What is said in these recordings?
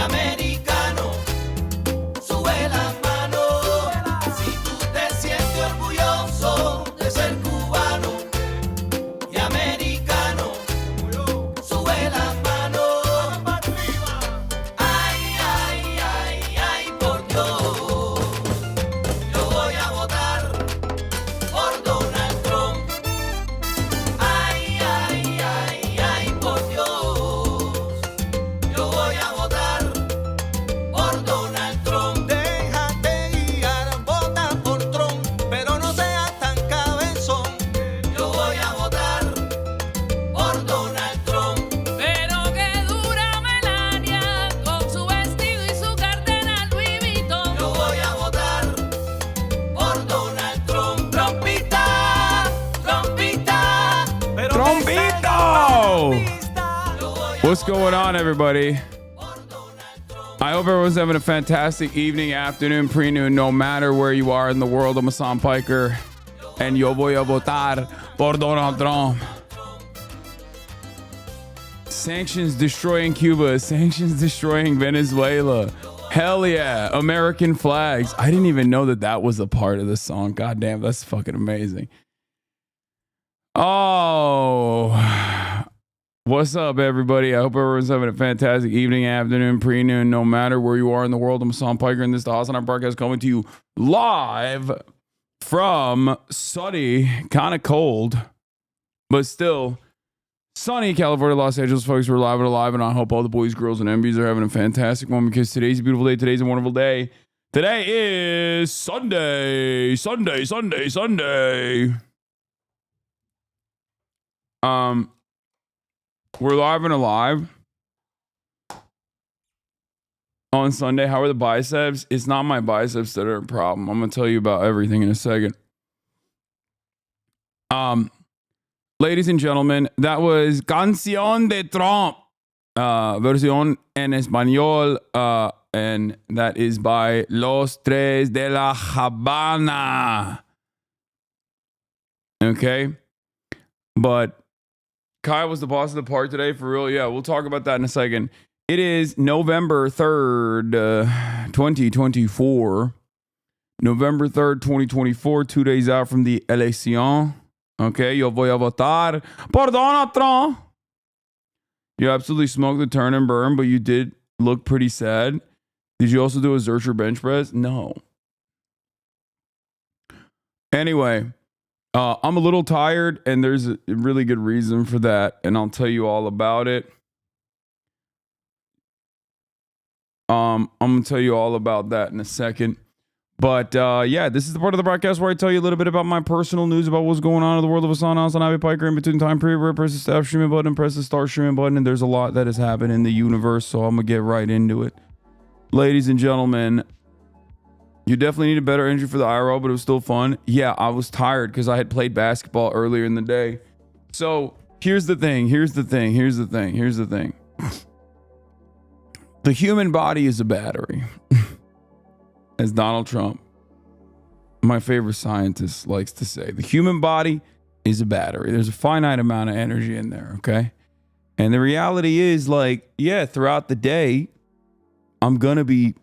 americano, sube las manos. Si tú te sientes orgulloso de ser cubano y americano, sube las manos. Ay, ay, ay, ay, por Dios, yo voy a votar por Donald Trump. Ay, ay, ay, ay, por Dios, yo voy a votar por Donald Trump. Déjate guiar, vota por Trump, pero no seas tan cabezón. Yo voy a votar por Donald Trump. Pero que dura Melania con su vestido y su cartera Louis Vuitton. Yo voy a votar por Donald Trump. Trompita, trompita, pero que Trompito! salga trompista. Yo voy a What's going on, everybody? por Donald Trump. I hope everyone's having a fantastic evening, afternoon, pre-noon, no matter where you are in the world. I'm Hasan Piker, and yo voy a votar por Donald Trump. Sanctions destroying Cuba. Sanctions destroying Venezuela. Hell yeah. American flags. I didn't even know that that was a part of the song. God damn, that's fucking amazing. Oh, what's up, everybody? I hope everyone's having a fantastic evening, afternoon, pre-noon, no matter where you are in the world. I'm Hasan Piker, and this is the Hasanabi podcast coming to you live from sunny, kind of cold, but still sunny California, Los Angeles. Folks, we're live and alive, and I hope all the boys, girls, and MBs are having a fantastic one, because today's a beautiful day. Today's a wonderful day. Today is Sunday. We're live and alive on Sunday. How are the biceps? It's not my biceps that are a problem. I'm gonna tell you about everything in a second. Ladies and gentlemen, that was Canción de Trump, versión en español, and that is by Los Tres de la Habana. Okay, but Kai was the boss of the park today, for real. Yeah, we'll talk about that in a second. It is November 3rd, 2024. November 3rd, 2024, 2 days out from the elección. Okay, yo voy a votar por Donald Trump. You absolutely smoked the turn and burn, but you did look pretty sad. Did you also do a Zercher bench press? No. Anyway, I'm a little tired, and there's a really good reason for that, and I'll tell you all about it. I'm going to tell you all about that in a second. But yeah, this is the part of the broadcast where I tell you a little bit about my personal news about what's going on in the world of Hasan, Hasanabi, Piker, in between time period where I press the staff streaming button, press the start streaming button, and there's a lot that has happened in the universe, so I'm going to get right into it. Ladies and gentlemen, you definitely need a better energy for the IRL, but it was still fun. Yeah, I was tired because I had played basketball earlier in the day. So here's the thing. The human body is a battery. As Donald Trump, my favorite scientist, likes to say. The human body is a battery. There's a finite amount of energy in there, okay? And the reality is, like, yeah, throughout the day, I'm going to be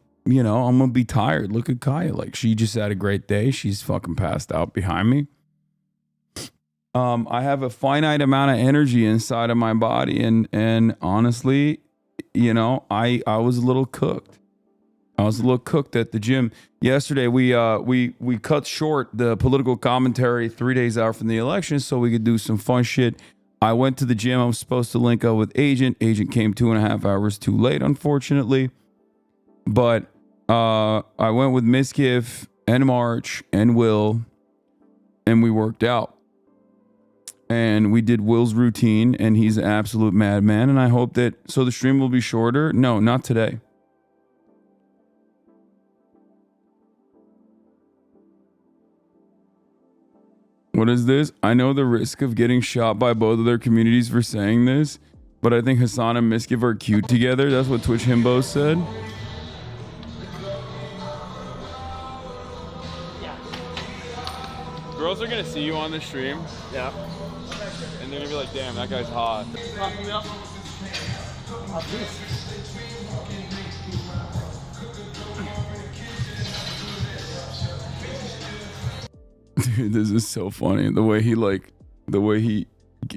tired. Look at Kaya. Like, she just had a great day. She's fucking passed out behind me. I have a finite amount of energy inside of my body. And honestly, I was a little cooked. I was a little cooked at the gym. Yesterday, we cut short the political commentary 3 days out from the election so we could do some fun shit. I went to the gym. I was supposed to link up with Agent. Agent came 2.5 hours too late, unfortunately. But I went with Miskiff and March and Will, and we worked out. And we did Will's routine, and he's an absolute madman. And I hope that... So the stream will be shorter? No, not today. What is this? I know the risk of getting shot by both of their communities for saying this, but I think Hasan and Miskiff are cute together. That's what Twitch Himbo said. Girls are gonna see you on the stream. Yeah. And they're gonna be like, damn, that guy's hot. Dude, this is so funny. The way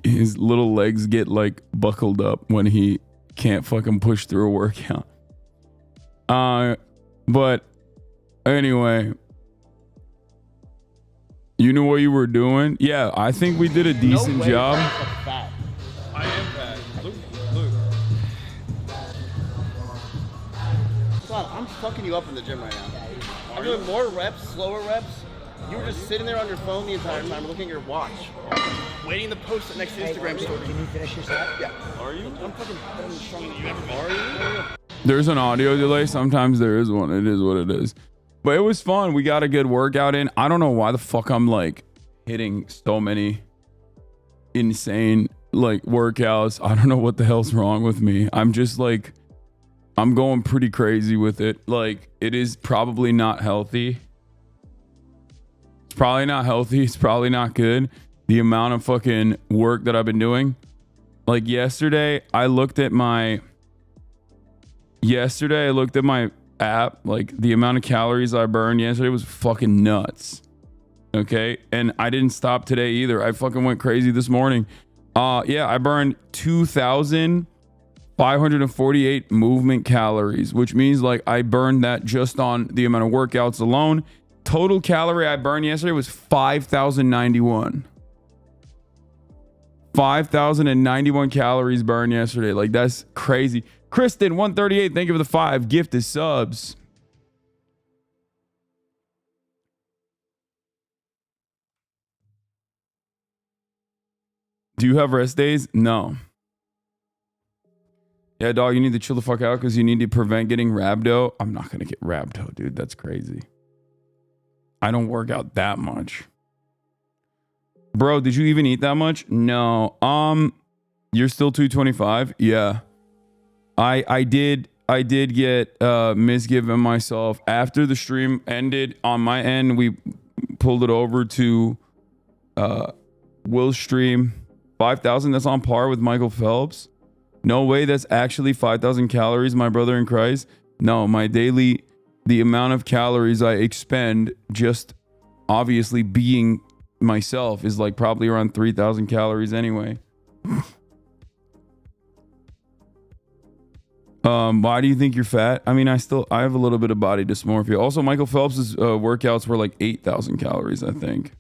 his little legs get like buckled up when he can't fucking push through a workout. But anyway, you knew what you were doing. Yeah, I think we did a decent job. I am fat. Look. I'm fucking you up in the gym right now. I'm doing more reps, slower reps. You were just sitting there on your phone the entire time looking at your watch. Waiting to post it next to Instagram story. Can you finish your set? Yeah. Are you? I'm fucking strong. Are you? There's an audio delay. Sometimes there is one. It is what it is. But it was fun. We got a good workout in. I don't know why the fuck I'm like hitting so many insane like workouts. I don't know what the hell's wrong with me. I'm just like, I'm going pretty crazy with it. Like, it is probably not healthy. It's probably not healthy. It's probably not good. The amount of fucking work that I've been doing. Like yesterday, I looked at my app. Like the amount of calories I burned yesterday was fucking nuts. Okay. And I didn't stop today either. I fucking went crazy this morning. Yeah, I burned 2,548 movement calories, which means like I burned that just on the amount of workouts alone. Total calorie I burned yesterday was 5,091. 5,091 calories burned yesterday. Like, that's crazy. Kristen 138, thank you for the 5 gifted subs. Do you have rest days? No. Yeah, dog, you need to chill the fuck out because you need to prevent getting rhabdo. I'm not going to get rhabdo, dude. That's crazy. I don't work out that much. Bro, did you even eat that much? No. You're still 225? Yeah. I did get misgiven myself after the stream ended. On my end, we pulled it over to Will's stream. 5,000, that's on par with Michael Phelps. No way, that's actually 5,000 calories, my brother in Christ. No, the amount of calories I expend just obviously being myself is like probably around 3,000 calories anyway. Why do you think you're fat? I mean, I have a little bit of body dysmorphia. Also, Michael Phelps's workouts were like 8,000 calories, I think.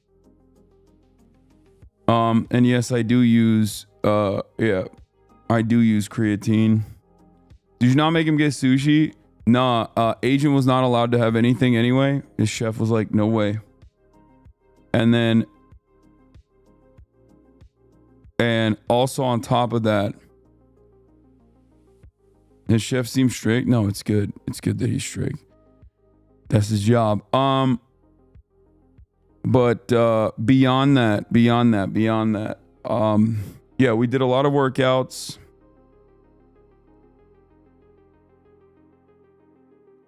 And yes, I do use creatine. Did you not make him get sushi? Nah, Agent was not allowed to have anything anyway. His chef was like, no way. And also on top of that, his chef seems strict. No, it's good. It's good that he's strict. That's his job. But beyond that, yeah, we did a lot of workouts.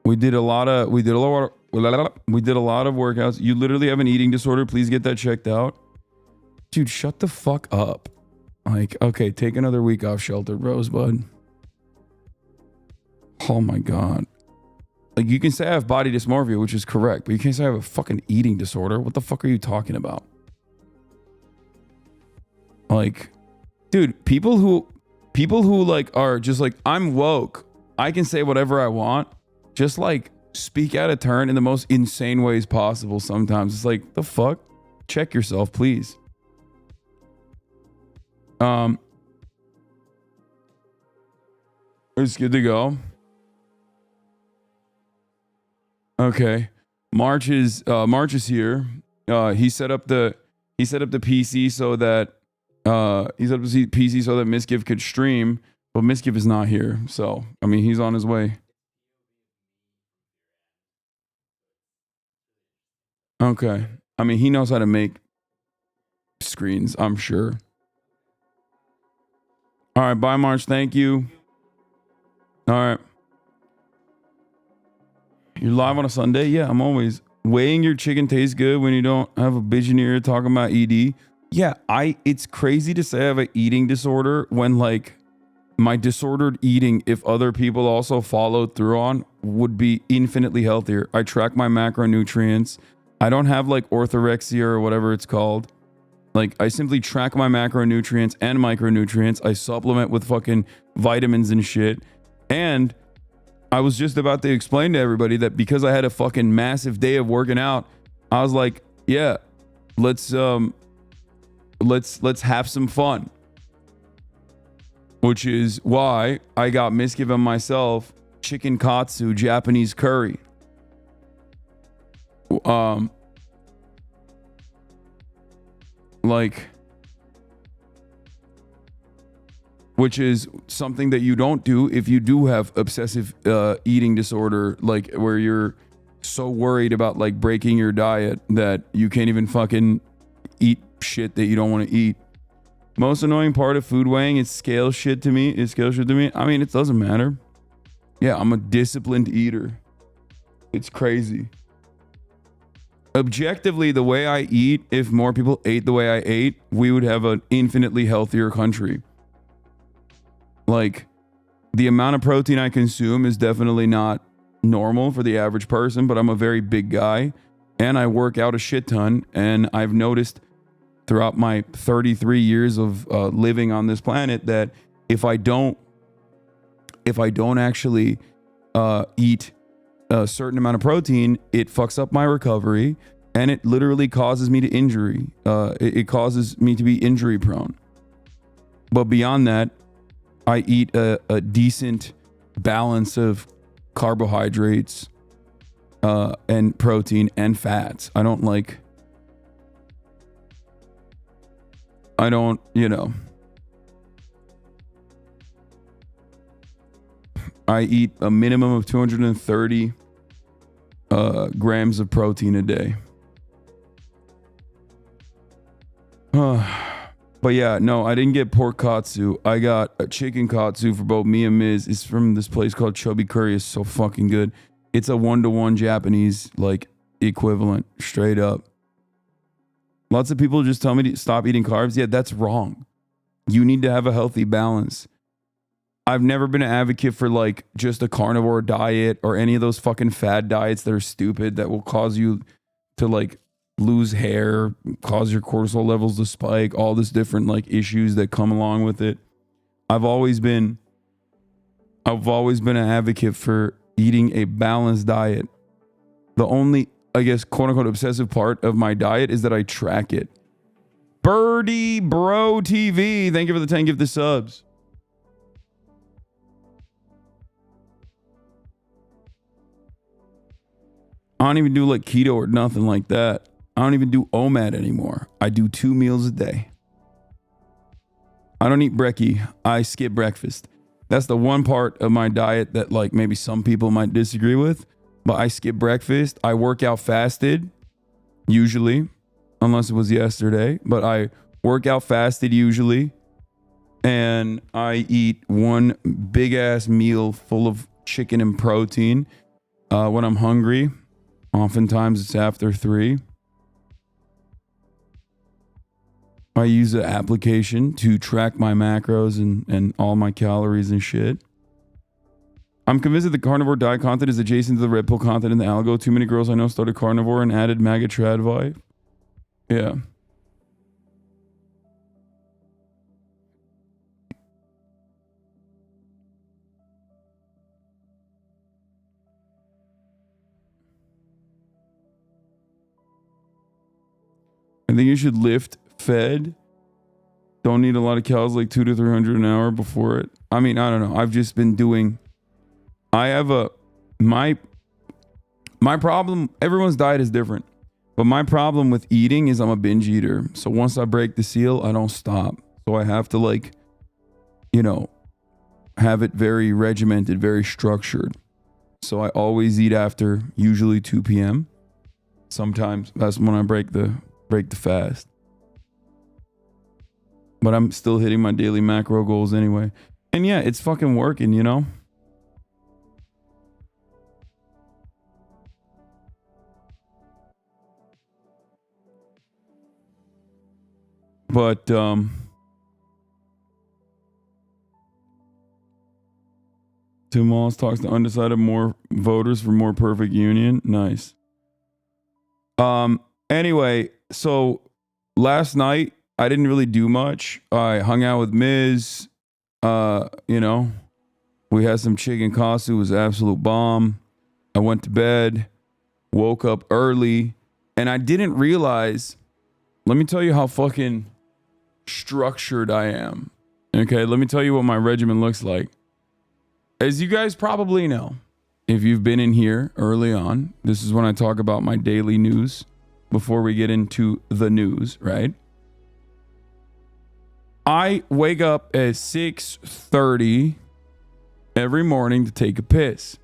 We did a lot of workouts. You literally have an eating disorder. Please get that checked out. Dude, shut the fuck up. Like, okay, take another week off shelter, Rosebud. Oh my God. Like, you can say I have body dysmorphia, which is correct, but you can't say I have a fucking eating disorder. What the fuck are you talking about? Like, dude, people who like are just like, I'm woke. I can say whatever I want. Just like speak out of turn in the most insane ways possible sometimes. It's like, the fuck? Check yourself, please. It's good to go. Okay. March is here. He set up the PC so that Misgive could stream, but Misgive is not here. So, I mean, he's on his way. Okay. I mean, he knows how to make screens, I'm sure. All right, bye, March. Thank you. All right. You're live on a Sunday? Yeah, I'm always. Weighing your chicken tastes good when you don't have a bitch in your ear talking about ED. Yeah, it's crazy to say I have an eating disorder when, like, my disordered eating, if other people also followed through on, would be infinitely healthier. I track my macronutrients. I don't have like orthorexia or whatever it's called. Like, I simply track my macronutrients and micronutrients. I supplement with fucking vitamins and shit. And I was just about to explain to everybody that because I had a fucking massive day of working out, I was like, yeah, let's have some fun. Which is why I got misgiven myself chicken katsu Japanese curry. Like, which is something that you don't do if you do have obsessive eating disorder, like where you're so worried about like breaking your diet that you can't even fucking eat shit that you don't want to eat. Most annoying part of food weighing is scale shit to me. I mean, it doesn't matter. Yeah, I'm a disciplined eater. It's crazy. Objectively, the way I eat, if more people ate the way I ate, we would have an infinitely healthier country. Like, the amount of protein I consume is definitely not normal for the average person, but I'm a very big guy and I work out a shit ton. And I've noticed throughout my 33 years of living on this planet that if I don't actually eat a certain amount of protein, it fucks up my recovery and it literally causes me to injury. It causes me to be injury prone. But beyond that, I eat a decent balance of carbohydrates and protein and fats. I don't, you know, I eat a minimum of 230 grams of protein a day. But yeah, no, I didn't get pork katsu. I got a chicken katsu for both me and Miz. It's from this place called Chubby Curry. It's so fucking good. It's a 1-to-1 Japanese like equivalent, straight up. Lots of people just tell me to stop eating carbs. Yeah, that's wrong. You need to have a healthy balance. I've never been an advocate for like just a carnivore diet or any of those fucking fad diets that are stupid that will cause you to like lose hair, cause your cortisol levels to spike, all this different like issues that come along with it. I've always been an advocate for eating a balanced diet. The only, I guess, quote unquote obsessive part of my diet is that I track it. Birdie Bro TV, thank you for the 10 gifted subs. I don't even do like keto or nothing like that. I don't even do OMAD anymore. I do 2 meals a day. I don't eat brekkie. I skip breakfast. That's the one part of my diet that like maybe some people might disagree with, but I skip breakfast. I work out fasted, usually, unless it was yesterday, but I work out fasted usually. And I eat one big ass meal full of chicken and protein when I'm hungry. Oftentimes it's after 3. I use an application to track my macros and all my calories and shit. I'm convinced that the carnivore diet content is adjacent to the red pill content in the algo. Too many girls I know started carnivore and added MAGA trad vibe. Yeah. I think you should lift fed. Don't need a lot of calories, like 200 to 300 an hour before it. I mean, I don't know. I've just been doing. I have my problem. Everyone's diet is different, but my problem with eating is I'm a binge eater. So once I break the seal, I don't stop. So I have to like, you know, have it very regimented, very structured. So I always eat after usually 2 p.m. Sometimes that's when I break the fast. But I'm still hitting my daily macro goals anyway. And yeah, it's fucking working, you know? But Tim Walz talks to undecided more voters for more perfect union. Nice. Anyway, so last night I didn't really do much. I hung out with Miz. You know, we had some chicken katsu. It was absolute bomb. I went to bed, woke up early, and I didn't realize. Let me tell you how fucking structured I am. Okay, let me tell you what my regimen looks like. As you guys probably know, if you've been in here early on, this is when I talk about my daily news before we get into the news, right? I wake up at 6:30 every morning to take a piss.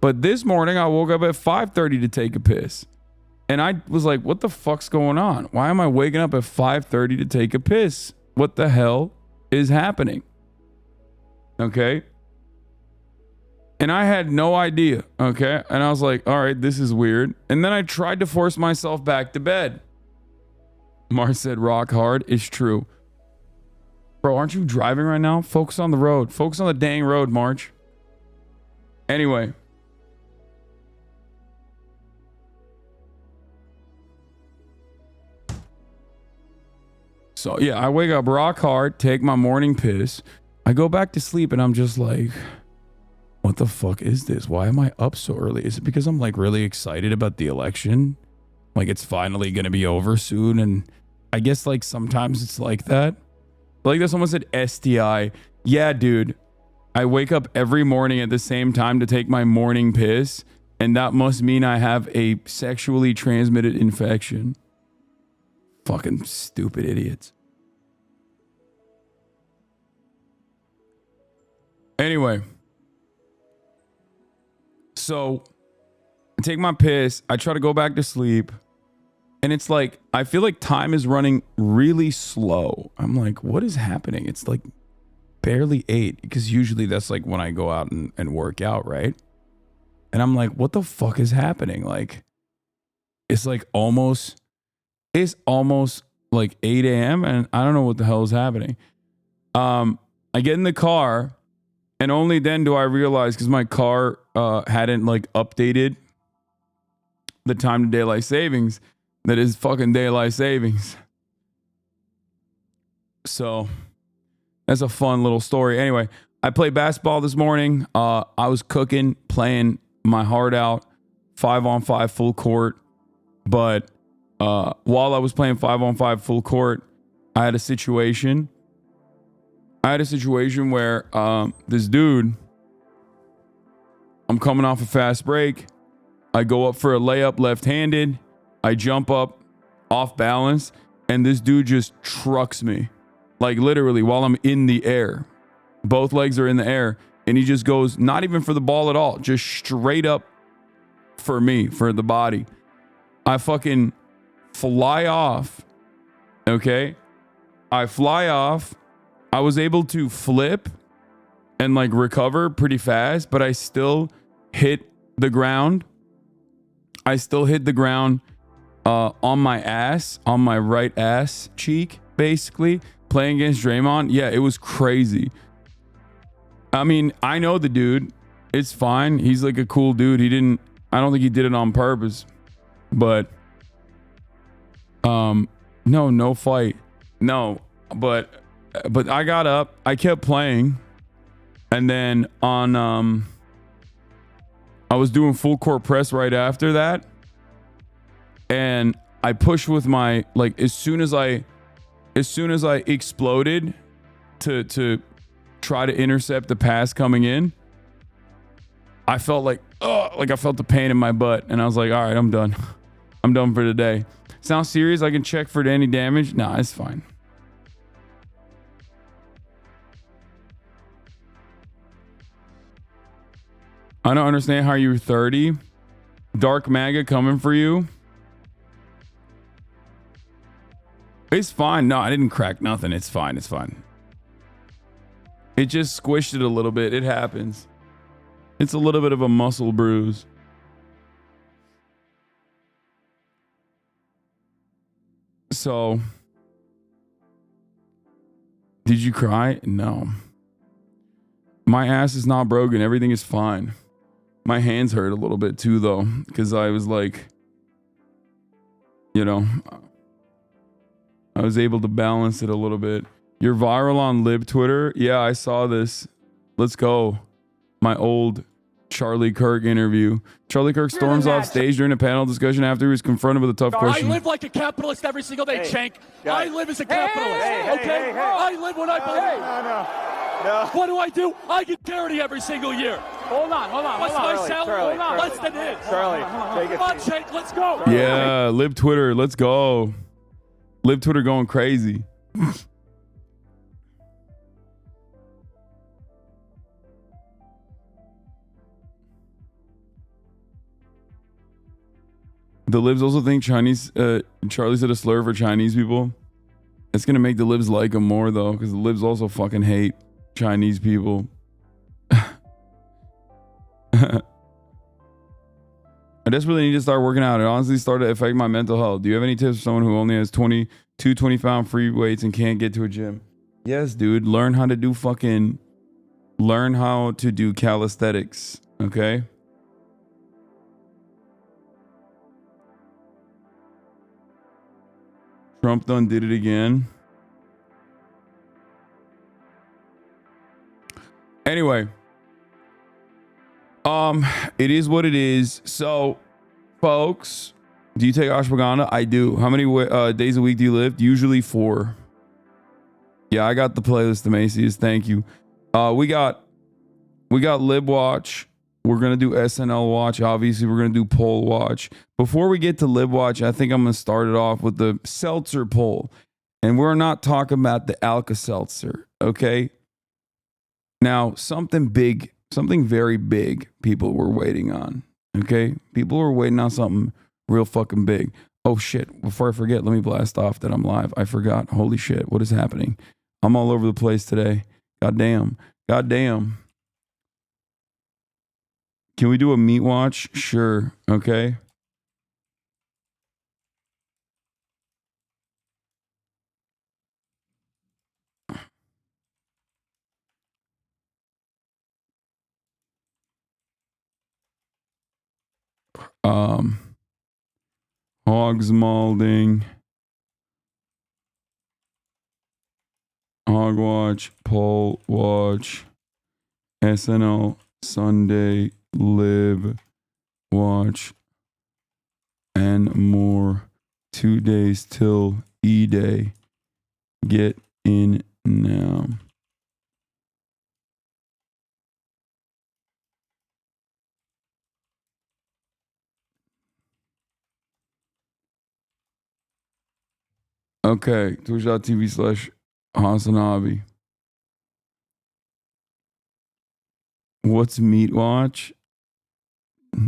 But this morning I woke up at 5:30 to take a piss. And I was like, what the fuck's going on? Why am I waking up at 5:30 to take a piss? What the hell is happening? Okay. And I had no idea. Okay. And I was like, all right, this is weird. And then I tried to force myself back to bed. Mars said, rock hard. It's true. Bro, aren't you driving right now? Focus on the road. Focus on the dang road, March. Anyway. So, yeah, I wake up rock hard, take my morning piss. I go back to sleep and I'm just like, what the fuck is this? Why am I up so early? Is it because I'm like really excited about the election? Like it's finally going to be over soon. And I guess like sometimes it's like that. Like that someone said STI. Yeah, dude. I wake up every morning at the same time to take my morning piss. And that must mean I have a sexually transmitted infection. Fucking stupid idiots. Anyway. So I take my piss. I try to go back to sleep. And it's like, I feel like time is running really slow. I'm like, what is happening? It's like barely 8. Because usually that's like when I go out and work out, right? And I'm like, what the fuck is happening? Like, it's like almost like 8 a.m. and I don't know what the hell is happening. I get in the car and only then do I realize, because my car hadn't like updated the time to daylight savings, that is fucking daylight savings. So that's a fun little story. Anyway, I played basketball this morning. I was cooking, playing my heart out, 5-on-5 full court. But while I was playing 5-on-5 full court, I had a situation. Where this dude, I'm coming off a fast break. I go up for a layup left-handed. I jump up off balance, and this dude just trucks me. Like literally while I'm in the air. Both legs are in the air. And he just goes, not even for the ball at all, just straight up for me, for the body. I fucking fly off. Okay? I fly off. I was able to flip and like recover pretty fast, but I still hit the ground. On my ass, on my right ass cheek, basically, playing against Draymond. Yeah, it was crazy. I mean, I know the dude. It's fine. He's like a cool dude. I don't think he did it on purpose. But, no fight. No, but I got up. I kept playing. And then I was doing full court press right after that. And I pushed with my, like, as soon as I exploded to try to intercept the pass coming in, I felt like I felt the pain in my butt. And I was like, all right, I'm done. I'm done for today. Sounds serious? I can check for any damage? Nah, it's fine. I don't understand how you're 30. Dark MAGA coming for you. It's fine. No, I didn't crack nothing. It's fine. It's fine. It just squished it a little bit. It happens. It's a little bit of a muscle bruise. So, did you cry? No. My ass is not broken. Everything is fine. My hands hurt a little bit too, though, because I was like, you know, I was able to balance it a little bit. You're viral on Lib Twitter. Yeah, I saw this. Let's go. My old Charlie Kirk interview. Charlie Kirk storms off stage during a panel discussion after he was confronted with a tough question. I live like a capitalist every single day, Shank. I live as a capitalist, okay? I live what I believe. No. What do? I get charity every single year. Hold on. What's my salary? Less than his. Charlie, come on, Shank, let's go. Yeah, Lib Twitter, let's go. Lib Twitter going crazy. The libs also think Chinese, Charlie said a slur for Chinese people. It's going to make the libs like him more, though, because the libs also fucking hate Chinese people. I desperately need to start working out. It honestly started to affect my mental health. Do you have any tips for someone who only has 20-pound free weights and can't get to a gym? Yes, dude. Learn how to do calisthenics, okay? Trump done did it again. Anyway, it is what it is. So, folks, do you take ashwagandha? I do. How many days a week do you lift? Usually 4. Yeah, I got the playlist, the Macy's. Thank you. We got Lib Watch. We're gonna do SNL Watch. Obviously, we're gonna do Poll Watch. Before we get to Lib Watch, I think I'm gonna start it off with the Seltzer poll, and we're not talking about the Alka-Seltzer, okay? Now, something very big. People were waiting on, okay? People were waiting on something real fucking big. Oh shit! Before I forget, let me blast off that I'm live. I forgot. Holy shit! What is happening? I'm all over the place today. Goddamn. Can we do a meat watch? Sure. Okay. Hogs Malding. Hog Watch. Poll Watch. SNL Sunday. Lib Watch and more. 2 days till E-Day. Get in now. Okay, twitch.tv/Hasanabi. What's Meat Watch?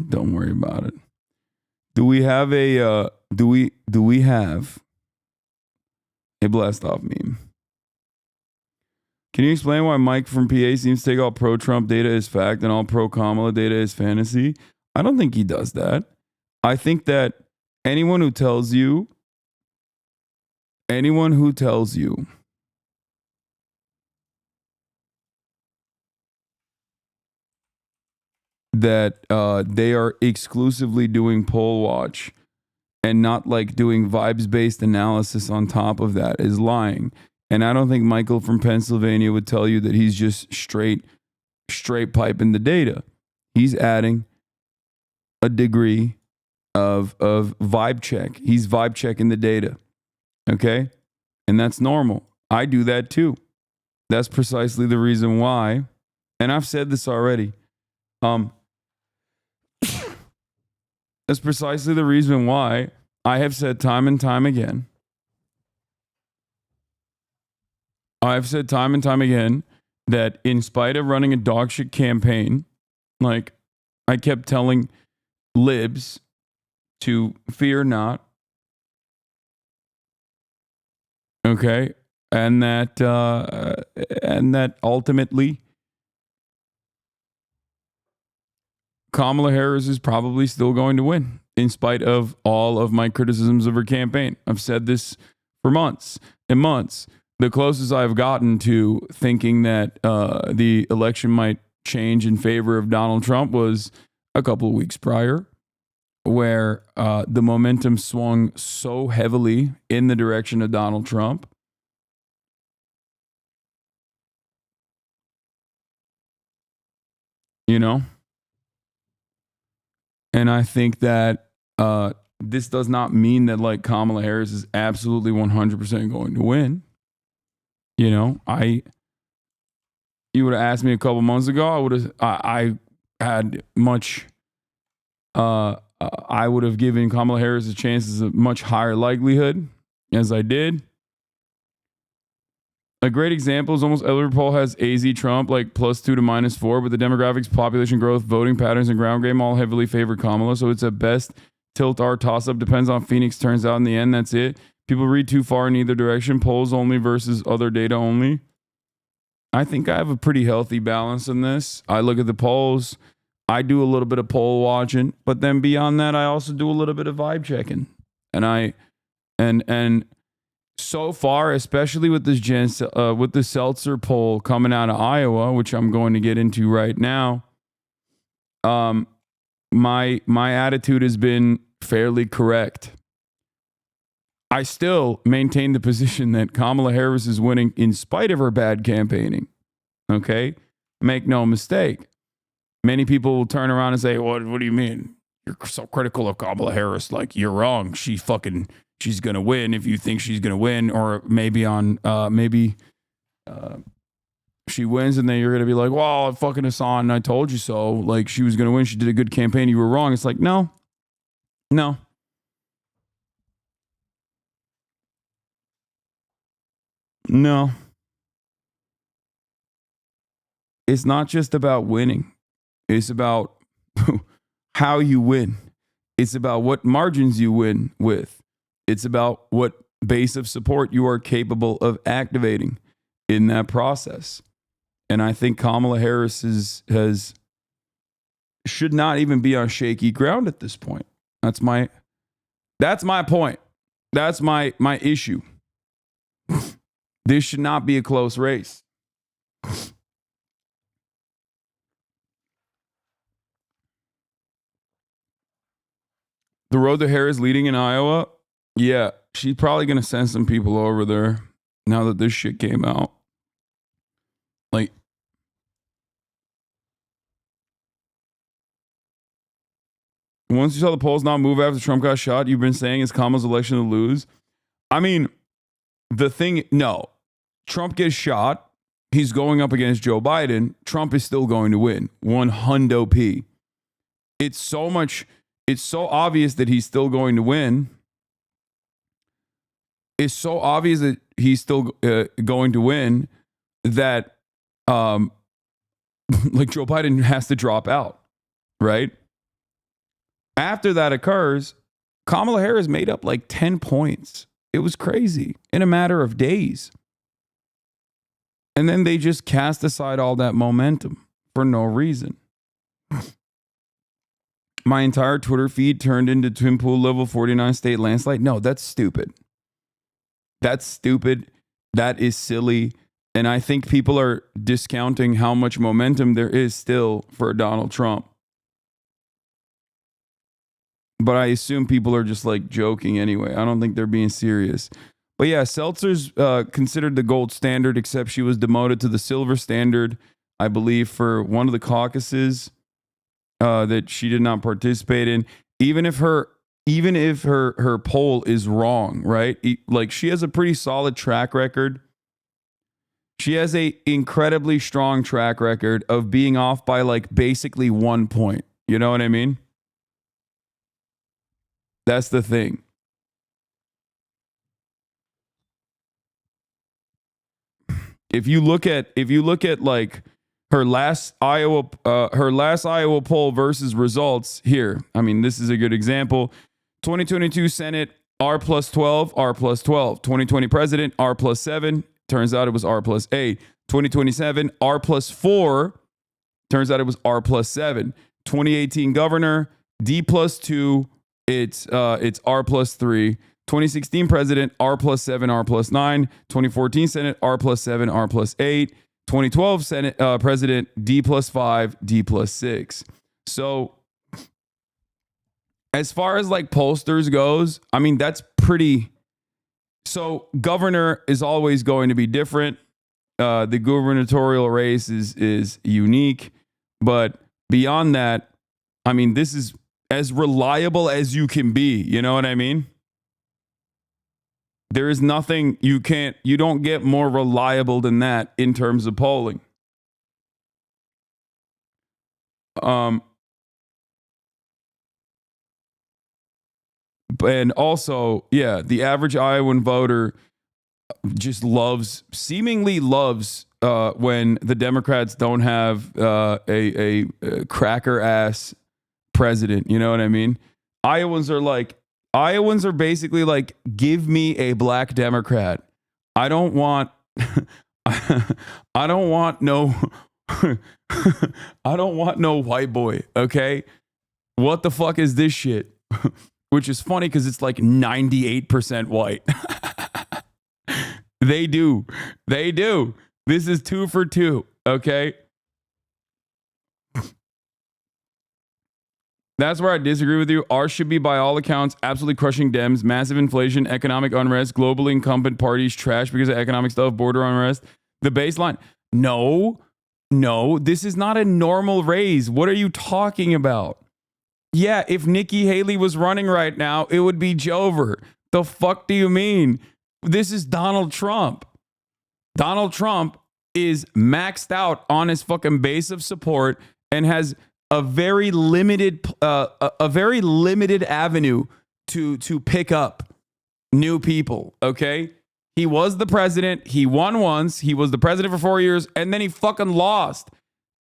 Don't worry about it. Do we have a blast off meme? Can you explain why Mike from PA seems to take all pro Trump data as fact and all pro Kamala data as fantasy? I don't think he does that. I think that anyone who tells you that they are exclusively doing poll watch and not like doing vibes-based analysis on top of that is lying. And I don't think Michael from Pennsylvania would tell you that he's just straight piping the data. He's adding a degree of vibe check. He's vibe checking the data. Okay? And that's normal. I do that too. That's precisely the reason why, and I've said this already, that's precisely the reason why I have said time and time again, that in spite of running a dogshit campaign, like I kept telling libs to fear not, okay, and that ultimately Kamala Harris is probably still going to win in spite of all of my criticisms of her campaign. I've said this for months and months. The closest I've gotten to thinking that the election might change in favor of Donald Trump was a couple of weeks prior where the momentum swung so heavily in the direction of Donald Trump. You know? And I think that this does not mean that like Kamala Harris is absolutely 100% going to win. You know, you would have asked me a couple months ago, I had much, I would have given Kamala Harris a chance as a much higher likelihood as I did. A great example is almost every poll has AZ Trump like +2 to -4, but the demographics, population growth, voting patterns, and ground game all heavily favor Kamala. So it's at best tilt or toss up. Depends on Phoenix turns out in the end. That's it. People read too far in either direction. Polls only versus other data only. I think I have a pretty healthy balance in this. I look at the polls. I do a little bit of poll watching, but then beyond that, I also do a little bit of vibe checking. And so far, especially with this with the Selzer poll coming out of Iowa, which I'm going to get into right now, my attitude has been fairly correct. I still maintain the position that Kamala Harris is winning in spite of her bad campaigning. Okay? Make no mistake. Many people will turn around and say, what do you mean? You're so critical of Kamala Harris. Like, you're wrong. She's going to win if you think she's going to win. Or maybe she wins and then you're going to be like, well, fucking Hasan, I told you so. Like, she was going to win. She did a good campaign. You were wrong. It's like, no. It's not just about winning. It's about how you win. It's about what margins you win with. It's about what base of support you are capable of activating in that process. And I think Kamala Harris should not even be on shaky ground at this point. That's my point. That's my issue. This should not be a close race. The road to Harris leading in Iowa, yeah, she's probably going to send some people over there now that this shit came out. Like, once you saw the polls not move after Trump got shot, you've been saying it's Kamala's election to lose. I mean, no. Trump gets shot. He's going up against Joe Biden. Trump is still going to win. 100p. It's so obvious that he's still going to win. It's so obvious that he's still going to win that like Joe Biden has to drop out, right? After that occurs, Kamala Harris made up like 10 points. It was crazy in a matter of days. And then they just cast aside all that momentum for no reason. My entire Twitter feed turned into Twin Pool level 49 state landslide. No, that's stupid. That's stupid. That is silly. And I think people are discounting how much momentum there is still for Donald Trump. But I assume people are just like joking anyway. I don't think they're being serious. But yeah, Seltzer's considered the gold standard, except she was demoted to the silver standard, I believe, for one of the caucuses that she did not participate in. Even if her poll is wrong, right? Like, she has a pretty solid track record. She has a incredibly strong track record of being off by like basically 1 point. You know what I mean? That's the thing. If you look at like her last Iowa poll versus results here, I mean, this is a good example. 2022 Senate R+12, R+12. 2020 President R+7. Turns out it was R+8. 2027 R+4. Turns out it was R+7. 2018 Governor D+2. It's R+3. 2016 President R+7, R+9. 2014 Senate R+7, R+8. 2012 Senate President D+5, D+6. So as far as like pollsters goes, I mean, that's pretty. So governor is always going to be different. The gubernatorial race is unique, but beyond that, I mean, this is as reliable as you can be. You know what I mean? There is nothing you don't get more reliable than that in terms of polling. And also, yeah, the average Iowan voter just seemingly loves when the Democrats don't have a cracker ass president. You know what I mean? Iowans are basically like, give me a black Democrat. I don't want I don't want no I don't want no white boy, okay? What the fuck is this shit? Which is funny because it's like 98% white. They do. This is 2 for 2, okay? That's where I disagree with you. Ours should be, by all accounts, absolutely crushing Dems, massive inflation, economic unrest, globally incumbent parties trash because of economic stuff, border unrest. The baseline. No, this is not a normal raise. What are you talking about? Yeah, if Nikki Haley was running right now, it would be Jover. The fuck do you mean? This is Donald Trump. Donald Trump is maxed out on his fucking base of support and has a very limited avenue to pick up new people, okay? He was the president. He won once. He was the president for 4 years, and then he fucking lost.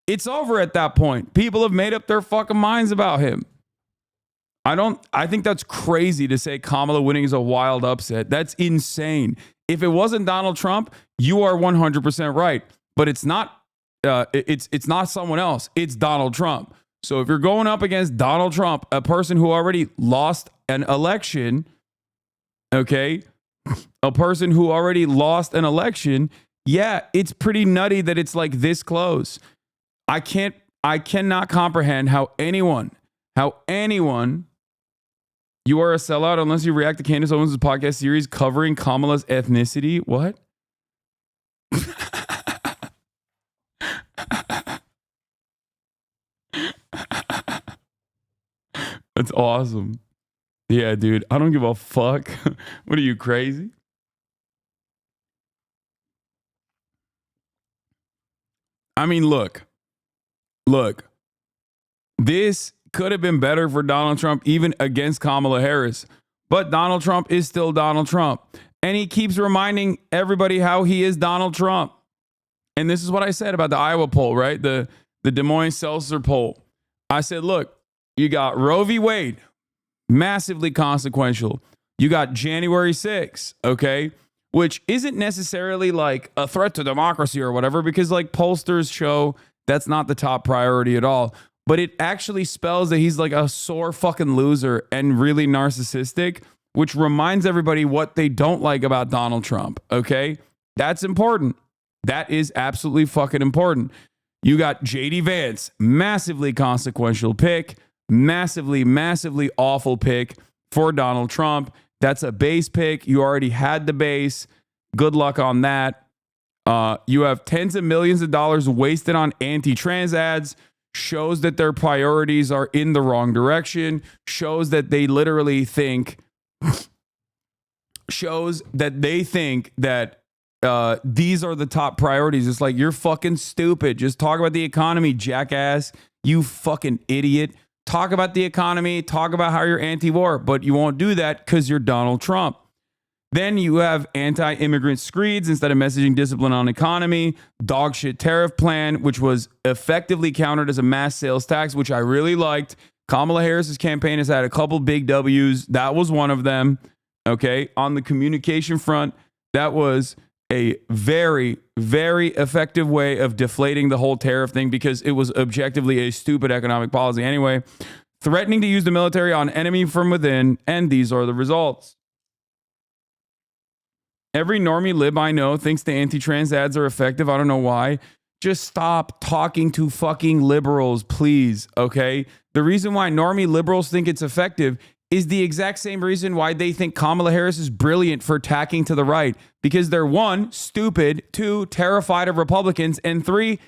It's over at that point. People have made up their fucking minds about him. I think that's crazy to say Kamala winning is a wild upset. That's insane. If it wasn't Donald Trump, you are 100% right. But it's not it's not someone else. It's Donald Trump. So if you're going up against Donald Trump, a person who already lost an election, okay? A person who already lost an election, yeah, it's pretty nutty that it's like this close. I cannot comprehend how anyone, you are a sellout unless you react to Candace Owens' podcast series covering Kamala's ethnicity. What? That's awesome. Yeah, dude. I don't give a fuck. What are you, crazy? I mean, look. This could have been better for Donald Trump, even against Kamala Harris. But Donald Trump is still Donald Trump. And he keeps reminding everybody how he is Donald Trump. And this is what I said about the Iowa poll, right? The Des Moines Selzer poll. I said, look, you got Roe v. Wade, massively consequential. You got January 6th, okay? Which isn't necessarily like a threat to democracy or whatever, because like pollsters show that's not the top priority at all. But it actually spells that he's like a sore fucking loser and really narcissistic, which reminds everybody what they don't like about Donald Trump, okay? That's important. That is absolutely fucking important. You got JD Vance, massively consequential pick, massively awful pick for Donald Trump. That's a base pick. You already had the base. Good luck on that. You have tens of millions of dollars wasted on anti-trans ads. Shows that their priorities are in the wrong direction. Shows that they literally think that these are the top priorities. It's like, you're fucking stupid. Just talk about the economy, jackass. You fucking idiot. Talk about the economy. Talk about how you're anti-war, but you won't do that because you're Donald Trump. Then you have anti-immigrant screeds instead of messaging discipline on economy. Dogshit tariff plan, which was effectively countered as a mass sales tax, which I really liked. Kamala Harris's campaign has had a couple big W's. That was one of them. Okay. On the communication front, that was a very, very effective way of deflating the whole tariff thing because it was objectively a stupid economic policy anyway. Threatening to use the military on enemy from within, and these are the results. Every normie lib I know thinks the anti-trans ads are effective. I don't know why. Just stop talking to fucking liberals, please, okay? The reason why normie liberals think it's effective is the exact same reason why they think Kamala Harris is brilliant for tacking to the right. Because they're 1, stupid, 2, terrified of Republicans, and 3,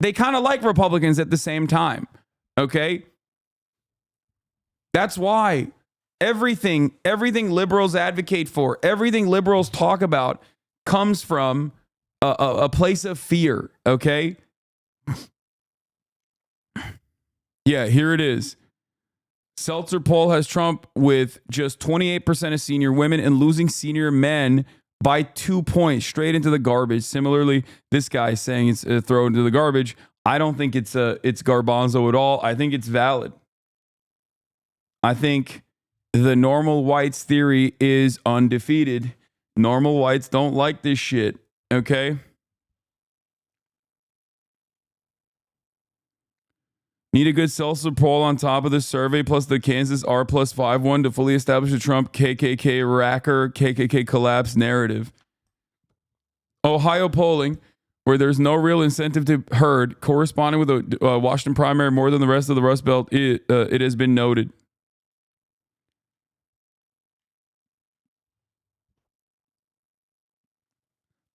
they kind of like Republicans at the same time. Okay? That's why everything liberals advocate for, everything liberals talk about comes from a place of fear. Okay? Yeah, here it is. Selzer poll has Trump with just 28% of senior women and losing senior men by 2 points straight into the garbage. Similarly, this guy is saying it's thrown into the garbage. I don't think it's garbanzo at all. I think it's valid. I think the normal whites theory is undefeated. Normal whites don't like this shit. Okay? Need a good Selzer poll on top of the survey plus the Kansas R plus 5-1 to fully establish the Trump KKK racker, KKK collapse narrative. Ohio polling, where there's no real incentive to herd, corresponding with the Washington primary more than the rest of the Rust Belt, it has been noted.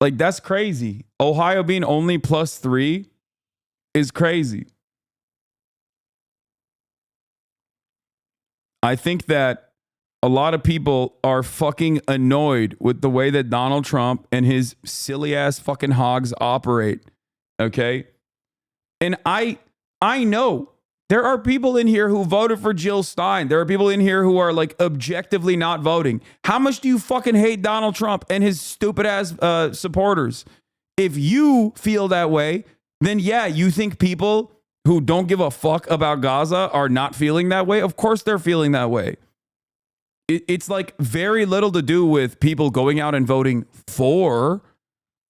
Like, that's crazy. Ohio being only +3 is crazy. I think that a lot of people are fucking annoyed with the way that Donald Trump and his silly ass fucking hogs operate. Okay? And I know there are people in here who voted for Jill Stein. There are people in here who are like objectively not voting. How much do you fucking hate Donald Trump and his stupid ass supporters? If you feel that way, then yeah, you think people who don't give a fuck about Gaza are not feeling that way? Of course they're feeling that way. It's like very little to do with people going out and voting for,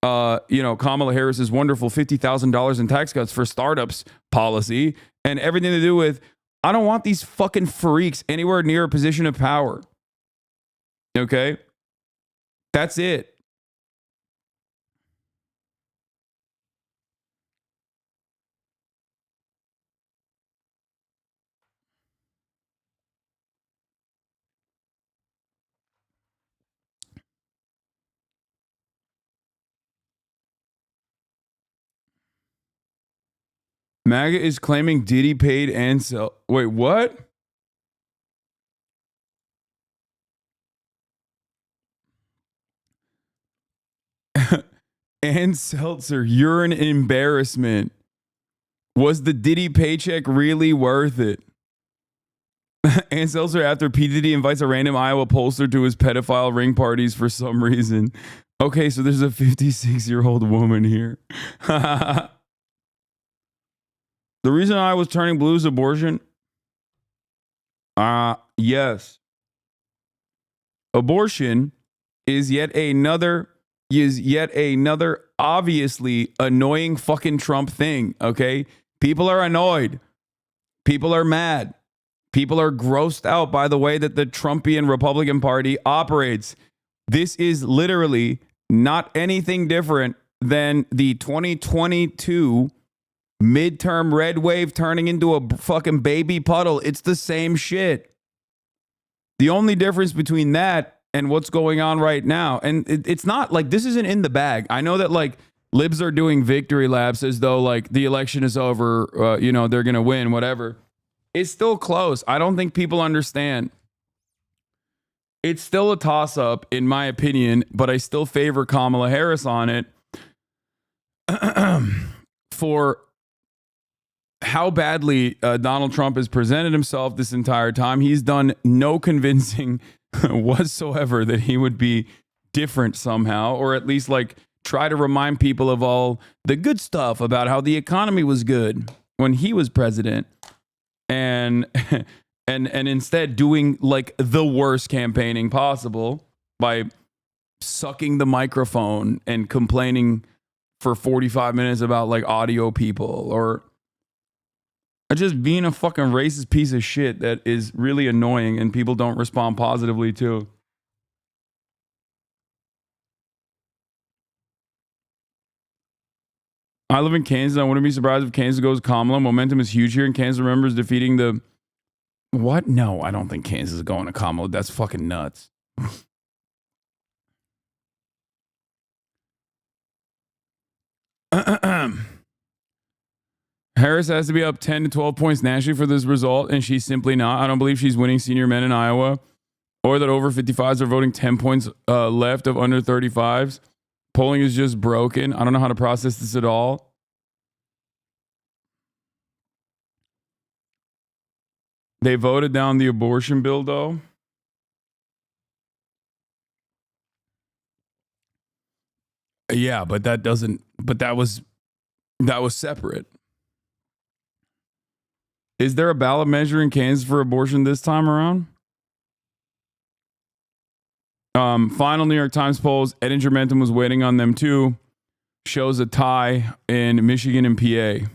Kamala Harris's wonderful $50,000 in tax cuts for startups policy, and everything to do with, I don't want these fucking freaks anywhere near a position of power. Okay? That's it. MAGA is claiming Diddy paid Ansel. Wait, what? And Seltzer, you're an embarrassment. Was the Diddy paycheck really worth it? And Seltzer, after P. Diddy invites a random Iowa pollster to his pedophile ring parties for some reason. Okay, so there's a 56-year-old woman here. The reason I was turning blue is abortion. Yes. Abortion is yet another obviously annoying fucking Trump thing, okay? People are annoyed. People are mad. People are grossed out by the way that the Trumpian Republican Party operates. This is literally not anything different than the 2022 midterm red wave turning into a fucking baby puddle. It's the same shit. The only difference between that and what's going on right now, and it's not like this isn't in the bag. I know that like libs are doing victory laps as though like the election is over, they're going to win, whatever. It's still close. I don't think people understand. It's still a toss-up, in my opinion, but I still favor Kamala Harris on it for how badly Donald Trump has presented himself this entire time. He's done no convincing whatsoever that he would be different somehow, or at least like try to remind people of all the good stuff about how the economy was good when he was president. And instead doing like the worst campaigning possible by sucking the microphone and complaining for 45 minutes about like audio people, or just being a fucking racist piece of shit that is really annoying and people don't respond positively to. I live in Kansas. I wouldn't be surprised if Kansas goes Kamala. Momentum is huge here, and Kansas remembers defeating the What? No, I don't think Kansas is going to Kamala. That's fucking nuts. Harris has to be up 10 to 12 points nationally for this result, and she's simply not. I don't believe she's winning senior men in Iowa, or that over 55s are voting 10 points left of under 35s. Polling is just broken. I don't know how to process this at all. They voted down the abortion bill, though. Yeah, but that doesn't. But that was separate. Is there a ballot measure in Kansas for abortion this time around? Final New York Times polls. Ed and Germentum was waiting on them too. Shows a tie in Michigan and PA.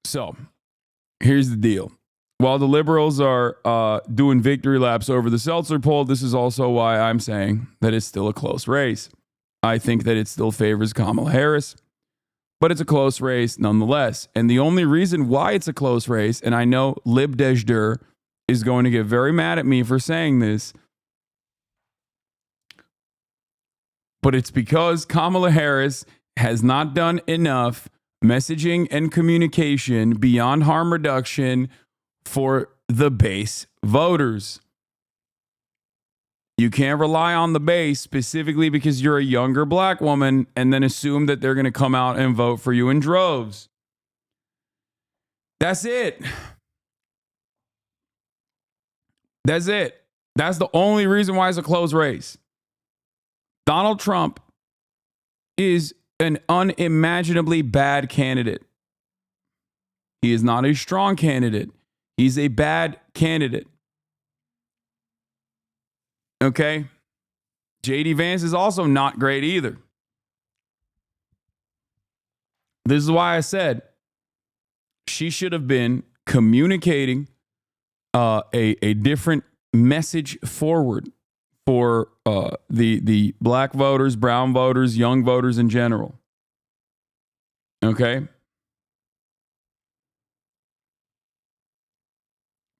So, here's the deal. While the liberals are doing victory laps over the Selzer poll, this is also why I'm saying that it's still a close race. I think that it still favors Kamala Harris, but it's a close race nonetheless. And the only reason why it's a close race, and I know Lib Dejder is going to get very mad at me for saying this, but it's because Kamala Harris has not done enough messaging and communication beyond harm reduction for the base voters. You can't rely on the base specifically because you're a younger black woman and then assume that they're going to come out and vote for you in droves. That's it. That's it. That's the only reason why it's a close race. Donald Trump is an unimaginably bad candidate. He is not a strong candidate. He's a bad candidate. Okay? J.D. Vance is also not great either. This is why I said she should have been communicating a different message forward for the black voters, brown voters, young voters in general. Okay?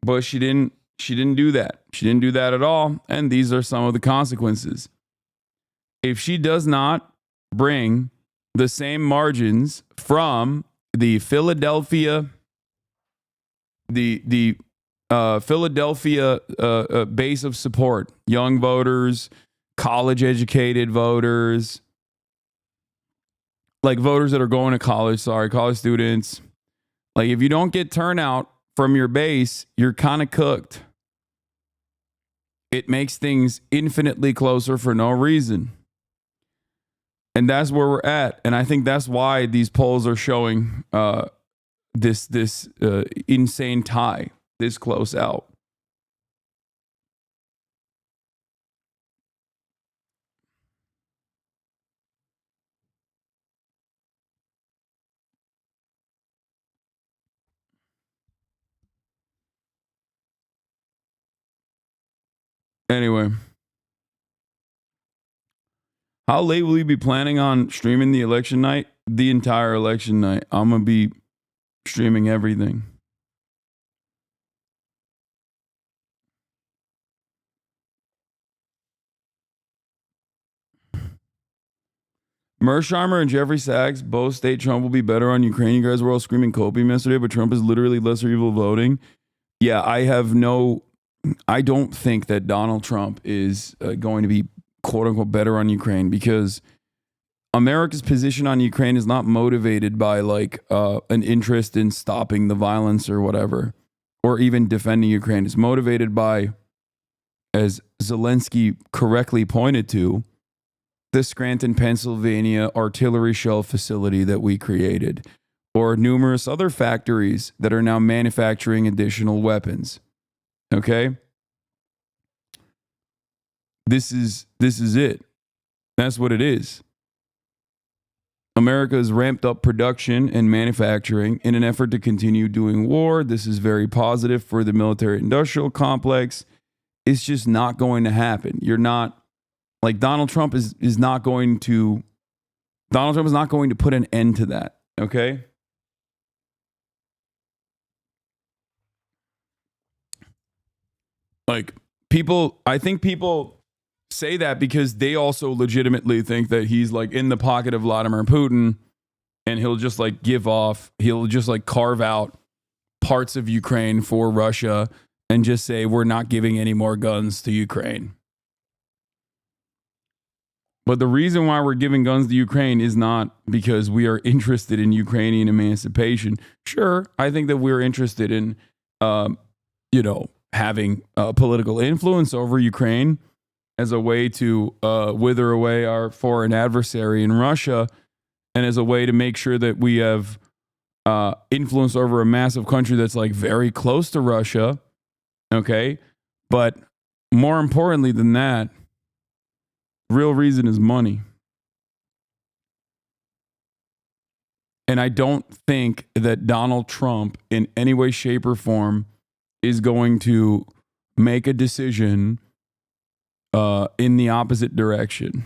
But she didn't do that. She didn't do that at all. And these are some of the consequences. If she does not bring the same margins from the Philadelphia base of support, young voters, college educated voters, like voters that are going to college, college students. Like if you don't get turnout from your base, you're kind of cooked. It makes things infinitely closer for no reason. And that's where we're at. And I think that's why these polls are showing this insane tie this close out. Anyway, how late will you be planning on streaming the election night? The entire election night. I'm going to be streaming everything. Mearsheimer and Jeffrey Sachs both state Trump will be better on Ukraine. You guys were all screaming copium yesterday, but Trump is literally lesser evil voting. Yeah, I don't think that Donald Trump is going to be quote unquote better on Ukraine because America's position on Ukraine is not motivated by an interest in stopping the violence or whatever, or even defending Ukraine. It's motivated by, as Zelensky correctly pointed to, the Scranton, Pennsylvania artillery shell facility that we created, or numerous other factories that are now manufacturing additional weapons. Okay? This is it. That's what it is. America has ramped up production and manufacturing in an effort to continue doing war. This is very positive for the military industrial complex. It's just not going to happen. You're not Like Donald Trump is not going to put an end to that. Okay. Like I think people say that because they also legitimately think that he's like in the pocket of Vladimir Putin and he'll just like carve out parts of Ukraine for Russia and just say, we're not giving any more guns to Ukraine. But the reason why we're giving guns to Ukraine is not because we are interested in Ukrainian emancipation. Sure, I think that we're interested in, having political influence over Ukraine as a way to wither away our foreign adversary in Russia and as a way to make sure that we have influence over a massive country that's like very close to Russia. Okay. But more importantly than that, real reason is money. And I don't think that Donald Trump in any way, shape, or form is going to make a decision in the opposite direction.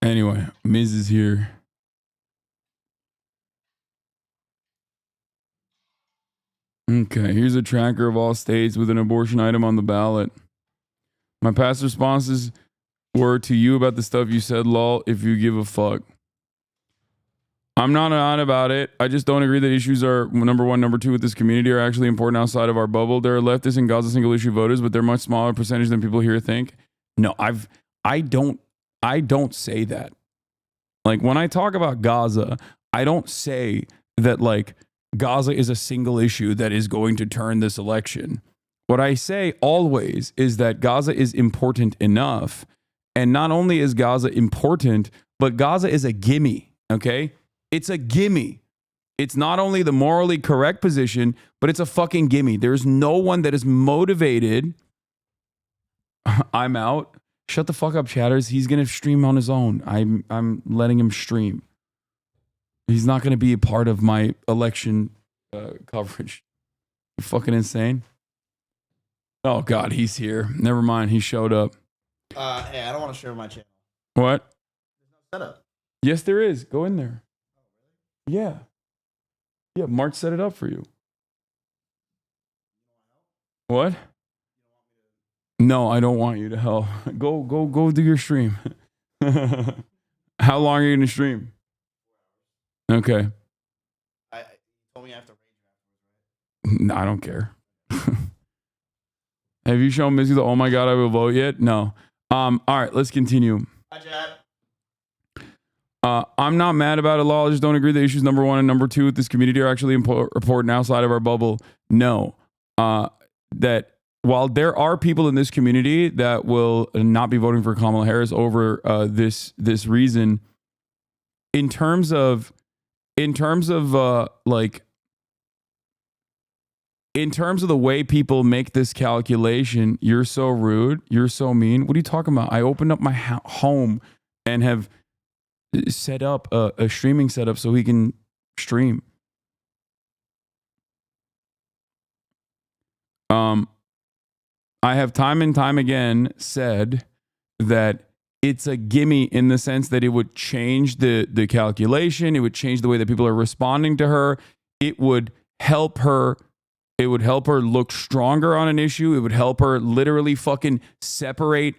Anyway, Miz is here. Okay, here's a tracker of all states with an abortion item on the ballot. My past responses were to you about the stuff you said, lol, if you give a fuck. I'm not on about it. I just don't agree that issues are number one, number two with this community are actually important outside of our bubble. There are leftists and Gaza single issue voters, but they're much smaller percentage than people here think. No, I don't say that. Like when I talk about Gaza, I don't say that like Gaza is a single issue that is going to turn this election. What I say always is that Gaza is important enough. And not only is Gaza important, but Gaza is a gimme, okay? It's a gimme. It's not only the morally correct position, but it's a fucking gimme. There's no one that is motivated. I'm out. Shut the fuck up, chatters. He's going to stream on his own. I'm letting him stream. He's not going to be a part of my election coverage. You fucking insane. Oh, God, he's here. Never mind. He showed up. Hey, I don't want to share my channel. What? There's no setup. Yes, there is. Go in there. Yeah. Yeah, Mark set it up for you. What? No, I don't want you to help. Go do your stream. How long are you going to stream? Okay. I told me I have to rage No, I don't care. Have you shown Missy the oh my God I will vote yet? No. All right, let's continue. Hi, Chad. I'm not mad about it, lol. I just don't agree that issues number one and number two with this community are actually important outside of our bubble. No. That while there are people in this community that will not be voting for Kamala Harris over this reason, in terms of the way people make this calculation, you're so rude. You're so mean. What are you talking about? I opened up my home and have set up a streaming setup so he can stream. I have time and time again said that it's a gimme in the sense that it would change the calculation. It would change the way that people are responding to her. It would help her. It would help her look stronger on an issue. It would help her literally fucking separate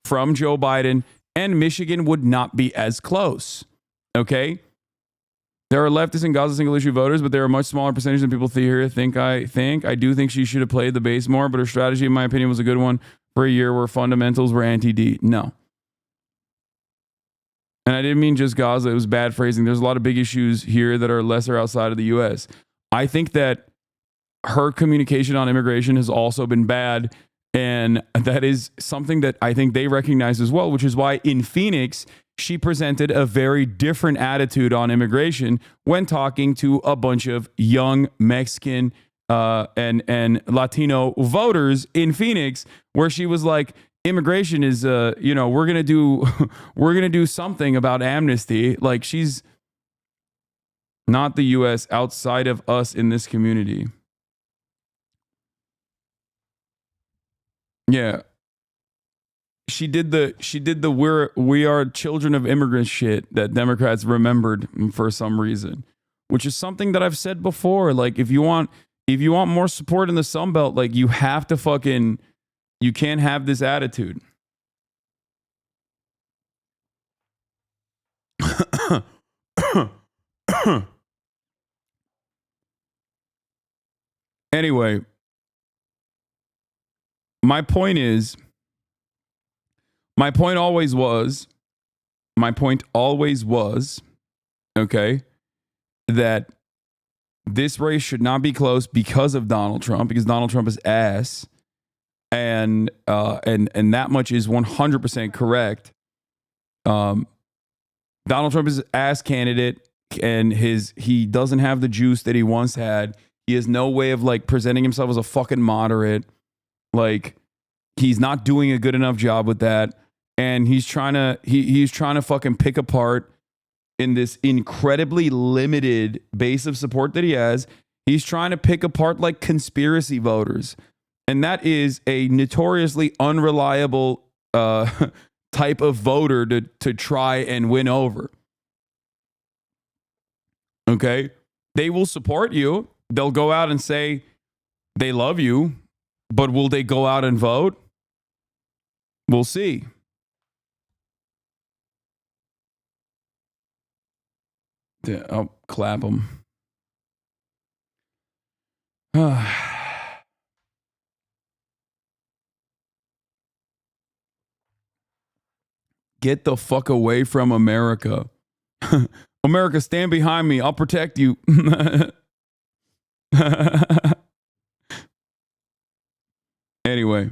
from Joe Biden, and Michigan would not be as close. Okay? There are leftists and Gaza single issue voters, but there are a much smaller percentage than people here think. I do think she should have played the base more, but her strategy, in my opinion, was a good one for a year where fundamentals were anti-D. No. And I didn't mean just Gaza. It was bad phrasing. There's a lot of big issues here that are lesser outside of the U.S. I think that her communication on immigration has also been bad. And that is something that I think they recognize as well, which is why in Phoenix, she presented a very different attitude on immigration when talking to a bunch of young Mexican and Latino voters in Phoenix, where she was like, immigration is we're gonna do something about amnesty. Like, she's not the US outside of us in this community. Yeah. She did the we are children of immigrants shit that Democrats remembered for some reason, which is something that I've said before. Like, if you want more support in the Sun Belt, like, you have to you can't have this attitude. Anyway, my point always was, okay, that this race should not be close because of Donald Trump, because Donald Trump is ass. And that much is 100% correct. Donald Trump is an ass candidate, and he doesn't have the juice that he once had. He has no way of, like, presenting himself as a fucking moderate. Like, he's not doing a good enough job with that. And he's trying to fucking pick apart, in this incredibly limited base of support that he has. He's trying to pick apart, like, conspiracy voters. And that is a notoriously unreliable type of voter to try and win over. Okay? They will support you. They'll go out and say they love you, but will they go out and vote? We'll see. Yeah, I'll clap them. Get the fuck away from America. America, stand behind me. I'll protect you. Anyway,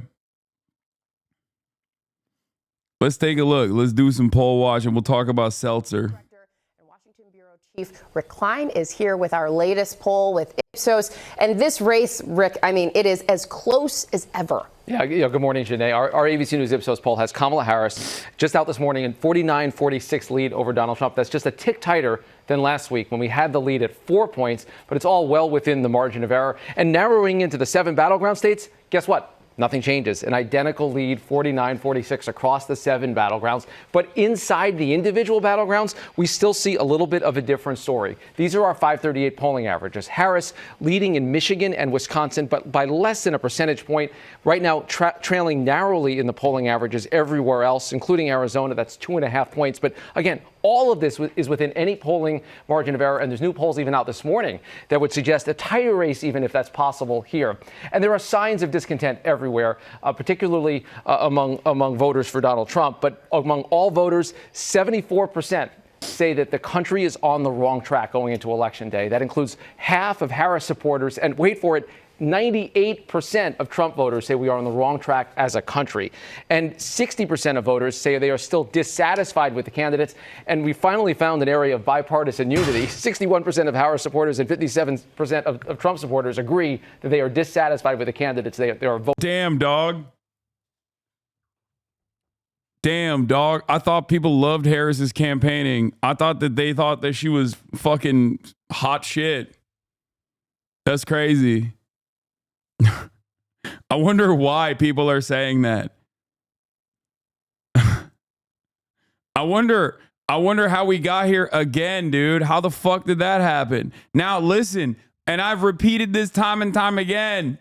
let's take a look. Let's do some poll watch, and we'll talk about Selzer. Washington Bureau Chief Rick Klein is here with our latest poll with Ipsos. And this race, Rick, I mean, it is as close as ever. Yeah, good morning, Janae. Our ABC News Ipsos poll has Kamala Harris just out this morning in 49-46 lead over Donald Trump. That's just a tick tighter than last week when we had the lead at 4 points, but it's all well within the margin of error. And narrowing into the 7 battleground states, guess what? Nothing changes. An identical lead, 49-46 across the 7 battlegrounds. But inside the individual battlegrounds, we still see a little bit of a different story. These are our 538 polling averages. Harris leading in Michigan and Wisconsin, but by less than a percentage point. Right now, trailing narrowly in the polling averages everywhere else, including Arizona. That's 2.5 points. But again, all of this is within any polling margin of error, and there's new polls even out this morning that would suggest a tighter race, even if that's possible here. And there are signs of discontent everywhere, particularly among voters for Donald Trump. But among all voters, 74% say that the country is on the wrong track going into Election Day. That includes half of Harris supporters, and wait for it, 98% of Trump voters say we are on the wrong track as a country. And 60% of voters say they are still dissatisfied with the candidates. And we finally found an area of bipartisan unity. 61% of Harris supporters and 57% of Trump supporters agree that they are dissatisfied with the candidates they are voting. Damn, dog. Damn, dog. I thought people loved Harris's campaigning. I thought that they thought that she was fucking hot shit. That's crazy. I wonder why people are saying that. I wonder how we got here again, dude. How the fuck did that happen? Now, listen, and I've repeated this time and time again.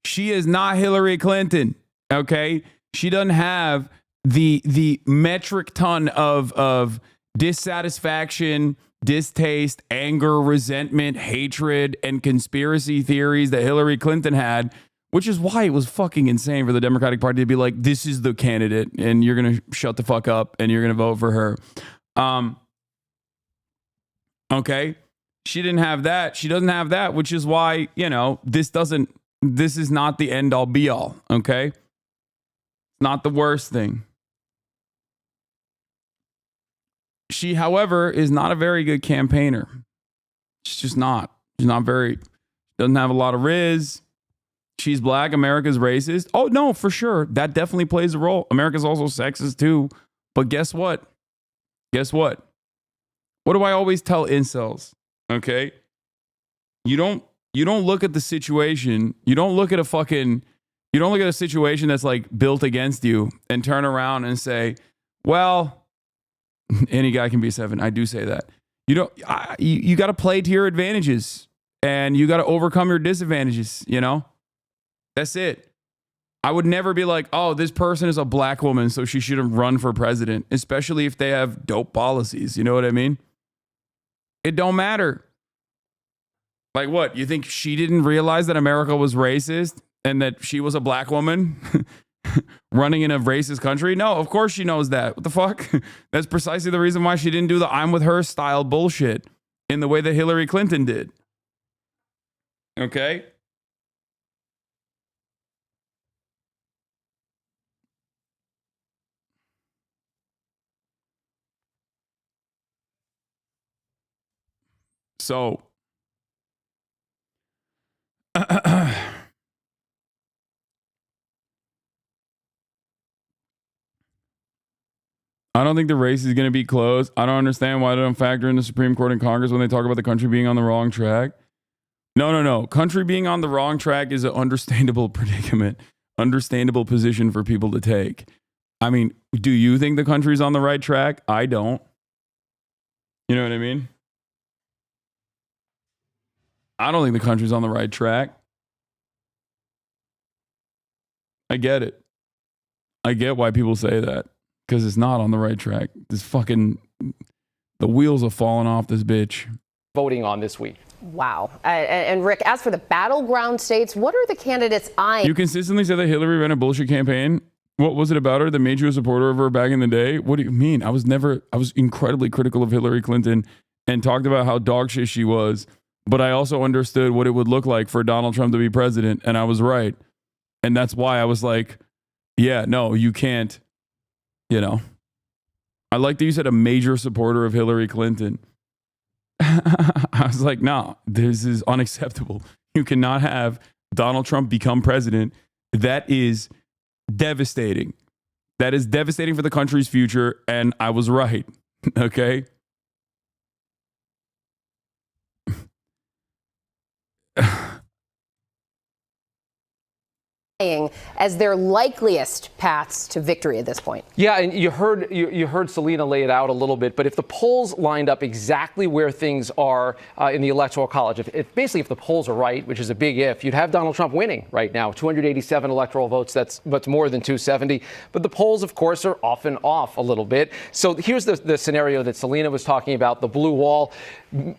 She is not Hillary Clinton, okay? She doesn't have the metric ton of dissatisfaction, distaste, anger, resentment, hatred, and conspiracy theories that Hillary Clinton had, which is why it was fucking insane for the Democratic Party to be like, this is the candidate, and you're going to shut the fuck up, and you're going to vote for her. Okay? She didn't have that. She doesn't have that, which is why, this is not the end all be all, okay? It's not the worst thing. She, however, is not a very good campaigner. She's just not. She's not very, doesn't have a lot of riz. she's black, America's racist. Oh, no, for sure. That definitely plays a role. America's also sexist too. But guess what? Guess what? What do I always tell incels? Okay? You don't look at the situation. You don't look at a situation that's like built against you and turn around and say, well, any guy can be 7. I do say that. You got to play to your advantages and you got to overcome your disadvantages, you know? That's it. I would never be like, oh, this person is a black woman, so she shouldn't run for president, especially if they have dope policies. You know what I mean? It don't matter. Like what? You think she didn't realize that America was racist and that she was a black woman running in a racist country? No, of course she knows that. What the fuck? That's precisely the reason why she didn't do the I'm with her style bullshit in the way that Hillary Clinton did. Okay? So, I don't think the race is going to be close. I don't understand why they don't factor in the Supreme Court and Congress when they talk about the country being on the wrong track. No. Country being on the wrong track is an understandable predicament, understandable position for people to take. I mean, do you think the country's on the right track? I don't. You know what I mean? I don't think the country's on the right track. I get it. I get why people say that. Because it's not on the right track. The wheels have fallen off this bitch. Voting on this week. Wow. And Rick, as for the battleground states, what are the candidates eyeing? You consistently said that Hillary ran a bullshit campaign. What was it about her that made you a supporter of her back in the day? What do you mean? I was incredibly critical of Hillary Clinton and talked about how dog shit she was. But I also understood what it would look like for Donald Trump to be president. And I was right. And that's why I was like, yeah, no, you can't. You know, I like that you said a major supporter of Hillary Clinton. I was like, no, this is unacceptable. You cannot have Donald Trump become president. That is devastating. That is devastating for the country's future. And I was right. Okay. As their likeliest paths to victory at this point. Yeah, and you heard Selena lay it out a little bit, but if the polls lined up exactly where things are in the Electoral College, if the polls are right, which is a big if, you'd have Donald Trump winning right now. 287 electoral votes, that's more than 270. But the polls, of course, are often off a little bit. So here's the scenario that Selena was talking about, the blue wall.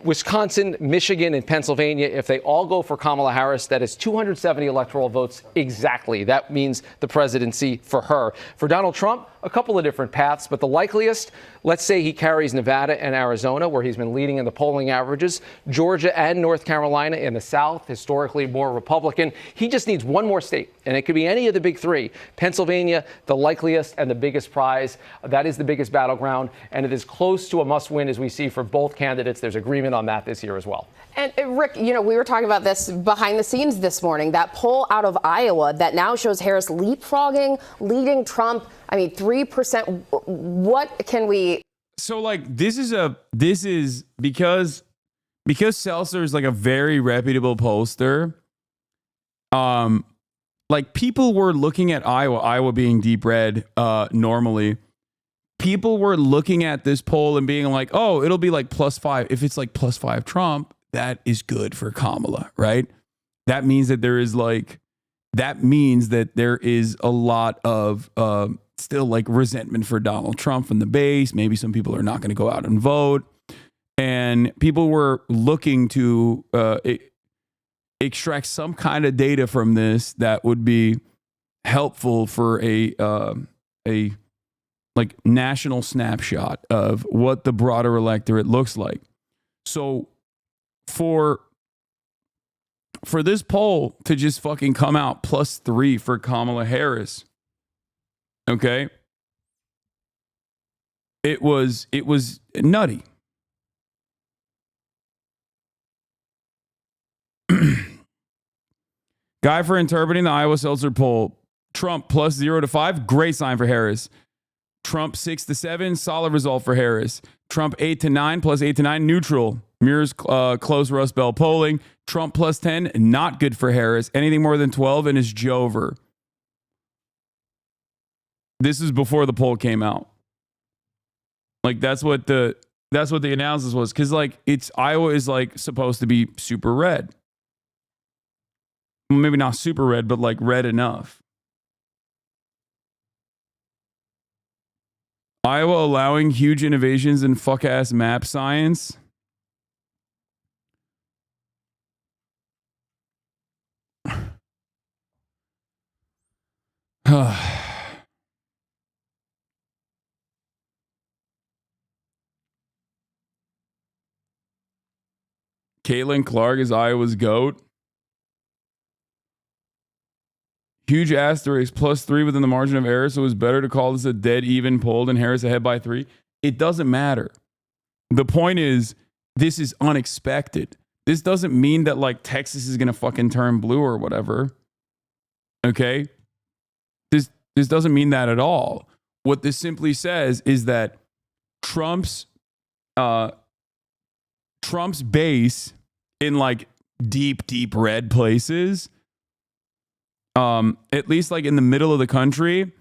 Wisconsin, Michigan, and Pennsylvania, if they all go for Kamala Harris, that is 270 electoral votes exactly. That means the presidency for her. For Donald Trump, a couple of different paths, but the likeliest, let's say he carries Nevada and Arizona, where he's been leading in the polling averages, Georgia and North Carolina in the South, historically more Republican. He just needs one more state, and it could be any of the big three. Pennsylvania, the likeliest and the biggest prize. That is the biggest battleground, and it is close to a must-win as we see for both candidates. There's agreement on that this year as well. And Rick, we were talking about this behind the scenes this morning, that poll out of Iowa that now shows Harris leapfrogging, leading Trump. I mean, 3%. What can we? So like, this is because Selzer is like a very reputable pollster. Like people were looking at Iowa being deep red, normally. People were looking at this poll and being like, oh, it'll be like +5. If it's like +5 Trump, that is good for Kamala, right? That means that there is a lot of still like resentment for Donald Trump from the base. Maybe some people are not going to go out and vote. And people were looking to extract some kind of data from this that would be helpful for a like national snapshot of what the broader electorate looks like. So for this poll to just fucking come out +3 for Kamala Harris, okay, it was nutty. Guy for interpreting the Iowa Selzer poll. Trump plus 0 to 5. Great sign for Harris. Trump 6 to 7. Solid result for Harris. Trump 8 to 9 plus 8 to 9. Neutral. Mirrors close Rust Belt polling. Trump plus 10. Not good for Harris. Anything more than 12 and is Jover. This is before the poll came out. Like that's what the analysis was, because like Iowa is like supposed to be super red. Well, maybe not super red, but like red enough. Iowa allowing huge innovations in fuck ass map science. Caitlin Clark is Iowa's GOAT. Huge asterisk, +3 within the margin of error, so it was better to call this a dead even poll than Harris ahead by 3. It doesn't matter. The point is, this is unexpected. This doesn't mean that like Texas is going to fucking turn blue or whatever. Okay? This doesn't mean that at all. What this simply says is that Trump's base in like deep red places, at least like in the middle of the country,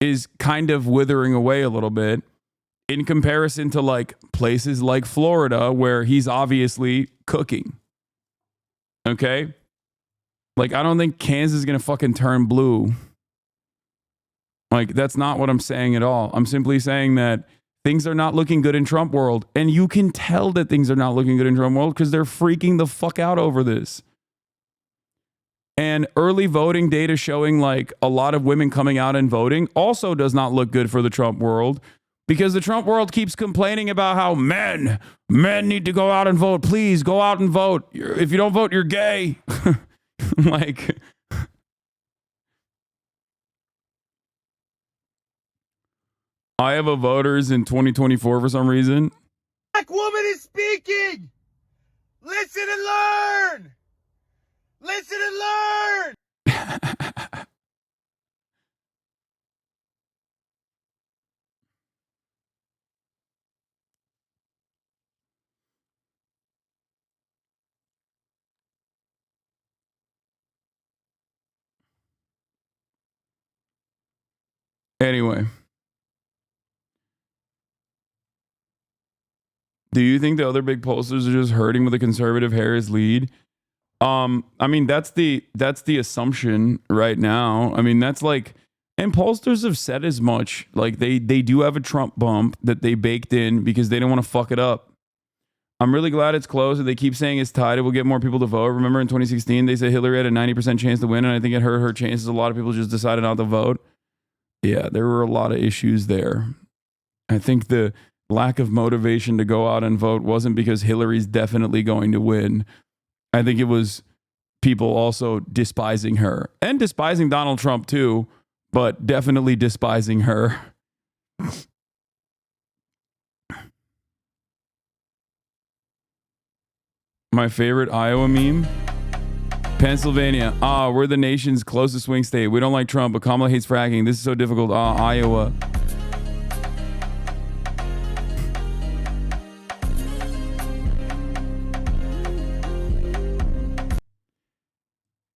is kind of withering away a little bit in comparison to like places like Florida, where he's obviously cooking. Okay? Like, I don't think Kansas is going to fucking turn blue. Like, that's not what I'm saying at all. I'm simply saying that things are not looking good in Trump world. And you can tell that things are not looking good in Trump world because they're freaking the fuck out over this. And early voting data showing like a lot of women coming out and voting also does not look good for the Trump world, because the Trump world keeps complaining about how men need to go out and vote. Please go out and vote. If you don't vote, you're gay. Like, Iowa voters in 2024 for some reason. Black woman is speaking. Listen and learn. Listen and learn. Anyway. Do you think the other big pollsters are just hurting with the conservative Harris lead? I mean, that's the assumption right now. I mean, that's like, and pollsters have said as much. Like they do have a Trump bump that they baked in because they don't want to fuck it up. I'm really glad it's close. They keep saying it's tied. It will get more people to vote. Remember in 2016, they said Hillary had a 90% chance to win, and I think it hurt her chances. A lot of people just decided not to vote. Yeah, there were a lot of issues there. I think the lack of motivation to go out and vote wasn't because Hillary's definitely going to win. I think it was people also despising her and despising Donald Trump too, but definitely despising her. My favorite Iowa meme? Pennsylvania. We're the nation's closest swing state. We don't like Trump, but Kamala hates fracking. This is so difficult. Iowa.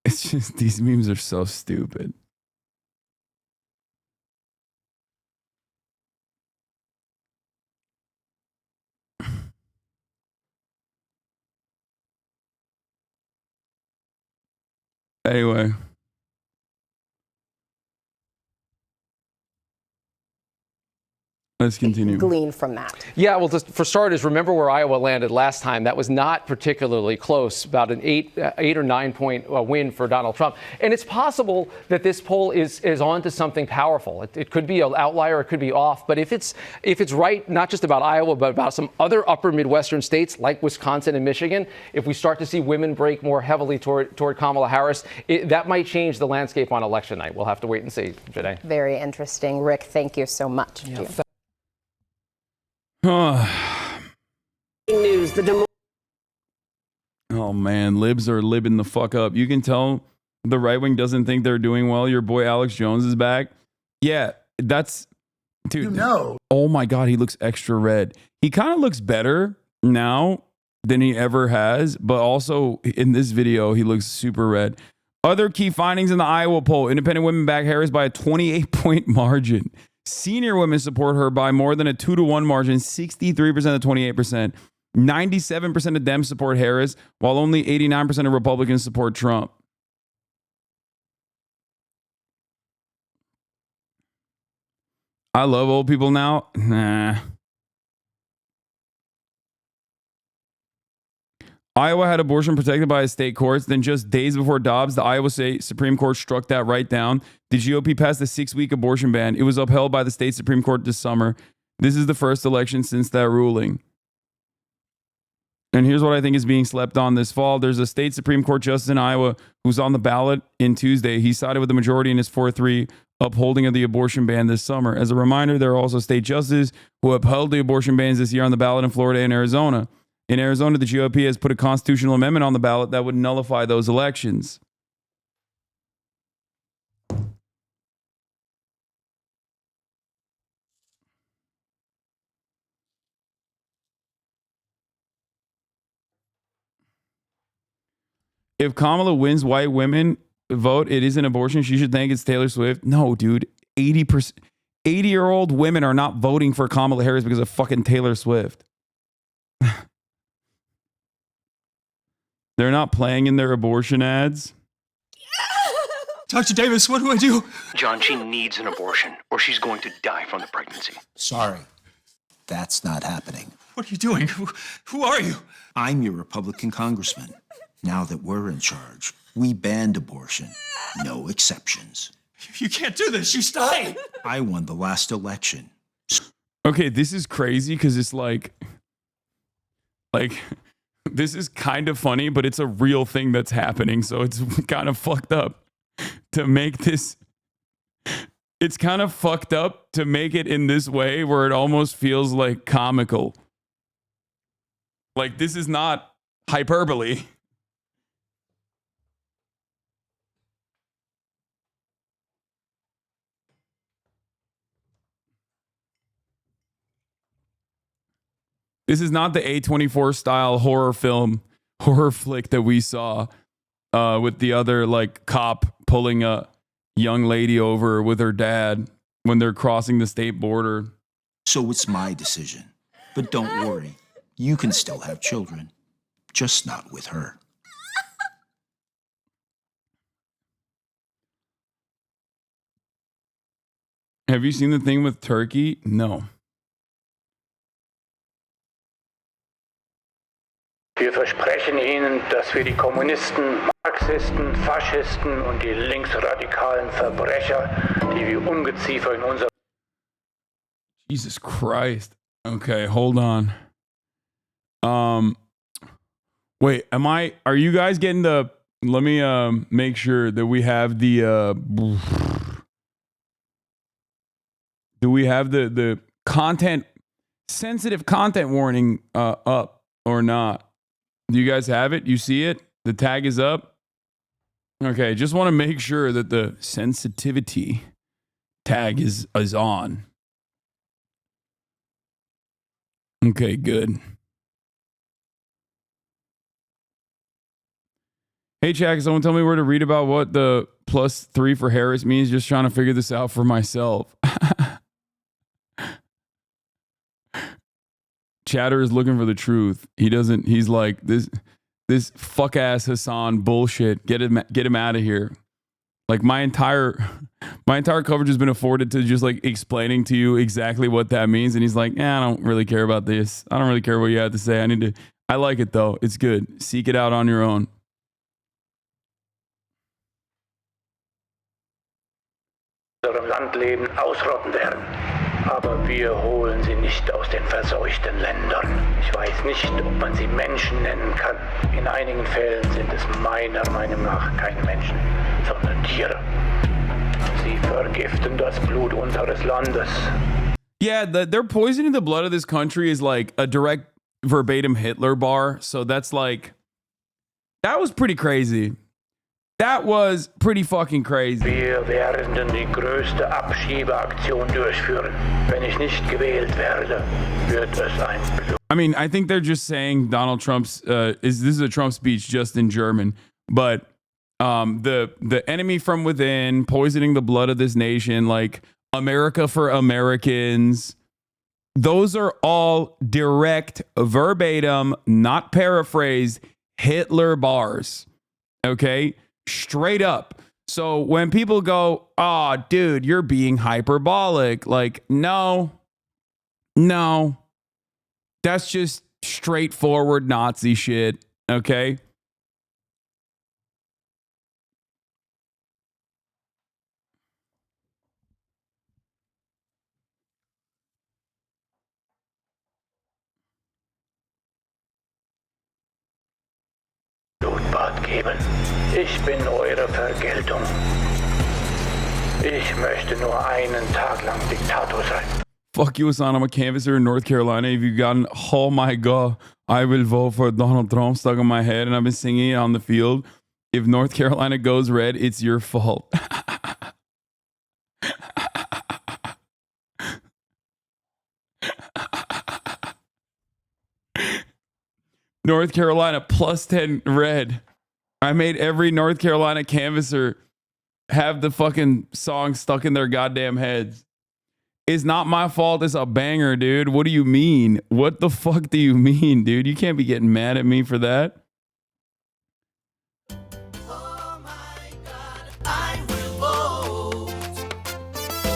It's just, these memes are so stupid. Anyway. Let's continue. Glean from that. Yeah, well, just for starters, remember where Iowa landed last time. That was not particularly close, about an 8 or 9 point win for Donald Trump. And it's possible that this poll is on to something powerful. It could be an outlier, it could be off. But if it's right, not just about Iowa, but about some other upper Midwestern states like Wisconsin and Michigan, if we start to see women break more heavily toward Kamala Harris, that might change the landscape on election night. We'll have to wait and see, Janae. Very interesting. Rick, thank you so much. Yeah, oh man, libs are libbing the fuck up. You can tell The right wing doesn't think they're doing well. Your boy Alex Jones is back. Yeah, that's dude. You know. Oh my God, he looks extra red. He kind of looks better now than he ever has, but also in this video, he looks super red. Other key findings in the Iowa poll: independent women back Harris by a 28-point margin. Senior women support her by more than a 2-to-1 margin, 63% to 28%. 97% of them support Harris, while only 89% of Republicans support Trump. I love old people now. Nah. Iowa had abortion protected by state courts. Then just days before Dobbs, the Iowa State Supreme Court struck that right down. The GOP passed a 6-week abortion ban. It was upheld by the state Supreme Court this summer. This is the first election since that ruling. And here's what I think is being slept on this fall. There's a state Supreme Court justice in Iowa who's on the ballot in Tuesday. He sided with the majority in his 4-3 upholding of the abortion ban this summer. As a reminder, there are also state justices who upheld the abortion bans this year on the ballot in Florida and Arizona. In Arizona, the GOP has put a constitutional amendment on the ballot that would nullify those elections. If Kamala wins white women vote, it is an abortion. She should think it's Taylor Swift. No, dude. 80-year-old women are not voting for Kamala Harris because of fucking Taylor Swift. They're not playing in their abortion ads. Dr. Davis, what do I do? John, she needs an abortion or she's going to die from the pregnancy. Sorry, that's not happening. What are you doing? Who are you? I'm your Republican congressman. Now that we're in charge, we banned abortion. No exceptions. You can't do this. She's dying. I won the last election. Okay, this is crazy because it's like, this is kind of funny, but it's a real thing that's happening. So it's kind of fucked up to make this. It's kind of fucked up to make it in this way where it almost feels like comical. Like, this is not hyperbole. This is not the A24 style horror flick that we saw with the other like cop pulling a young lady over with her dad when they're crossing the state border. So it's my decision. But don't worry, you can still have children, just not with her. Have you seen the thing with Turkey? No. Wir versprechen Ihnen, dass wir die Kommunisten, Marxisten, Faschisten und die linksradikalen Verbrecher, die wie Ungeziefer in unser... Jesus Christ. Okay, hold on. Wait, are you guys getting the, let me make sure that we have the, do we have the content, sensitive content warning up or not? Do you guys have it? You see it? The tag is up? Okay, just want to make sure that the sensitivity tag is on. Okay, good. Hey, Chad, someone tell me where to read about what the +3 for Harris means. Just trying to figure this out for myself. Chatter is looking for the truth. He's like, this fuck ass Hasan bullshit. Get him out of here. Like my entire coverage has been afforded to just like explaining to you exactly what that means. And he's like, I don't really care about this. I don't really care what you have to say. I like it though. It's good. Seek it out on your own. unserem Landleben ausrotten werden. Aber wir holen sie nicht aus den verseuchten Ländern. Ich weiß nicht, ob man sie Menschen nennen kann. In einigen Fällen sind es meiner Meinung nach keine Menschen, sondern Tiere. Sie vergiften das Blut unseres Landes. Yeah, they're poisoning the blood of this country is like a direct verbatim Hitler bar. So that's like, that was pretty crazy. That was pretty fucking crazy. Wir werden die größte Abschiebeaktion durchführen. Wenn ich nicht gewählt werde, wird es ein Blut. I mean, I think they're just saying Donald Trump's this is a Trump speech just in German, but the enemy from within, poisoning the blood of this nation, like America for Americans, those are all direct, verbatim, not paraphrased Hitler bars. Okay? Straight up. So when people go, "Oh, dude, you're being hyperbolic." Like, no. That's just straightforward Nazi shit, okay? Blutbad geben. Ich bin eure Vergeltung. Ich möchte nur einen Tag lang Diktator sein. Fuck you, Hasan. I'm a canvasser in North Carolina. If you've gotten, oh my God, I will vote for Donald Trump stuck in my head, and I've been singing it on the field. If North Carolina goes red, it's your fault. North Carolina plus 10 red. I made every North Carolina canvasser have the fucking song stuck in their goddamn heads. It's not my fault. It's a banger, dude. What do you mean? What the fuck do you mean, dude? You can't be getting mad at me for that. Oh my God, I will vote.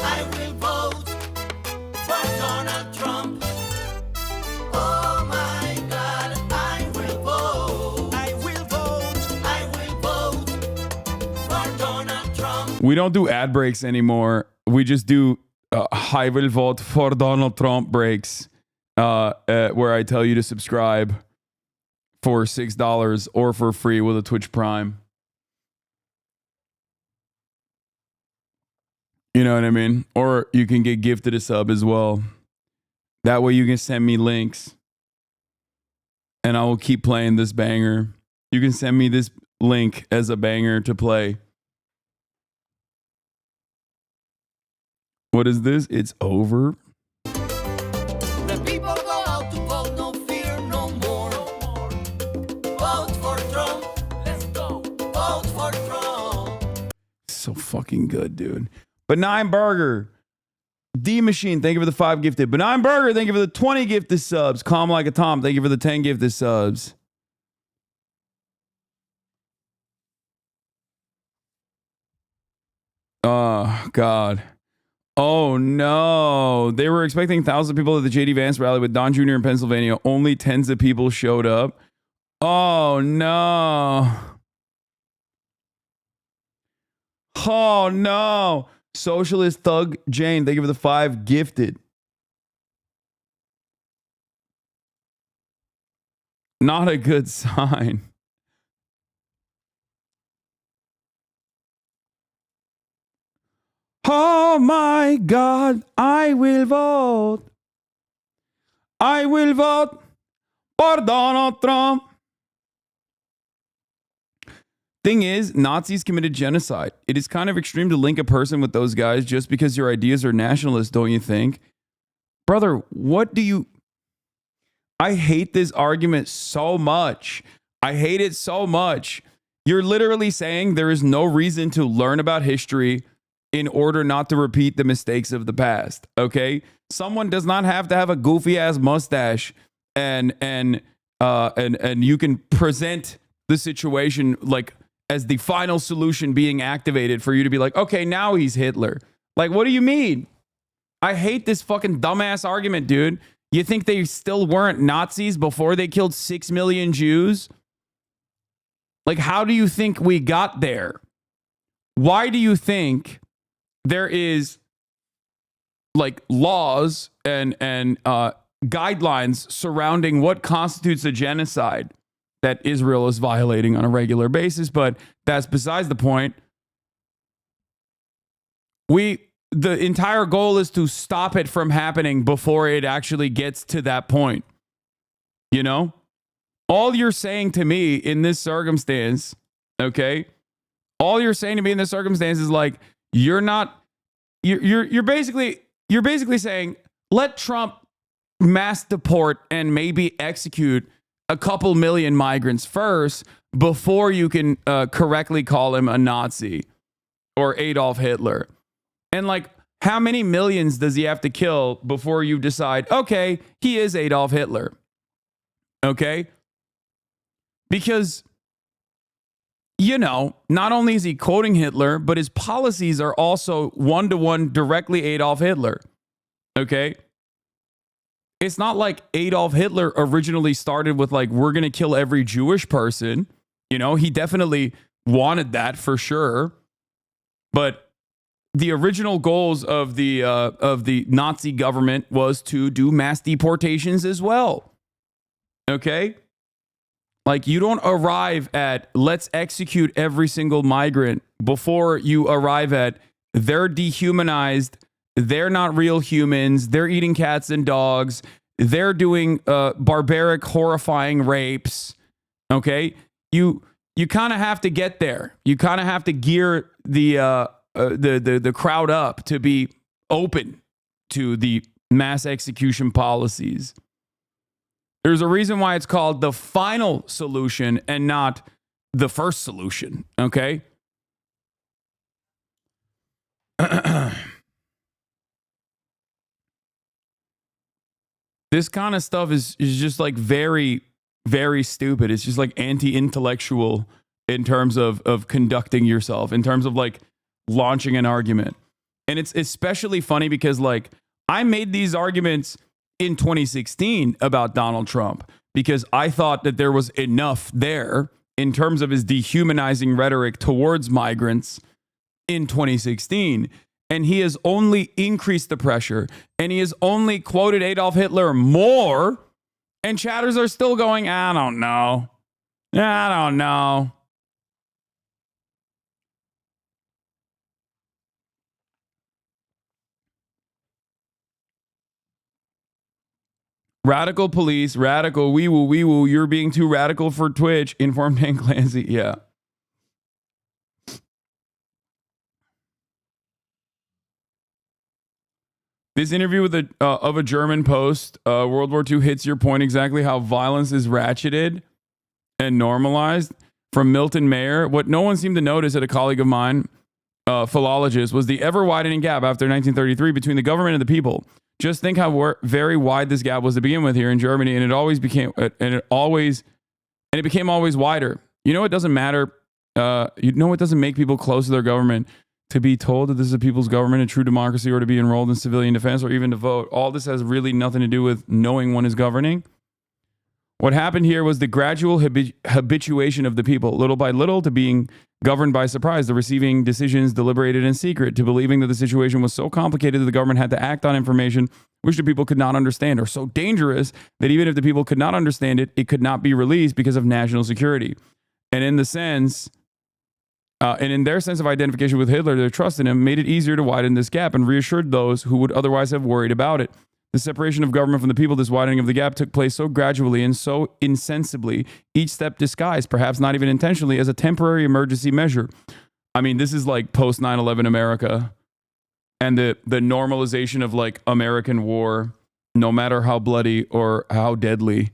I will vote for Donald Trump. Oh my God, I will vote. I will vote. I will vote for Donald Trump. We don't do ad breaks anymore. We just do I will vote for Donald Trump breaks where I tell you to subscribe for $6 or for free with a Twitch Prime. You know what I mean? Or you can get gifted a sub as well. That way you can send me links and I will keep playing this banger. You can send me this link as a banger to play. What is this? It's over. The people go out to vote, no fear, no more. Vote for Trump. Let's go. Vote for Trump. So fucking good, dude. Benign Burger. D Machine, thank you for the 5 gifted. Benign Burger, thank you for the 20 gifted subs. Calm Like a Tom, thank you for the 10 gifted subs. Oh, God. Oh, no. They were expecting 1,000 people at the JD Vance rally with Don Jr. in Pennsylvania. Only tens of people showed up. Oh, no. Oh, no. Socialist Thug Jane, thank you for the 5 gifted. Not a good sign. Oh my God, I will vote. I will vote for Donald Trump. Thing is, Nazis committed genocide. It is kind of extreme to link a person with those guys just because your ideas are nationalist, don't you think? Brother, what do you... I hate this argument so much. I hate it so much. You're literally saying there is no reason to learn about history in order not to repeat the mistakes of the past, okay? Someone does not have to have a goofy ass mustache and you can present the situation like as the final solution being activated for you to be like, okay, now he's Hitler. Like, what do you mean? I hate this fucking dumbass argument, dude. You think they still weren't Nazis before they killed 6 million Jews? Like, how do you think we got there? Why do you think there is like laws and guidelines surrounding what constitutes a genocide that Israel is violating on a regular basis? But that's besides the point. The entire goal is to stop it from happening before it actually gets to that point. You know? All you're saying to me in this circumstance, okay? All you're saying to me in this circumstance is like, you're basically saying, let Trump mass deport and maybe execute a couple million migrants first before you can correctly call him a Nazi or Adolf Hitler. And like, how many millions does he have to kill before you decide, okay, he is Adolf Hitler? Okay? Because, you know, not only is he quoting Hitler, but his policies are also one-to-one directly Adolf Hitler. Okay? It's not like Adolf Hitler originally started with like, we're going to kill every Jewish person. You know, he definitely wanted that for sure. But the original goals of the Nazi government was to do mass deportations as well. Okay? Like, you don't arrive at let's execute every single migrant before you arrive at they're dehumanized, they're not real humans, they're eating cats and dogs, they're doing barbaric, horrifying rapes. Okay? You kind of have to get there. You kind of have to gear the crowd up to be open to the mass execution policies. There's a reason why it's called the final solution and not the first solution, okay? This kind of stuff is just like very, very stupid. It's just like anti-intellectual in terms of conducting yourself, in terms of like launching an argument. And it's especially funny because like I made these arguments in 2016 about Donald Trump because I thought that there was enough there in terms of his dehumanizing rhetoric towards migrants in 2016. And he has only increased the pressure and he has only quoted Adolf Hitler more. And chatters are still going, I don't know. Radical police, radical, wee woo, you're being too radical for Twitch, informed Dan Clancy. Yeah. This interview with of a German Post, World War II hits your point exactly how violence is ratcheted and normalized. From Milton Mayer, what no one seemed to notice at a colleague of mine, philologist, was the ever-widening gap after 1933 between the government and the people. Just think how very wide this gap was to begin with here in Germany, and it became always wider. You know, it doesn't matter. It doesn't make people close to their government to be told that this is a people's government, a true democracy, or to be enrolled in civilian defense, or even to vote. All this has really nothing to do with knowing one is governing. What happened here was the gradual habituation of the people, little by little, to being governed by surprise, to receiving decisions deliberated in secret, to believing that the situation was so complicated that the government had to act on information which the people could not understand, or so dangerous that even if the people could not understand it, it could not be released because of national security. And in their sense of identification with Hitler, their trust in him made it easier to widen this gap and reassured those who would otherwise have worried about it. The separation of government from the people, this widening of the gap, took place so gradually and so insensibly, each step disguised, perhaps not even intentionally, as a temporary emergency measure. I mean, this is like post 9/11 America and the normalization of like American war, no matter how bloody or how deadly.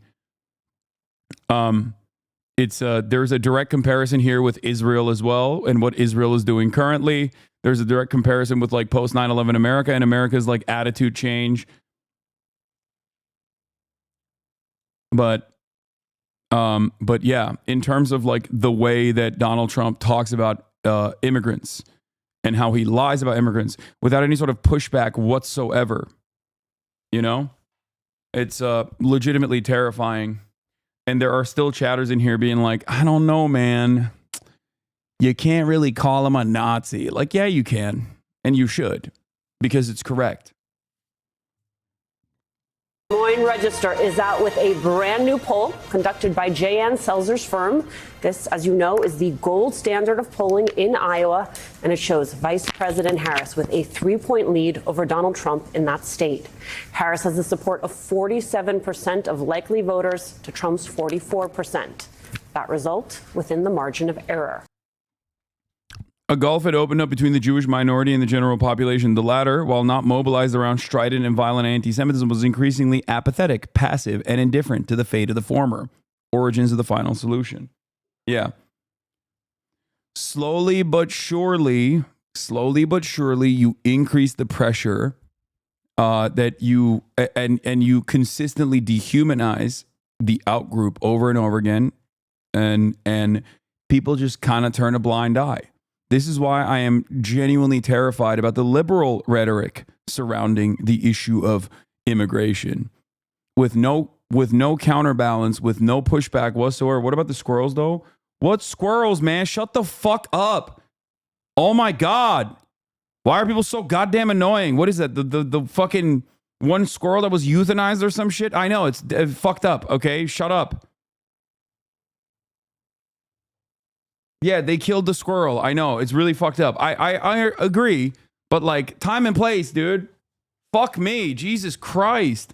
There's a direct comparison here with Israel as well and what Israel is doing currently. There's a direct comparison with like post 9/11 America and America's like attitude change. But yeah, in terms of like the way that Donald Trump talks about immigrants and how he lies about immigrants without any sort of pushback whatsoever, you know, it's legitimately terrifying. And there are still chatters in here being like, I don't know, man. You can't really call him a Nazi. Like, yeah, you can. And you should, because it's correct. Des Moines Register is out with a brand new poll conducted by J.N. Selzer's firm. This, as you know, is the gold standard of polling in Iowa, and it shows Vice President Harris with a 3-point lead over Donald Trump in that state. Harris has the support of 47% of likely voters to Trump's 44%. That result within the margin of error. A gulf had opened up between the Jewish minority and the general population. The latter, while not mobilized around strident and violent anti-Semitism, was increasingly apathetic, passive, and indifferent to the fate of the former. Origins of the final solution. Yeah. Slowly but surely, you increase the pressure that you and you consistently dehumanize the outgroup over and over again, and people just kind of turn a blind eye. This is why I am genuinely terrified about the liberal rhetoric surrounding the issue of immigration, with no counterbalance, with no pushback whatsoever. What about the squirrels, though? What squirrels, man? Shut the fuck up! Oh my god! Why are people so goddamn annoying? What is that? The fucking one squirrel that was euthanized or some shit? I know, it's fucked up, okay? Shut up. Yeah, they killed the squirrel. I know, it's really fucked up. I agree, but like, time and place, dude. Fuck me, Jesus Christ.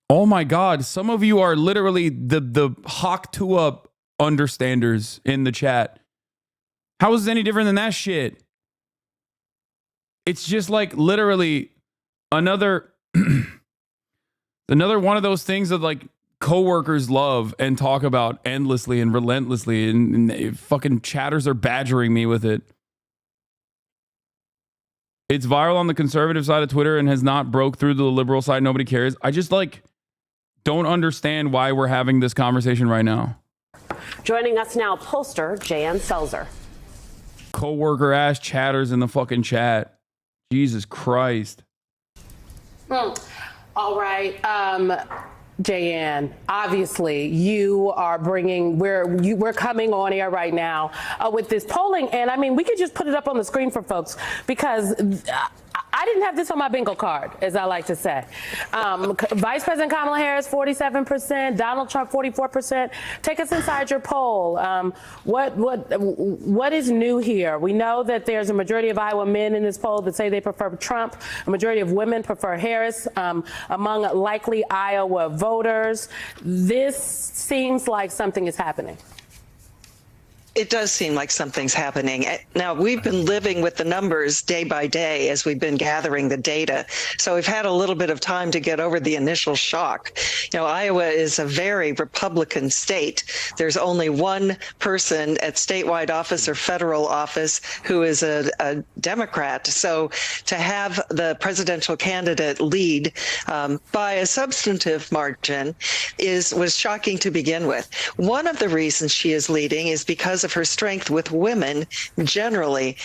Oh my god, some of you are literally the Hawk Tua understanders in the chat. How is it any different than that shit? It's just like literally another one of those things that like coworkers love and talk about endlessly and relentlessly, and fucking chatters are badgering me with it. It's viral on the conservative side of Twitter and has not broke through to the liberal side. Nobody cares. I just like don't understand why we're having this conversation right now. Joining us now, pollster Jan Selzer. Coworker ass chatters in the fucking chat. Jesus Christ. All right. Jayan, obviously you are bringing, we're coming on air right now with this polling, and I mean, we could just put it up on the screen for folks, because I didn't have this on my bingo card, as I like to say. Vice President Kamala Harris, 47%, Donald Trump, 44%. Take us inside your poll. What is new here? We know that there's a majority of Iowa men in this poll that say they prefer Trump. A majority of women prefer Harris. Among likely Iowa voters, this seems like something is happening. It does seem like something's happening. Now, we've been living with the numbers day by day as we've been gathering the data. So we've had a little bit of time to get over the initial shock. You know, Iowa is a very Republican state. There's only one person at statewide office or federal office who is a Democrat. So to have the presidential candidate lead by a substantive margin was shocking to begin with. One of the reasons she is leading is because of her strength with women generally,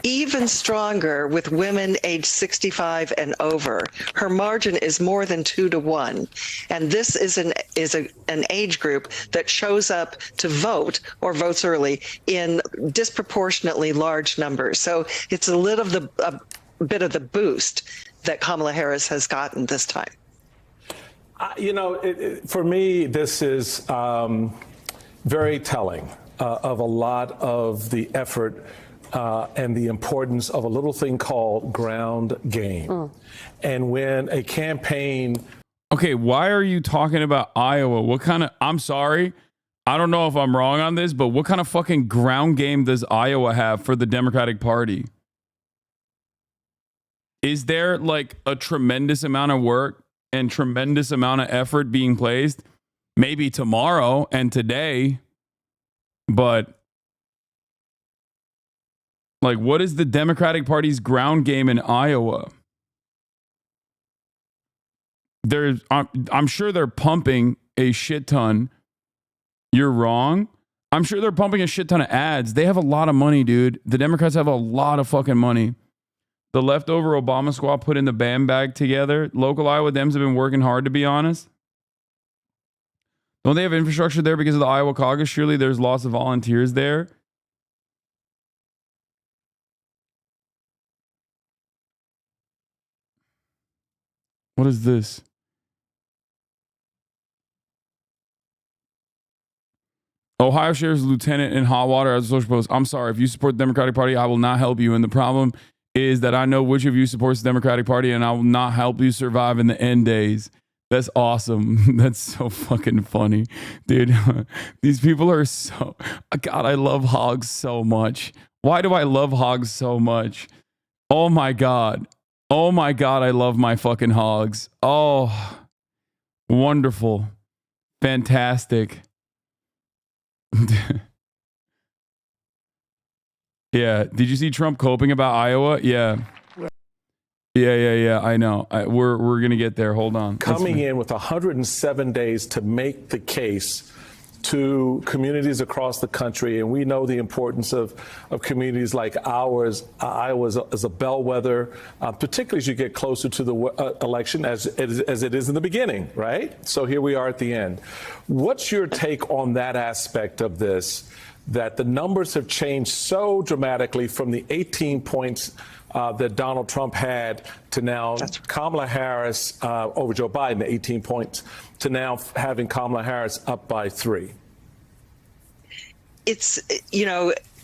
even stronger with women age 65 and over. Her margin is more than 2 to 1. And this is an age group that shows up to vote or votes early in disproportionately large numbers. So it's a bit of the boost that Kamala Harris has gotten this time. You know, for me, this is very telling of a lot of the effort and the importance of a little thing called ground game. And when a campaign... Okay, why are you talking about Iowa? What kind of... I'm sorry. I don't know if I'm wrong on this, but what kind of fucking ground game does Iowa have for the Democratic Party? Is there like a tremendous amount of work and tremendous amount of effort being placed? Maybe tomorrow and today... But, like, what is the Democratic Party's ground game in Iowa? I'm sure they're pumping a shit ton. You're wrong. I'm sure they're pumping a shit ton of ads. They have a lot of money, dude. The Democrats have a lot of fucking money. The leftover Obama squad put in the BAM bag together. Local Iowa Dems have been working hard, to be honest. Don't they have infrastructure there because of the Iowa caucus? Surely there's lots of volunteers there. What is this? Ohio Sheriff's lieutenant in hot water as a social post. I'm sorry. If you support the Democratic Party, I will not help you. And the problem is that I know which of you supports the Democratic Party, and I will not help you survive in the end days. That's awesome. That's so fucking funny, dude. These people are so. God, I love hogs so much. Why do I love hogs so much? Oh my God. Oh my God, I love my fucking hogs. Oh, wonderful. Fantastic. Yeah. Did you see Trump coping about Iowa? Yeah. Yeah. I know. We're gonna get there. Hold on. Coming in with 107 days to make the case to communities across the country, and we know the importance of communities like ours. Iowa is a bellwether, particularly as you get closer to the election, as it is in the beginning, right? So here we are at the end. What's your take on that aspect of this, that the numbers have changed so dramatically from the 18 points that Donald Trump had to now Kamala Harris over Joe Biden, the 18 points, to now having Kamala Harris up by 3? It's,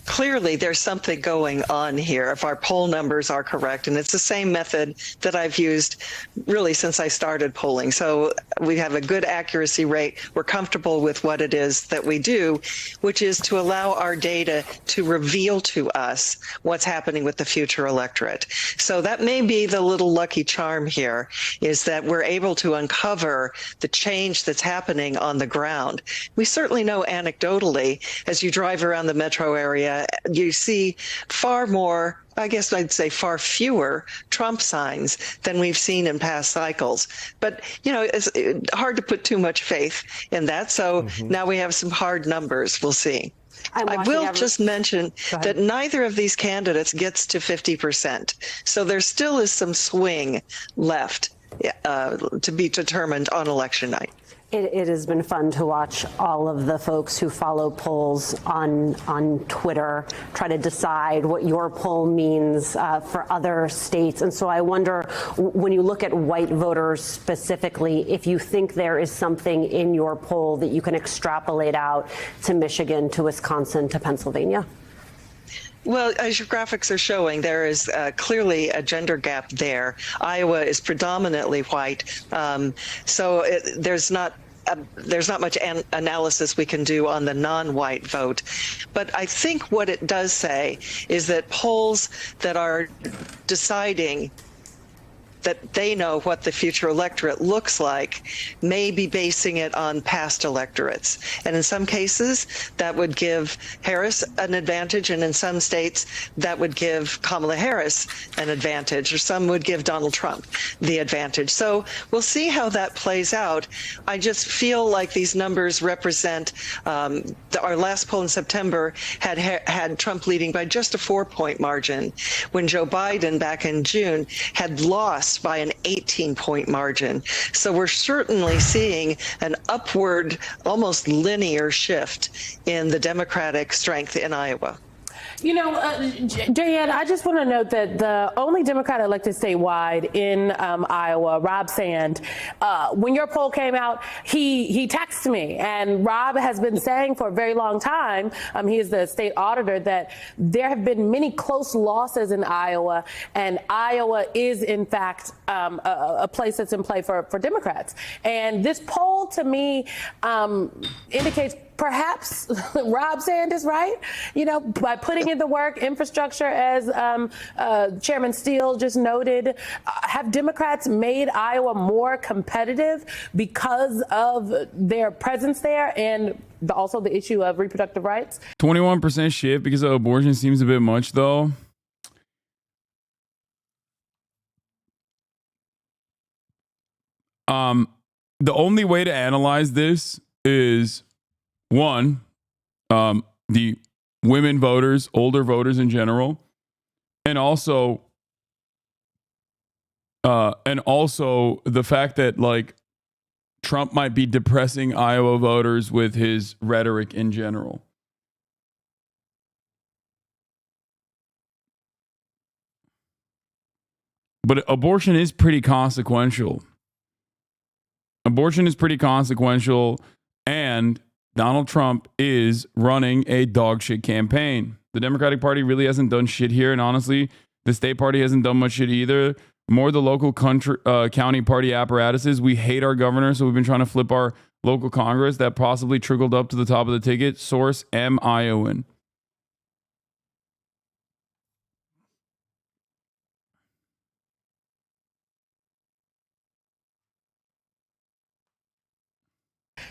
clearly there's something going on here if our poll numbers are correct. And it's the same method that I've used really since I started polling. So we have a good accuracy rate. We're comfortable with what it is that we do, which is to allow our data to reveal to us what's happening with the future electorate. So that may be the little lucky charm here, is that we're able to uncover the change that's happening on the ground. We certainly know anecdotally, as you drive around the metro area, you see far more, I guess I'd say far fewer Trump signs than we've seen in past cycles. But, it's hard to put too much faith in that. So now we have some hard numbers. We'll see. I will just mention that neither of these candidates gets to 50%. So there still is some swing left to be determined on election night. It has been fun to watch all of the folks who follow polls on Twitter try to decide what your poll means for other states. And so I wonder, when you look at white voters specifically, if you think there is something in your poll that you can extrapolate out to Michigan, to Wisconsin, to Pennsylvania. Well, as your graphics are showing, there is clearly a gender gap there. Iowa is predominantly white, so there's not much analysis we can do on the non-white vote. But I think what it does say is that polls that are deciding that they know what the future electorate looks like may be basing it on past electorates. And in some cases, that would give Harris an advantage, and in some states, that would give Kamala Harris an advantage, or some would give Donald Trump the advantage. So we'll see how that plays out. I just feel like these numbers represent, our last poll in September had Trump leading by just a 4-point margin, when Joe Biden back in June had lost by an 18-point margin. So we're certainly seeing an upward, almost linear shift in the Democratic strength in Iowa. Jan, I just want to note that the only Democrat elected statewide in Iowa, Rob Sand, when your poll came out, he texted me, and Rob has been saying for a very long time, he is the state auditor, that there have been many close losses in Iowa, and Iowa is in fact a place that's in play for Democrats. And this poll to me indicates perhaps Rob Sand is right, by putting in the work, infrastructure, as Chairman Steele just noted. Have Democrats made Iowa more competitive because of their presence there, and also the issue of reproductive rights? 21% shift because of abortion seems a bit much, though. The only way to analyze this is, one, the women voters, older voters in general, and also the fact that Trump might be depressing Iowa voters with his rhetoric in general. But abortion is pretty consequential. Abortion is pretty consequential, and Donald Trump is running a dog shit campaign. The Democratic Party really hasn't done shit here, and honestly, the state party hasn't done much shit either. more the local county party apparatuses. We hate our governor, so we've been trying to flip our local Congress. That possibly trickled up to the top of the ticket. Source, M. Iowan.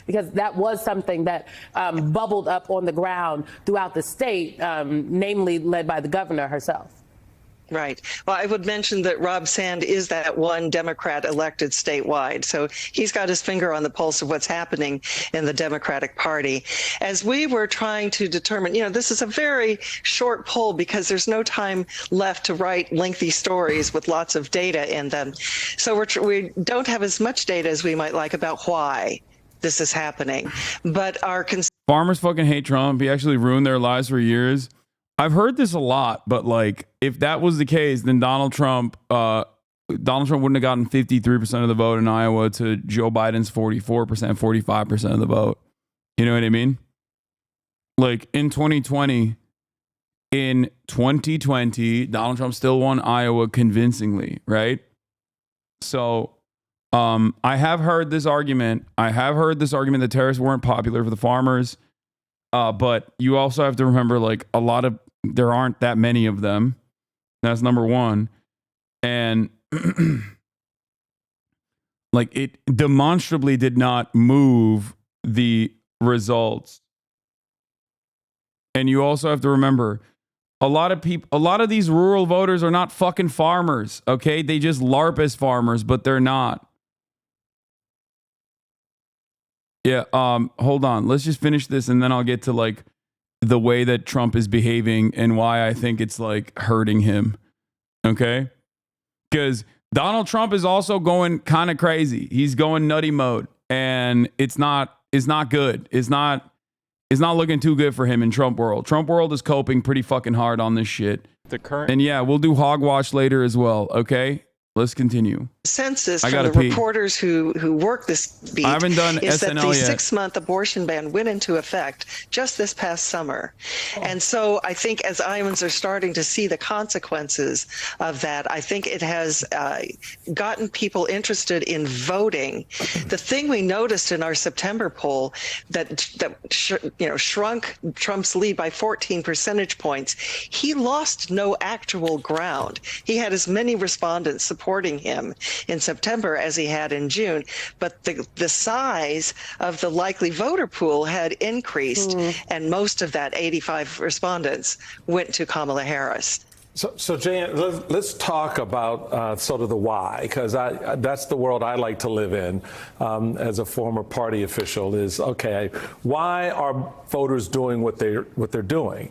Because that was something that bubbled up on the ground throughout the state, namely led by the governor herself. Right. Well, I would mention that Rob Sand is that one Democrat elected statewide. So he's got his finger on the pulse of what's happening in the Democratic Party. As we were trying to determine, this is a very short poll because there's no time left to write lengthy stories with lots of data in them. So we don't have as much data as we might like about why this is happening. But our farmers fucking hate Trump. He actually ruined their lives for years. I've heard this a lot, but like, if that was the case, then Donald Trump wouldn't have gotten 53% of the vote in Iowa to Joe Biden's 44%, 45% of the vote. You know what I mean? Like in 2020, Donald Trump still won Iowa convincingly, right? So I have heard this argument. That tariffs weren't popular for the farmers. But you also have to remember, like, there aren't that many of them. That's number one. And like, it demonstrably did not move the results. And you also have to remember, a lot of these rural voters are not fucking farmers, okay? They just LARP as farmers, but they're not. Yeah, hold on. Let's just finish this and then I'll get to like the way that Trump is behaving and why I think it's like hurting him. Okay? Because Donald Trump is also going kind of crazy. He's going nutty mode and it's not good. It's not looking too good for him in Trump world. Trump world is coping pretty fucking hard on this shit. And yeah, we'll do Hogwash later as well, okay? Let's continue. Census from the reporters who work this beat I haven't done is SNL that the yet. 6-month abortion ban went into effect just this past summer. And so I think as Iowans are starting to see the consequences of that, I think it has gotten people interested in voting. The thing we noticed in our September poll that shrunk Trump's lead by 14 percentage points, he lost no actual ground. He had as many respondents supporting him in September as he had in June, but the size of the likely voter pool had increased, and most of that 85 respondents went to Kamala Harris. So Jan, let's talk about sort of the why, because that's the world I like to live in as a former party official. Is okay, why are voters doing what they're doing?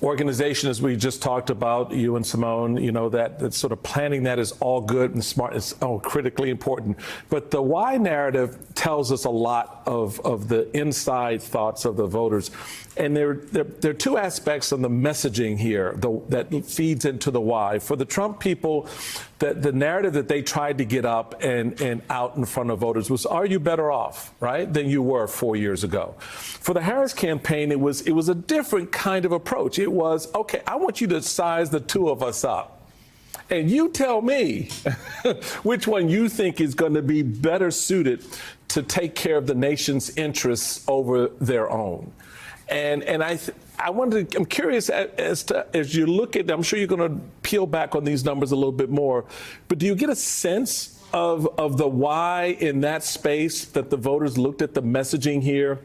Organization, as we just talked about, you and Simone, that sort of planning that is all good and smart. It's all critically important. But the why narrative tells us a lot of the inside thoughts of the voters. And there are two aspects of the messaging here that feeds into the why. For the Trump people, the narrative that they tried to get up and out in front of voters was, are you better off, right, than you were 4 years ago? For the Harris campaign, it was a different kind of approach. It was, okay, I want you to size the two of us up. And you tell me which one you think is going to be better suited to take care of the nation's interests over their own. And I'm curious as you look at, I'm sure you're going to peel back on these numbers a little bit more, but do you get a sense of the why in that space that the voters looked at the messaging here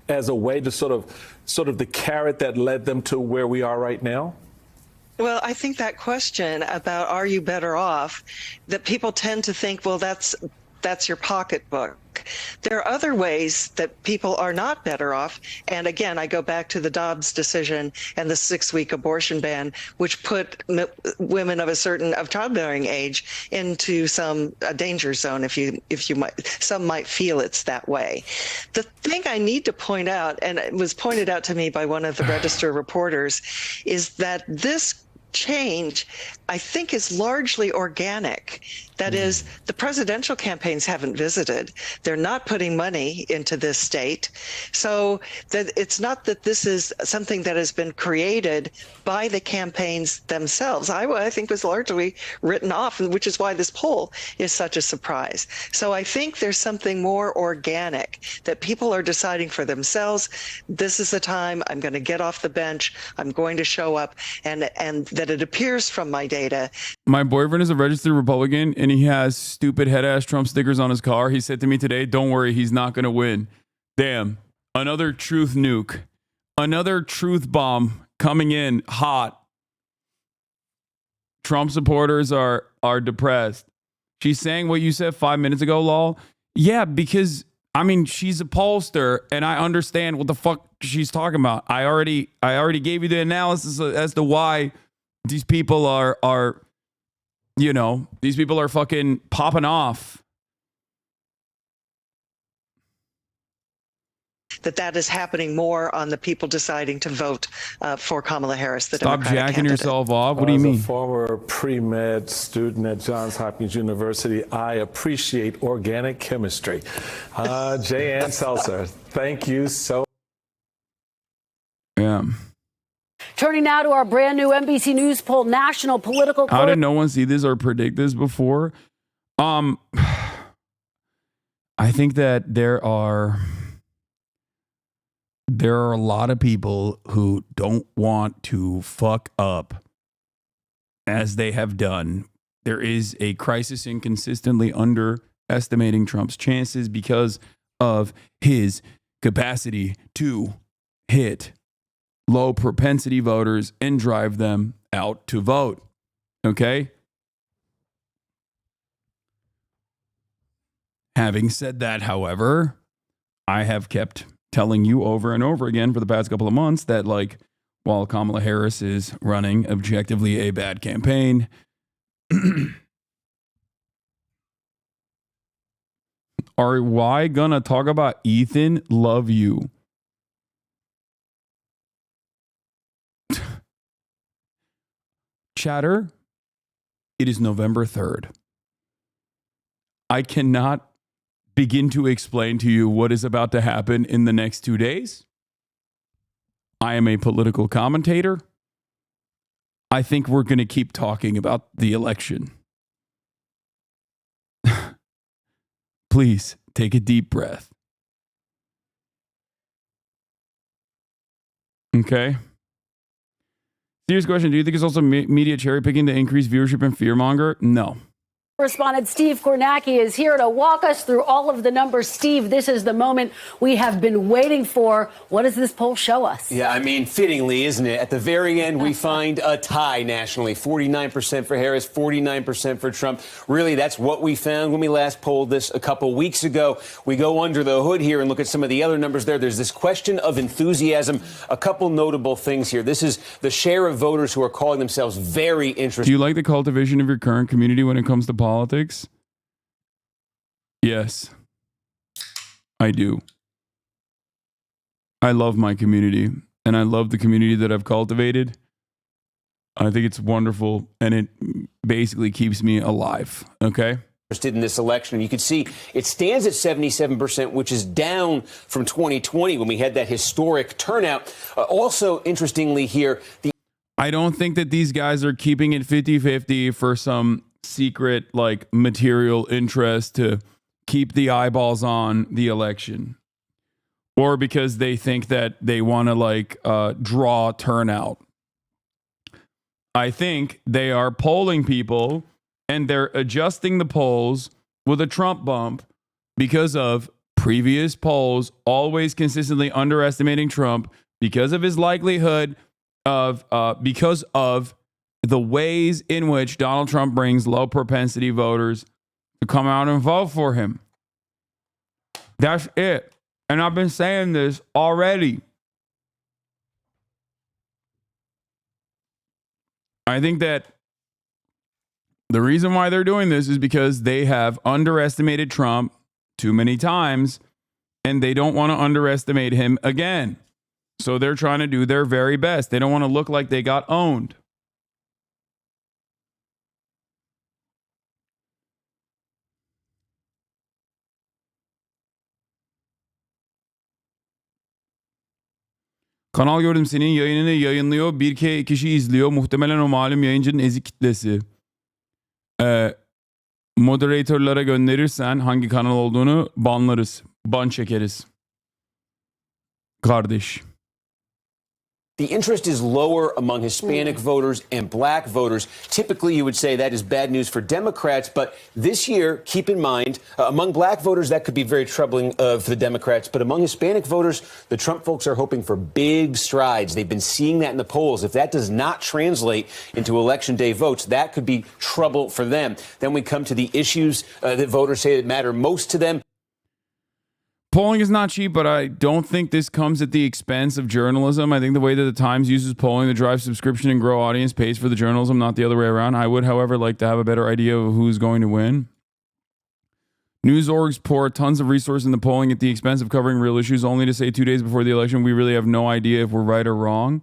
as a way to sort of the carrot that led them to where we are right now? Well, I think that question about are you better off, that people tend to think, well, that's your pocketbook. There are other ways that people are not better off. And again, I go back to the Dobbs decision and the 6-week abortion ban, which put women of childbearing age into a danger zone. Some might feel it's that way. The thing I need to point out, and it was pointed out to me by one of the Register reporters, is that this change, I think, is largely organic. That is, the presidential campaigns haven't visited. They're not putting money into this state. So that it's not that this is something that has been created by the campaigns themselves. Iowa, I think, was largely written off, which is why this poll is such a surprise. So I think there's something more organic that people are deciding for themselves. This is the time I'm going to get off the bench. I'm going to show up, and that it appears from my data. My boyfriend is a registered Republican and he has stupid head ass Trump stickers on his car. He said to me today, don't worry, he's not going to win. Damn. Another truth nuke. Another truth bomb coming in hot. Trump supporters are depressed. She's saying what you said 5 minutes ago, lol. Yeah, because I mean, she's a pollster and I understand what the fuck she's talking about. I already gave you the analysis as to why these people are you know, these people are fucking popping off. That is happening more on the people deciding to vote for Kamala Harris, the Stop Democratic jacking candidate. yourself off. What do you As mean? a former pre-med student at Johns Hopkins University, I appreciate organic chemistry. J.Ann Selzer, thank you so much. Yeah. Turning now to our brand new NBC News poll, national political. How did no one see this or predict this before? I think that there are a lot of people who don't want to fuck up as they have done. There is a crisis in consistently underestimating Trump's chances because of his capacity to hit low propensity voters and drive them out to vote. Okay? Having said that, however, I have kept telling you over and over again for the past couple of months that, like, while Kamala Harris is running objectively a bad campaign, are why gonna talk about Ethan? Love you. Chatter, it is November 3rd. I cannot begin to explain to you what is about to happen in the next 2 days. I am a political commentator. I think we're going to keep talking about the election. Please take a deep breath. Okay. Serious question. Do you think it's also media cherry picking to increase viewership and fearmonger? No. Correspondent Steve Kornacki is here to walk us through all of the numbers. Steve, this is the moment we have been waiting for. What does this poll show us? Yeah, I mean, fittingly, isn't it? At the very end, we find a tie nationally. 49% for Harris, 49% for Trump. Really, that's what we found when we last polled this a couple weeks ago. We go under the hood here and look at some of the other numbers there. There's this question of enthusiasm. A couple notable things here. This is the share of voters who are calling themselves very interested. Do you like the cultivation of your current community when it comes to politics? Yes, I do. I love my community and I love the community that I've cultivated. I think it's wonderful and it basically keeps me alive. Okay. Interested in this election. You can see it stands at 77%, which is down from 2020 when we had that historic turnout. Also, interestingly here, I don't think that these guys are keeping it 50-50 for some secret, like, material interest to keep the eyeballs on the election, or because they think that they want to, like, draw turnout. I think they are polling people and they're adjusting the polls with a Trump bump because of previous polls always consistently underestimating Trump because of his likelihood of because of the ways in which Donald Trump brings low propensity voters to come out and vote for him. That's it. And I've been saying this already. I think that the reason why they're doing this is because they have underestimated Trump too many times and they don't want to underestimate him again. So they're trying to do their very best. They don't want to look like they got owned. Kanal gördüm senin yayınını yayınlıyor. Bir kişi izliyor. Muhtemelen o malum yayıncının ezik kitlesi. Moderatorlara gönderirsen hangi kanal olduğunu banlarız. Ban çekeriz. Kardeş. The interest is lower among Hispanic voters and black voters. Typically, you would say that is bad news for Democrats, but this year, keep in mind, among black voters, that could be very troubling for the Democrats, but among Hispanic voters, the Trump folks are hoping for big strides. They've been seeing that in the polls. If that does not translate into Election Day votes, that could be trouble for them. Then we come to the issues that voters say that matter most to them. Polling is not cheap, but I don't think this comes at the expense of journalism. I think the way that the Times uses polling to drive subscription and grow audience pays for the journalism, not the other way around. I would, however, like to have a better idea of who's going to win. News orgs pour tons of resources into polling at the expense of covering real issues, only to say 2 days before the election, we really have no idea if we're right or wrong.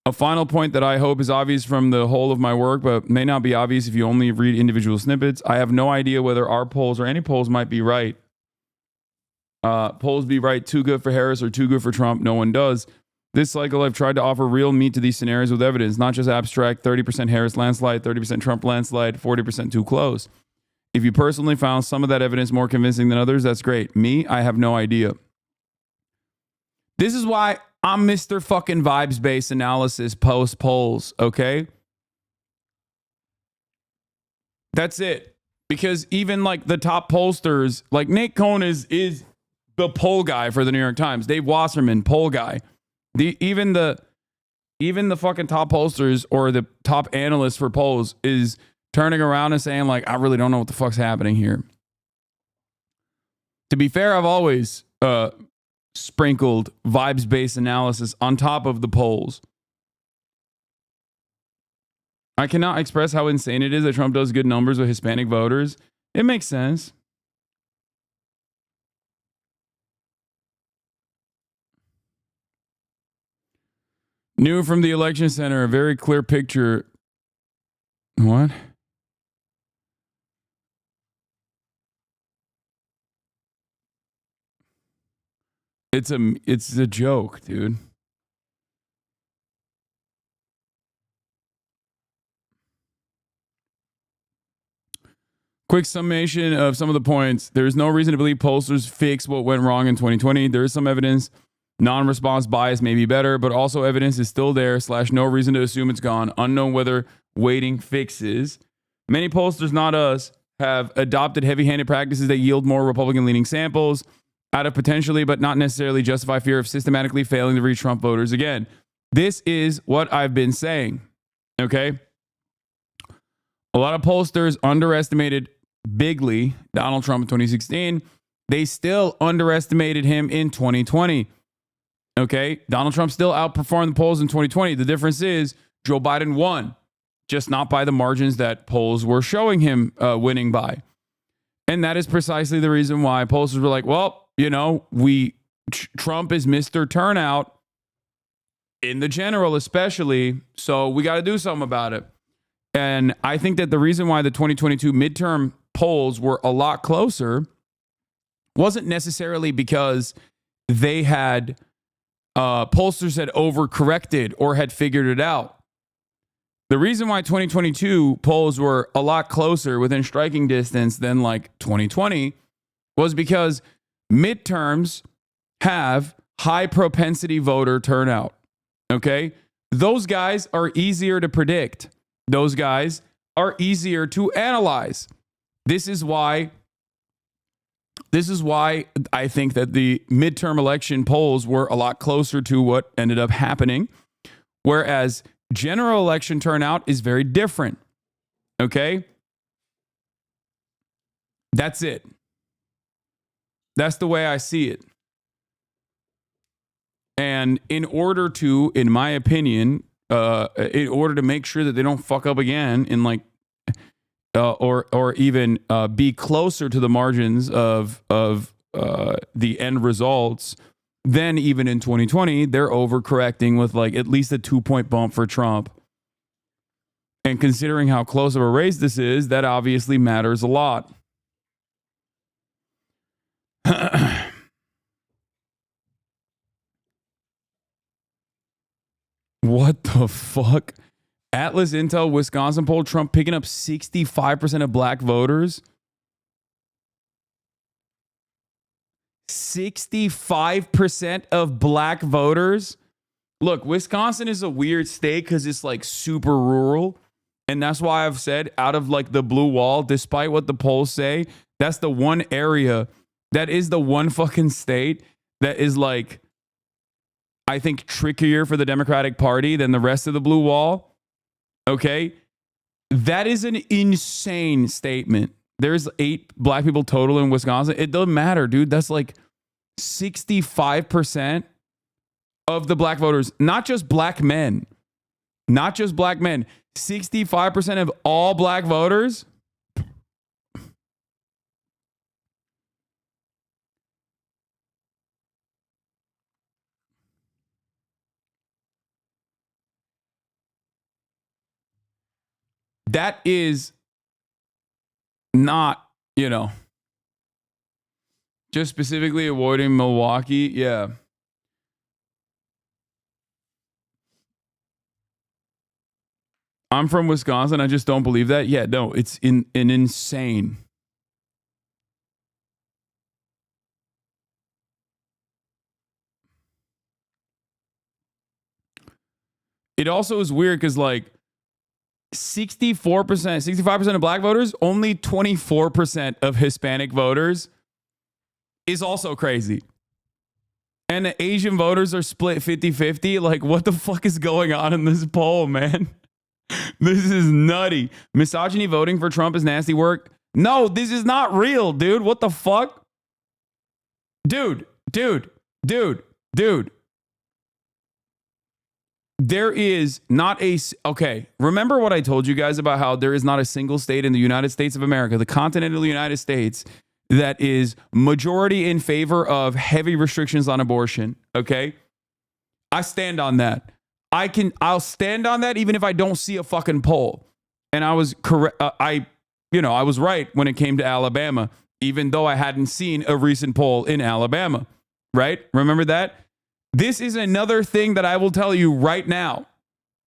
A final point that I hope is obvious from the whole of my work, but may not be obvious if you only read individual snippets. I have no idea whether our polls or any polls might be right. Polls be right, too good for Harris or too good for Trump. No one does. This cycle, I've tried to offer real meat to these scenarios with evidence, not just abstract 30% Harris landslide, 30% Trump landslide, 40% too close. If you personally found some of that evidence more convincing than others, that's great. Me, I have no idea. This is why I'm Mr. fucking vibes-based analysis post polls, okay? That's it. Because even like the top pollsters, like Nick Cohn is the poll guy for the New York Times. Dave Wasserman, poll guy. Even the fucking top pollsters or the top analysts for polls is turning around and saying like, I really don't know what the fuck's happening here. To be fair, I've always sprinkled vibes-based analysis on top of the polls. I cannot express how insane it is that Trump does good numbers with Hispanic voters. It makes sense. New from the election center, a very clear picture. What? It's a joke, dude. Quick summation of some of the points. There is no reason to believe pollsters fix what went wrong in 2020. There is some evidence. Non-response bias may be better, but also evidence is still there / no reason to assume it's gone. Unknown whether waiting fixes. Many pollsters, not us, have adopted heavy-handed practices that yield more Republican-leaning samples out of potentially, but not necessarily justify fear of systematically failing to reach Trump voters again. This is what I've been saying, okay? A lot of pollsters underestimated bigly Donald Trump in 2016. They still underestimated him in 2020. Okay, Donald Trump still outperformed the polls in 2020. The difference is Joe Biden won, just not by the margins that polls were showing him winning by. And that is precisely the reason why pollsters were like, well, you know, Trump is Mr. Turnout in the general especially, so we got to do something about it. And I think that the reason why the 2022 midterm polls were a lot closer wasn't necessarily because they had pollsters had overcorrected or had figured it out. The reason why 2022 polls were a lot closer within striking distance than like 2020 was because midterms have high propensity voter turnout. Okay? Those guys are easier to predict. Those guys are easier to analyze. This is why I think that the midterm election polls were a lot closer to what ended up happening, whereas general election turnout is very different. Okay? That's it. That's the way I see it. And in order to, in my opinion, in order to make sure that they don't fuck up again in like or even be closer to the margins of the end results than even in 2020, they're overcorrecting with like at least a 2-point bump for Trump. And considering how close of a race this is, that obviously matters a lot. What the fuck? Atlas Intel Wisconsin poll, Trump picking up 65% of black voters. 65% of black voters. Look, Wisconsin is a weird state because it's like super rural. And that's why I've said out of like the blue wall, despite what the polls say, that's the one area that is the one fucking state that is like, I think, trickier for the Democratic Party than the rest of the blue wall. Okay. That is an insane statement. There's 8 black people total in Wisconsin. It doesn't matter, dude. That's like 65% of the black voters, not just black men, not just black men, 65% of all black voters. That is not, just specifically avoiding Milwaukee. Yeah. I'm from Wisconsin. I just don't believe that. Yeah, no, it's an insane. It also is weird because like 64%, 65% of black voters, only 24% of Hispanic voters is also crazy. And the Asian voters are split 50-50. Like, what the fuck is going on in this poll, man? This is nutty. Misogyny voting for Trump is nasty work. No, this is not real, dude. What the fuck? Dude. There is not a... Okay, remember what I told you guys about how there is not a single state in the United States of America, the continental United States, that is majority in favor of heavy restrictions on abortion, okay? I stand on that. I'll stand on that even if I don't see a fucking poll. And I was correct. I was right when it came to Alabama, even though I hadn't seen a recent poll in Alabama, right? Remember that? This is another thing that I will tell you right now,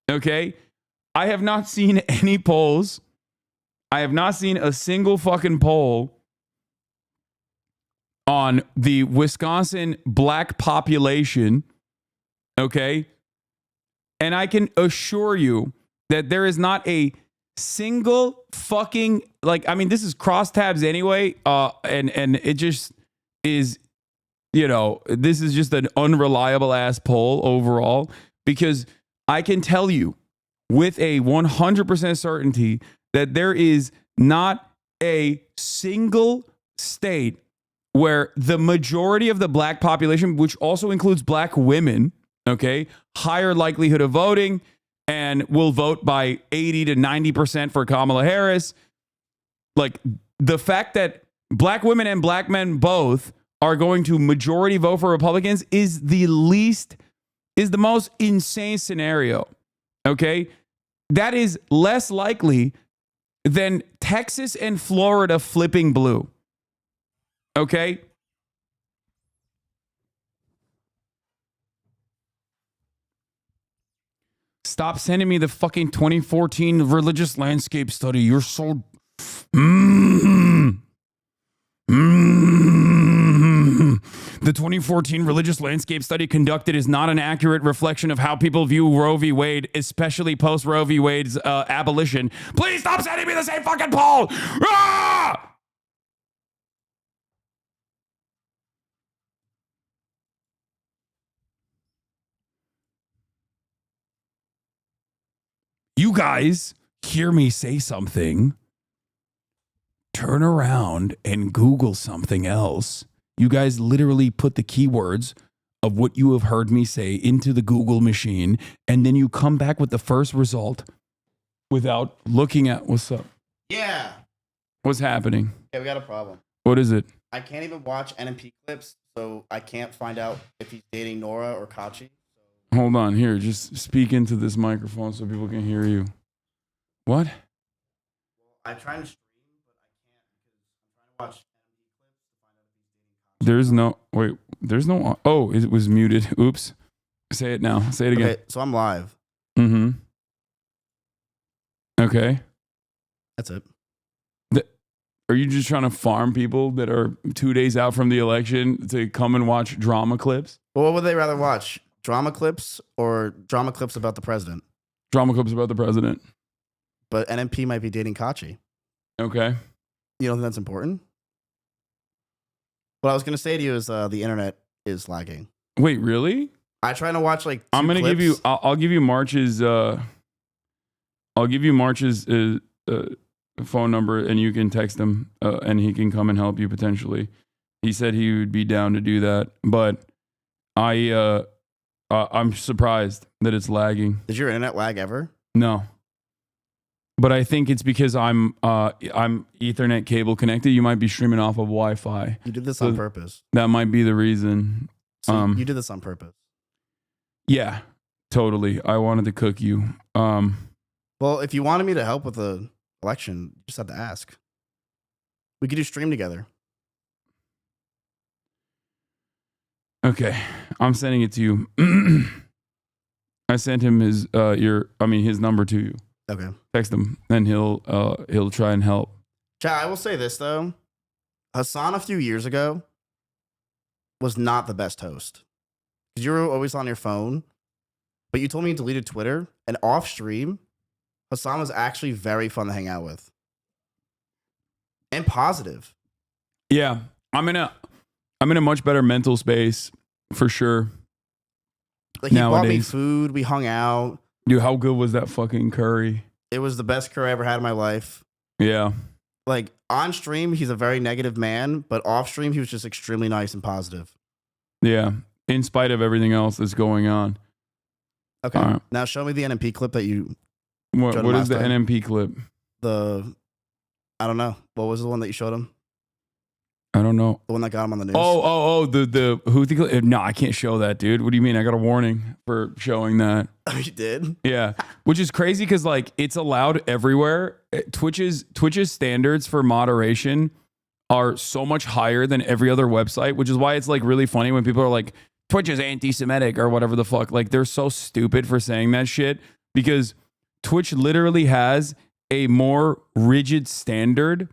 okay? I have not seen any polls. I have not seen a single fucking poll on the Wisconsin black population, okay? And I can assure you that there is not a single fucking, this is crosstabs anyway, and it just is, this is just an unreliable ass poll overall, because I can tell you with a 100% certainty that there is not a single state where the majority of the black population, which also includes black women, okay, higher likelihood of voting and will vote by 80 to 90% for Kamala Harris. Like, the fact that black women and black men both are going to majority vote for Republicans is the most insane scenario, okay? That is less likely than Texas and Florida flipping blue, okay? Stop sending me the fucking 2014 religious landscape study. You're so... The 2014 religious landscape study conducted is not an accurate reflection of how people view Roe v. Wade, especially post Roe v. Wade's abolition. Please stop sending me the same fucking poll! Ah! You guys hear me say something, turn around and Google something else. You guys literally put the keywords of what you have heard me say into the Google machine, and then you come back with the first result without looking at what's up. Yeah. What's happening? Yeah, we got a problem. What is it? I can't even watch NMP clips, so I can't find out if he's dating Nora or Kachi. Hold on, here, just speak into this microphone so people can hear you. What? I try and stream, but I can't because I'm trying to watch NMP clips to find out if he's dating Kachi. There's no, it was muted. Oops. Say it now. Say it again. Okay, so I'm live. Mm-hmm. Okay. That's it. Are you just trying to farm people that are 2 days out from the election to come and watch drama clips? Well, what would they rather watch? Drama clips or drama clips about the president? Drama clips about the president. But NMP might be dating Kachi. Okay. You don't think that's important? What I was going to say to you is the internet is lagging. Wait, really? I try to watch like 2 I'm going to give you, I'll give you March's, phone number and you can text him and he can come and help you potentially. He said he would be down to do that, but I'm surprised that it's lagging. Did your internet lag ever? No. But I think it's because I'm Ethernet cable connected. You might be streaming off of Wi-Fi. You did this on purpose. That might be the reason. So you did this on purpose. Yeah, totally. I wanted to cook you. Well, if you wanted me to help with the election, you just had to ask. We could do stream together. Okay, I'm sending it to you. I sent him his number to you. Okay. Text him, and he'll try and help. Chat, I will say this though. Hasan a few years ago was not the best host. Because you were always on your phone. But you told me you deleted Twitter, and off stream, Hasan was actually very fun to hang out with. And positive. Yeah. I'm in a much better mental space for sure. Like he bought me food, we hung out. Dude, how good was that fucking curry? It was the best curry I ever had in my life. Yeah. Like on stream, he's a very negative man, but off stream, he was just extremely nice and positive. Yeah. In spite of everything else that's going on. Okay. Right. Now show me the NMP clip that you. What is the NMP clip? I don't know. What was the one that you showed him? I don't know. The one that got him on the news. The Houthi clip. No, I can't show that, dude. What do you mean? I got a warning for showing that. Oh, you did? Yeah. Which is crazy because like it's allowed everywhere. Twitch's standards for moderation are so much higher than every other website, which is why it's like really funny when people are like, Twitch is anti-Semitic or whatever the fuck. Like they're so stupid for saying that shit because Twitch literally has a more rigid standard.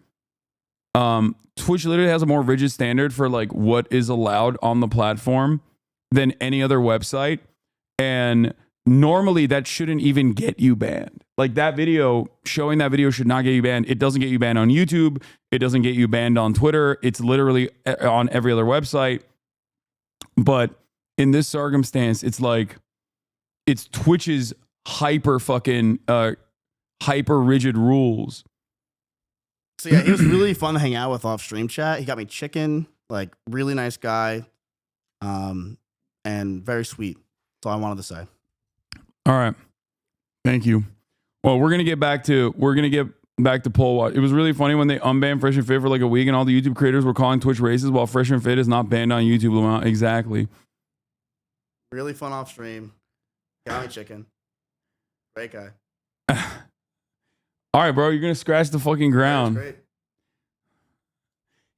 Twitch literally has a more rigid standard for like what is allowed on the platform than any other website. And normally that shouldn't even get you banned. Like that video, showing that video should not get you banned. It doesn't get you banned on YouTube. It doesn't get you banned on Twitter. It's literally on every other website. But in this circumstance, it's like, it's Twitch's hyper rigid rules. So yeah, he was really fun to hang out with off stream chat. He got me chicken, like really nice guy, and very sweet. That's all I wanted to say. All right, thank you. Well, we're gonna get back to poll watch. It was really funny when they unbanned Fresh and Fit for like a week, and all the YouTube creators were calling Twitch racist, while Fresh and Fit is not banned on YouTube. Lamont. Exactly. Really fun off stream. Got me chicken. Great guy. All right, bro, you're going to scratch the fucking ground. Yeah,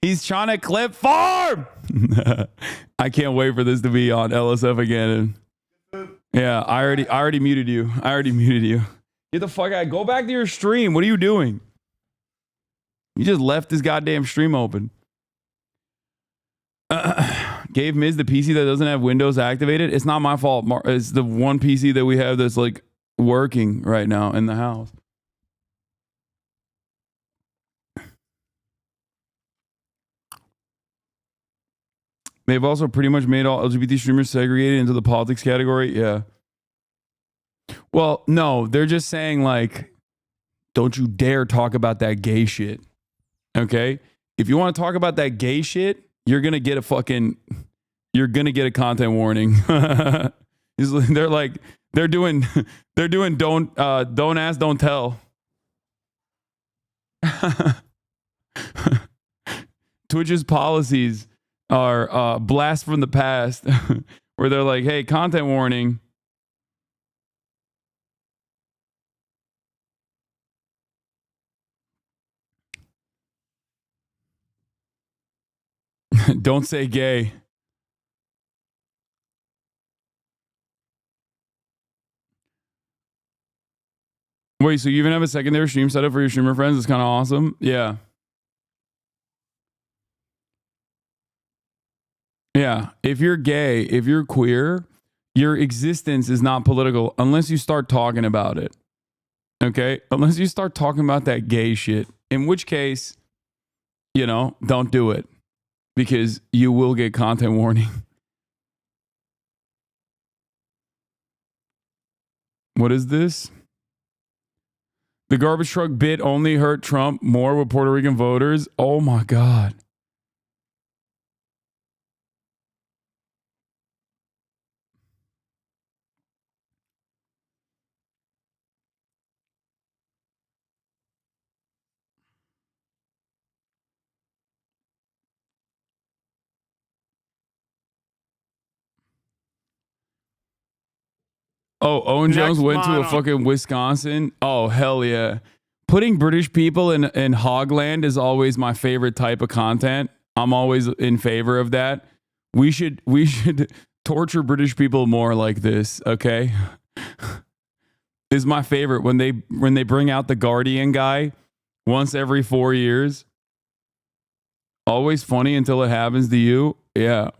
He's trying to clip farm. I can't wait for this to be on LSF again. Yeah, I already muted you. Get the fuck out. Go back to your stream. What are you doing? You just left this goddamn stream open. Gave Miz the PC that doesn't have Windows activated. It's not my fault. It's the one PC that we have that's like working right now in the house. They've also pretty much made all LGBT streamers segregated into the politics category. Yeah. Well, no, they're just saying like, don't you dare talk about that gay shit. Okay? If you want to talk about that gay shit, you're going to get a content warning. They're doing don't ask, don't tell. Twitch's policies are blast from the past where they're like, hey, content warning. Don't say gay. Wait, so you even have a secondary stream set up for your streamer friends? It's kind of awesome. Yeah. Yeah. If you're gay, if you're queer, your existence is not political unless you start talking about it. Okay? Unless you start talking about that gay shit. In which case, don't do it. Because you will get content warning. What is this? The garbage truck bit only hurt Trump more with Puerto Rican voters. Oh my God. Oh, Owen Jones went to a fucking Wisconsin. Oh, hell yeah. Putting British people in hogland is always my favorite type of content. I'm always in favor of that. We should torture British people more like this, okay? Is my favorite when they bring out the Guardian guy once every 4 years. Always funny until it happens to you. Yeah.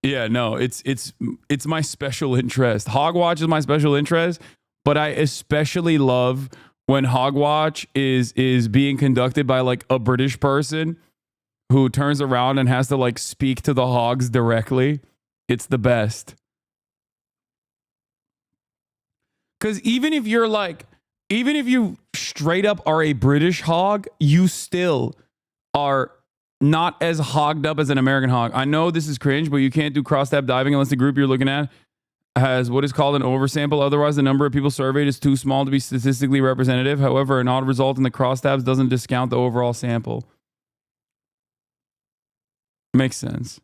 Yeah, no, it's my special interest. Hogwatch is my special interest, but I especially love when Hogwatch is being conducted by like a British person who turns around and has to like speak to the hogs directly. It's the best. Because even if you straight up are a British hog, you still are not as hogged up as an American hog. I know this is cringe, but you can't do cross-tab diving unless the group you're looking at has what is called an oversample. Otherwise, the number of people surveyed is too small to be statistically representative. However, an odd result in the cross-tabs doesn't discount the overall sample. Makes sense.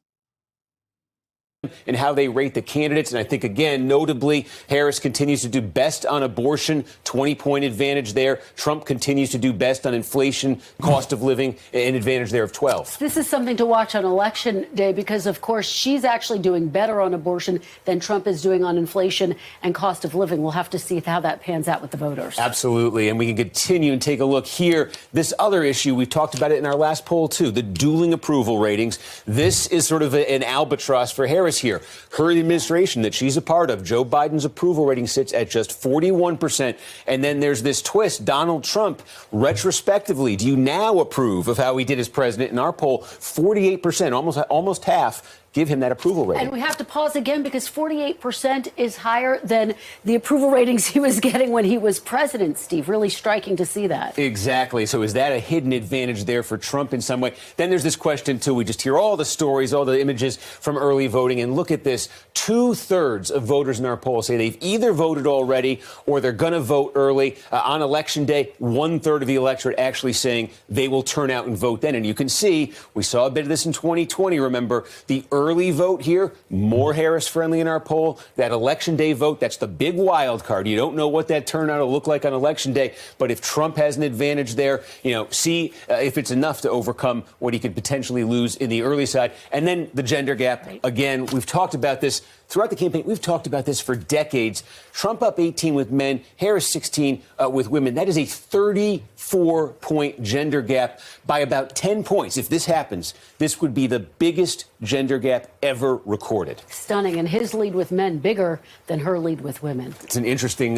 And how they rate the candidates. And I think, again, notably, Harris continues to do best on abortion, 20-point advantage there. Trump continues to do best on inflation, cost of living, an advantage there of 12. This is something to watch on Election Day because, of course, she's actually doing better on abortion than Trump is doing on inflation and cost of living. We'll have to see how that pans out with the voters. Absolutely. And we can continue and take a look here. This other issue, we talked about it in our last poll, too, the dueling approval ratings. This is sort of an albatross for Harris here. Her administration that she's a part of, Joe Biden's approval rating sits at just 41%. And then there's this twist. Donald Trump, retrospectively, do you now approve of how he did as president? In our poll, 48%, almost half, give him that approval rating. And we have to pause again because 48% is higher than the approval ratings he was getting when he was president, Steve. Really striking to see that. Exactly. So is that a hidden advantage there for Trump in some way? Then there's this question, too. We just hear all the stories, all the images from early voting. And look at this. 2/3 of voters in our poll say they've either voted already or they're going to vote early. On Election Day, 1/3 of the electorate actually saying they will turn out and vote then. And you can see, we saw a bit of this in 2020, remember, the early vote here, more Harris friendly in our poll. That Election Day vote, that's the big wild card. You don't know what that turnout will look like on Election Day. But if Trump has an advantage there, see if it's enough to overcome what he could potentially lose in the early side. And then the gender gap. Again, we've talked about this throughout the campaign. We've talked about this for decades. Trump up 18 with men, Harris 16 with women. That is a 34-point gender gap by about 10 points. If this happens, this would be the biggest gender gap ever recorded. Stunning. And his lead with men bigger than her lead with women. It's an interesting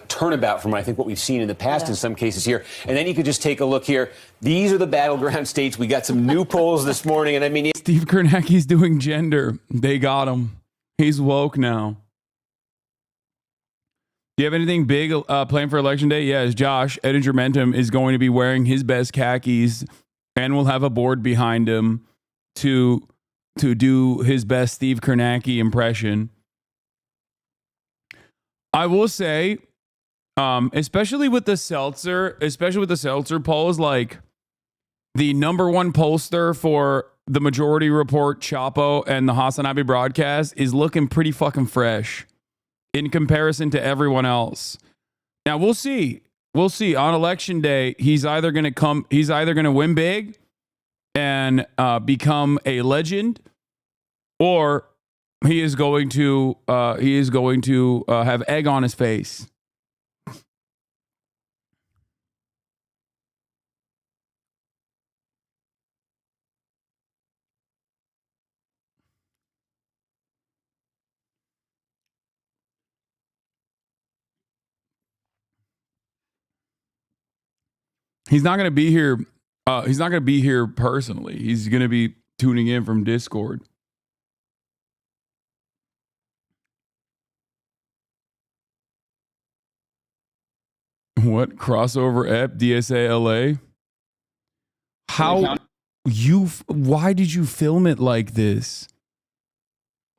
turnabout from, I think, what we've seen in the past in some cases here. And then you could just take a look here. These are the battleground states. We got some new polls this morning. And I mean, Steve Kornacki's doing gender. They got him. He's woke now. Do you have anything big planned for Election Day? Yes, Josh, Edinger Mentum is going to be wearing his best khakis and will have a board behind him to do his best Steve Kornacki impression. I will say, especially with the Selzer polls, like the number one pollster for the Majority Report, Chapo, and the Hasanabi broadcast is looking pretty fucking fresh in comparison to everyone else. Now we'll see. We'll see. On Election Day, he's either going to win big and become a legend, or he is going to have egg on his face. He's not going to be here. He's not going to be here personally. He's going to be tuning in from Discord. What crossover app? DSA LA? How why did you film it like this?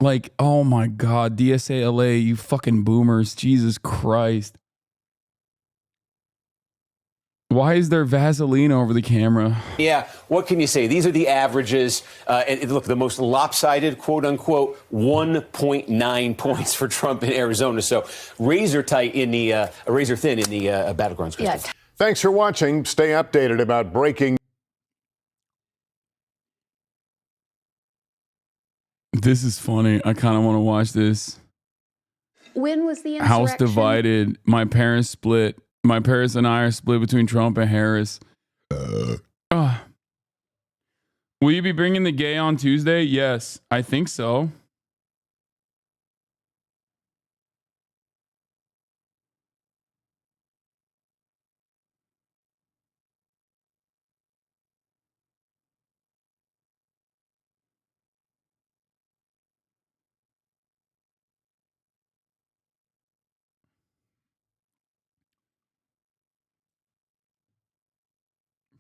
Like, oh my God, DSA LA, you fucking boomers. Jesus Christ. Why is there Vaseline over the camera? Yeah, what can you say? These are the averages. And look, the most lopsided, quote unquote, 1.9 points for Trump in Arizona. So razor thin in the battlegrounds. Yeah. Thanks for watching. Stay updated about breaking. This is funny. I kind of want to watch this. When was the insurrection? House divided. My parents split. My parents and I are split between Trump and Harris. Will you be bringing the gay on Tuesday? Yes, I think so.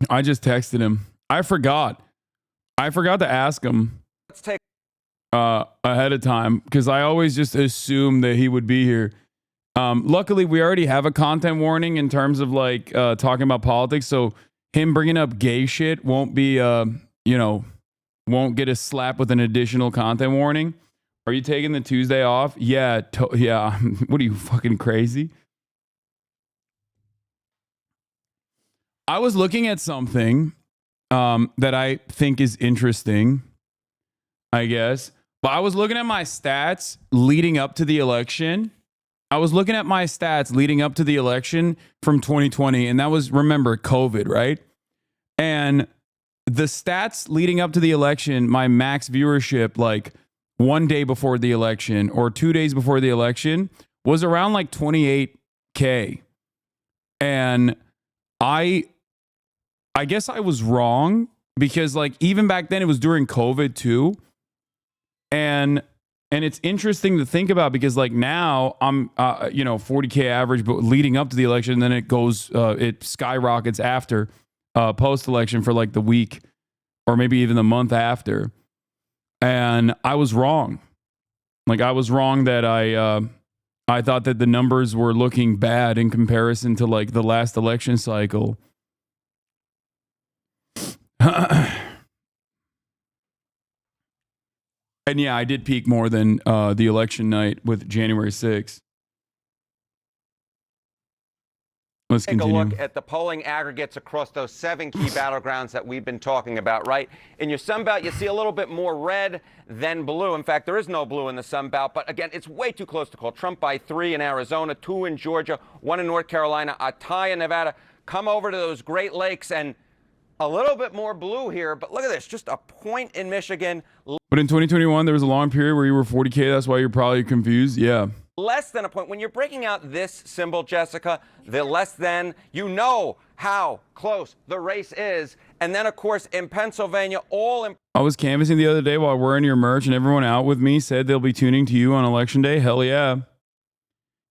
I just texted him. I forgot to ask him ahead of time because I always just assume that he would be here. Luckily, we already have a content warning in terms of like talking about politics. So him bringing up gay shit won't be, won't get a slap with an additional content warning. Are you taking the Tuesday off? Yeah. Yeah. What are you, fucking crazy? I was looking at something that I think is interesting, I guess. But I was looking at my stats leading up to the election. from 2020. And that was, remember, COVID, right? And the stats leading up to the election, my max viewership, like one day before the election or 2 days before the election, was around like 28K. And I guess I was wrong because like even back then it was during COVID too. And it's interesting to think about because like now I'm 40K average, but leading up to the election, and then it goes it skyrockets after post election for like the week or maybe even the month after. And I was wrong. Like I was wrong that I thought that the numbers were looking bad in comparison to like the last election cycle. And yeah, I did peak more than the election night with January 6th. Let's continue. Take a look at the polling aggregates across those 7 key battlegrounds that we've been talking about, right? In your Sun Belt, you see a little bit more red than blue. In fact, there is no blue in the Sun Belt. But again, it's way too close to call. Trump by 3 in Arizona, 2 in Georgia, 1 in North Carolina, a tie in Nevada. Come over to those Great Lakes and a little bit more blue here. But look at this, just a point in Michigan. But in 2021, there was a long period where you were 40K. That's why you're probably confused. Yeah. Less than a point. When you're breaking out this symbol, Jessica, the less than, you know how close the race is. And then, of course, in Pennsylvania, I was canvassing the other day while wearing your merch, and everyone out with me said they'll be tuning to you on Election Day. Hell yeah.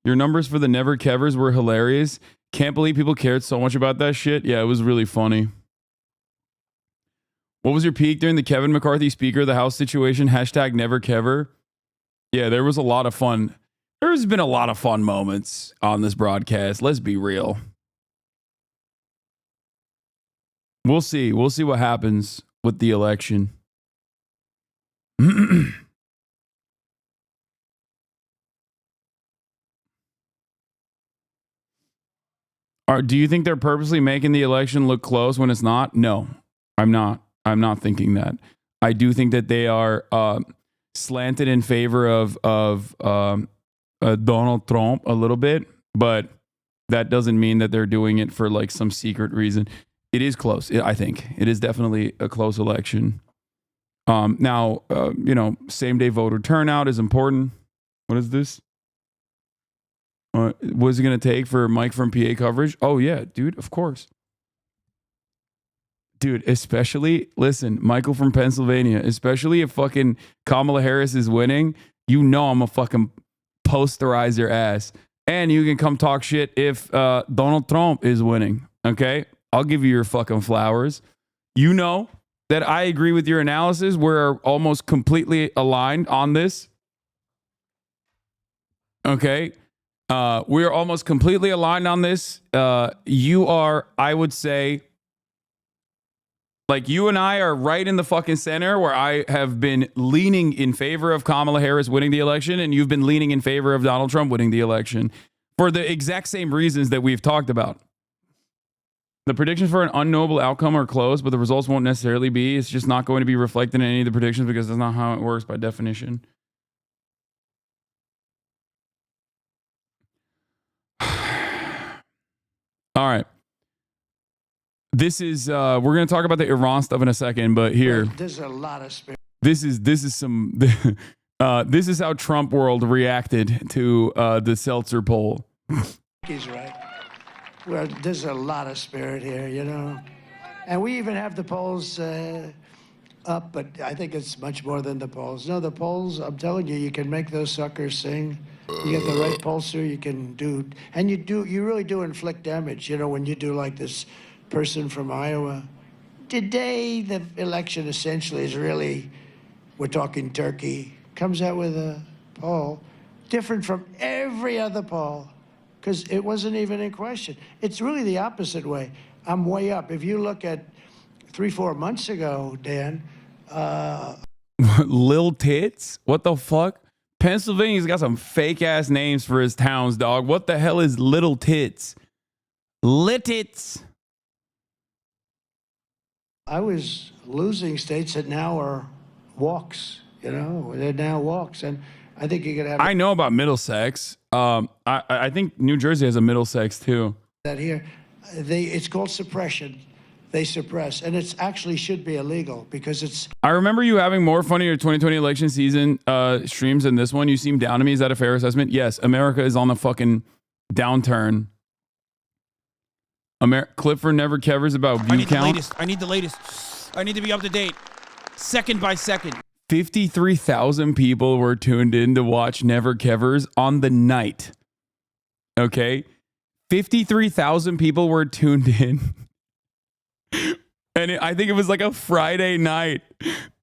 Your numbers for the Never Kevers were hilarious. Can't believe people cared so much about that shit. Yeah, it was really funny. What was your peak during the Kevin McCarthy Speaker of the House situation? Hashtag Never Kever. Yeah, there was a lot of fun. There's been a lot of fun moments on this broadcast. Let's be real. We'll see. We'll see what happens with the election. Do you think they're purposely making the election look close when it's not? No, I'm not. I'm not thinking that. I do think that they are slanted in favor of Donald Trump a little bit, but that doesn't mean that they're doing it for like some secret reason. It is close. I think it is definitely a close election. Now, same day voter turnout is important. What is this? What is it going to take for Mike from PA coverage? Oh yeah, dude, of course. Dude, especially, listen, Michael from Pennsylvania, especially if fucking Kamala Harris is winning, you know I'm gonna fucking posterize your ass. And you can come talk shit if Donald Trump is winning, okay? I'll give you your fucking flowers. You know that I agree with your analysis. We're almost completely aligned on this. Okay? We're almost completely aligned on this. You are, I would say, like you and I are right in the fucking center where I have been leaning in favor of Kamala Harris winning the election and you've been leaning in favor of Donald Trump winning the election for the exact same reasons that we've talked about. The predictions for an unknowable outcome are close, but the results won't necessarily be. It's just not going to be reflected in any of the predictions because that's not how it works by definition. All right. This is we're going to talk about the Iran stuff in a second, but here There's a lot of spirit. this is some this is how Trump world reacted to the Selzer poll. He's right. Well, there's a lot of spirit here, you know. And we even have the polls up, but I think it's much more than the polls. No, the polls, I'm telling you, you can make those suckers sing. You get the right pollster, you can do, and you really do inflict damage, you know, when you do like this person from Iowa. Today, the election essentially is really, we're talking Turkey, comes out with a poll different from every other poll because it wasn't even in question. It's really the opposite way. I'm way up. If you look at 3-4 months ago, Dan. Lil Tits? What the fuck? Pennsylvania's got some fake ass names for his towns, dog. What the hell is Little Tits? Littits. I was losing states that now are walks, you know, they're now walks. And I think you could have I know about Middlesex. I think New Jersey has a Middlesex too. that here. It's called suppression. They suppress, and it's actually should be illegal because it's. I remember you having more fun in your 2020 election season streams than this one. You seem down to me. Is that a fair assessment? Yes. America is on the fucking downturn. Clifford never covers about view count. I need the latest. I need to be up to date, second by second. 53,000 people were tuned in to watch Never Kevers on the night. Okay? 53,000 people were tuned in. And I think it was like a Friday night.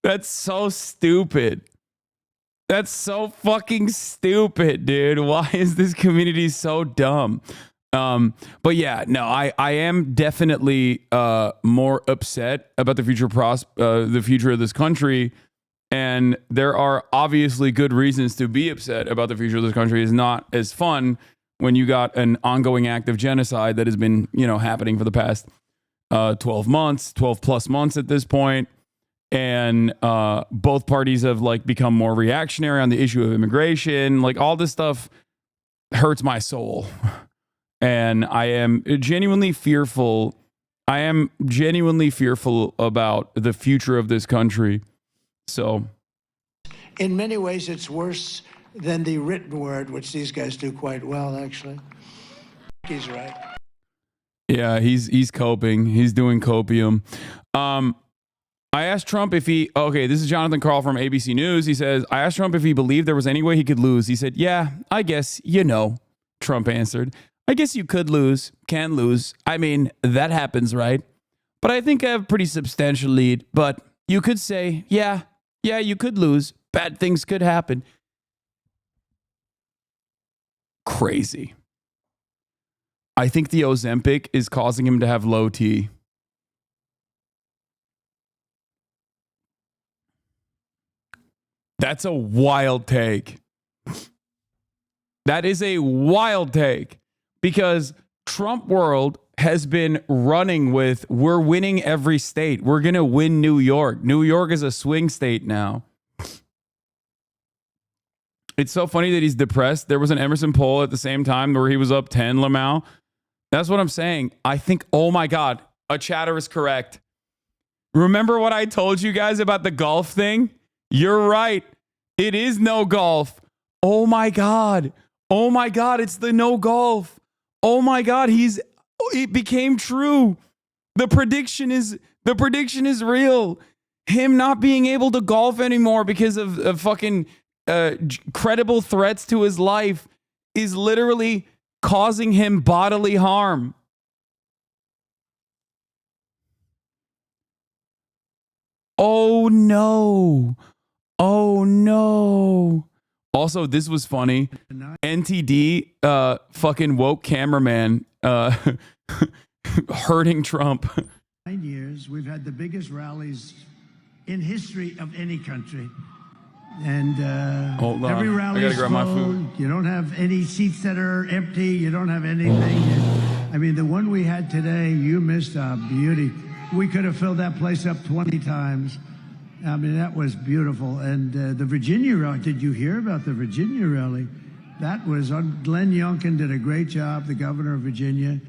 That's so stupid. That's so fucking stupid, dude. Why is this community so dumb? But yeah, no, I am definitely more upset about the future of this country. And there are obviously good reasons to be upset about the future of this country. It's not as fun when you got an ongoing act of genocide that has been, happening for the past 12 plus months at this point. And both parties have become more reactionary on the issue of immigration. Like all this stuff hurts my soul. And I am genuinely fearful. I am genuinely fearful about the future of this country. So, In many ways, it's worse than the written word, which these guys do quite well, actually. He's right. Yeah, he's coping. He's doing copium. I asked Trump if he... Okay, this is Jonathan Carl from ABC News. He says, I asked Trump if he believed there was any way he could lose. He said, yeah, I guess, Trump answered. I guess you could lose, can lose. I mean, that happens, right? But I think I have a pretty substantial lead. But you could say, yeah, you could lose. Bad things could happen. Crazy. I think the Ozempic is causing him to have low T. That's a wild take. That is a wild take. Because Trump world has been running with, we're winning every state. We're going to win New York. New York is a swing state now. It's so funny that he's depressed. There was an Emerson poll at the same time where he was up 10, Lamau. That's what I'm saying. I think, oh my God, a chatter is correct. Remember what I told you guys about the golf thing? You're right. It is no golf. Oh my God. Oh my God, it's the no golf. Oh my God, it became true. The prediction is The prediction is real. Him not being able to golf anymore because of fucking credible threats to his life is literally causing him bodily harm. Oh no. Oh no. Also, this was funny. NTD fucking woke cameraman hurting Trump. 9 years, we've had the biggest rallies in history of any country. And Hold on. every I rally gotta is grab my full. food. You don't have any seats that are empty. You don't have anything. I mean, the one we had today, you missed a beauty. We could have filled that place up 20 times. I mean, that was beautiful. And the Virginia rally, did you hear about the Virginia rally? That was on. Glenn Youngkin did a great job, the governor of Virginia.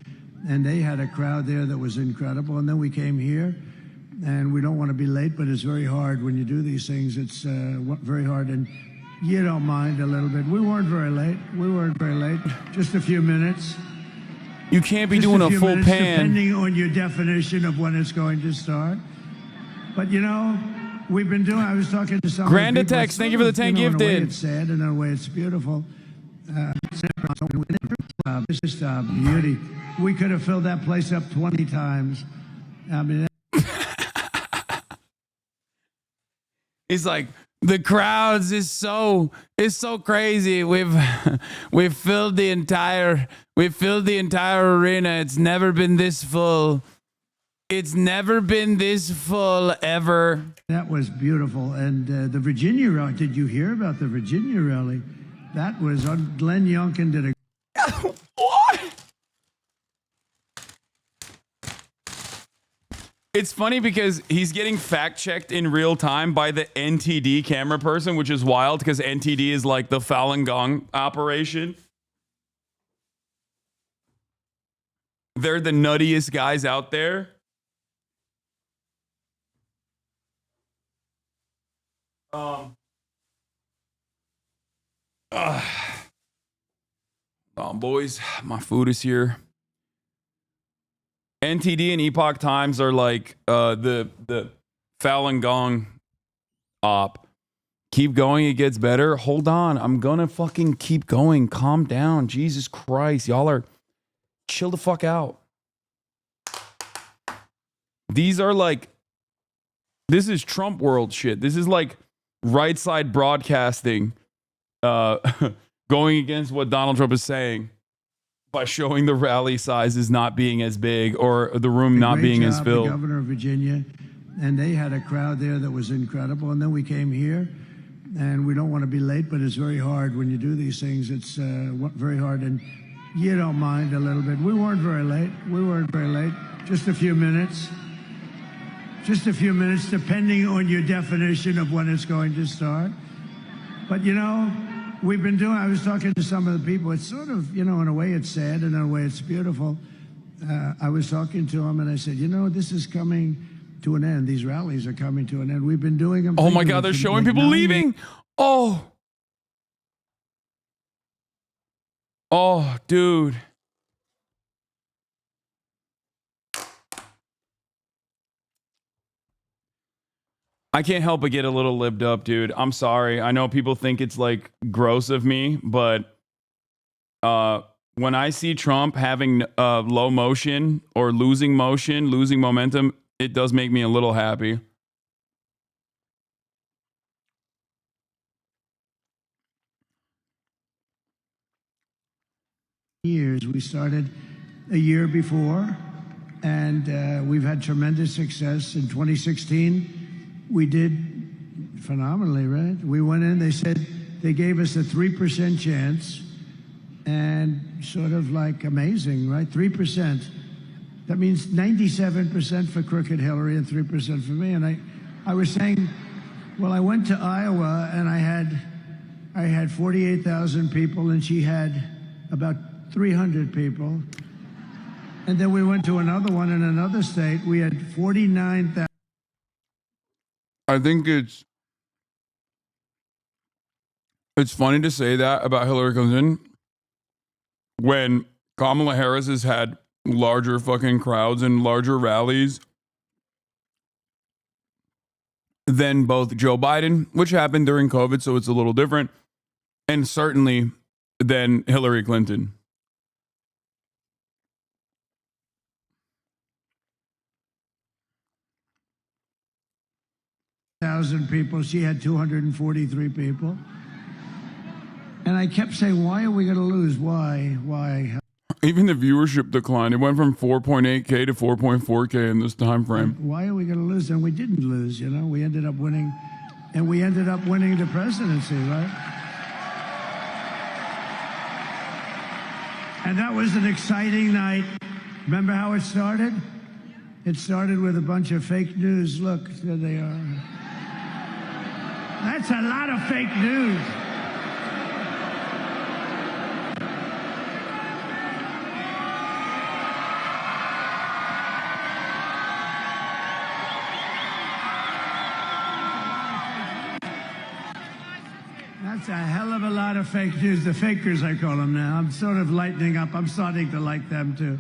And they had a crowd there that was incredible. And then we came here. And we don't want to be late, but it's very hard when you do these things. It's very hard, and you don't mind a little bit. We weren't very late. We weren't very late. Just a few minutes. You can't be Just doing a few full minutes, pan. depending on your definition of when it's going to start. But you know, we've been doing. I was talking to some Grand people. Text, thank you for the 10 In a way, gifted. it's sad, and in a way, it's beautiful. It's just a beauty. We could have filled that place up 20 times. I mean. He's like, the crowds is so crazy. We've filled the entire arena. It's never been this full. It's never been this full ever. That was beautiful. And the Virginia rally, did you hear about the Virginia rally? That was on. Glenn Youngkin did a. What? It's funny because he's getting fact checked in real time by the NTD camera person, which is wild because NTD is like the Falun Gong operation. They're the nuttiest guys out there. Boys, my food is here. NTD and Epoch Times are like the Falun Gong op. Keep going, it gets better. Hold on, I'm gonna fucking keep going. Calm down, Jesus Christ, y'all are chill the fuck out. These are like, this is Trump world shit. This is like right side broadcasting, going against what Donald Trump is saying. By showing the rally sizes not being as big or the room not being as filled. The governor of Virginia, and they had a crowd there that was incredible. And then we came here, and we don't want to be late, but it's very hard when you do these things. It's very hard, and you don't mind a little bit. We weren't very late. We weren't very late. Just a few minutes. Just a few minutes, depending on your definition of when it's going to start. But you know, we've been doing. I was talking to some of the people. It's sort of, you know, in a way it's sad, and in a way it's beautiful. I was talking to them, and I said, you know, this is coming to an end. These rallies are coming to an end. We've been doing them. Oh my God, they're showing people leaving. Oh, dude. I can't help but get a little libbed up, dude. I'm sorry. I know people think it's like gross of me, but when I see Trump having low motion or losing momentum, it does make me a little happy. Years. We started a year before, and we've had tremendous success. In 2016, we did phenomenally, right? We went in, they said they gave us a 3% chance, and sort of like amazing, right? 3%. That means 97% for crooked Hillary and 3% for me. And I was saying, well, I went to Iowa, and I had 48,000 people, and she had about 300 people. And then we went to another one in another state. We had 49,000. I think it's funny to say that about Hillary Clinton when Kamala Harris has had larger fucking crowds and larger rallies than both Joe Biden, which happened during COVID, so it's a little different, and certainly than Hillary Clinton. Thousand people. She had 243 people. And I kept saying, why are we going to lose? Why? Why? Even the viewership declined. It went from 4.8K to 4.4K in this time frame. Why are we going to lose? And we didn't lose, you know. We ended up winning, and we ended up winning the presidency, right? And that was an exciting night. Remember how it started? It started with a bunch of fake news. Look, there they are. That's a lot of fake news. That's a hell of a lot of fake news. The fakers, I call them now. I'm sort of lightening up. I'm starting to like them, too.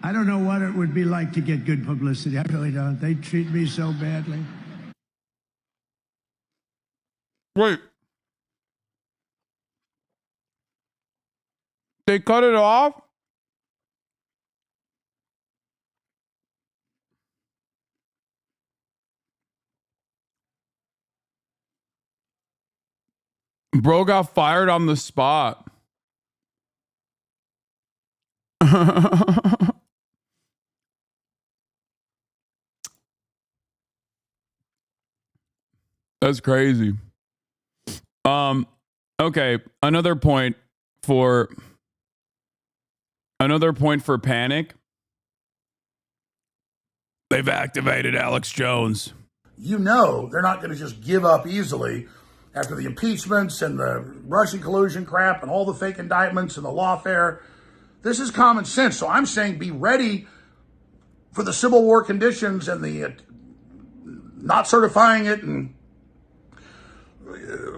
I don't know what it would be like to get good publicity. I really don't. They treat me so badly. Wait. They cut it off? Bro got fired on the spot. That's crazy. Okay, another point for panic. They've activated Alex Jones. You know they're not going to just give up easily after the impeachments and the Russian collusion crap and all the fake indictments and the lawfare. This is common sense. So I'm saying be ready for the Civil War conditions and the not certifying it, and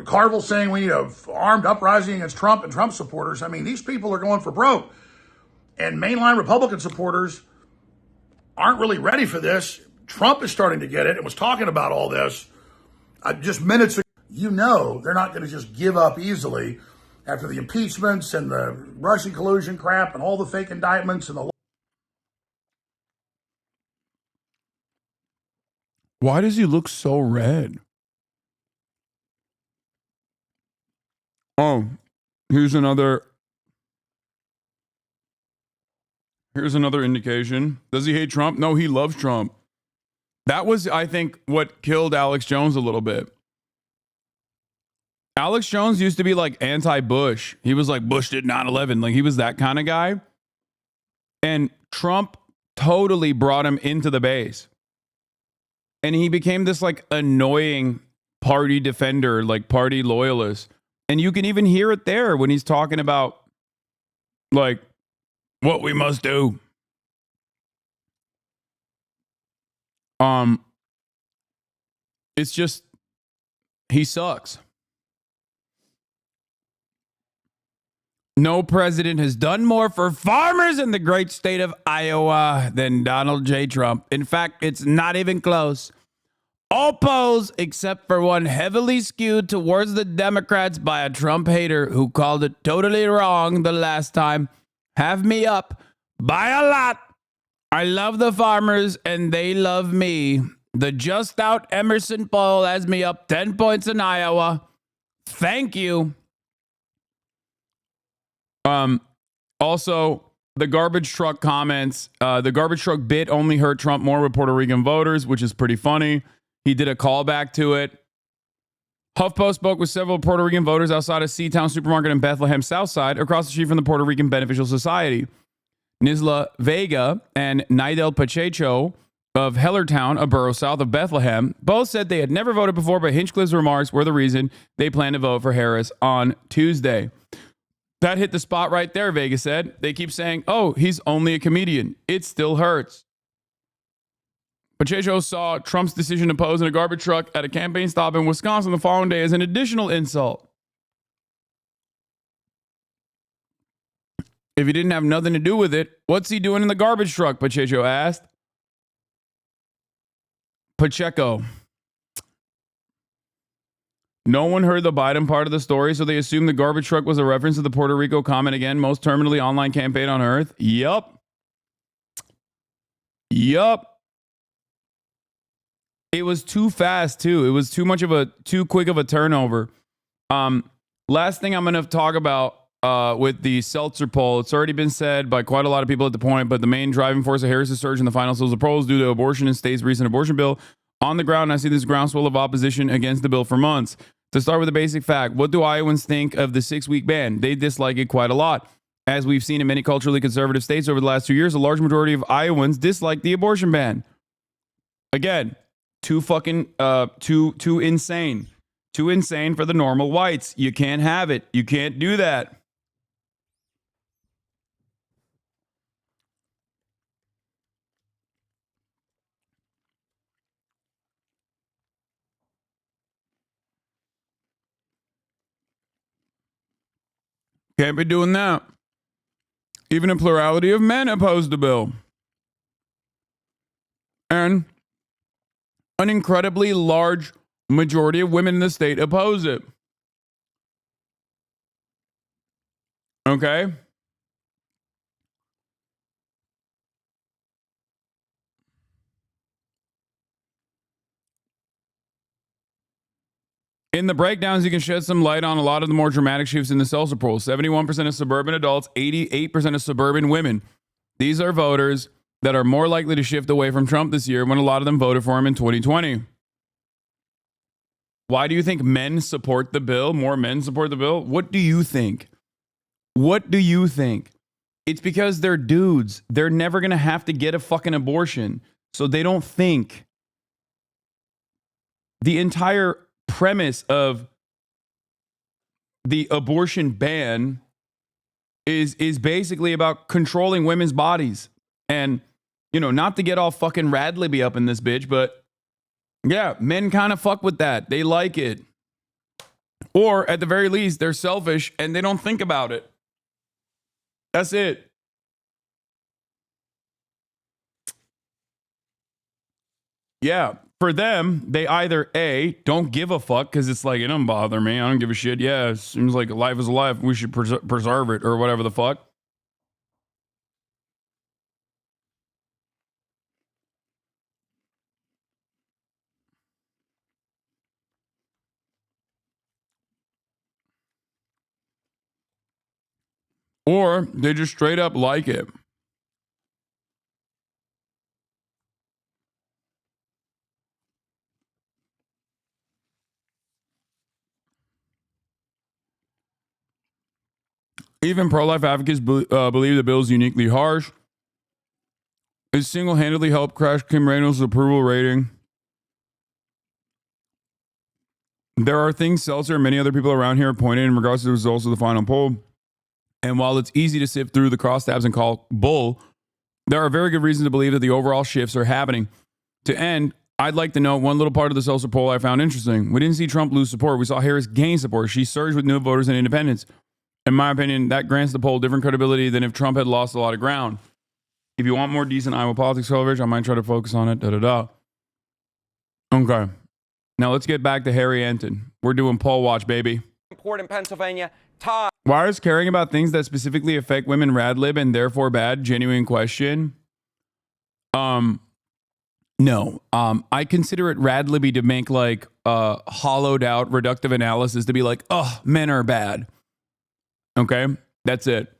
Carville saying we need an armed uprising against Trump and Trump supporters. I mean, these people are going for broke. And mainline Republican supporters aren't really ready for this. Trump is starting to get it and was talking about all this just minutes ago. You know they're not going to just give up easily after the impeachments and the Russian collusion crap and all the fake indictments and the... Why does he look so red? Oh, here's another indication. Does he hate Trump? No, he loves Trump. That was, I think, what killed Alex Jones a little bit. Alex Jones used to be like anti-Bush. He was like, Bush did 9/11. Like, he was that kind of guy. And Trump totally brought him into the base. And he became this like annoying party defender, like party loyalist. And you can even hear it there when he's talking about like what we must do. It's just, he sucks. No president has done more for farmers in the great state of Iowa than Donald J. Trump. In fact, it's not even close. All polls, except for one heavily skewed towards the Democrats by a Trump hater who called it totally wrong the last time, have me up by a lot. I love the farmers and they love me. The just out Emerson poll has me up 10 points in Iowa. Thank you. Also, the garbage truck comments. The garbage truck bit only hurt Trump more with Puerto Rican voters, which is pretty funny. He did a callback to it. HuffPost spoke with several Puerto Rican voters outside of Seatown Supermarket in Bethlehem Southside, across the street from the Puerto Rican Beneficial Society. Nisla Vega and Nidel Pacheco of Hellertown, a borough south of Bethlehem, both said they had never voted before, but Hinchcliffe's remarks were the reason they plan to vote for Harris on Tuesday. That hit the spot right there, Vega said. They keep saying, oh, he's only a comedian. It still hurts. Pacheco saw Trump's decision to pose in a garbage truck at a campaign stop in Wisconsin the following day as an additional insult. If he didn't have nothing to do with it, what's he doing in the garbage truck? Pacheco asked. Pacheco. No one heard the Biden part of the story, so they assumed the garbage truck was a reference to the Puerto Rico comment again, most terminally online campaign on earth. Yup. It was too fast, too. It was too quick of a turnover. Last thing I'm going to talk about with the Selzer poll, it's already been said by quite a lot of people at the point, but the main driving force of Harris's surge in the final Selzer polls due to abortion in state's recent abortion bill. On the ground, I see this groundswell of opposition against the bill for months. To start with a basic fact, what do Iowans think of the 6-week ban? They dislike it quite a lot. As we've seen in many culturally conservative states over the last 2 years, a large majority of Iowans dislike the abortion ban. Again, too insane. Too insane for the normal whites. You can't have it. You can't do that. Can't be doing that. Even a plurality of men oppose the bill. And an incredibly large majority of women in the state oppose it. Okay? In the breakdowns, you can shed some light on a lot of the more dramatic shifts in the Selzer poll. 71% of suburban adults, 88% of suburban women. These are voters that are more likely to shift away from Trump this year when a lot of them voted for him in 2020. Why do you think men support the bill? More men support the bill? What do you think? What do you think? It's because they're dudes. They're never going to have to get a fucking abortion. So they don't think. The entire premise of the abortion ban is basically about controlling women's bodies. And, you know, not to get all fucking rad-libby up in this bitch, but yeah, men kind of fuck with that. They like it. Or at the very least, they're selfish and they don't think about it. That's it. Yeah. For them, they either A, don't give a fuck because it's like, it don't bother me. I don't give a shit. Yeah, it seems like life is life. We should preserve it or whatever the fuck. Or they just straight up like it. Even pro-life advocates believe the bill is uniquely harsh. It single-handedly helped crash Kim Reynolds' approval rating. There are things Selzer and many other people around here pointed in regards to the results of the final poll. And while it's easy to sift through the crosstabs and call bull, there are very good reasons to believe that the overall shifts are happening. To end, I'd like to note one little part of the Selzer poll I found interesting. We didn't see Trump lose support. We saw Harris gain support. She surged with new voters and independents. In my opinion, that grants the poll different credibility than if Trump had lost a lot of ground. If you want more decent Iowa politics coverage, I might try to focus on it. Okay. Now let's get back to Harry Enton. We're doing poll watch, baby. Port in Pennsylvania. Todd. Why is caring about things that specifically affect women rad-lib and therefore bad? Genuine question. No. I consider it rad-libby to make like hollowed out reductive analysis to be like, oh, men are bad. Okay? That's it.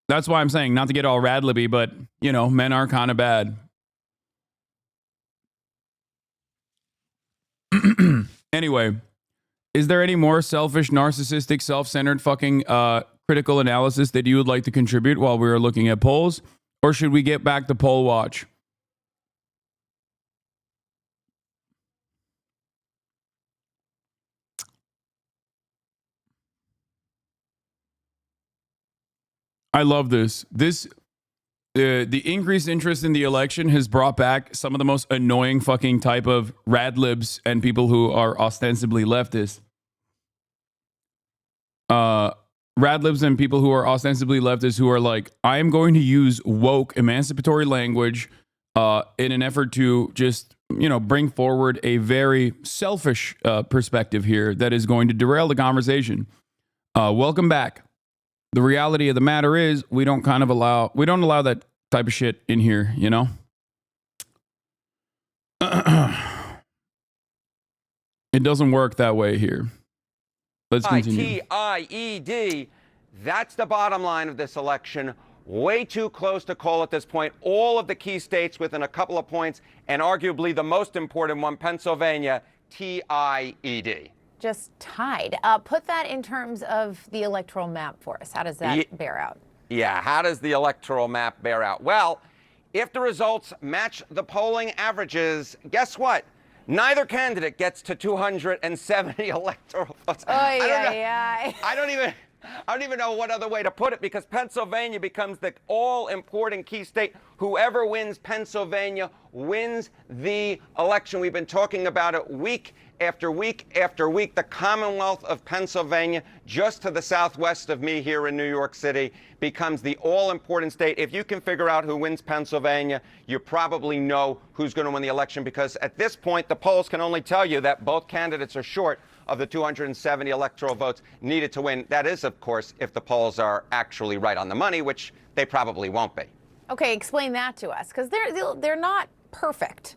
That's why I'm saying not to get all rad-libby, but, you know, men are kind of bad. Anyway, is there any more selfish, narcissistic, self-centered fucking critical analysis that you would like to contribute while we are looking at polls? Or should we get back to poll watch? I love this. The increased interest in the election has brought back some of the most annoying fucking type of rad-libs and people who are ostensibly leftist. Rad-libs and people who are ostensibly leftist who are like, I am going to use woke emancipatory language in an effort to just bring forward a very selfish perspective here that is going to derail the conversation. Welcome back. The reality of the matter is we don't allow that type of shit in here, It doesn't work that way here. Let's continue. ITIED. That's the bottom line of this election. Way too close to call at this point. All of the key states within a couple of points, and arguably the most important one, Pennsylvania, TIED. Just tied. Put that in terms of the electoral map for us. How does that bear out? Yeah, how does the electoral map bear out? Well, if the results match the polling averages, guess what? Neither candidate gets to 270 electoral votes. I don't even know what other way to put it, because Pennsylvania becomes the all-important key state. Whoever wins Pennsylvania wins the election. We've been talking about it week after week after week. The Commonwealth of Pennsylvania, just to the southwest of me here in New York City, becomes the all-important state. If you can figure out who wins Pennsylvania, you probably know who's going to win the election, because at this point, the polls can only tell you that both candidates are short of the 270 electoral votes needed to win. That is, of course, if the polls are actually right on the money, which they probably won't be. Okay, explain that to us, because they're not perfect.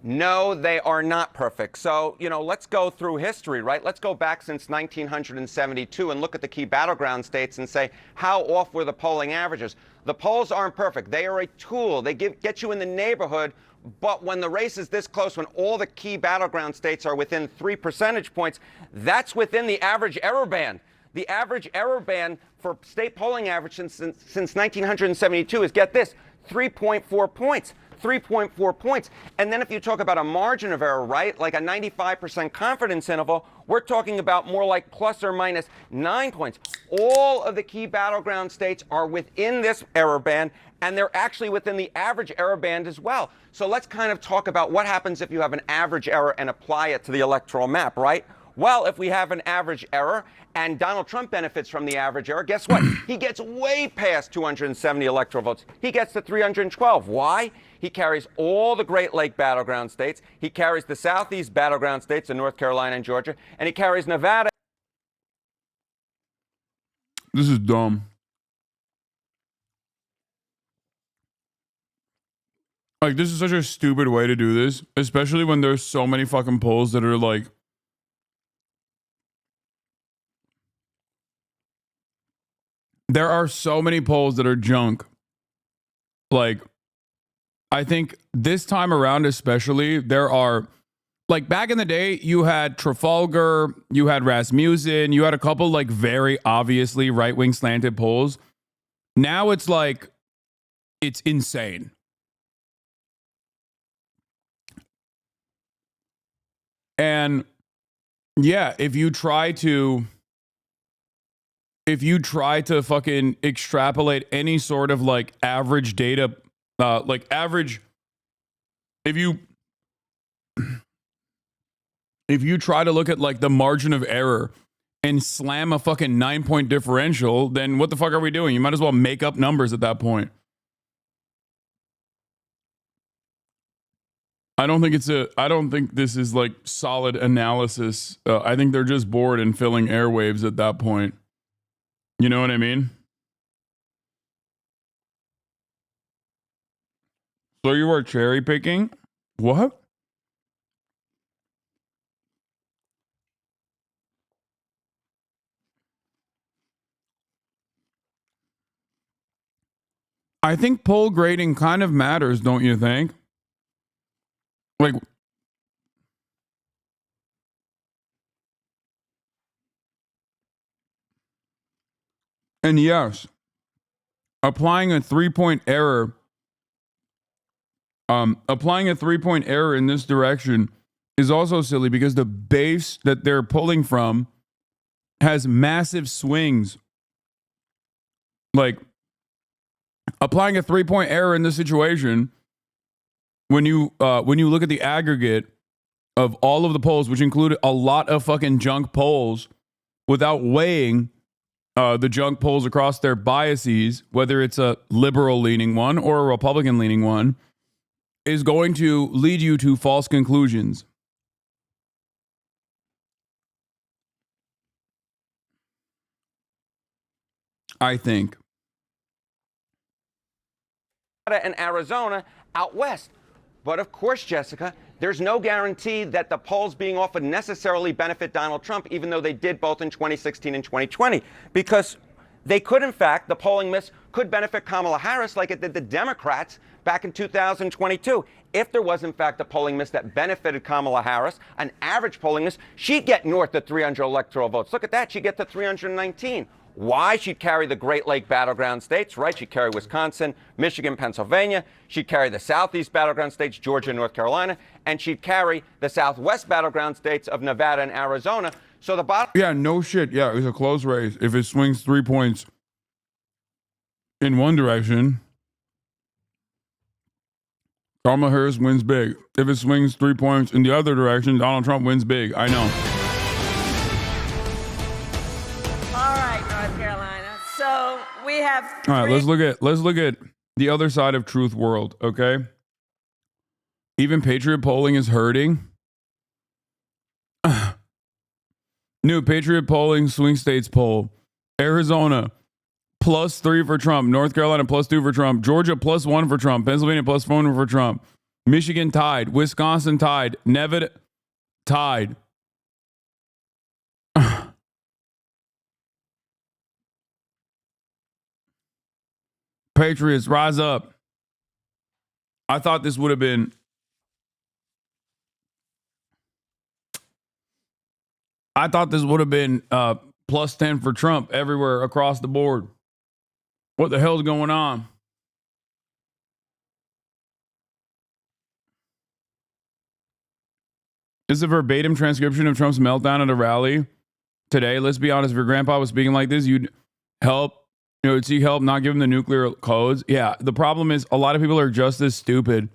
No, they are not perfect. So, let's go through history, right? Let's go back since 1972 and look at the key battleground states and say, how off were the polling averages? The polls aren't perfect. They are a tool. They get you in the neighborhood. But when the race is this close, when all the key battleground states are within 3 percentage points, that's within the average error band. The average error band for state polling average since 1972 is, get this, 3.4 points. 3.4 points. And then if you talk about a margin of error, right, like a 95% confidence interval, we're talking about more like plus or minus 9 points. All of the key battleground states are within this error band, and they're actually within the average error band as well. So let's kind of talk about what happens if you have an average error and apply it to the electoral map, right? Well, if we have an average error and Donald Trump benefits from the average error, guess what? He gets way past 270 electoral votes. He gets to 312. Why? He carries all the Great Lake battleground states. He carries the Southeast battleground states in North Carolina and Georgia. And he carries Nevada. This is dumb. Like, this is such a stupid way to do this, especially when there's so many fucking polls that are like, there are so many polls that are junk. Like, I think this time around especially, there are, like, back in the day, you had Trafalgar, you had Rasmussen, you had a couple, like, very obviously right-wing slanted polls. Now it's like, it's insane. And yeah, if you try to fucking extrapolate any sort of like average data, like average, if you try to look at like the margin of error and slam a fucking 9-point differential, then what the fuck are we doing? You might as well make up numbers at that point. I don't think this is like solid analysis. I think they're just bored and filling airwaves at that point. You know what I mean? So you are cherry picking? What? I think poll grading kind of matters, don't you think? Like, and yes, applying a 3-point error, in this direction is also silly because the base that they're pulling from has massive swings. Like, applying a 3-point error in this situation, when you look at the aggregate of all of the polls, which include a lot of fucking junk polls, without weighing the junk polls across their biases, whether it's a liberal leaning one or a Republican leaning one, is going to lead you to false conclusions. I think. And Arizona out west. But of course, Jessica, there's no guarantee that the polls being off would necessarily benefit Donald Trump, even though they did both in 2016 and 2020. Because they could, in fact, the polling miss could benefit Kamala Harris like it did the Democrats back in 2022. If there was, in fact, a polling miss that benefited Kamala Harris, an average polling miss, she'd get north of 300 electoral votes. Look at that. She'd get to 319. Why? She'd carry the Great Lake battleground states, right? She'd carry Wisconsin, Michigan, Pennsylvania. She'd carry the Southeast battleground states, Georgia, North Carolina. And she'd carry the Southwest battleground states of Nevada and Arizona. So the bottom... Yeah, no shit. Yeah, it's a close race. If it swings 3 points in one direction, Kamala Harris wins big. If it swings 3 points in the other direction, Donald Trump wins big. I know. All right, North Carolina. So we have All right, let's look at the other side of truth world, okay? Even Patriot polling is hurting. New Patriot polling swing states poll. Arizona +3 for Trump. North Carolina +2 for Trump. Georgia +1 for Trump. Pennsylvania +1 for Trump. Michigan tied. Wisconsin tied. Nevada tied. Patriots, rise up. I thought this would have been +10 for Trump everywhere across the board. What the hell's going on? This is a verbatim transcription of Trump's meltdown at a rally today. Let's be honest, if your grandpa was speaking like this, you'd help. You know, would seek help, not give him the nuclear codes. Yeah, the problem is a lot of people are just as stupid.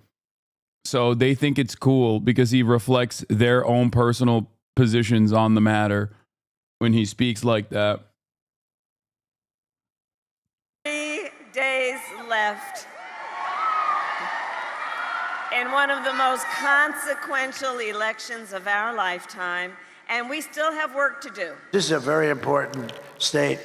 So they think it's cool because he reflects their own personal positions on the matter when he speaks like that. 3 days left in one of the most consequential elections of our lifetime, and we still have work to do. This is a very important state,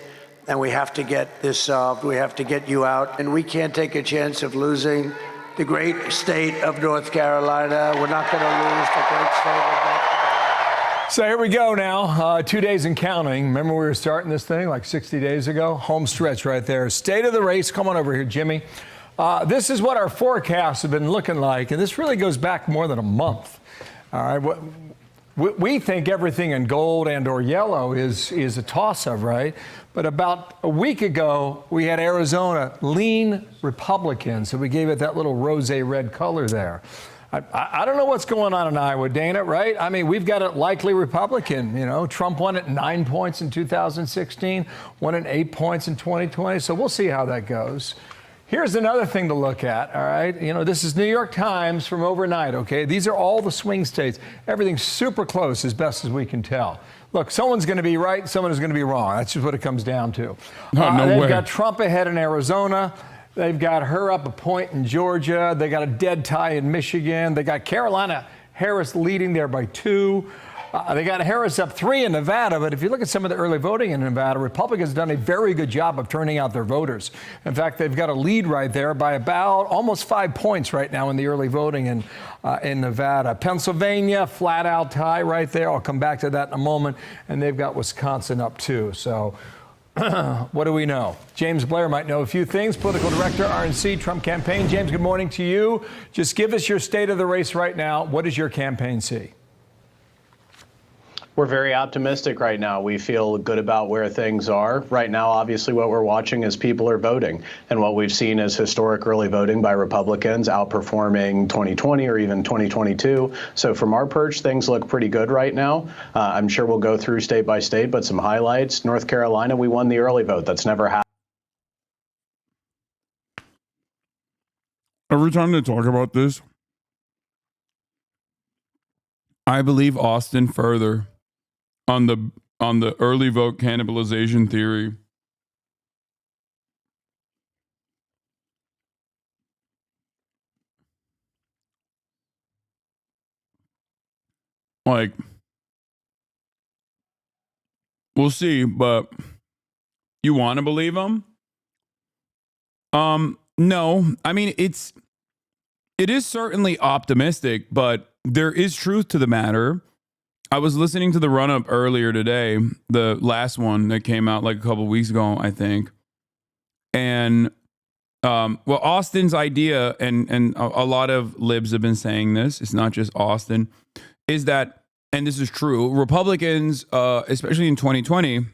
and we have to get this solved. We have to get you out, and we can't take a chance of losing the great state of North Carolina. We're not going to lose the great state of North Carolina. So here we go now, 2 days and counting. Remember we were starting this thing like 60 days ago? Home stretch right there. State of the race. Come on over here, Jimmy. This is what our forecasts have been looking like, and this really goes back more than a month. All right, we think everything in gold and or yellow is a toss-up, right? But about a week ago, we had Arizona lean Republican, so we gave it that little rosé red color there. I don't know what's going on in Iowa, Dana, right? I mean, we've got it likely Republican. You know, Trump won at 9 points in 2016, won at 8 points in 2020. So we'll see how that goes. Here's another thing to look at, all right? You know, this is New York Times from overnight, okay? These are all the swing states. Everything's super close as best as we can tell. Look, someone's going to be right, someone is going to be wrong. That's just what it comes down to. They've got Trump ahead in Arizona. They've got her up a point in Georgia. They got a dead tie in Michigan. They got Carolina Harris leading there by 2. They got Harris up 3 in Nevada, but if you look at some of the early voting in Nevada, Republicans have done a very good job of turning out their voters. In fact, they've got a lead right there by about almost 5 points right now in the early voting in Nevada. Pennsylvania, flat out tie right there. I'll come back to that in a moment. And they've got Wisconsin up too. So what do we know? James Blair might know a few things. Political director, RNC, Trump campaign. James, good morning to you. Just give us your state of the race right now. What does your campaign see? We're very optimistic right now. We feel good about where things are. Right now, obviously, what we're watching is people are voting. And what we've seen is historic early voting by Republicans outperforming 2020 or even 2022. So from our perch, things look pretty good right now. I'm sure we'll go through state by state, but some highlights. North Carolina, we won the early vote. That's never happened. Every time they talk about this, I believe Austin further on the early vote cannibalization theory. Like, we'll see, but you want to believe them? No. I mean, it is certainly optimistic, but there is truth to the matter. I was listening to the run-up earlier today, the last one that came out like a couple weeks ago, I think. And, well, Austin's idea, and a lot of libs have been saying this, it's not just Austin, is that, and this is true, Republicans, especially in 2020,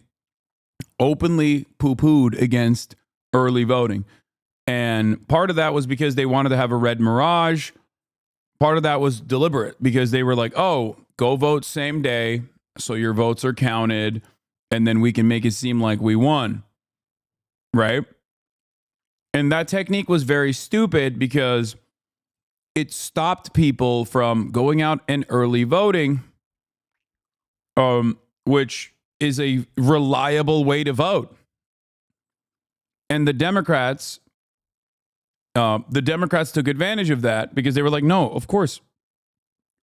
openly poo-pooed against early voting. And part of that was because they wanted to have a red mirage. Part of that was deliberate because they were like, oh, go vote same day so your votes are counted and then we can make it seem like we won. Right? And that technique was very stupid because it stopped people from going out and early voting, which is a reliable way to vote. And the Democrats took advantage of that because they were like, no, of course,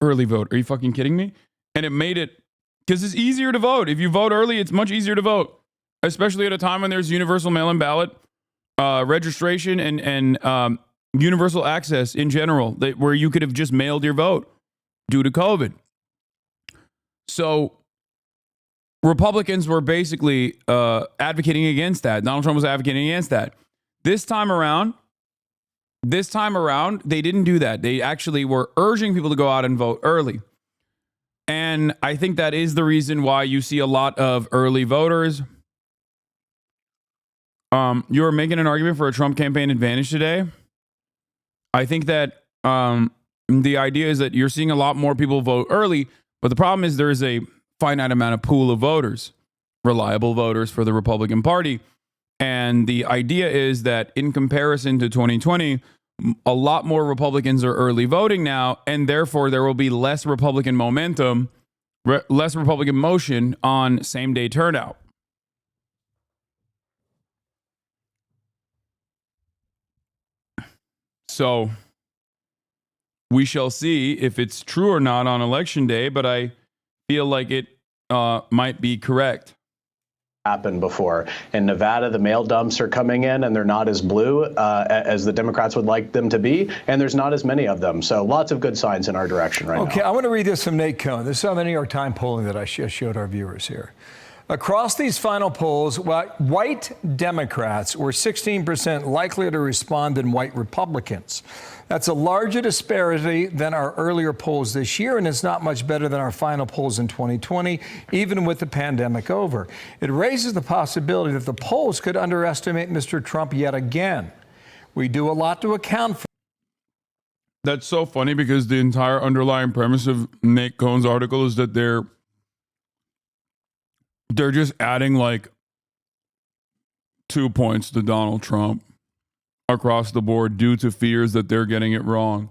early vote. Are you fucking kidding me? And it made it, because it's easier to vote. If you vote early, it's much easier to vote, especially at a time when there's universal mail-in ballot registration and universal access in general, where you could have just mailed your vote due to COVID. So Republicans were basically advocating against that. Donald Trump was advocating against that. This time around, they didn't do that. They actually were urging people to go out and vote early. And I think that is the reason why you see a lot of early voters. You were making an argument for a Trump campaign advantage today. I think that the idea is that you're seeing a lot more people vote early, but the problem is there is a finite amount of pool of voters, reliable voters for the Republican Party. And the idea is that in comparison to 2020, a lot more Republicans are early voting now, and therefore there will be less Republican momentum, less Republican motion on same-day turnout. So we shall see if it's true or not on Election Day, but I feel like it might be correct. Happened before. In Nevada, the mail dumps are coming in and they're not as blue as the Democrats would like them to be, and there's not as many of them. So lots of good signs in our direction right now. Okay, I want to read this from Nate Cohn. This is on the New York Times polling that I showed our viewers here. Across these final polls, white Democrats were 16% likelier to respond than white Republicans. That's a larger disparity than our earlier polls this year, and it's not much better than our final polls in 2020, even with the pandemic over. It raises the possibility that the polls could underestimate Mr. Trump yet again. We do a lot to account for. That's so funny because the entire underlying premise of Nate Cohn's article is that they're just adding like 2 points to Donald Trump across the board due to fears that they're getting it wrong.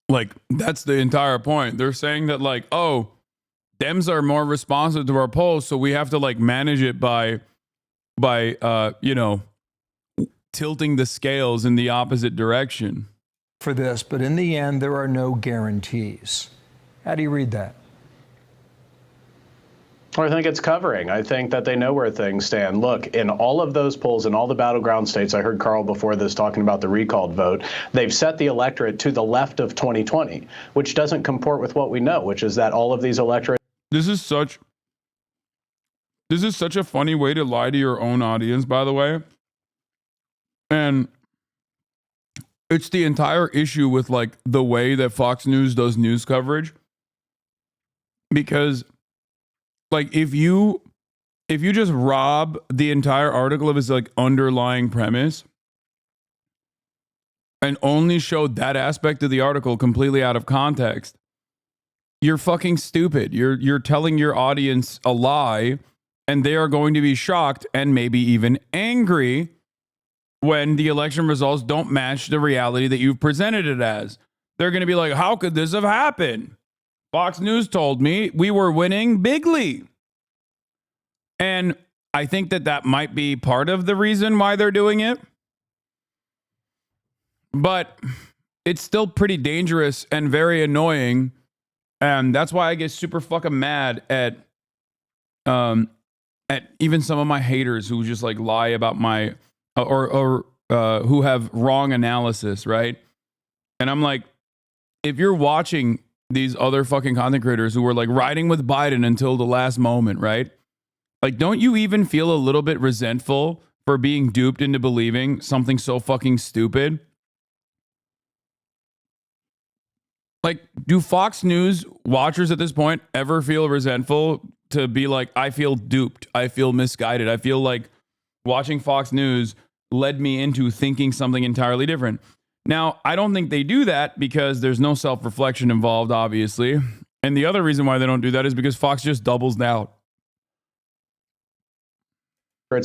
Like, that's the entire point. They're saying that, like, oh, Dems are more responsive to our polls, so we have to like manage it by tilting the scales in the opposite direction. For this, but in the end, there are no guarantees. How do you read that? I think it's covering. I think that they know where things stand. Look, in all of those polls, in all the battleground states, I heard Carl before this talking about the recalled vote, they've set the electorate to the left of 2020, which doesn't comport with what we know, which is that all of these electorates. This is such a funny way to lie to your own audience, by the way. And it's the entire issue with like the way that Fox News does news coverage. Because like if you just rob the entire article of its like underlying premise and only show that aspect of the article completely out of context, you're fucking stupid. You're telling your audience a lie, and they are going to be shocked and maybe even angry when the election results don't match the reality that you've presented it as. They're going to be like, how could this have happened? Fox News told me we were winning bigly. And I think that might be part of the reason why they're doing it. But it's still pretty dangerous and very annoying. And that's why I get super fucking mad at even some of my haters who just like lie about my or who have wrong analysis, right? And I'm like, if you're watching these other fucking content creators who were like riding with Biden until the last moment, right? Like, don't you even feel a little bit resentful for being duped into believing something so fucking stupid? Like, do Fox News watchers at this point ever feel resentful to be like, I feel duped, I feel misguided, I feel like watching Fox News led me into thinking something entirely different? Now, I don't think they do that because there's no self-reflection involved, obviously. And the other reason why they don't do that is because Fox just doubles down.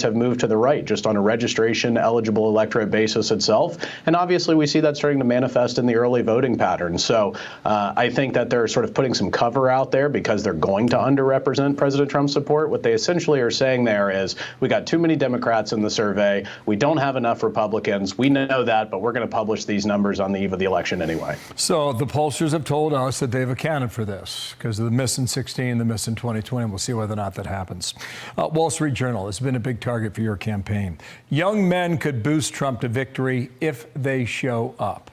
Have moved to the right just on a registration eligible electorate basis itself. And obviously we see that starting to manifest in the early voting patterns. So I think that they're sort of putting some cover out there because they're going to underrepresent President Trump's support. What they essentially are saying there is we got too many Democrats in the survey. We don't have enough Republicans. We know that, but we're going to publish these numbers on the eve of the election anyway. So the pollsters have told us that they've accounted for this because of the miss in 16, the miss in 2020. We'll see whether or not that happens. Wall Street Journal has been a big target for your campaign. Young men could boost Trump to victory if they show up.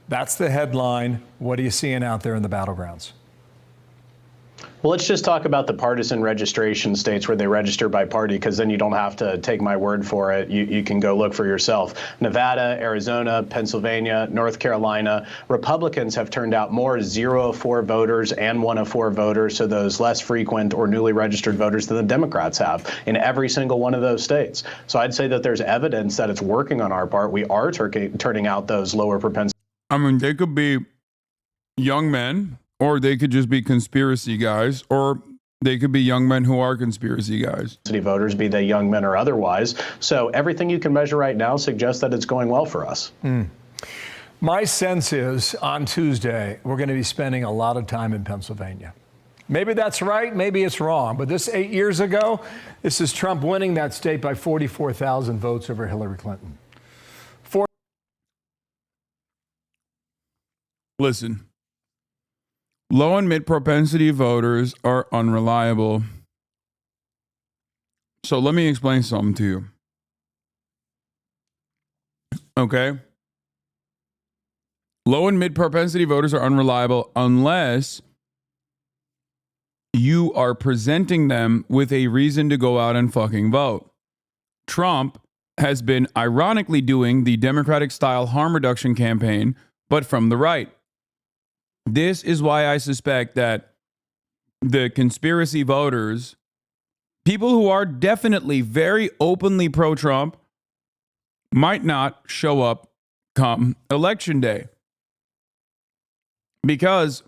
That's the headline. What are you seeing out there in the battlegrounds? Well, let's just talk about the partisan registration states where they register by party, because then you don't have to take my word for it. You can go look for yourself. Nevada, Arizona, Pennsylvania, North Carolina, Republicans have turned out more 0 of 4 voters and 1 of 4 voters, so those less frequent or newly registered voters, than the Democrats have in every single one of those states. So I'd say that there's evidence that it's working on our part. We are turning out those lower propensity. I mean, they could be young men, or they could just be conspiracy guys, or they could be young men who are conspiracy guys. Voters, be they young men or otherwise. So everything you can measure right now suggests that it's going well for us. My sense is on Tuesday, we're going to be spending a lot of time in Pennsylvania. Maybe that's right, maybe it's wrong. But this 8 years ago, this is Trump winning that state by 44,000 votes over Hillary Clinton. Listen. Low and mid propensity voters are unreliable. So let me explain something to you. Okay? Low and mid propensity voters are unreliable unless you are presenting them with a reason to go out and fucking vote. Trump has been ironically doing the Democratic style harm reduction campaign, but from the right. This is why I suspect that the conspiracy voters, people who are definitely very openly pro-Trump, might not show up come election day. Because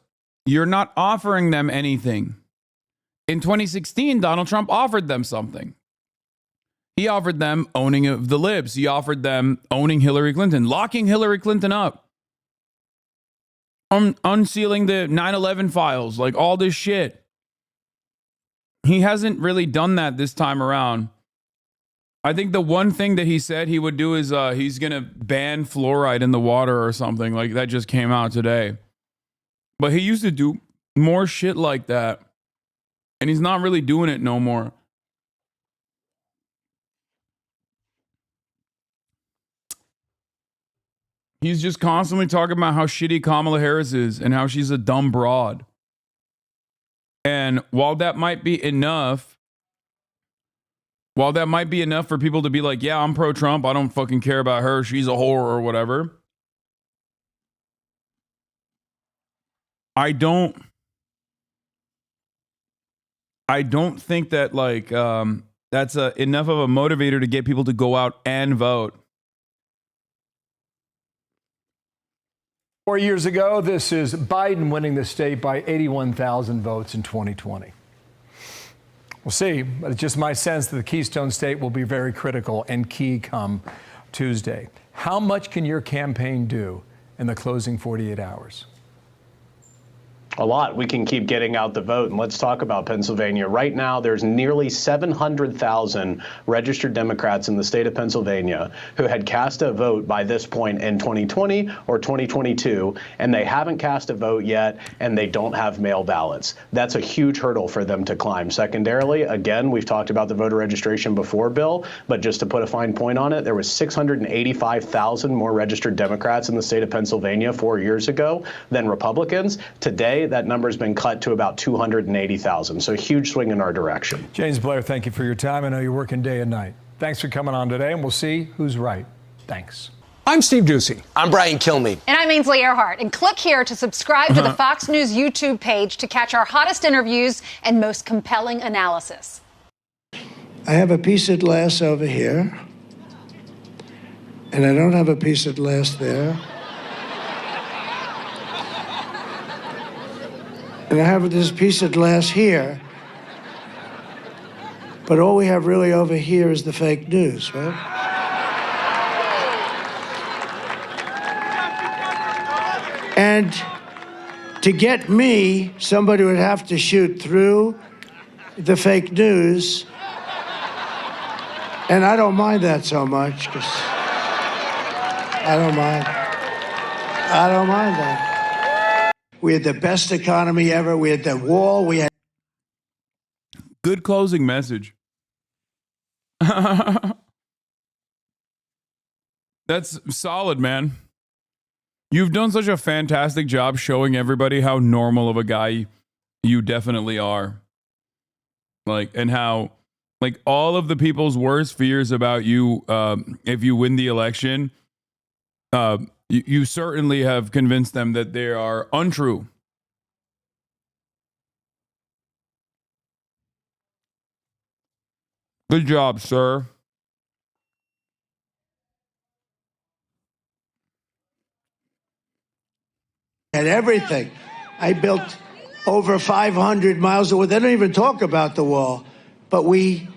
you're not offering them anything. In 2016, Donald Trump offered them something. He offered them owning of the libs. He offered them owning Hillary Clinton, locking Hillary Clinton up. Unsealing the 9/11 files, like all this shit. He hasn't really done that this time around. I think the one thing that he said he would do is he's going to ban fluoride in the water or something. Like that just came out today. But he used to do more shit like that. And he's not really doing it no more. He's just constantly talking about how shitty Kamala Harris is and how she's a dumb broad. And while that might be enough for people to be like, yeah, I'm pro-Trump, I don't fucking care about her, she's a whore or whatever. I don't think that like that's enough of a motivator to get people to go out and vote. 4 years ago, this is Biden winning the state by 81,000 votes in 2020. We'll see, but it's just my sense that the Keystone State will be very critical and key come Tuesday. How much can your campaign do in the closing 48 hours? A lot. We can keep getting out the vote. And let's talk about Pennsylvania. Right now, there's nearly 700,000 registered Democrats in the state of Pennsylvania who had cast a vote by this point in 2020 or 2022, and they haven't cast a vote yet, and they don't have mail ballots. That's a huge hurdle for them to climb. Secondarily, again, we've talked about the voter registration before, Bill, but just to put a fine point on it, there was 685,000 more registered Democrats in the state of Pennsylvania 4 years ago than Republicans. Today, that number has been cut to about 280,000. So a huge swing in our direction. James Blair, thank you for your time. I know you're working day and night. Thanks for coming on today, and we'll see who's right. Thanks. I'm Steve Ducey. I'm Brian Kilmeade. And I'm Ainsley Earhart. And click here to subscribe to the Fox News YouTube page to catch our hottest interviews and most compelling analysis. I have a piece of glass over here, and I don't have a piece of glass there. And I have this piece of glass here. But all we have really over here is the fake news, right? And to get me, somebody would have to shoot through the fake news. And I don't mind that so much, because I don't mind. I don't mind that. We had the best economy ever. We had the wall. We had. Good closing message. That's solid, man. You've done such a fantastic job showing everybody how normal of a guy you definitely are. Like, and how, like, all of the people's worst fears about you, if you win the election, you certainly have convinced them that they are untrue. Good job, sir. Had everything. I built over 500 miles of wall. They don't even talk about the wall. But we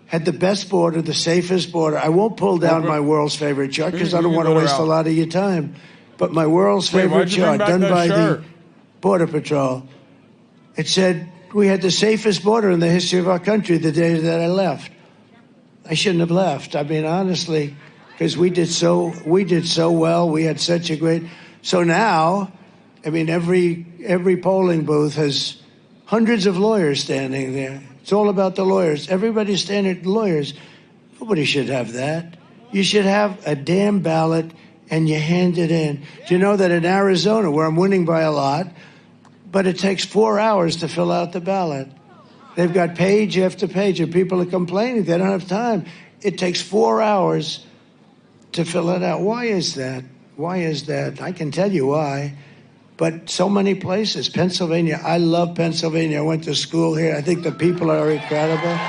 had the best border, the safest border. I won't pull down my world's favorite chart because I don't want to waste a lot of your time. But my world's favorite chart done by the Border Patrol, it said we had the safest border in the history of our country the day that I left. I shouldn't have left. I mean, honestly, because we did so well. We had such a great. So now, I mean, every polling booth has hundreds of lawyers standing there. It's all about the lawyers. Everybody's standing lawyers. Nobody should have that. You should have a damn ballot and you hand it in. Do you know that in Arizona, where I'm winning by a lot, but it takes 4 hours to fill out the ballot. They've got page after page, and people are complaining they don't have time. It takes 4 hours to fill it out. Why is that? Why is that? I can tell you why. But so many places. Pennsylvania, I love Pennsylvania. I went to school here. I think the people are incredible.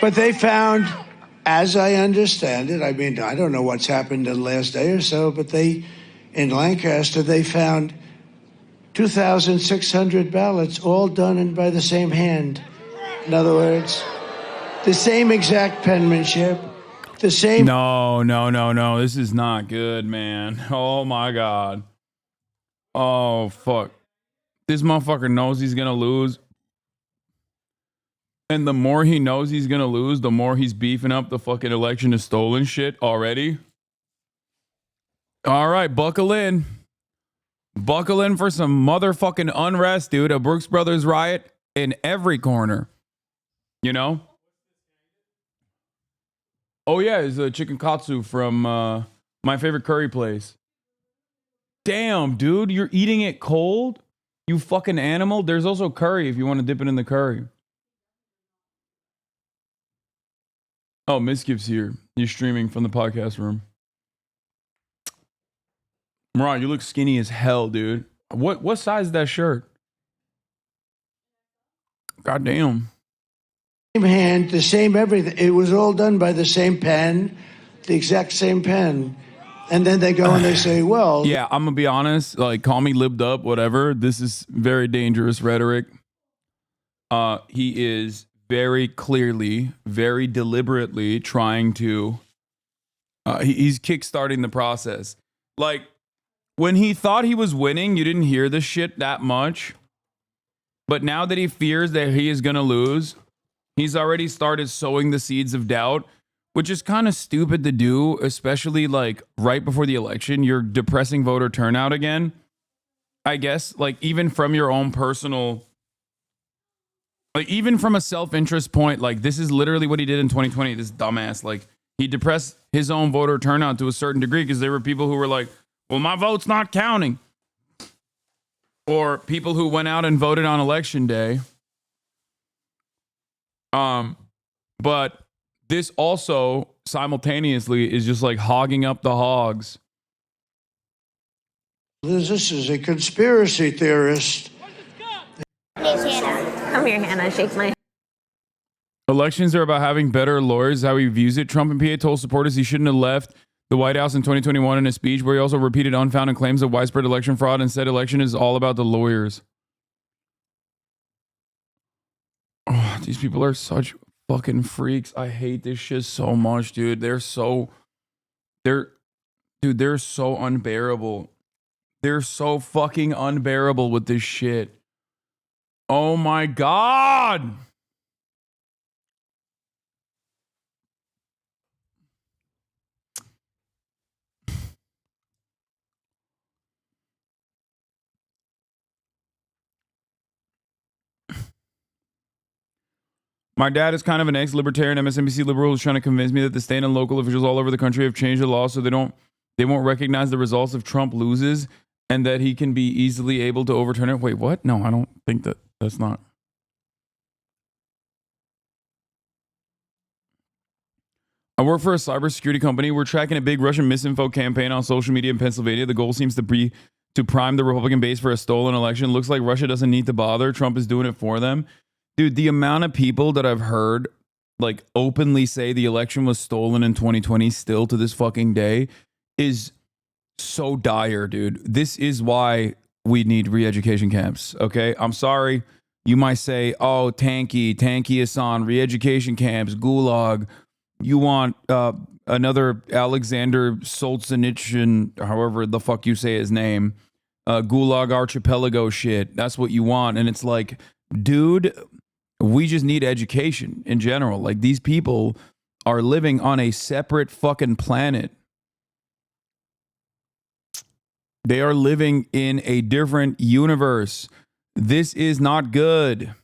But they found, as I understand it, I mean, I don't know what's happened in the last day or so, but in Lancaster, they found 2,600 ballots, all done by the same hand. In other words, the same exact penmanship, the same. No. This is not good, man. Oh, my God. Oh, fuck. This motherfucker knows he's going to lose. And the more he knows he's going to lose, the more he's beefing up the fucking election is stolen shit already. All right, buckle in. Buckle in for some motherfucking unrest, dude. A Brooks Brothers riot in every corner. You know? Oh, yeah, it's a chicken katsu from my favorite curry place. Damn, dude, you're eating it cold? You fucking animal. There's also curry if you want to dip it in the curry. Oh, Miskip's here. You're streaming from the podcast room. Mariah, you look skinny as hell, dude. What size is that shirt? God damn. Same hand, the same everything. It was all done by the same pen, the exact same pen. And then they go and they say, well. Yeah, I'm going to be honest. Like, call me libbed up, whatever. This is very dangerous rhetoric. He is very clearly, very deliberately trying to He's kickstarting the process. Like, when he thought he was winning, you didn't hear this shit that much. But now that he fears that he is going to lose, he's already started sowing the seeds of doubt, which is kind of stupid to do, especially like right before the election. You're depressing voter turnout again. I guess, like, even from your own personal, like, even from a self-interest point, like, this is literally what he did in 2020, this dumbass. Like, he depressed his own voter turnout to a certain degree because there were people who were like, well, my vote's not counting. Or people who went out and voted on election day. But this also simultaneously is just like hogging up the hogs. This is a conspiracy theorist. Here's Hannah. Come here, Hannah. Shake my. Elections are about having better lawyers, how he views it. Trump and PA told supporters he shouldn't have left the White House in 2021 in a speech where he also repeated unfounded claims of widespread election fraud and said election is all about the lawyers. Oh, these people are such fucking freaks. I hate this shit so much, dude. They're so unbearable. They're so fucking unbearable with this shit. Oh my God. My dad is kind of an ex-libertarian MSNBC liberal who's trying to convince me that the state and local officials all over the country have changed the law so they won't recognize the results if Trump loses and that he can be easily able to overturn it. Wait, what? No, I don't think that's not. I work for a cybersecurity company. We're tracking a big Russian misinfo campaign on social media in Pennsylvania. The goal seems to be to prime the Republican base for a stolen election. Looks like Russia doesn't need to bother. Trump is doing it for them. Dude, the amount of people that I've heard like openly say the election was stolen in 2020 still to this fucking day is so dire, dude. This is why we need re-education camps, okay? I'm sorry. You might say, oh, tanky Hassan, re-education camps, gulag. You want another Alexander Solzhenitsyn, however the fuck you say his name, gulag archipelago shit. That's what you want. And it's like, dude, we just need education in general. Like, these people are living on a separate fucking planet. They are living in a different universe. This is not good.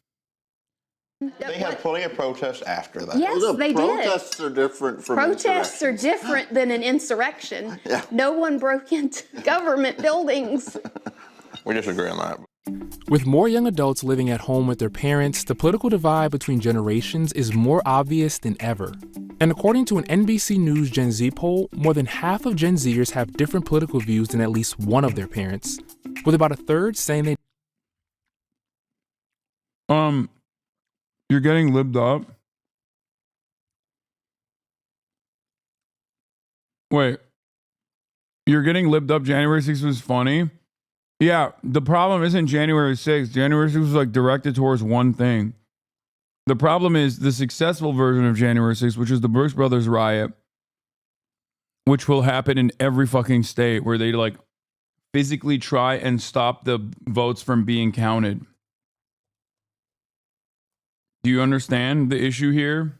They had plenty of protests after that. Yes, Well, they did. Protests are different from Protests are different than an insurrection. Yeah. No one broke into government buildings. We disagree on that. With more young adults living at home with their parents, the political divide between generations is more obvious than ever. And according to an NBC News Gen Z poll, more than half of Gen Zers have different political views than at least one of their parents, with about a third saying they... You're getting libbed up. Wait. You're getting libbed up. January 6th was funny. Yeah, the problem isn't January 6th. January 6th was like directed towards one thing. The problem is the successful version of January 6th, which is the Brooks Brothers riot, which will happen in every fucking state where they like physically try and stop the votes from being counted. Do you understand the issue here?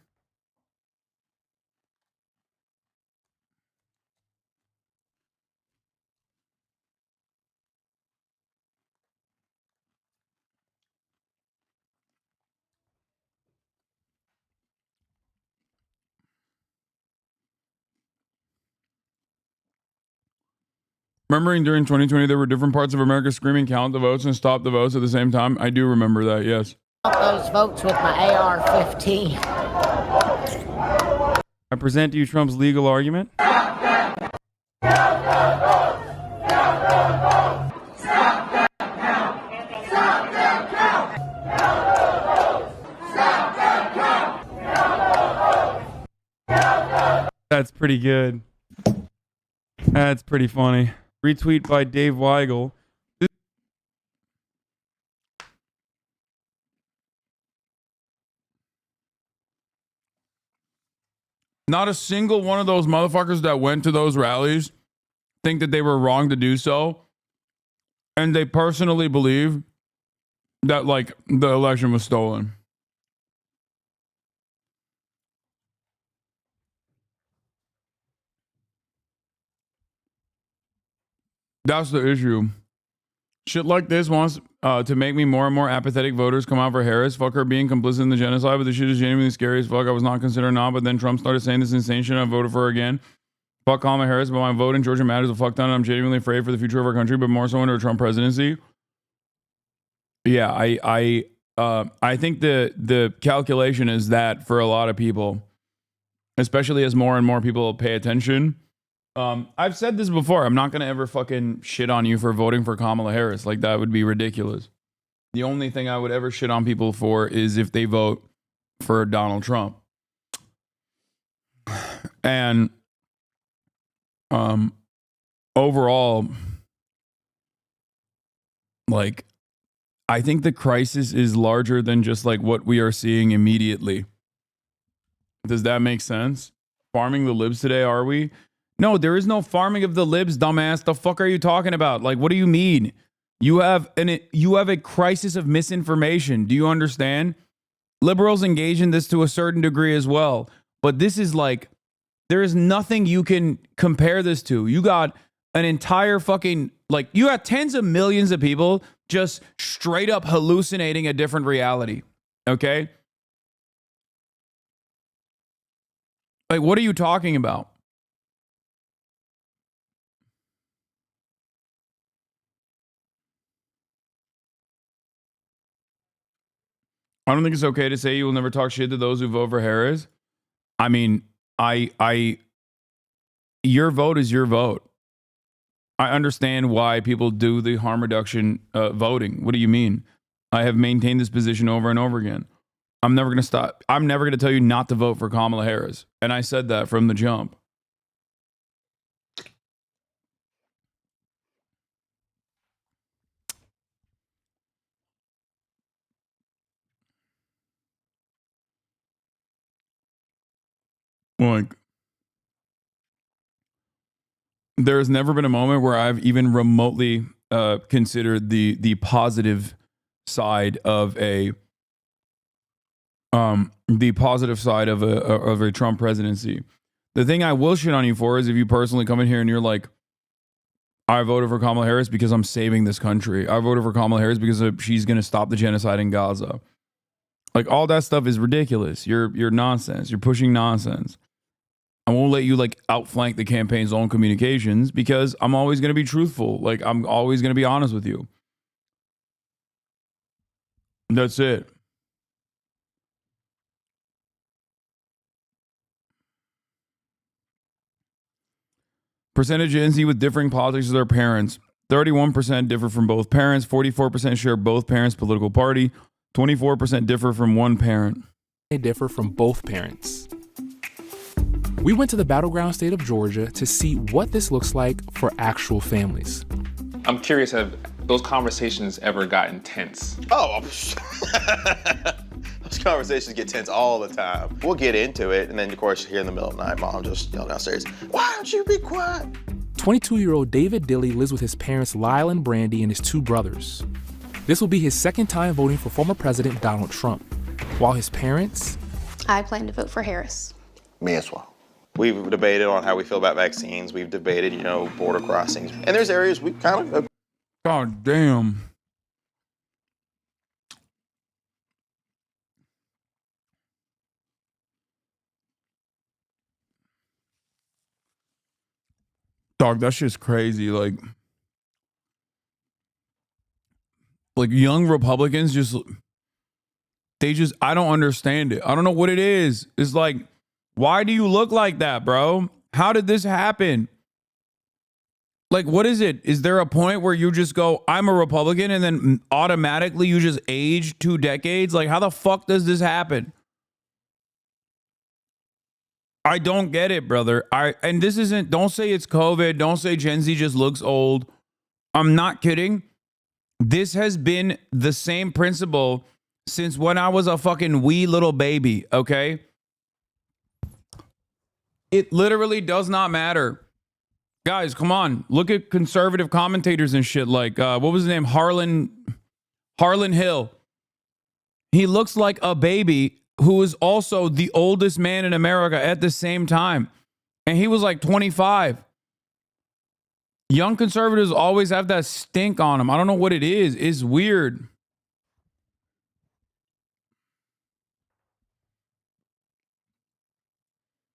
Remembering during 2020, there were different parts of America screaming, count the votes and stop the votes at the same time? I do remember that, yes. Those votes with my AR-15. I present to you Trump's legal argument. That's pretty good. That's pretty funny. Retweet by Dave Weigel. Not a single one of those motherfuckers that went to those rallies think that they were wrong to do so. And they personally believe that, like, the election was stolen. That's the issue. Shit like this wants to make me more and more apathetic. Voters come out for Harris. Fuck her being complicit in the genocide, but the shit is genuinely scary as fuck. I was not considered not, but then Trump started saying this insane shit. I voted for her again. Fuck Kamala Harris, but my vote in Georgia matters a fuck ton. I'm genuinely afraid for the future of our country, but more so under a Trump presidency. Yeah, I think the calculation is that for a lot of people, especially as more and more people pay attention. I've said this before. I'm not going to ever fucking shit on you for voting for Kamala Harris. Like, that would be ridiculous. The only thing I would ever shit on people for is if they vote for Donald Trump. And overall, like, I think the crisis is larger than just like what we are seeing immediately. Does that make sense? Farming the libs today, are we? No, there is no farming of the libs, dumbass. The fuck are you talking about? Like, what do you mean? You have a crisis of misinformation. Do you understand? Liberals engage in this to a certain degree as well. But this is like, there is nothing you can compare this to. You got an entire fucking, like, you got tens of millions of people just straight up hallucinating a different reality. Okay? Like, what are you talking about? I don't think it's okay to say you will never talk shit to those who vote for Harris. I mean, your vote is your vote. I understand why people do the harm reduction voting. What do you mean? I have maintained this position over and over again. I'm never going to stop. I'm never going to tell you not to vote for Kamala Harris. And I said that from the jump. Like, there has never been a moment where I've even remotely considered the positive side of a Trump presidency. The thing I will shit on you for is if you personally come in here and you're like, I voted for Kamala Harris because I'm saving this country. I voted for Kamala Harris because she's going to stop the genocide in Gaza. Like, all that stuff is ridiculous. You're nonsense. You're pushing nonsense. I won't let you like outflank the campaign's own communications because I'm always going to be truthful. Like, I'm always going to be honest with you. That's it. Percentage Gen Z with differing politics as their parents. 31% differ from both parents. 44% share both parents' political party. 24% differ from one parent. They differ from both parents. We went to the battleground state of Georgia to see what this looks like for actual families. I'm curious, have those conversations ever gotten tense? Oh, those conversations get tense all the time. We'll get into it, and then, of course, here in the middle of the night, mom just yelling downstairs, "Why don't you be quiet?" 22-year-old David Dilley lives with his parents Lyle and Brandy and his two brothers. This will be his second time voting for former President Donald Trump. While his parents... I plan to vote for Harris. Me as well. We've debated on how we feel about vaccines. We've debated, border crossings. And there's areas we kind of... God damn. Dog, that shit's crazy. Like young Republicans I don't understand it. I don't know what it is. It's like, why do you look like that, bro? How did this happen? Like, what is it? Is there a point where you just go, I'm a Republican, and then automatically you just age 2 decades? Like, how the fuck does this happen? I don't get it, brother. And this isn't, don't say it's COVID. Don't say Gen Z just looks old. I'm not kidding. This has been the same principle since when I was a fucking wee little baby, okay? It literally does not matter. Guys, come on. Look at conservative commentators and shit like, what was his name? Harlan Hill. He looks like a baby who is also the oldest man in America at the same time. And he was like 25. Young conservatives always have that stink on them. I don't know what it is. It's weird.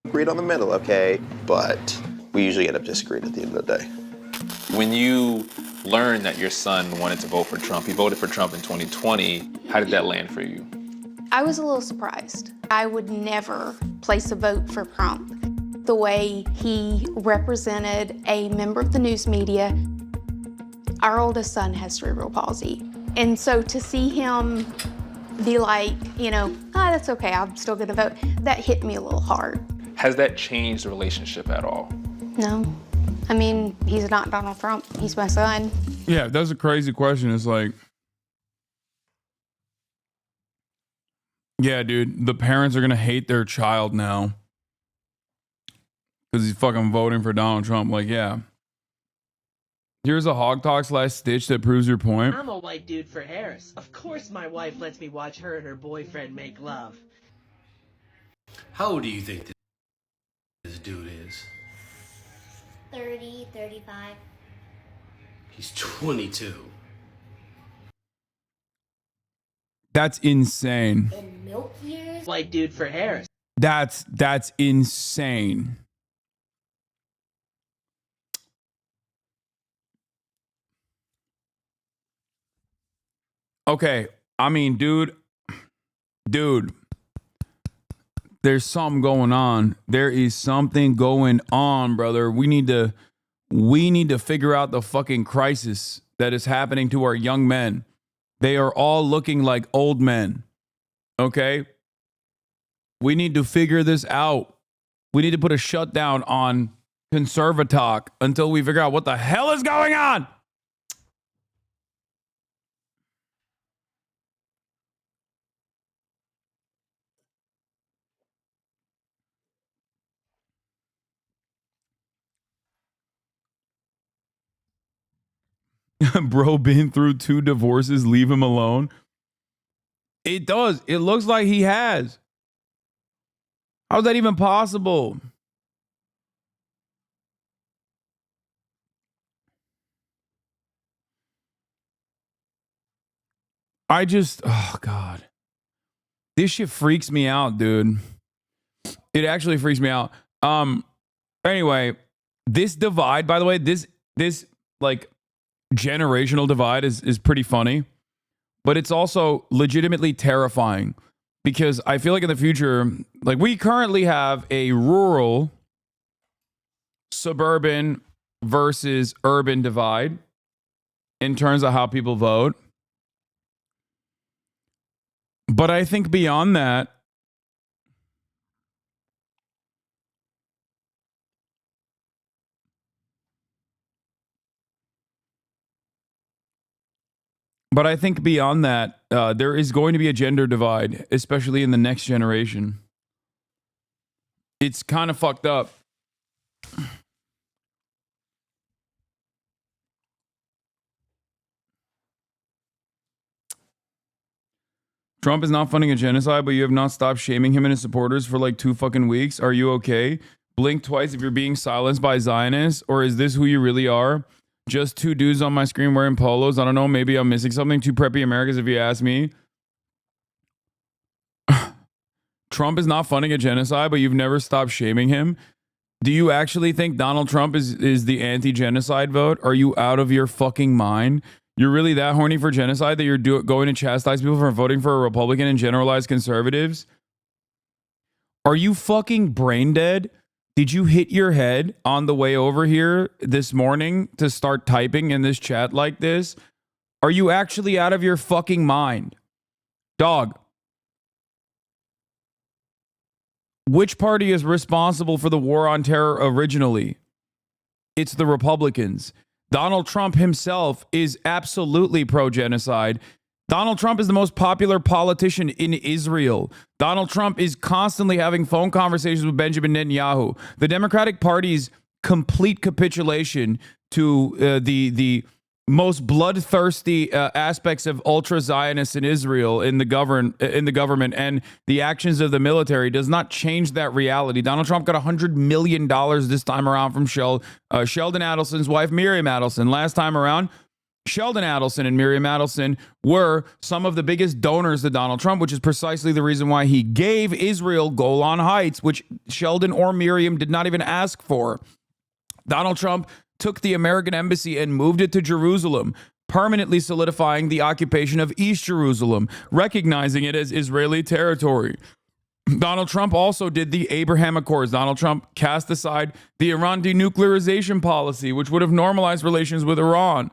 Agreed on the middle, okay? But we usually end up disagreeing at the end of the day. When you learned that your son wanted to vote for Trump, he voted for Trump in 2020, how did that land for you? I was a little surprised. I would never place a vote for Trump. The way he represented a member of the news media. Our oldest son has cerebral palsy. And so to see him be like, that's okay, I'm still gonna vote, that hit me a little hard. Has that changed the relationship at all? No. I mean, he's not Donald Trump, he's my son. Yeah, that's a crazy question. It's like, yeah, dude, the parents are going to hate their child now because he's fucking voting for Donald Trump. Like, yeah. Here's a hog talk / stitch that proves your point. I'm a white dude for Harris. Of course my wife lets me watch her and her boyfriend make love. How old do you think this dude is? 30, 35. He's 22. That's insane. In milk years? White dude for Harris. That's insane. Okay, I mean, dude, there's something going on. There is something going on, brother. We need to figure out the fucking crisis that is happening to our young men. They are all looking like old men. Okay? We need to figure this out. We need to put a shutdown on Conservatalk until we figure out what the hell is going on. Bro, been through 2 divorces, leave him alone. It does. It looks like he has. How's that even possible? Oh God. This shit freaks me out, dude. It actually freaks me out. Anyway, this divide, by the way, this like generational divide is pretty funny, but it's also legitimately terrifying because I feel like in the future, like we currently have a rural, suburban versus urban divide in terms of how people vote. But I think beyond that, there is going to be a gender divide, especially in the next generation. It's kind of fucked up. Trump is not funding a genocide, but you have not stopped shaming him and his supporters for like 2 fucking weeks. Are you okay? Blink twice if you're being silenced by Zionists, or is this who you really are? Just 2 dudes on my screen wearing polos. I don't know. Maybe I'm missing something. 2 preppy Americans, if you ask me. Trump is not funding a genocide, but you've never stopped shaming him. Do you actually think Donald Trump is the anti-genocide vote? Are you out of your fucking mind? You're really that horny for genocide that you're going to chastise people for voting for a Republican and generalized conservatives? Are you fucking brain dead? Did you hit your head on the way over here this morning to start typing in this chat like this? Are you actually out of your fucking mind? Dog. Which party is responsible for the war on terror originally? It's the Republicans. Donald Trump himself is absolutely pro-genocide. Donald Trump is the most popular politician in Israel. Donald Trump is constantly having phone conversations with Benjamin Netanyahu. The Democratic Party's complete capitulation to the most bloodthirsty aspects of ultra-Zionists in Israel in the government and the actions of the military does not change that reality. Donald Trump got $100 million this time around from Sheldon Adelson's wife, Miriam Adelson. Last time around, Sheldon Adelson and Miriam Adelson were some of the biggest donors to Donald Trump, which is precisely the reason why he gave Israel Golan Heights, which Sheldon or Miriam did not even ask for. Donald Trump took the American embassy and moved it to Jerusalem, permanently solidifying the occupation of East Jerusalem, recognizing it as Israeli territory. Donald Trump also did the Abraham Accords. Donald Trump cast aside the Iran denuclearization policy, which would have normalized relations with Iran.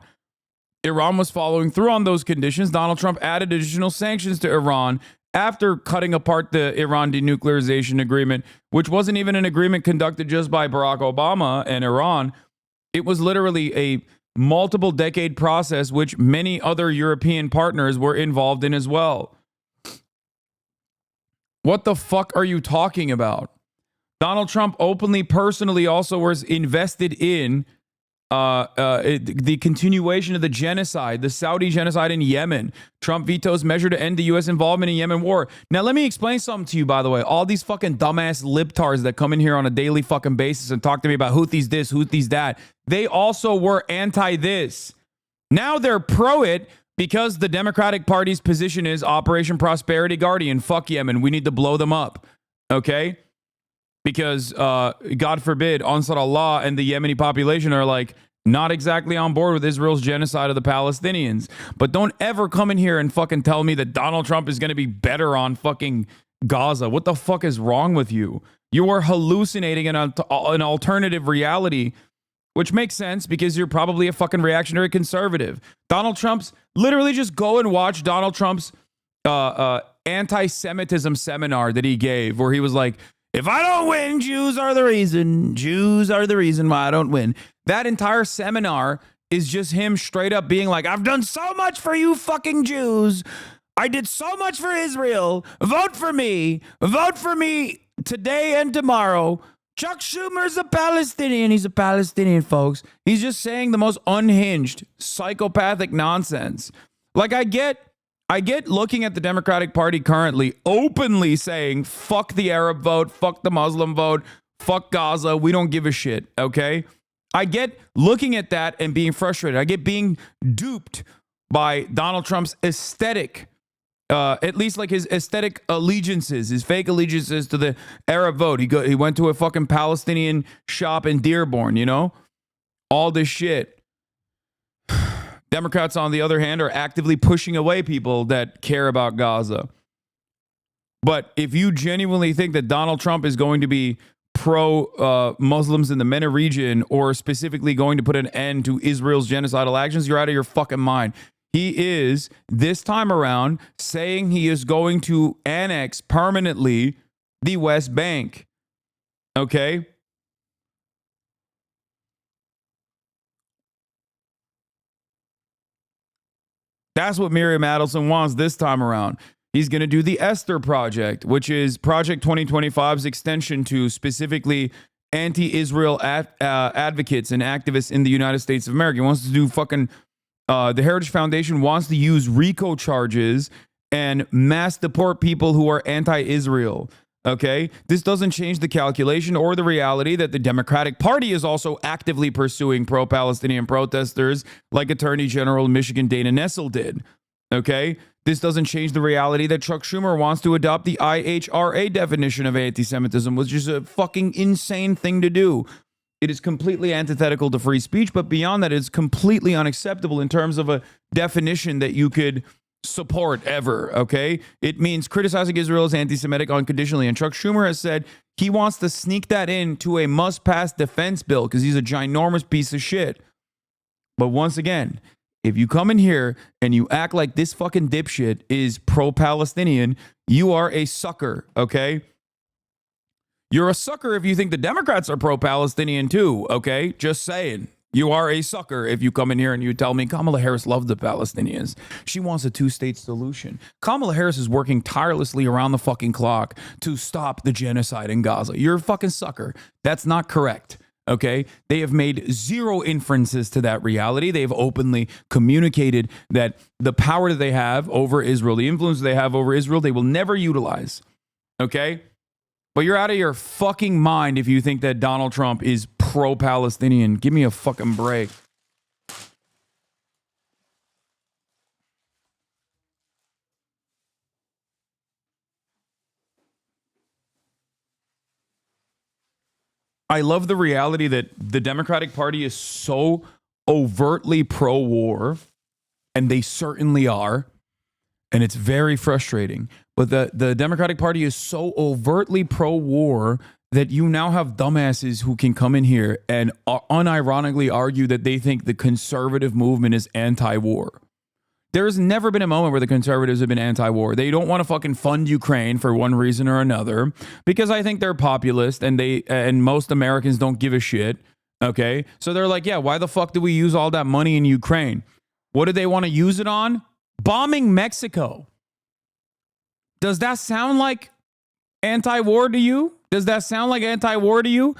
Iran was following through on those conditions. Donald Trump added additional sanctions to Iran after cutting apart the Iran denuclearization agreement, which wasn't even an agreement conducted just by Barack Obama and Iran. It was literally a multiple decade process, which many other European partners were involved in as well. What the fuck are you talking about? Donald Trump openly, personally also was invested in the continuation of the genocide, the Saudi genocide in Yemen. Trump vetoes measure to end the U.S. involvement in Yemen war. Now, let me explain something to you, by the way. All these fucking dumbass libtards that come in here on a daily fucking basis and talk to me about Houthis this, Houthis that, they also were anti this. Now they're pro it because the Democratic Party's position is Operation Prosperity Guardian. Fuck Yemen. We need to blow them up. Okay? Because, God forbid, Ansar Allah and the Yemeni population are like not exactly on board with Israel's genocide of the Palestinians. But don't ever come in here and fucking tell me that Donald Trump is going to be better on fucking Gaza. What the fuck is wrong with you? You are hallucinating an alternative reality, which makes sense because you're probably a fucking reactionary conservative. Donald Trump's, literally just go and watch Donald Trump's anti-Semitism seminar that he gave, where he was like, if I don't win, Jews are the reason. Jews are the reason why I don't win. That entire seminar is just him straight up being like, I've done so much for you fucking Jews. I did so much for Israel. Vote for me. Vote for me today and tomorrow. Chuck Schumer's a Palestinian. He's a Palestinian, folks. He's just saying the most unhinged, psychopathic nonsense. Like, I get looking at the Democratic Party currently openly saying, fuck the Arab vote, fuck the Muslim vote, fuck Gaza, we don't give a shit, okay? I get looking at that and being frustrated. I get being duped by Donald Trump's aesthetic, at least like his aesthetic allegiances, his fake allegiances to the Arab vote. He went to a fucking Palestinian shop in Dearborn, you know? All this shit. Democrats, on the other hand, are actively pushing away people that care about Gaza. But if you genuinely think that Donald Trump is going to be pro-Muslims in the MENA region or specifically going to put an end to Israel's genocidal actions, you're out of your fucking mind. He is, this time around, saying he is going to annex permanently the West Bank. Okay? That's what Miriam Adelson wants this time around. He's going to do the Esther Project, which is Project 2025's extension to specifically anti-Israel advocates and activists in the United States of America. He wants to do fucking... the Heritage Foundation wants to use RICO charges and mass deport people who are anti-Israel. Okay? This doesn't change the calculation or the reality that the Democratic Party is also actively pursuing pro-Palestinian protesters like Attorney General of Michigan Dana Nessel did. Okay? This doesn't change the reality that Chuck Schumer wants to adopt the IHRA definition of anti-Semitism, which is a fucking insane thing to do. It is completely antithetical to free speech, but beyond that, it's completely unacceptable in terms of a definition that you could support ever, okay? It means criticizing Israel as anti-Semitic unconditionally, and Chuck Schumer has said he wants to sneak that into a must-pass defense bill because he's a ginormous piece of shit. But once again, if you come in here and you act like this fucking dipshit is pro-Palestinian, you are a sucker, okay? You're a sucker if you think the Democrats are pro-Palestinian too, okay? Just saying. You are a sucker if you come in here and you tell me Kamala Harris loves the Palestinians. She wants a two-state solution. Kamala Harris is working tirelessly around the fucking clock to stop the genocide in Gaza. You're a fucking sucker. That's not correct. Okay? They have made zero inferences to that reality. They've openly communicated that the power that they have over Israel, the influence they have over Israel, they will never utilize. Okay? But you're out of your fucking mind if you think that Donald Trump is pro-Palestinian. Give me a fucking break. I love the reality that the Democratic Party is so overtly pro-war, and they certainly are, and it's very frustrating. But the Democratic Party is so overtly pro-war that you now have dumbasses who can come in here and unironically argue that they think the conservative movement is anti-war. There's never been a moment where the conservatives have been anti-war. They don't want to fucking fund Ukraine for one reason or another because I think they're populist and most Americans don't give a shit. Okay, so they're like, yeah, why the fuck do we use all that money in Ukraine? What do they want to use it on? Bombing Mexico. Does that sound like anti-war to you? Does that sound like anti-war to you?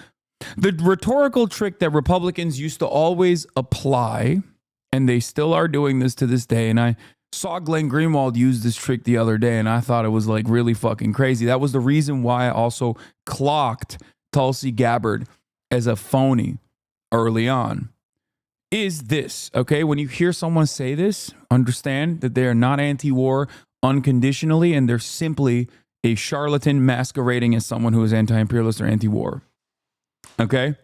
The rhetorical trick that Republicans used to always apply, and they still are doing this to this day, and I saw Glenn Greenwald use this trick the other day, and I thought it was like really fucking crazy. That was the reason why I also clocked Tulsi Gabbard as a phony early on. Is this, okay? When you hear someone say this, understand that they are not anti-war unconditionally, and they're simply a charlatan masquerading as someone who is anti-imperialist or anti-war. Okay?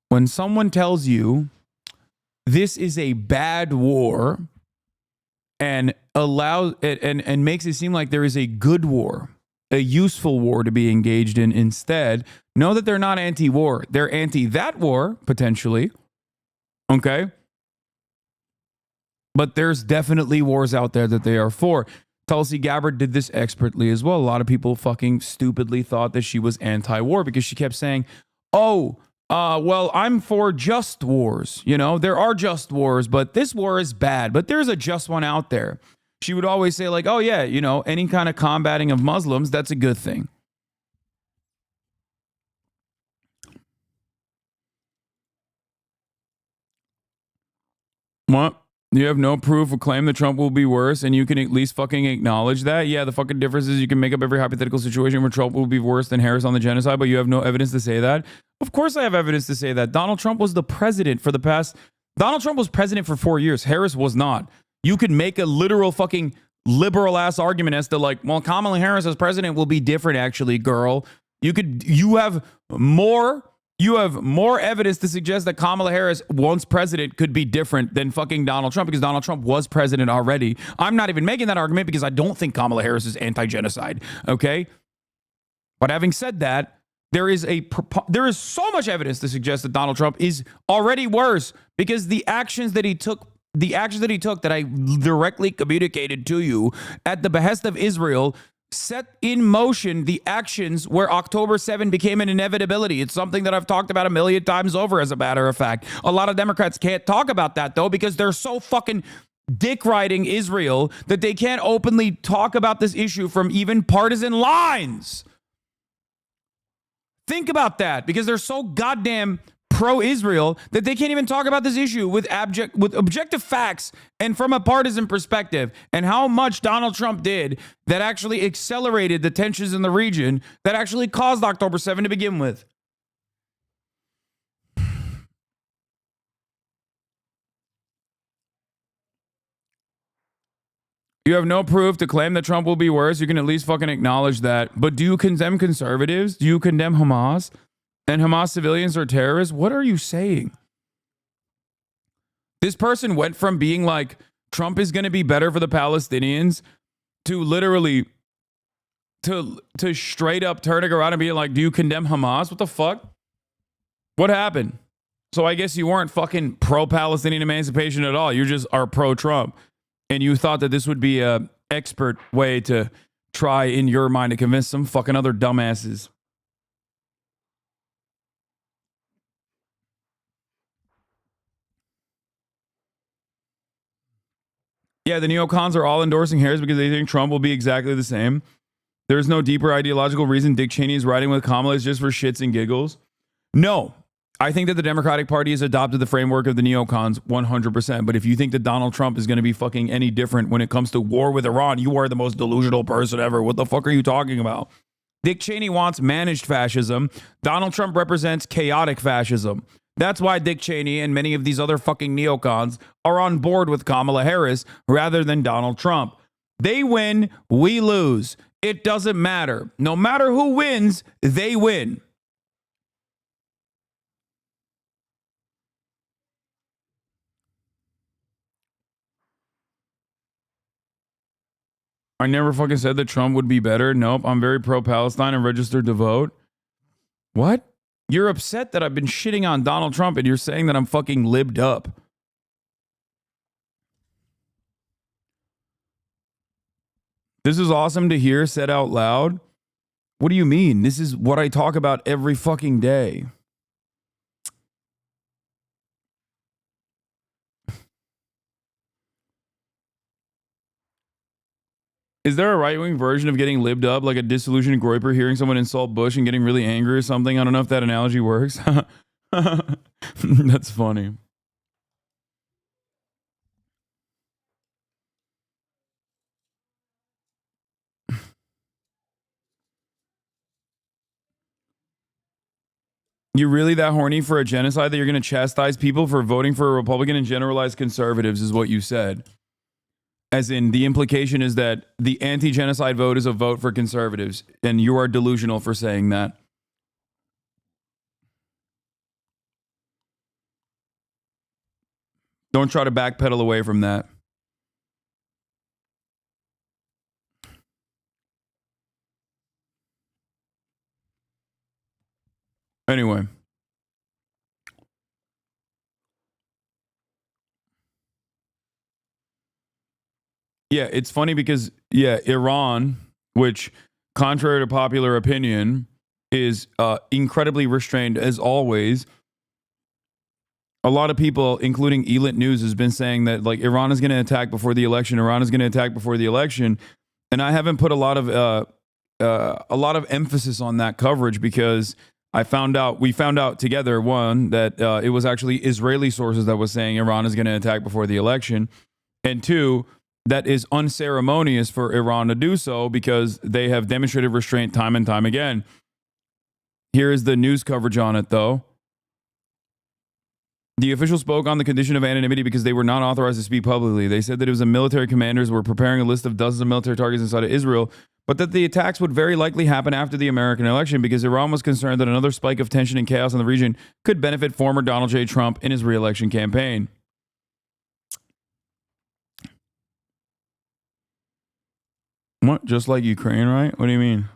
When someone tells you this is a bad war and allows and makes it seem like there is a good war, a useful war to be engaged in instead, know that they're not anti-war. They're anti that war, potentially. Okay? But there's definitely wars out there that they are for. Tulsi Gabbard did this expertly as well. A lot of people fucking stupidly thought that she was anti-war because she kept saying, well, I'm for just wars. You know, there are just wars, but this war is bad. But there's a just one out there. She would always say like, oh yeah, you know, any kind of combating of Muslims, that's a good thing. What? You have no proof or claim that Trump will be worse, and you can at least fucking acknowledge that? Yeah, the fucking difference is you can make up every hypothetical situation where Trump will be worse than Harris on the genocide, but you have no evidence to say that? Of course I have evidence to say that. Donald Trump was the president for the past... Donald Trump was president for 4 years. Harris was not. You could make a literal fucking liberal-ass argument as to like, well, Kamala Harris as president will be different, actually, girl. You have more evidence to suggest that Kamala Harris, once president, could be different than fucking Donald Trump because Donald Trump was president already. I'm not even making that argument because I don't think Kamala Harris is anti-genocide, okay? But having said that, there is so much evidence to suggest that Donald Trump is already worse because the actions that he took that I directly communicated to you at the behest of Israel set in motion the actions where October 7 became an inevitability. It's something that I've talked about a million times over, as a matter of fact. A lot of Democrats can't talk about that, though, because they're so fucking dick-riding Israel that they can't openly talk about this issue from even partisan lines. Think about that, because they're so goddamn pro-Israel that they can't even talk about this issue with objective facts and from a partisan perspective, and how much Donald Trump did that actually accelerated the tensions in the region that actually caused October 7 to begin with. You have no proof to claim that Trump will be worse. You can at least fucking acknowledge that. But do you condemn conservatives? Do you condemn Hamas? And Hamas civilians are terrorists? What are you saying? This person went from being like, Trump is going to be better for the Palestinians, to literally, to straight up turning around and being like, do you condemn Hamas? What the fuck? What happened? So I guess you weren't fucking pro-Palestinian emancipation at all. You just are pro-Trump. And you thought that this would be a expert way to try, in your mind, to convince some fucking other dumbasses. Yeah, the neocons are all endorsing Harris because they think Trump will be exactly the same. There's no deeper ideological reason Dick Cheney is riding with Kamala is just for shits and giggles. No, I think that the Democratic Party has adopted the framework of the neocons 100%. But if you think that Donald Trump is going to be fucking any different when it comes to war with Iran, you are the most delusional person ever. What the fuck are you talking about? Dick Cheney wants managed fascism. Donald Trump represents chaotic fascism. That's why Dick Cheney and many of these other fucking neocons are on board with Kamala Harris rather than Donald Trump. They win, we lose. It doesn't matter. No matter who wins, they win. I never fucking said that Trump would be better. Nope, I'm very pro-Palestine and registered to vote. What? You're upset that I've been shitting on Donald Trump and you're saying that I'm fucking libbed up. This is awesome to hear said out loud. What do you mean? This is what I talk about every fucking day. Is there a right-wing version of getting libbed up, like a disillusioned Groyper hearing someone insult Bush and getting really angry or something? I don't know if that analogy works. That's funny. You're really that horny for a genocide that you're going to chastise people for voting for a Republican and generalize conservatives is what you said. As in, the implication is that the anti-genocide vote is a vote for conservatives, and you are delusional for saying that. Don't try to backpedal away from that. Anyway. Yeah, it's funny because, Iran, which, contrary to popular opinion, is incredibly restrained as always. A lot of people, including Elite News, has been saying that like Iran is going to attack before the election. Iran is going to attack before the election, and I haven't put a lot of emphasis on that coverage because we found out together, one, that it was actually Israeli sources that was saying Iran is going to attack before the election, and two, that is unceremonious for Iran to do so because they have demonstrated restraint time and time again. Here is the news coverage on it, though. The official spoke on the condition of anonymity because they were not authorized to speak publicly. They said that it was the military commanders were preparing a list of dozens of military targets inside of Israel, but that the attacks would very likely happen after the American election because Iran was concerned that another spike of tension and chaos in the region could benefit former Donald J. Trump in his re-election campaign. What? Just like Ukraine, right? What do you mean?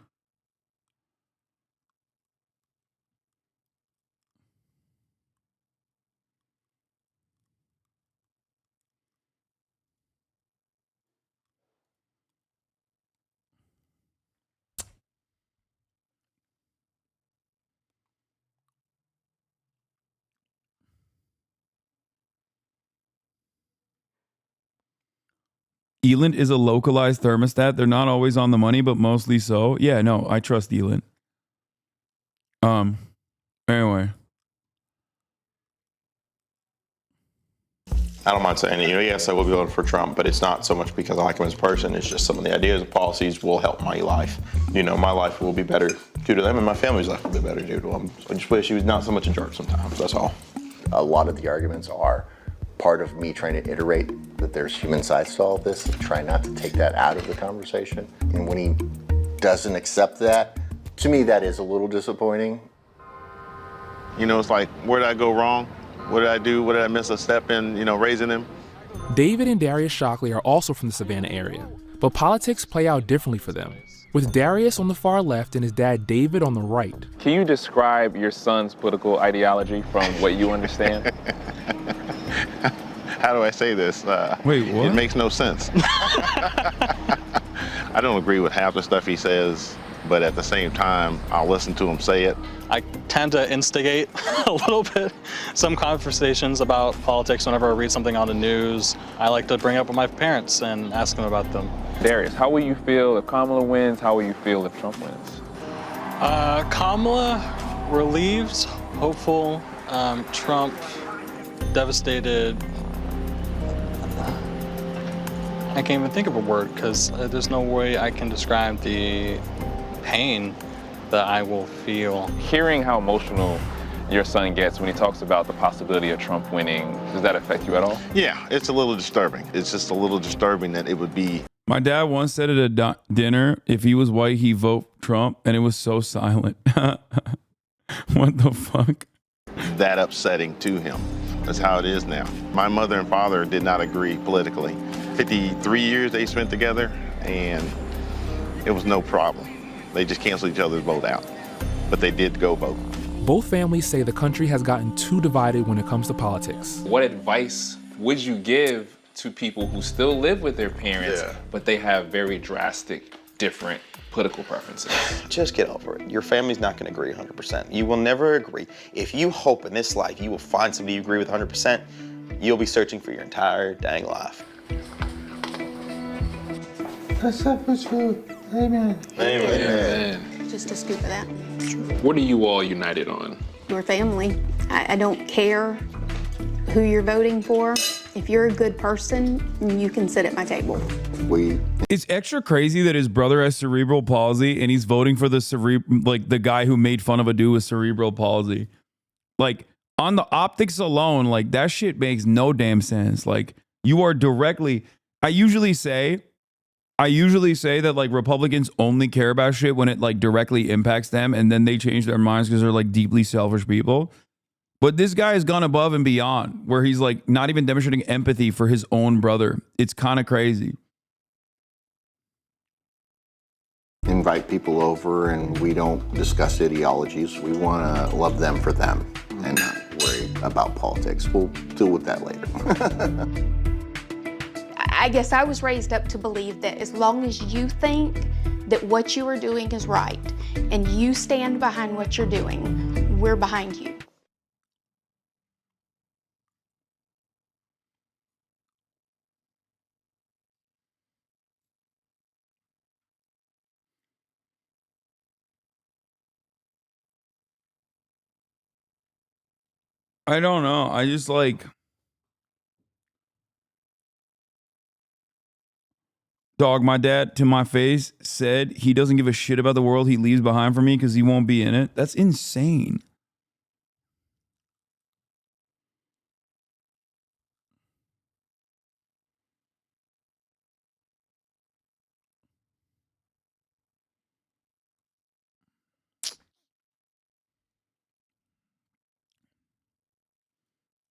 Elant is a localized thermostat. They're not always on the money, but mostly so. Yeah, no, I trust Elant. Anyway. I don't mind saying it. Yes, I will be voting for Trump, but it's not so much because I like him as a person. It's just some of the ideas and policies will help my life. My life will be better due to them, and my family's life will be better due to them. So I just wish he was not so much in charge sometimes. That's all. A lot of the arguments are part of me trying to iterate that there's human sides to all of this and try not to take that out of the conversation. And when he doesn't accept that, to me, that is a little disappointing. It's like, where did I go wrong? What did I do? What did I miss a step in, raising him? David and Darius Shockley are also from the Savannah area, but politics play out differently for them, with Darius on the far left and his dad David on the right. Can you describe your son's political ideology from what you understand? How do I say this? Wait, what? It makes no sense. I don't agree with half the stuff he says. but at the same time, I'll listen to him say it. I tend to instigate a little bit some conversations about politics whenever I read something on the news. I like to bring it up with my parents and ask them about them. Darius, how will you feel if Kamala wins? How will you feel if Trump wins? Kamala, relieved, hopeful. Trump, devastated. I can't even think of a word because there's no way I can describe the pain that I will feel. Hearing how emotional your son gets when he talks about the possibility of Trump winning, does that affect you at all? Yeah, it's a little disturbing. It's just a little disturbing that it would be. My dad once said at a dinner, if he was white, he'd vote Trump, and it was so silent. What the fuck? That upsetting to him. That's how it is now. My mother and father did not agree politically. 53 years they spent together, and it was no problem. They just canceled each other's vote out, but they did go vote. Both families say the country has gotten too divided when it comes to politics. What advice would you give to people who still live with their parents, but they have very drastic, different political preferences? Just get over it. Your family's not going to agree 100%. You will never agree. If you hope in this life you will find somebody you agree with 100%, you'll be searching for your entire dang life. Amen. Amen. Just a scoop of that. What are you all united on? Your family. I don't care who you're voting for. If you're a good person, you can sit at my table. It's extra crazy that his brother has cerebral palsy and he's voting for the guy who made fun of a dude with cerebral palsy. Like, on the optics alone, like, that shit makes no damn sense. Like, you are directly. I usually say that, like, Republicans only care about shit when it, like, directly impacts them, and then they change their minds because they're, like, deeply selfish people. But this guy has gone above and beyond, where he's, like, not even demonstrating empathy for his own brother. It's kind of crazy. Invite people over and we don't discuss ideologies. We want to love them for them and not worry about politics. We'll deal with that later. I guess I was raised up to believe that as long as you think that what you are doing is right and you stand behind what you're doing, we're behind you. I don't know. I just like. Dog, my dad to my face said he doesn't give a shit about the world he leaves behind for me because he won't be in it. That's insane.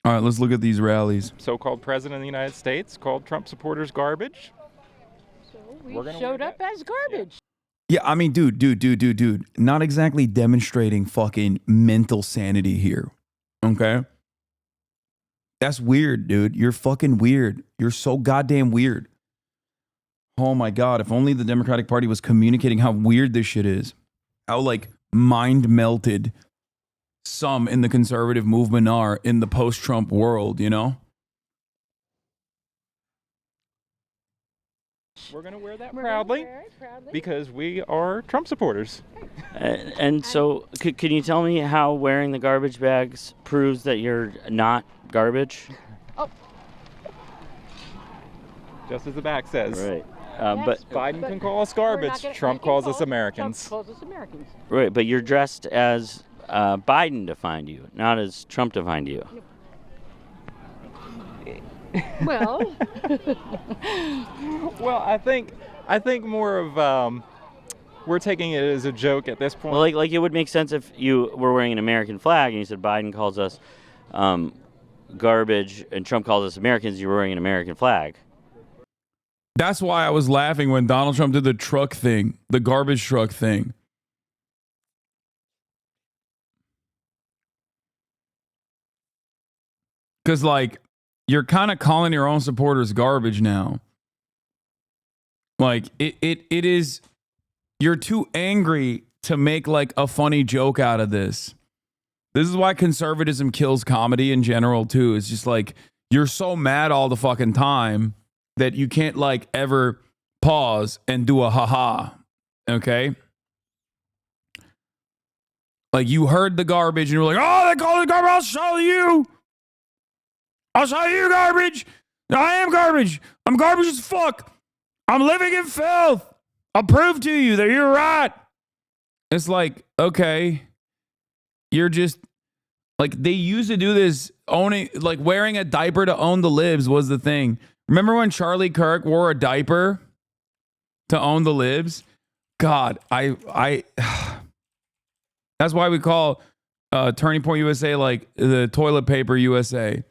All right, let's look at these rallies. So-called president of the United States called Trump supporters garbage. We showed up as garbage. Yeah, I mean, dude. Not exactly demonstrating fucking mental sanity here. Okay? That's weird, dude. You're fucking weird. You're so goddamn weird. Oh my God, if only the Democratic Party was communicating how weird this shit is. How, like, mind melted some in the conservative movement are in the post-Trump world, you know? We're going to wear that proudly because we are Trump supporters. And so, can you tell me how wearing the garbage bags proves that you're not garbage? Oh. Just as the back says. Right. But Biden can call us garbage. Trump calls us Americans. Right, but you're dressed as Biden defined you, not as Trump defined you. Well, well, I think more of we're taking it as a joke at this point. Well, like it would make sense if you were wearing an American flag and you said Biden calls us garbage and Trump calls us Americans. You're wearing an American flag. That's why I was laughing when Donald Trump did the truck thing, the garbage truck thing. Because, like, you're kind of calling your own supporters garbage now. Like, it is You're too angry to make like a funny joke out of this. This is why conservatism kills comedy in general too. It's just like you're so mad all the fucking time that you can't like ever pause and do a haha. Okay? Like you heard the garbage and you're like, oh, they call it garbage. I'll show you. I'll show you garbage. I am garbage. I'm garbage as fuck. I'm living in filth. I'll prove to you that you're right. It's like, okay, you're just like they used to do this owning, like wearing a diaper to own the libs was the thing. Remember when Charlie Kirk wore a diaper to own the libs? God, I that's why we call Turning Point USA like the toilet paper USA.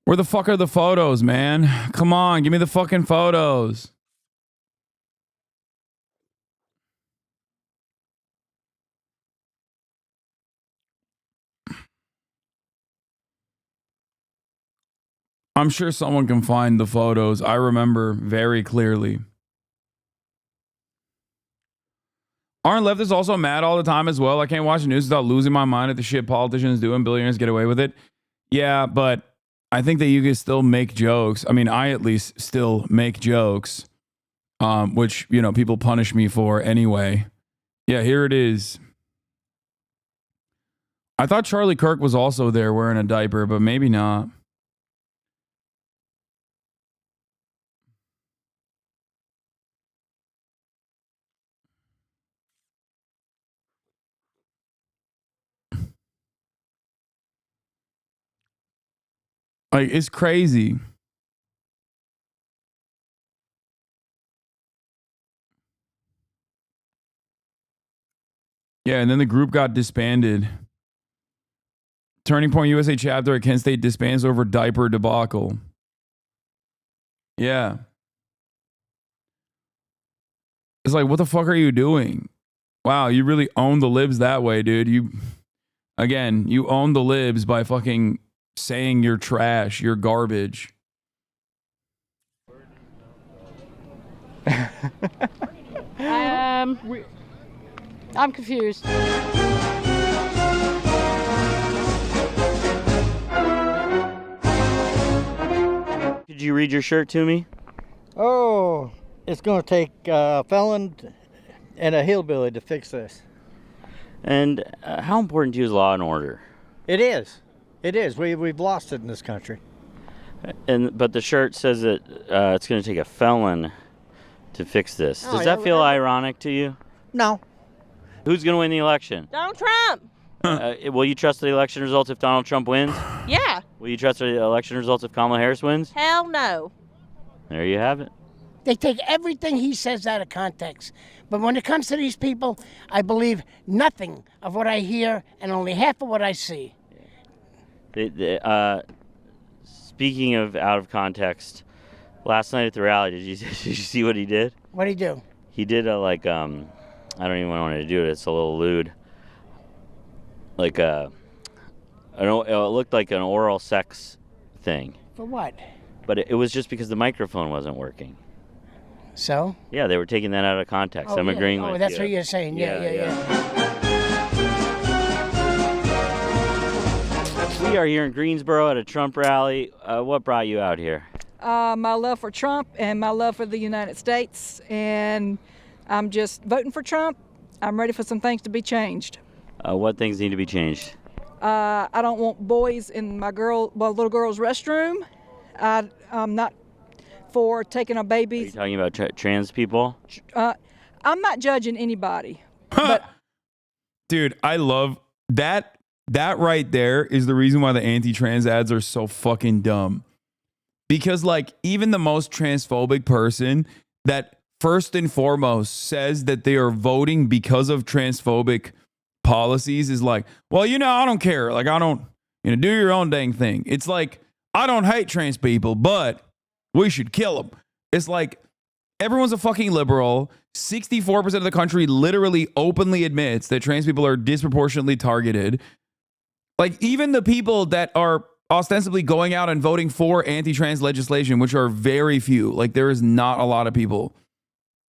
Where the fuck are the photos, man? Come on, give me the fucking photos. I'm sure someone can find the photos. I remember very clearly. Aren't leftists also mad all the time as well? I can't watch the news without losing my mind at the shit politicians do and billionaires get away with it. Yeah, but I think that you can still make jokes. I mean, I at least still make jokes, which, you know, people punish me for anyway. Yeah, here it is. I thought Charlie Kirk was also there wearing a diaper, but maybe not. Like, it's crazy. Yeah, and then the group got disbanded. Turning Point USA chapter at Kent State disbands over diaper debacle. Yeah. It's like, what the fuck are you doing? Wow, you really own the libs that way, dude. You own the libs by fucking saying you're trash, you're garbage. I'm confused. Could you read your shirt to me? Oh, it's going to take a felon and a hillbilly to fix this. And how important to you is law and order? It is. It is. We've lost it in this country. But the shirt says that it's going to take a felon to fix this. Oh, Does that feel ironic to you? No. Who's going to win the election? Donald Trump. Will you trust the election results if Donald Trump wins? Yeah. Will you trust the election results if Kamala Harris wins? Hell no. There you have it. They take everything he says out of context. But when it comes to these people, I believe nothing of what I hear and only half of what I see. Speaking of out of context, last night at the rally, did you see what he did? What'd he do? He did a I don't even want to do it. It's a little lewd. Like it looked like an oral sex thing. For what? But it was just because the microphone wasn't working. So? Yeah, they were taking that out of context. I'm agreeing with you. Oh, that's what you're saying. Yeah. We are here in Greensboro at a Trump rally. What brought you out here? My love for Trump and my love for the United States. And I'm just voting for Trump. I'm ready for some things to be changed. What things need to be changed? I don't want boys in my little girl's restroom. I'm not for taking a baby. Are you talking about trans people? I'm not judging anybody. Dude, I love that. That right there is the reason why the anti-trans ads are so fucking dumb. Because like even the most transphobic person that first and foremost says that they are voting because of transphobic policies is like, well, I don't care. Like, I don't, do your own dang thing. It's like, I don't hate trans people, but we should kill them. It's like Everyone's a fucking liberal. 64% of the country literally openly admits that trans people are disproportionately targeted. Like, even the people that are ostensibly going out and voting for anti-trans legislation, which are very few, like there is not a lot of people,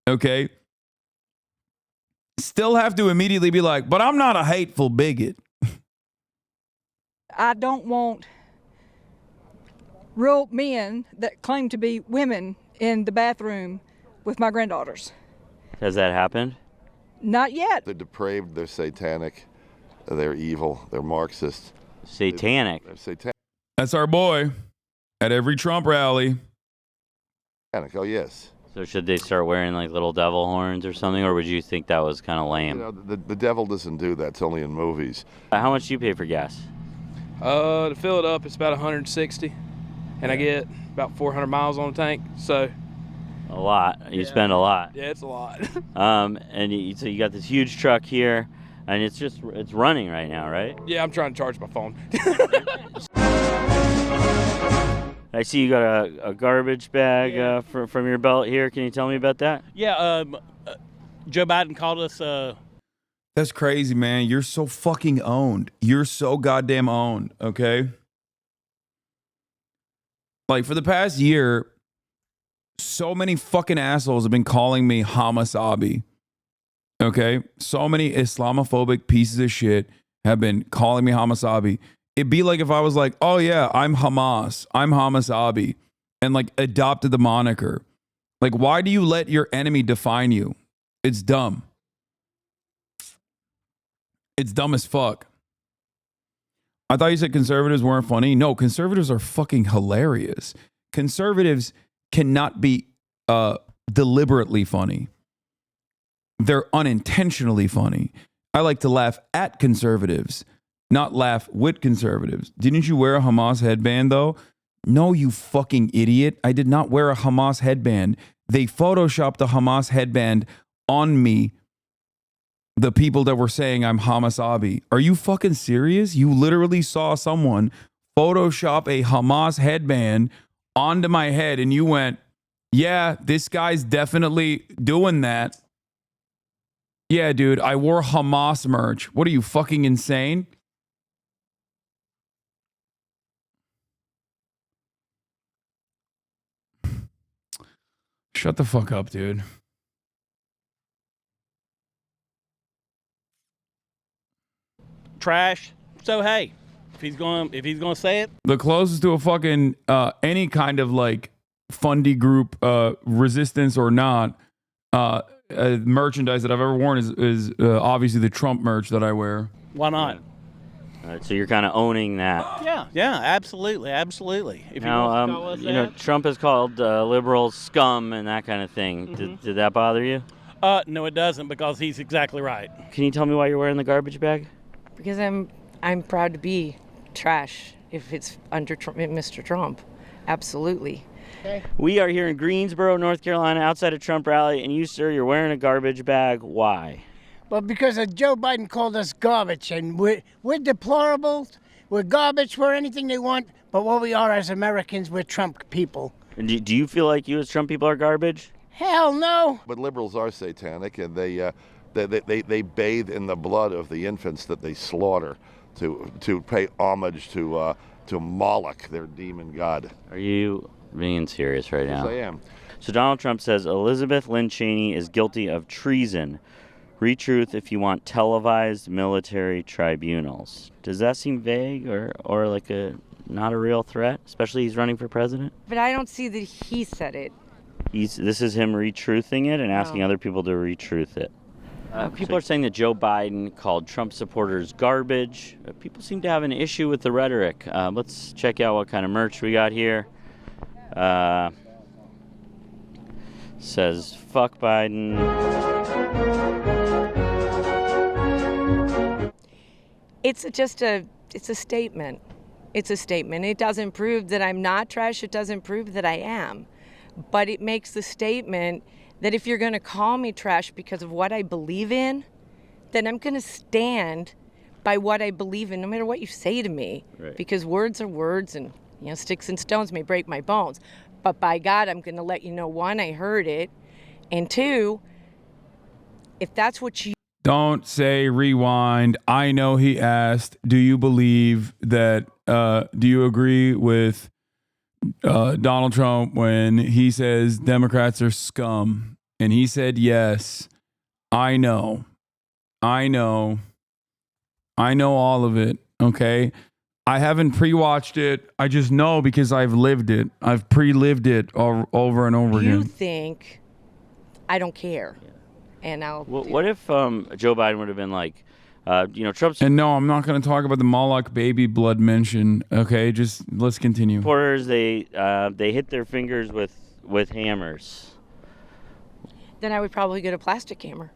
okay, still have to immediately be like, but I'm not a hateful bigot. I don't want real men that claim to be women in the bathroom with my granddaughters. Has that happened? Not yet. They're depraved, they're satanic, they're evil, they're Marxist. Satanic? They're satanic. That's our boy at every Trump rally. Oh, yes. So should they start wearing like little devil horns or something, or would you think that was kind of lame? You know, the devil doesn't do that. It's only in movies. How much do you pay for gas? To fill it up, it's about 160, and I get about 400 miles on the tank. So a lot. You spend a lot. Yeah, it's a lot. And so you got this huge truck here, and it's running right now, right? Yeah, I'm trying to charge my phone. I see you got a garbage bag from your belt here. Can you tell me about that? Yeah, Joe Biden called us. That's crazy, man. You're so fucking owned. You're so goddamn owned, okay? Like, for the past year, so many fucking assholes have been calling me Hasanabi, okay? So many Islamophobic pieces of shit have been calling me Hasanabi. It'd be like if I was like, oh yeah, I'm Hamas, I'm Hasanabi, and like adopted the moniker. Like, why do you let your enemy define you? It's dumb. It's dumb as fuck. I thought you said conservatives weren't funny. No, conservatives are fucking hilarious. Conservatives cannot be deliberately funny. They're unintentionally funny. I like to laugh at conservatives, not laugh with conservatives. Didn't you wear a Hamas headband though? No, you fucking idiot. I did not wear a Hamas headband. They photoshopped a Hamas headband on me. The people that were saying I'm Hasanabi. Are you fucking serious? You literally saw someone Photoshop a Hamas headband onto my head and you went, yeah, this guy's definitely doing that. Yeah, dude, I wore Hamas merch. What are you, fucking insane? Shut the fuck up, dude. Trash. So hey, if he's gonna say it, The closest to a fucking any kind of like fundy group resistance or not merchandise that I've ever worn is obviously the Trump merch that I wear. why not? All right, so you're kind of owning that. Yeah, absolutely. If Now, he wants to call us you know, that. Trump has called liberals scum and that kind of thing. Did that bother you? No, it doesn't, because he's exactly right. Can you tell me why you're wearing the garbage bag? Because I'm proud to be trash if it's under Mr. Trump. Absolutely. We are here in Greensboro, North Carolina, outside a Trump rally, and you, sir, you're wearing a garbage bag. Why? Well, because Joe Biden called us garbage, and we're deplorables, we're garbage, we're anything they want, but what we are as Americans, we're Trump people. And do you feel like you as Trump people are garbage? Hell no. But liberals are satanic, and they bathe in the blood of the infants that they slaughter to pay homage to Moloch, their demon god. Are you being serious right now? Yes, I am. So Donald Trump says Elizabeth Lynn Cheney is guilty of treason. Read truth if you want televised military tribunals. Does that seem vague or like not a real threat, especially he's running for president? But I don't see that he said it. This is him retruthing it and asking other people to retruth it. People are saying that Joe Biden called Trump supporters garbage. People seem to have an issue with the rhetoric. Let's check out what kind of merch we got here. Says, fuck Biden. It's a statement. It's a statement. It doesn't prove that I'm not trash. It doesn't prove that I am. But it makes the statement that if you're going to call me trash because of what I believe in, then I'm going to stand by what I believe in, no matter what you say to me. Right. Because words are words, and sticks and stones may break my bones. But by God, I'm going to let you know, one, I heard it, And two, if that's what you Don't say rewind. I know he asked, do you believe that, do you agree with Donald Trump when he says Democrats are scum? And he said, yes. I know all of it. Okay. I haven't pre-watched it. I just know because I've lived it. I've pre-lived it over and over you again. think I don't care. And I'll What if Joe Biden would have been like, Trump's And no, I'm not going to talk about the Moloch baby blood mention. Okay, just let's continue. supporters, they hit their fingers with hammers. then I would probably get a plastic hammer.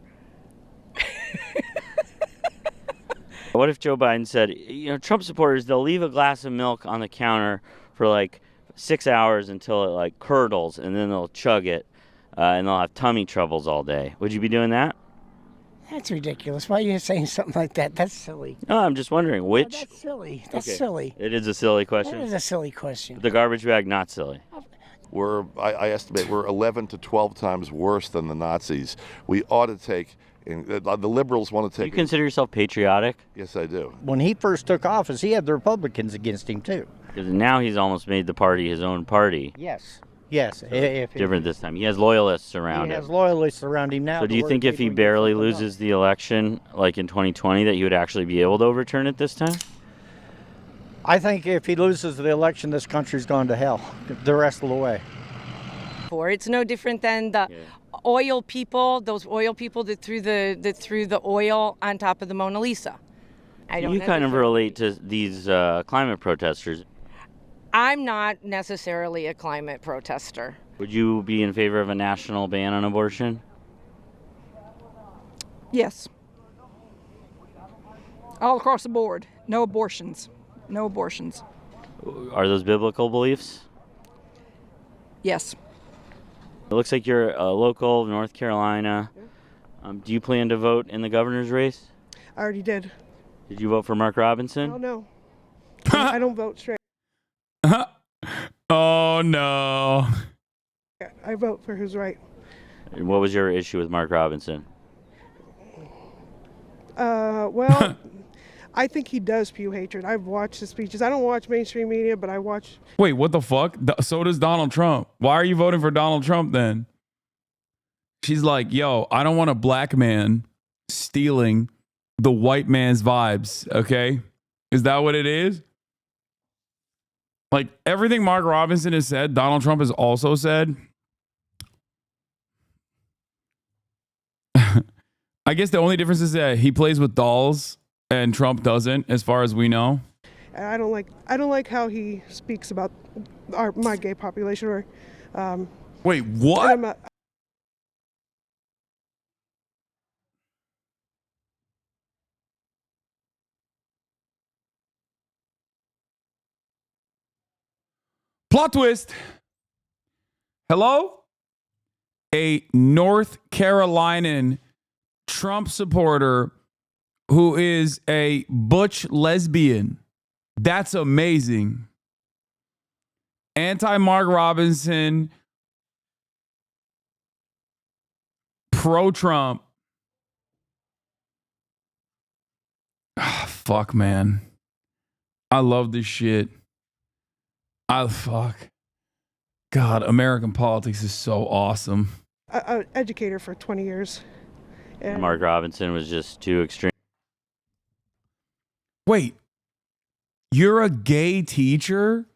What if Joe Biden said, Trump supporters, they'll leave a glass of milk on the counter for like 6 hours until it like curdles, and then they'll chug it, and they'll have tummy troubles all day. Would you be doing that? That's ridiculous. Why are you saying something like that? That's silly. No, I'm just wondering which. That's silly. That's Okay. silly. It is a silly question. That is a silly question. The garbage bag, not silly. I estimate we're 11 to 12 times worse than the Nazis. We ought to take, the liberals want to Do take. you consider yourself patriotic? Yes, I do. When he first took office, he had the Republicans against him too. Because now he's almost made the party his own party. Yes. Yes. If Different this time. He has loyalists around he him. has loyalists around him now. So do you think if he barely loses the election, like in 2020, that he would actually be able to overturn it this time? I think if he loses the election, this country's gone to hell the rest of the way. It's no different than the oil people, those oil people that threw the oil on top of the Mona Lisa. You kind of relate to these climate protesters. I'm not necessarily a climate protester. Would you be in favor of a national ban on abortion? Yes. All across the board. No abortions. No abortions. Are those biblical beliefs? Yes. It looks like you're a local of North Carolina. Do you plan to vote in the governor's race? I already did. Did you vote for Mark Robinson? Oh, no. I don't vote straight. Oh, no. I vote for who's right. And what was your issue with Mark Robinson? Well, I think he does spew hatred. I've watched his speeches. I don't watch mainstream media, but I watch. Wait, what the fuck? So does Donald Trump. Why are you voting for Donald Trump then? She's like, yo, I don't want a black man stealing the white man's vibes, okay? Is that what it is? Like, everything Mark Robinson has said, Donald Trump has also said. I guess the only difference is that he plays with dolls and Trump doesn't, as far as we know. And I don't like how he speaks about my gay population. Or, wait, what? Plot twist. Hello? A North Carolinian Trump supporter who is a butch lesbian. That's amazing. Anti-Mark Robinson, pro-Trump. Fuck, man. I love this shit. Fuck. God, American politics is so awesome. an educator for 20 years. And Mark Robinson was just too extreme. Wait, you're a gay teacher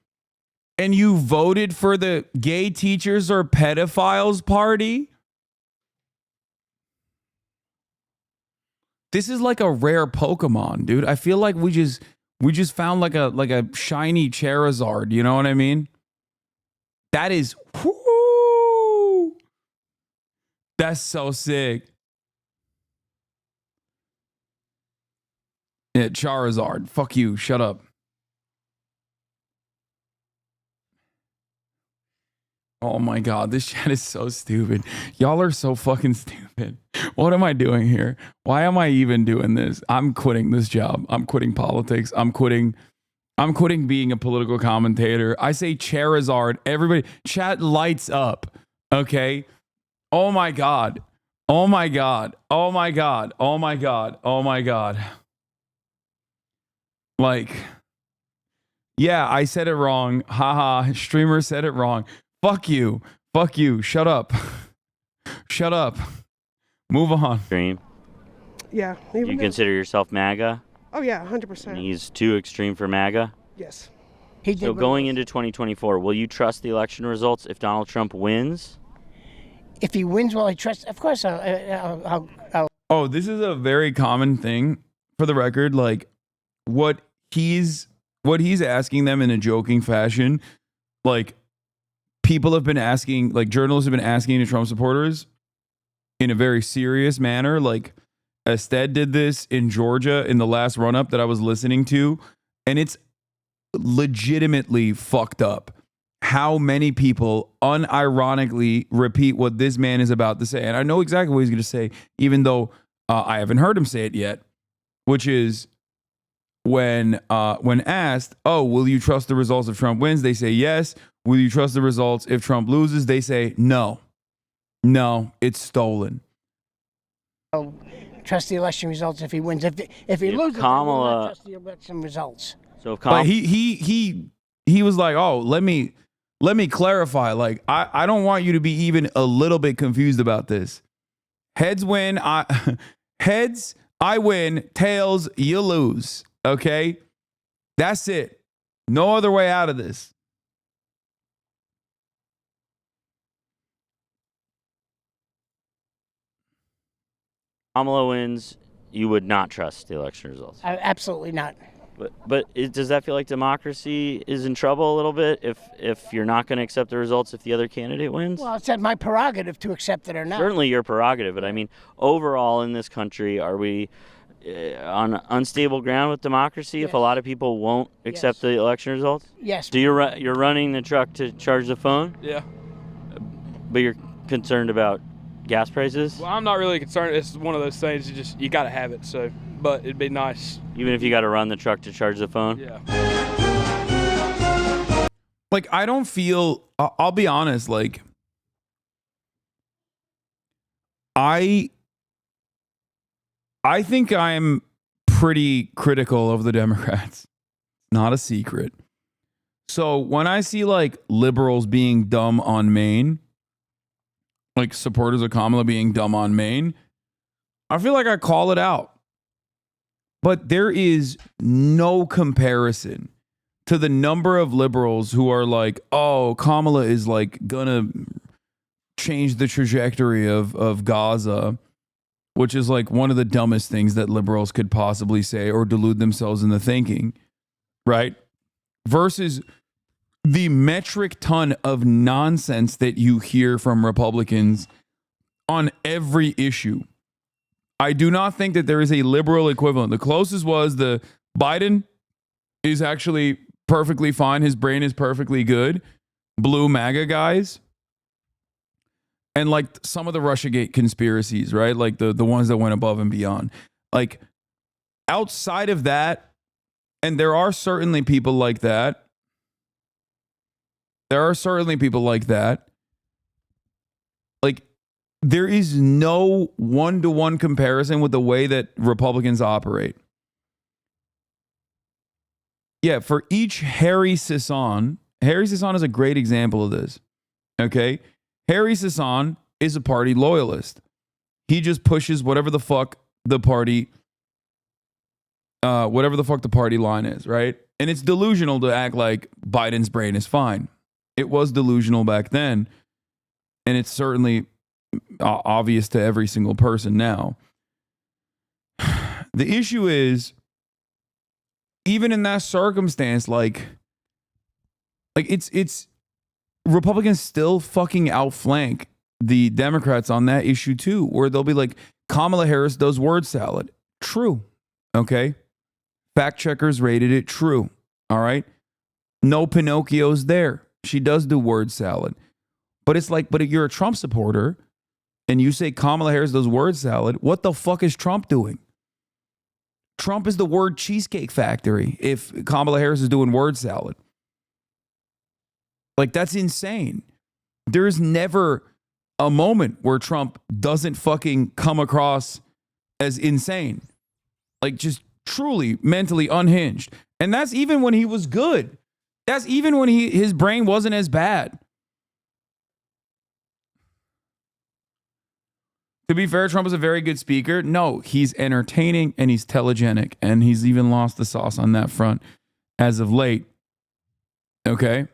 and you voted for the gay teachers or pedophiles party? This is like a rare Pokemon, dude. I feel like we just found like a shiny Charizard, you know what I mean? That is whoo, that's so sick. Yeah, Charizard. Fuck you. Shut up. Oh my God, this chat is so stupid. Y'all are so fucking stupid. What am I doing here? Why am I even doing this? I'm quitting this job. I'm quitting politics. I'm quitting being a political commentator. I say Charizard. Everybody, chat lights up. Okay. Oh my God. Oh my God. Oh my God. Oh my God. Oh my God. Like, yeah, I said it wrong. Haha. Streamer said it wrong. Fuck you. Fuck you. Shut up. Shut up. Move on. Extreme. Yeah. You Even consider yourself MAGA? Oh yeah, And 100%. he's too extreme for MAGA? Yes. So going into 2024, will you trust the election results if Donald Trump wins? If he wins, will I trust? Of course, I'll Oh, this is a very common thing for the record. Like what he's asking them in a joking fashion, like people have been asking, like journalists have been asking the Trump supporters in a very serious manner. Like Ested did this in Georgia in the last run up that I was listening to, and it's legitimately fucked up how many people unironically repeat what this man is about to say. And I know exactly what he's going to say, even though I haven't heard him say it yet, which is when asked, oh, will you trust the results if Trump wins? They say yes. Will you trust the results if Trump loses? They say no. No, it's stolen. I'll trust the election results if he wins. If he loses, I will not trust the election results. So if But he was like, oh, let me clarify. Like, I don't want you to be even a little bit confused about this. Heads win, heads, I win, tails, you lose. Okay? That's it. No other way out of this. Kamala wins, you would not trust the election results. Absolutely not. But does that feel like democracy is in trouble a little bit if you're not going to accept the results if the other candidate wins? Well, it's at my prerogative to accept it or not. Certainly your prerogative, but I mean, overall in this country, are we on unstable ground with democracy if a lot of people won't accept the election results? Yes. So you're running the truck to charge the phone? Yeah. But you're concerned about gas prices? Well, I'm not really concerned. It's one of those things you got to have it. So, but it'd be nice. Even if you got to run the truck to charge the phone? Yeah. Like, I don't feel, I'll be honest, like, I think I'm pretty critical of the Democrats. Not a secret. So when I see like liberals being dumb on Maine, like supporters of Kamala being dumb on Maine, I feel like I call it out. But there is no comparison to the number of liberals who are like, oh, Kamala is like gonna change the trajectory of Gaza, which is like one of the dumbest things that liberals could possibly say or delude themselves into thinking, right? Versus the metric ton of nonsense that you hear from Republicans on every issue. I do not think that there is a liberal equivalent. The closest was the Biden is actually perfectly fine. His brain is perfectly good. Blue MAGA guys. And like some of the Russiagate conspiracies, right? Like the ones that went above and beyond. Like outside of that, and there are certainly people like that. Like there is no one-to-one comparison with the way that Republicans operate. Yeah, for each Harry Hassan is a great example of this. Okay? Harry Hassan is a party loyalist. He just pushes whatever the fuck the party line is, right? And it's delusional to act like Biden's brain is fine. It was delusional back then, and it's certainly obvious to every single person now. The issue is, even in that circumstance, like it's Republicans still fucking outflank the Democrats on that issue too, where they'll be like, Kamala Harris does word salad. True. Okay. Fact checkers rated it true. All right. No Pinocchio's there. She does do word salad. But it's like, but if you're a Trump supporter and you say Kamala Harris does word salad, what the fuck is Trump doing? Trump is the word Cheesecake Factory if Kamala Harris is doing word salad. Like, that's insane. There is never a moment where Trump doesn't fucking come across as insane. Like just truly mentally unhinged. And that's even when he was good. That's even when his brain wasn't as bad. To be fair, Trump is a very good speaker. No, he's entertaining and he's telegenic, and he's even lost the sauce on that front as of late. Okay?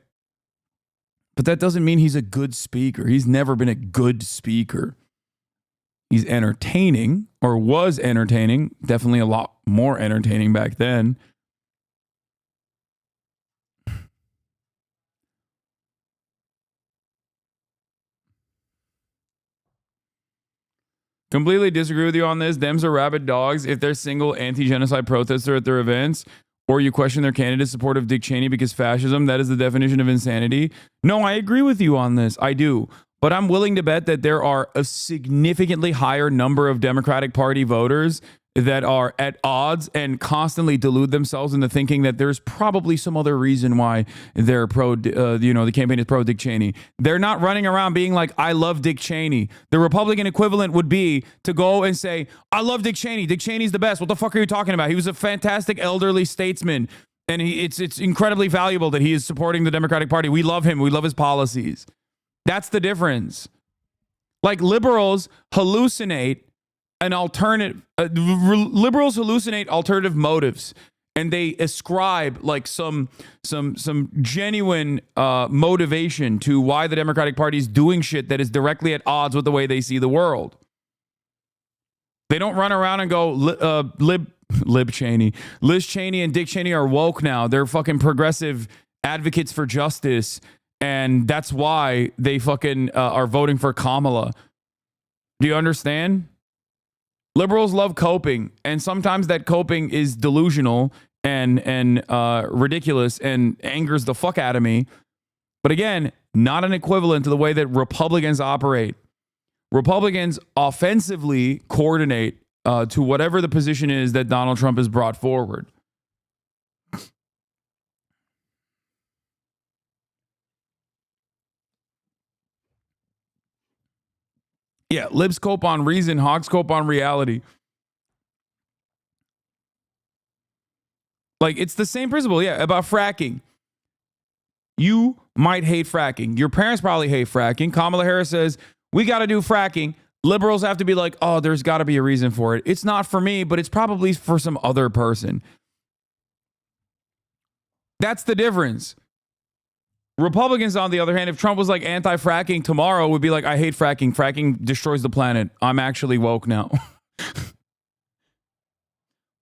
But that doesn't mean he's a good speaker. He's never been a good speaker. He's entertaining, or was entertaining, definitely a lot more entertaining back then. Completely disagree with you on this. Dems are rabid dogs. If they're single anti-genocide protester at their events, or you question their candidate's support of Dick Cheney because fascism, that is the definition of insanity. No, I agree with you on this. I do. But I'm willing to bet that there are a significantly higher number of Democratic Party voters that are at odds and constantly delude themselves into thinking that there's probably some other reason why they're pro, the campaign is pro Dick Cheney. They're not running around being like, I love Dick Cheney. The Republican equivalent would be to go and say, I love Dick Cheney. Dick Cheney's the best. What the fuck are you talking about? He was a fantastic elderly statesman. And it's incredibly valuable that he is supporting the Democratic Party. We love him. We love his policies. That's the difference. Like liberals hallucinate an alternative. Liberals hallucinate alternative motives, and they ascribe like some genuine motivation to why the Democratic Party is doing shit that is directly at odds with the way they see the world. They don't run around and go, Lib Cheney, Liz Cheney and Dick Cheney are woke now. They're fucking progressive advocates for justice, and that's why they fucking are voting for Kamala. Do you understand? Liberals love coping, and sometimes that coping is delusional and ridiculous and angers the fuck out of me. But again, not an equivalent to the way that Republicans operate. Republicans offensively coordinate to whatever the position is that Donald Trump has brought forward. Yeah, libs cope on reason, hogs cope on reality. Like, it's the same principle, yeah, about fracking. You might hate fracking. Your parents probably hate fracking. Kamala Harris says, we got to do fracking. Liberals have to be like, oh, there's got to be a reason for it. It's not for me, but it's probably for some other person. That's the difference. Republicans, on the other hand, if Trump was like anti-fracking tomorrow, would be like, I hate fracking. Fracking destroys the planet. I'm actually woke now.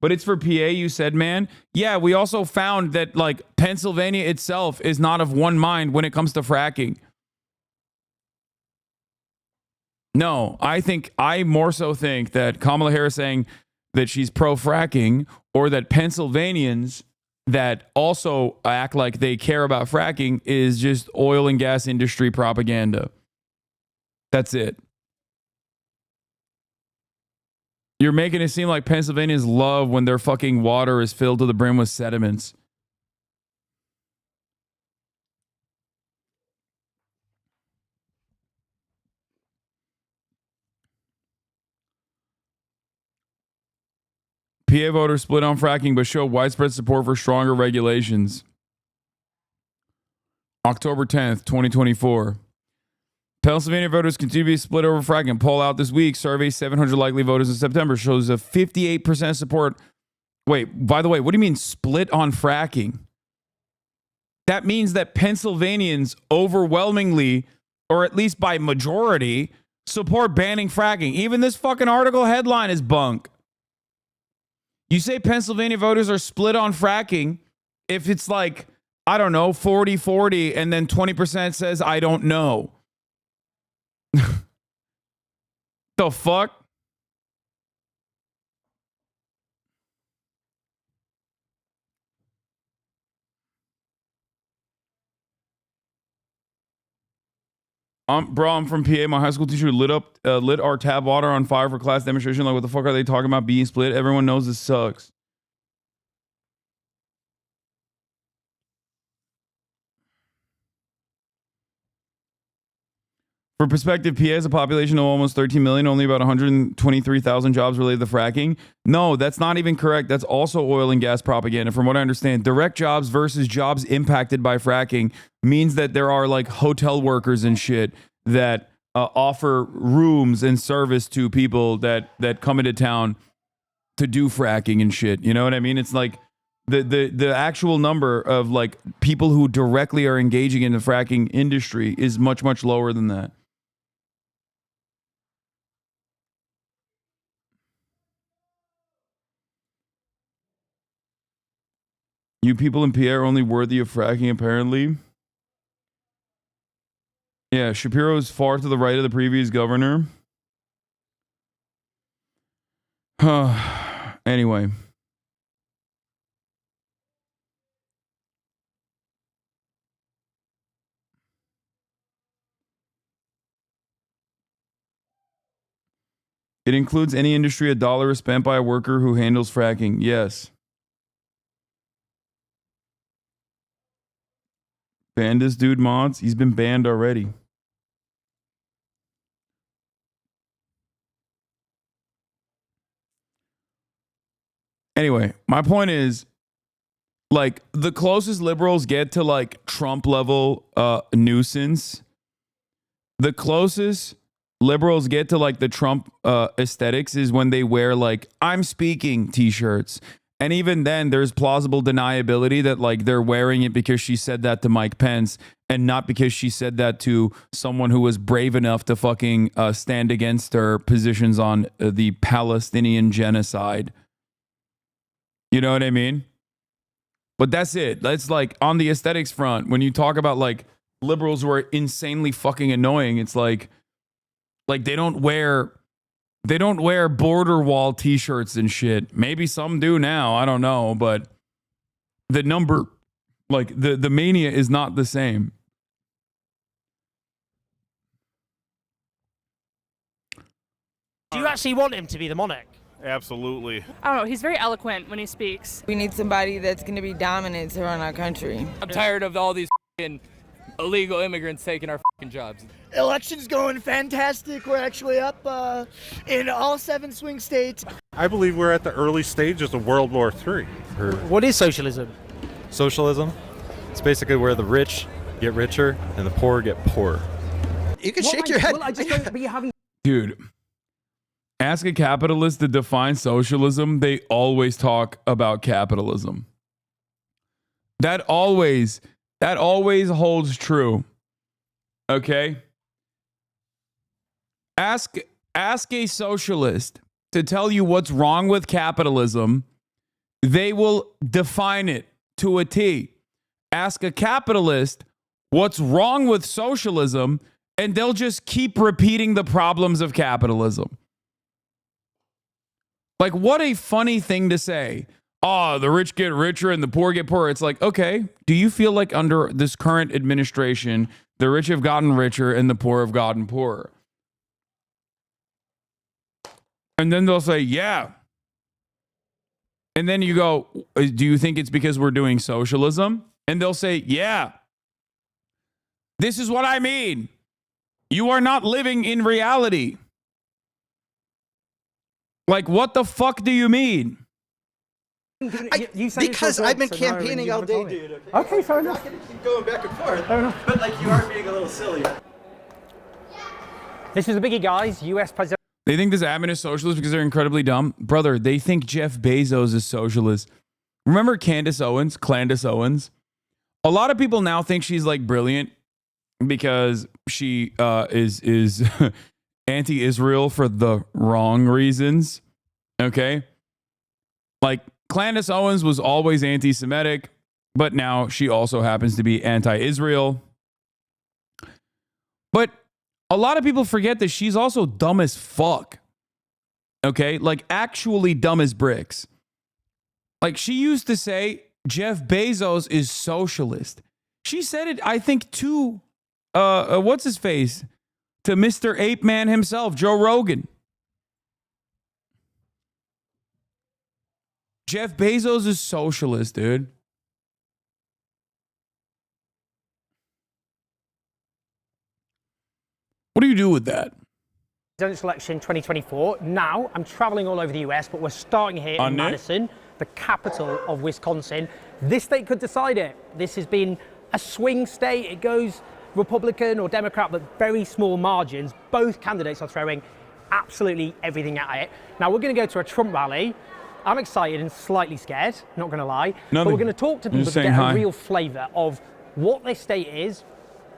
But it's for PA, you said, man. Yeah, we also found that like Pennsylvania itself is not of one mind when it comes to fracking. No, I more so think that Kamala Harris saying that she's pro-fracking, or that Pennsylvanians that also act like they care about fracking, is just oil and gas industry propaganda. That's it. You're making it seem like Pennsylvanians love when their fucking water is filled to the brim with sediments. PA voters split on fracking but show widespread support for stronger regulations. October 10th, 2024. Pennsylvania voters continue to be split over fracking. Poll out this week. Survey 700 likely voters in September shows a 58% support. Wait, by the way, what do you mean split on fracking? That means that Pennsylvanians overwhelmingly, or at least by majority, support banning fracking. Even this fucking article headline is bunk. You say Pennsylvania voters are split on fracking if it's like, I don't know, 40-40, and then 20% says, I don't know. The fuck? Bro, I'm from PA. My high school teacher lit our tap water on fire for class demonstration. Like, what the fuck are they talking about being split? Everyone knows this sucks. For perspective, PA has a population of almost 13 million, only about 123,000 jobs related to fracking. No, that's not even correct. That's also oil and gas propaganda. From what I understand, direct jobs versus jobs impacted by fracking means that there are like hotel workers and shit that offer rooms and service to people that come into town to do fracking and shit. You know what I mean? It's like the actual number of like people who directly are engaging in the fracking industry is much, much lower than that. You people in PA are only worthy of fracking, apparently. Yeah, Shapiro is far to the right of the previous governor. Anyway. It includes any industry $1 is spent by a worker who handles fracking. Yes. Ban this dude, mods. He's been banned already. Anyway, my point is, like, the closest liberals get to like Trump level nuisance, the closest liberals get to like the Trump aesthetics is when they wear like "I'm speaking" t-shirts. And even then, there's plausible deniability that like they're wearing it because she said that to Mike Pence and not because she said that to someone who was brave enough to fucking stand against her positions on the Palestinian genocide. You know what I mean? But that's it. That's like on the aesthetics front. When you talk about like liberals who are insanely fucking annoying, it's like they don't wear border wall t-shirts and shit. Maybe some do now. I don't know, but the number, like the mania is not the same. Do you actually want him to be the monarch? Absolutely. I don't know. He's very eloquent when he speaks. We need somebody that's going to be dominant to run our country. I'm tired of all these illegal immigrants taking our jobs. Election's going fantastic. We're actually up in all 7 swing states. I believe we're at the early stages of World War III. What is socialism? Socialism? It's basically where the rich get richer and the poor get poorer. You can shake your head. Well, I just don't be having. Dude, ask a capitalist to define socialism. They always talk about capitalism. That always holds true. Okay? Ask a socialist to tell you what's wrong with capitalism. They will define it to a T. Ask a capitalist what's wrong with socialism, and they'll just keep repeating the problems of capitalism. Like, what a funny thing to say. Oh, the rich get richer and the poor get poorer. It's like, okay, do you feel like under this current administration, the rich have gotten richer and the poor have gotten poorer? And then they'll say, yeah. And then you go, do you think it's because we're doing socialism? And they'll say, yeah. This is what I mean. You are not living in reality. Like, what the fuck do you mean? Because I've been campaigning all day, dude. Okay, fair enough. I'm not going to keep going back and forth. Fair enough. But, like, you are being a little silly. This is a biggie, guys. U.S. president. They think this admin is socialist because they're incredibly dumb. Brother, they think Jeff Bezos is socialist. Remember Candace Owens? A lot of people now think she's, like, brilliant because she is anti-Israel for the wrong reasons. Okay? Like, Candace Owens was always anti-Semitic, but now she also happens to be anti-Israel. But a lot of people forget that she's also dumb as fuck. Okay? Like, actually dumb as bricks. Like, she used to say Jeff Bezos is socialist. She said it, I think, to, what's his face? To Mr. Ape Man himself, Joe Rogan. Jeff Bezos is socialist, dude. What do you do with that? Presidential election 2024. Now, I'm traveling all over the US, but we're starting here in Madison, the capital of Wisconsin. This state could decide it. This has been a swing state. It goes Republican or Democrat, but very small margins. Both candidates are throwing absolutely everything at it. Now, we're going to go to a Trump rally. I'm excited and slightly scared, not going to lie. But we're going to talk to people to get a real flavour of what this state is,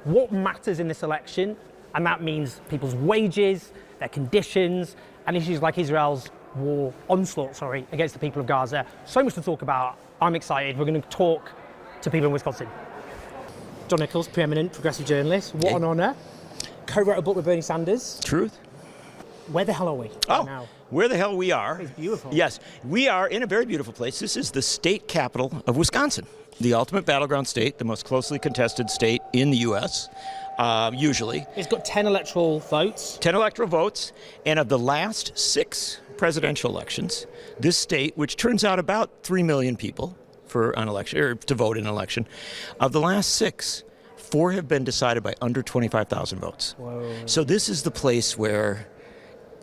what matters in this election, and that means people's wages, their conditions, and issues like Israel's onslaught against the people of Gaza. So much to talk about. I'm excited. We're going to talk to people in Wisconsin. John Nichols, preeminent progressive journalist. What an honour. Co-wrote a book with Bernie Sanders. Truth. Where the hell are we right now? Where the hell we are. It's beautiful. Yes, we are in a very beautiful place. This is the state capital of Wisconsin, the ultimate battleground state, the most closely contested state in the U.S., usually. It's got 10 electoral votes. 10 electoral votes, and of the last 6 presidential elections, this state, which turns out about 3 million people for an election, or to vote in an election, of the last 6, 4 have been decided by under 25,000 votes. Whoa. So this is the place where,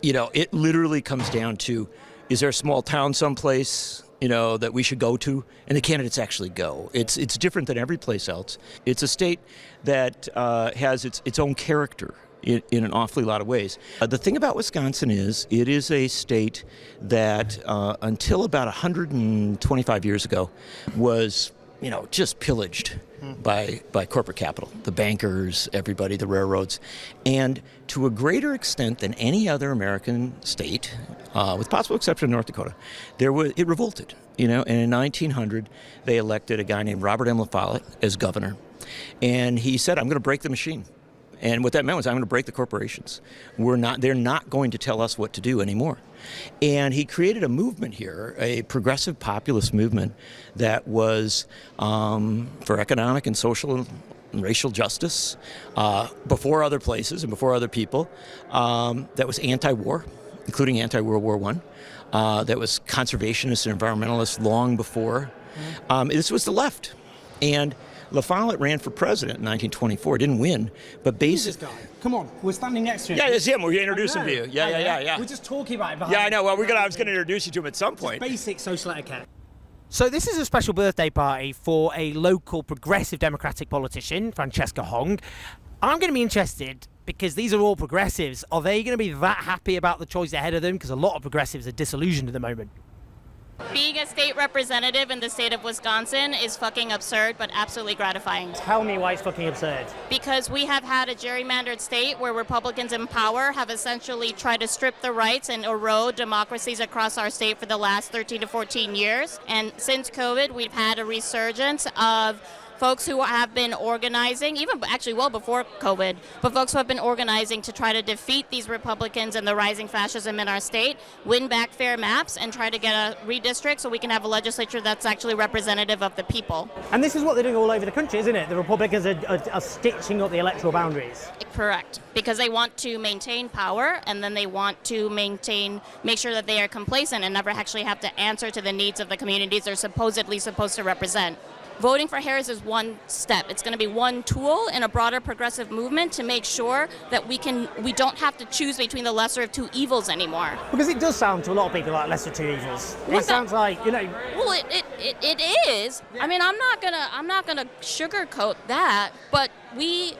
it literally comes down to, is there a small town someplace, that we should go to? And the candidates actually go. It's different than every place else. It's a state that has its own character in an awfully lot of ways. The thing about Wisconsin is it is a state that until about 125 years ago was, just pillaged by corporate capital, the bankers, everybody, the railroads. And to a greater extent than any other American state, with possible exception of North Dakota, it revolted. And in 1900, they elected a guy named Robert M. La Follette as governor. And he said, I'm going to break the machine. And what that meant was, I'm going to break the corporations. They're not going to tell us what to do anymore. And he created a movement here, a progressive populist movement that was for economic and social and racial justice before other places and before other people, that was anti-war, including anti-World War I, that was conservationist and environmentalist long before. This was the left. And La Follette ran for president in 1924, didn't win, but basically... Come on, we're standing next to him. Yeah, it's him. We're going to introduce him to you. Yeah. We're just talking about it behind. Yeah, I know. Well, I was going to introduce you to him at some point. Just basic social etiquette. So this is a special birthday party for a local progressive Democratic politician, Francesca Hong. I'm going to be interested, because these are all progressives. Are they going to be that happy about the choice ahead of them? Because a lot of progressives are disillusioned at the moment. Being a state representative in the state of Wisconsin is fucking absurd, but absolutely gratifying. Tell me why it's fucking absurd. Because we have had a gerrymandered state where Republicans in power have essentially tried to strip the rights and erode democracies across our state for the last 13 to 14 years. And since COVID, we've had a resurgence of folks who have been organizing, even actually well before COVID, but folks who have been organizing to try to defeat these Republicans and the rising fascism in our state, win back fair maps, and try to get a redistrict so we can have a legislature that's actually representative of the people. And this is what they're doing all over the country, isn't it? The Republicans are stitching up the electoral boundaries. Correct, because they want to maintain power, and then they want to make sure that they are complacent and never actually have to answer to the needs of the communities they're supposedly supposed to represent. Voting for Harris is one step. It's going to be one tool in a broader progressive movement to make sure that we don't have to choose between the lesser of two evils anymore. Because it does sound to a lot of people like lesser of two evils. It sounds like, Well, it is. Yeah. I mean, I'm not gonna sugarcoat that, but the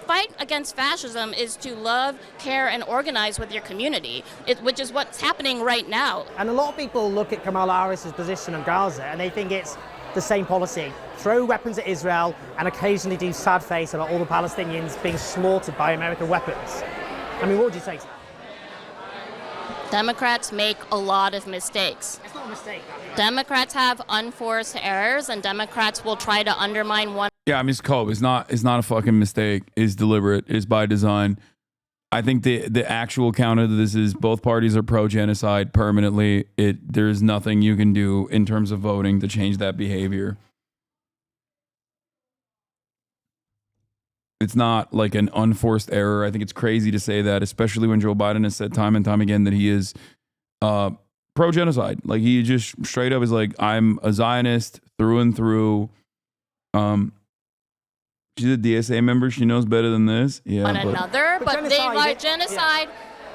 fight against fascism is to love, care, and organize with your community, which is what's happening right now. And a lot of people look at Kamala Harris's position on Gaza and they think it's the same policy. Throw weapons at Israel and occasionally do sad face about all the Palestinians being slaughtered by American weapons. I mean, what would you say to that? Democrats make a lot of mistakes. It's not a mistake. Democrats have unforced errors, and Democrats will try to undermine one. Yeah, I mean, it's cold. It's not a fucking mistake. It's deliberate. It's by design. I think the actual counter to this is both parties are pro-genocide permanently. There's nothing you can do in terms of voting to change that behavior. It's not like an unforced error. I think it's crazy to say that, especially when Joe Biden has said time and time again that he is pro-genocide. Like, he just straight up is like, I'm a Zionist through and through. She's a DSA member. She knows better than this. Yeah, on but another, but they genocide, like genocide.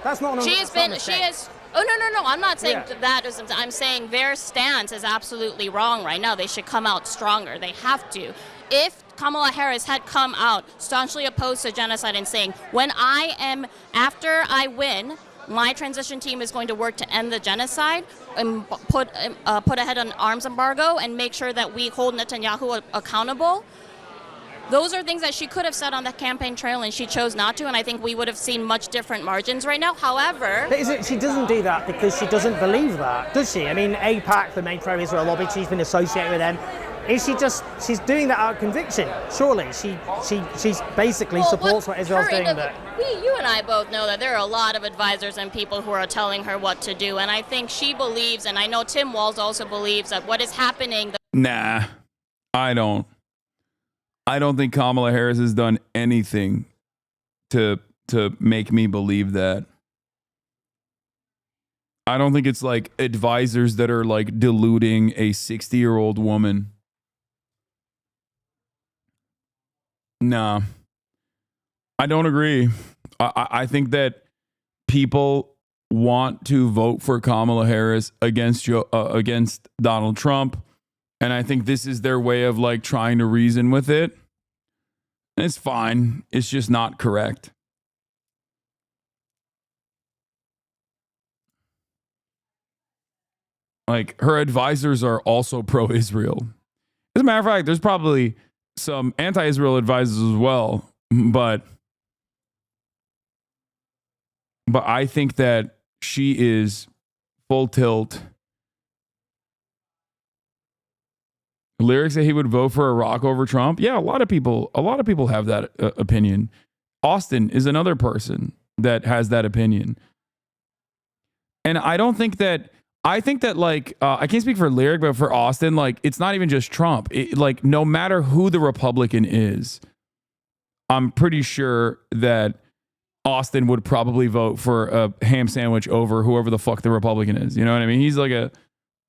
That's not. She has been. She has. Oh no! I'm not saying Yeah. that isn't. I'm saying their stance is absolutely wrong right now. They should come out stronger. They have to. If Kamala Harris had come out staunchly opposed to genocide and saying, after I win, my transition team is going to work to end the genocide and put ahead an arms embargo and make sure that we hold Netanyahu accountable. Those are things that she could have said on the campaign trail, and she chose not to, and I think we would have seen much different margins right now. However... But she doesn't do that because she doesn't believe that, does she? I mean, AIPAC, the main pro-Israel lobby, she's been associated with them. She's doing that out of conviction, surely. She basically supports what Israel's doing there. You and I both know that there are a lot of advisors and people who are telling her what to do, and I think she believes, and I know Tim Walz also believes, that what is happening... nah, I don't. I don't think Kamala Harris has done anything to make me believe that. I don't think it's like advisors that are like deluding a 60-year-old woman. Nah, I don't agree. I think that people want to vote for Kamala Harris against Donald Trump. And I think this is their way of like trying to reason with it. And it's fine. It's just not correct. Like, her advisors are also pro-Israel. As a matter of fact, there's probably some anti-Israel advisors as well. But I think that she is full tilt. Lyric say he would vote for Iraq over Trump. Yeah, a lot of people have that opinion. Austin is another person that has that opinion. And I don't think that, I think that like, I can't speak for Lyric, but for Austin, like, it's not even just Trump. Like, no matter who the Republican is, I'm pretty sure that Austin would probably vote for a ham sandwich over whoever the fuck the Republican is. You know what I mean? He's like a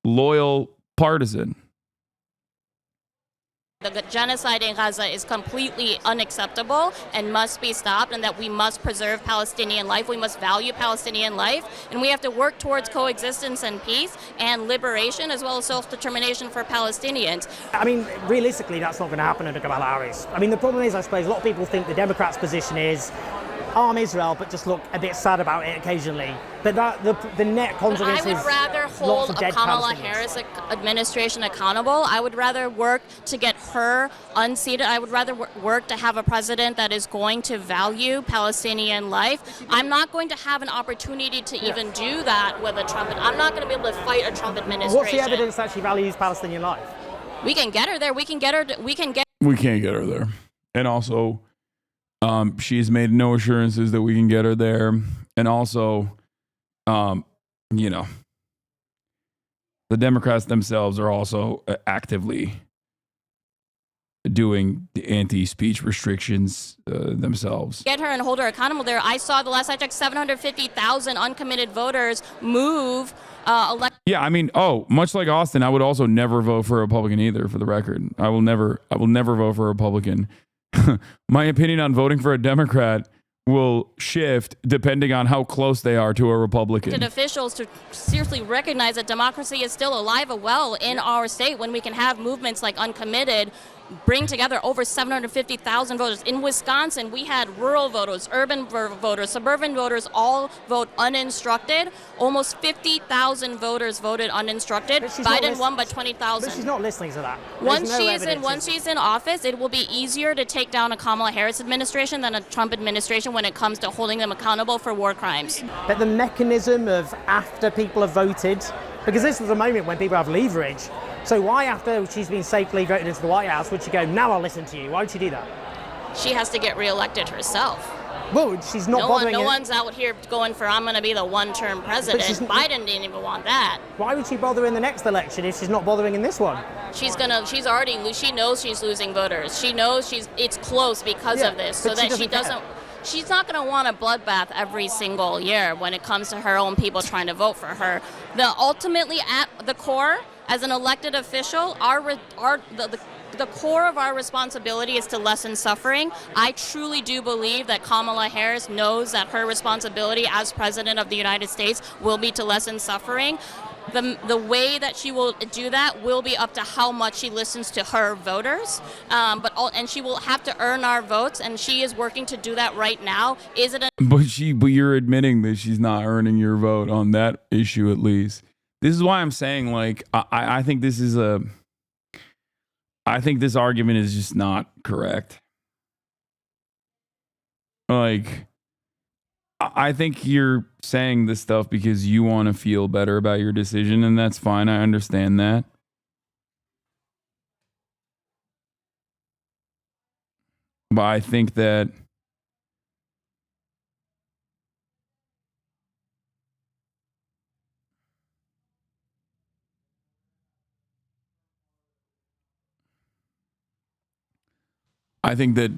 loyal partisan. The genocide in Gaza is completely unacceptable and must be stopped, and that we must preserve Palestinian life. We must value Palestinian life, and we have to work towards coexistence and peace and liberation, as well as self-determination for Palestinians. I mean, realistically, that's not going to happen under Kamala Harris. I mean, the problem is, I suppose, a lot of people think the Democrats' position is arm Israel, but just look a bit sad about it occasionally. But the net consequences. I would rather hold a Kamala Harris administration accountable. I would rather work to get her unseated. I would rather work to have a president that is going to value Palestinian life. I'm not going to have an opportunity to even do that with a Trump. I'm not going to be able to fight a Trump administration. What's the evidence that she values Palestinian life? We can get her there. We can't get her there. And also, she's made no assurances that we can get her there. And also, you know, the Democrats themselves are also actively doing the anti-speech restrictions themselves. Get her and hold her accountable there. I saw the last I checked, 750,000 uncommitted voters move. Yeah, I mean, much like Austin, I would also never vote for a Republican either, for the record. I will never vote for a Republican. My opinion on voting for a Democrat will shift depending on how close they are to a Republican. Officials to seriously recognize that democracy is still alive and well in our state when we can have movements like Uncommitted bring together over 750,000 voters. In Wisconsin, we had rural voters, urban voters, suburban voters all vote uninstructed. Almost 50,000 voters voted uninstructed. Biden won by 20,000. But she's not listening to that. Once she's in office, it will be easier to take down a Kamala Harris administration than a Trump administration when it comes to holding them accountable for war crimes. But the mechanism of after people have voted, because this is a moment when people have leverage. So why, after she's been safely voted into the White House, would she go, now I'll listen to you? Why would she do that? She has to get reelected herself. Well, she's not bothering. No one's out here going for, I'm going to be the one-term president. Biden didn't even want that. Why would she bother in the next election if she's not bothering in this one? She knows she's losing voters. She knows it's close because of this, so that she doesn't. She's not going to want a bloodbath every single year when it comes to her own people trying to vote for her. Ultimately, at the core, as an elected official, the The core of our responsibility is to lessen suffering. I truly do believe that Kamala Harris knows that her responsibility as President of the United States will be to lessen suffering. The way that she will do that will be up to how much she listens to her voters, and she will have to earn our votes, and she is working to do that right now. Is it a But you're admitting that she's not earning your vote on that issue, at least. This is why I'm saying, like, I think this is I think this argument is just not correct. Like, I think you're saying this stuff because you want to feel better about your decision, and that's fine. I understand that. But I think that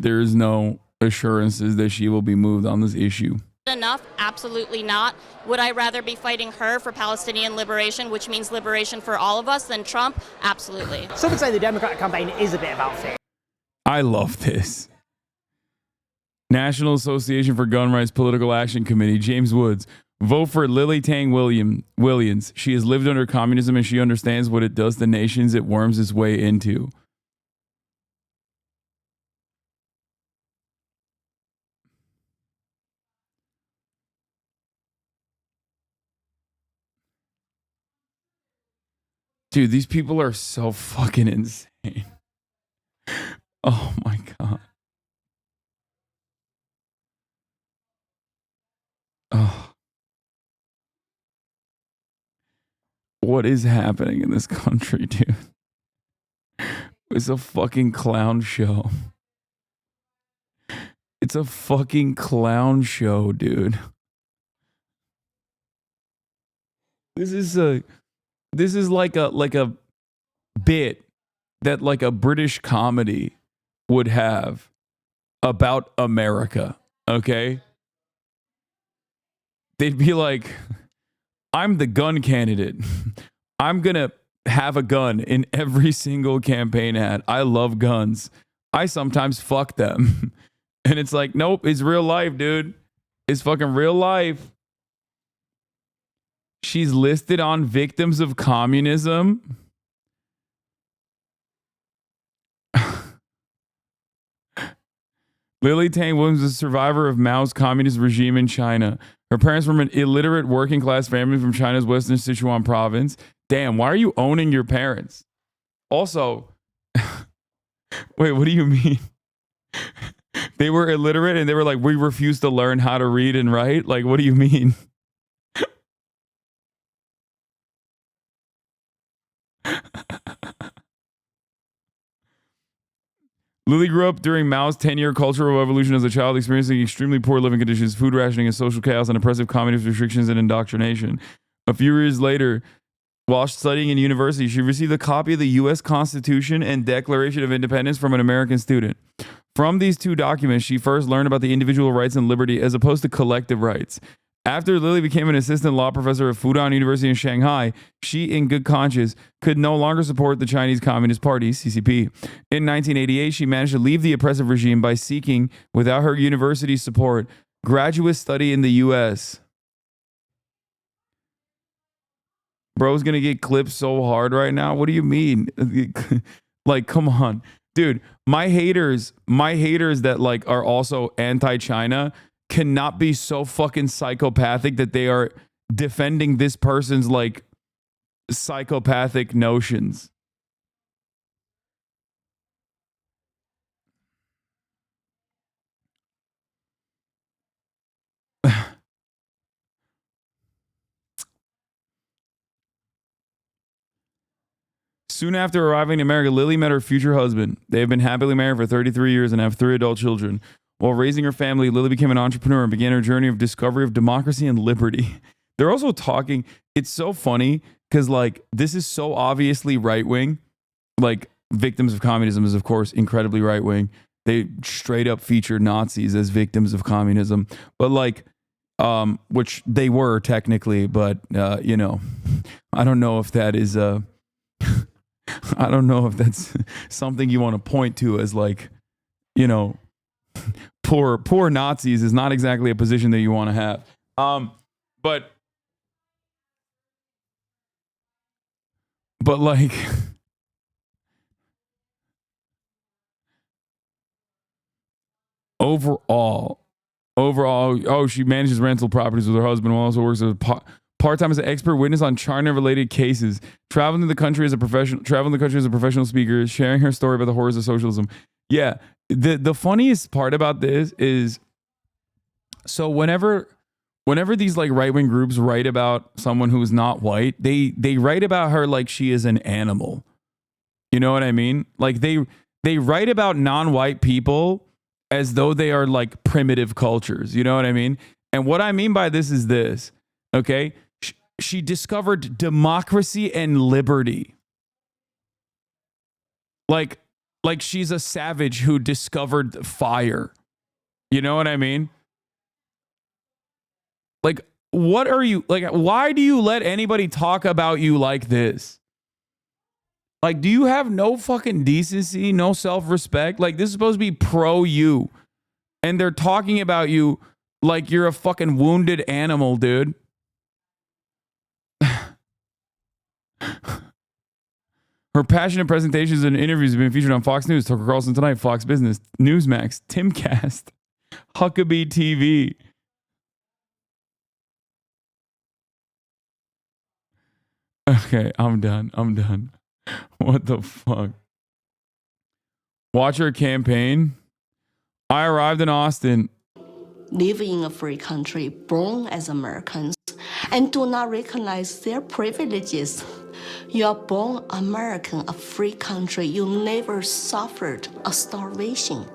there is no assurances that she will be moved on this issue. enough? Absolutely not. Would I rather be fighting her for Palestinian liberation, which means liberation for all of us, than Trump? Absolutely. Some would say the Democratic campaign is a bit about fear. I love this. National Association for Gun Rights Political Action Committee, James Woods. Vote for Lily Tang Williams. She has lived under communism and she understands what it does to nations it worms its way into. Dude, these people are so fucking insane. Oh my God. Oh. What is happening in this country, dude? It's a fucking clown show. It's a fucking clown show, dude. This is like a bit that like a British comedy would have about America, okay? They'd be like, I'm the gun candidate. I'm going to have a gun in every single campaign ad. I love guns. I sometimes fuck them. And it's like, nope, it's real life, dude. It's fucking real life. She's listed on victims of communism. Lily Tang Williams is a survivor of Mao's communist regime in China. Her parents were from an illiterate working class family from China's western Sichuan province. Damn, why are you owning your parents? Also, wait, what do you mean? They were illiterate and they were like, we refuse to learn how to read and write? Like, what do you mean? Lily grew up during Mao's 10-year cultural revolution as a child, experiencing extremely poor living conditions, food rationing, and social chaos, and oppressive communist restrictions and indoctrination. A few years later, while studying in university, she received a copy of the U.S. Constitution and Declaration of Independence from an American student. From these two documents, she first learned about the individual rights and liberty as opposed to collective rights. After Lily became an assistant law professor at Fudan University in Shanghai, she, in good conscience, could no longer support the Chinese Communist Party, CCP. In 1988, she managed to leave the oppressive regime by seeking, without her university's support, graduate study in the U.S. Bro's gonna get clipped so hard right now. What do you mean? Like, come on. Dude, my haters that like are also anti-China cannot be so fucking psychopathic that they are defending this person's like psychopathic notions. Soon after arriving in America, Lily met her future husband. They have been happily married for 33 years and have 3 adult children. While raising her family, Lily became an entrepreneur and began her journey of discovery of democracy and liberty. They're also talking. It's so funny because, like, this is so obviously right-wing. Like, victims of communism is, of course, incredibly right-wing. They straight up feature Nazis as victims of communism. But, like, which they were technically, but, you know, I don't know if that is I don't know if that's something you want to point to as like, you know, poor Nazis is not exactly a position that you want to have. But like, overall, oh, she manages rental properties with her husband who also works as a part-time as an expert witness on China-related cases, traveling the country as a professional speaker, sharing her story about the horrors of socialism. Yeah, the funniest part about this is, so whenever these like right-wing groups write about someone who's not white, they write about her like she is an animal. You know what I mean? Like they write about non-white people as though they are like primitive cultures. You know what I mean? And what I mean by this is this, okay? She discovered democracy and liberty. Like she's a savage who discovered fire. You know what I mean? Like, what are you, like, why do you let anybody talk about you like this? Like, do you have no fucking decency, no self-respect? Like, this is supposed to be pro you. And they're talking about you like you're a fucking wounded animal, dude. Her passionate presentations and interviews have been featured on Fox News, Tucker Carlson Tonight, Fox Business, Newsmax, Timcast, Huckabee TV. Okay, I'm done. What the fuck? Watch her campaign. I arrived in Austin. Live in a free country, born as Americans, and do not recognize their privileges. You are born American, a free country. You never suffered a starvation.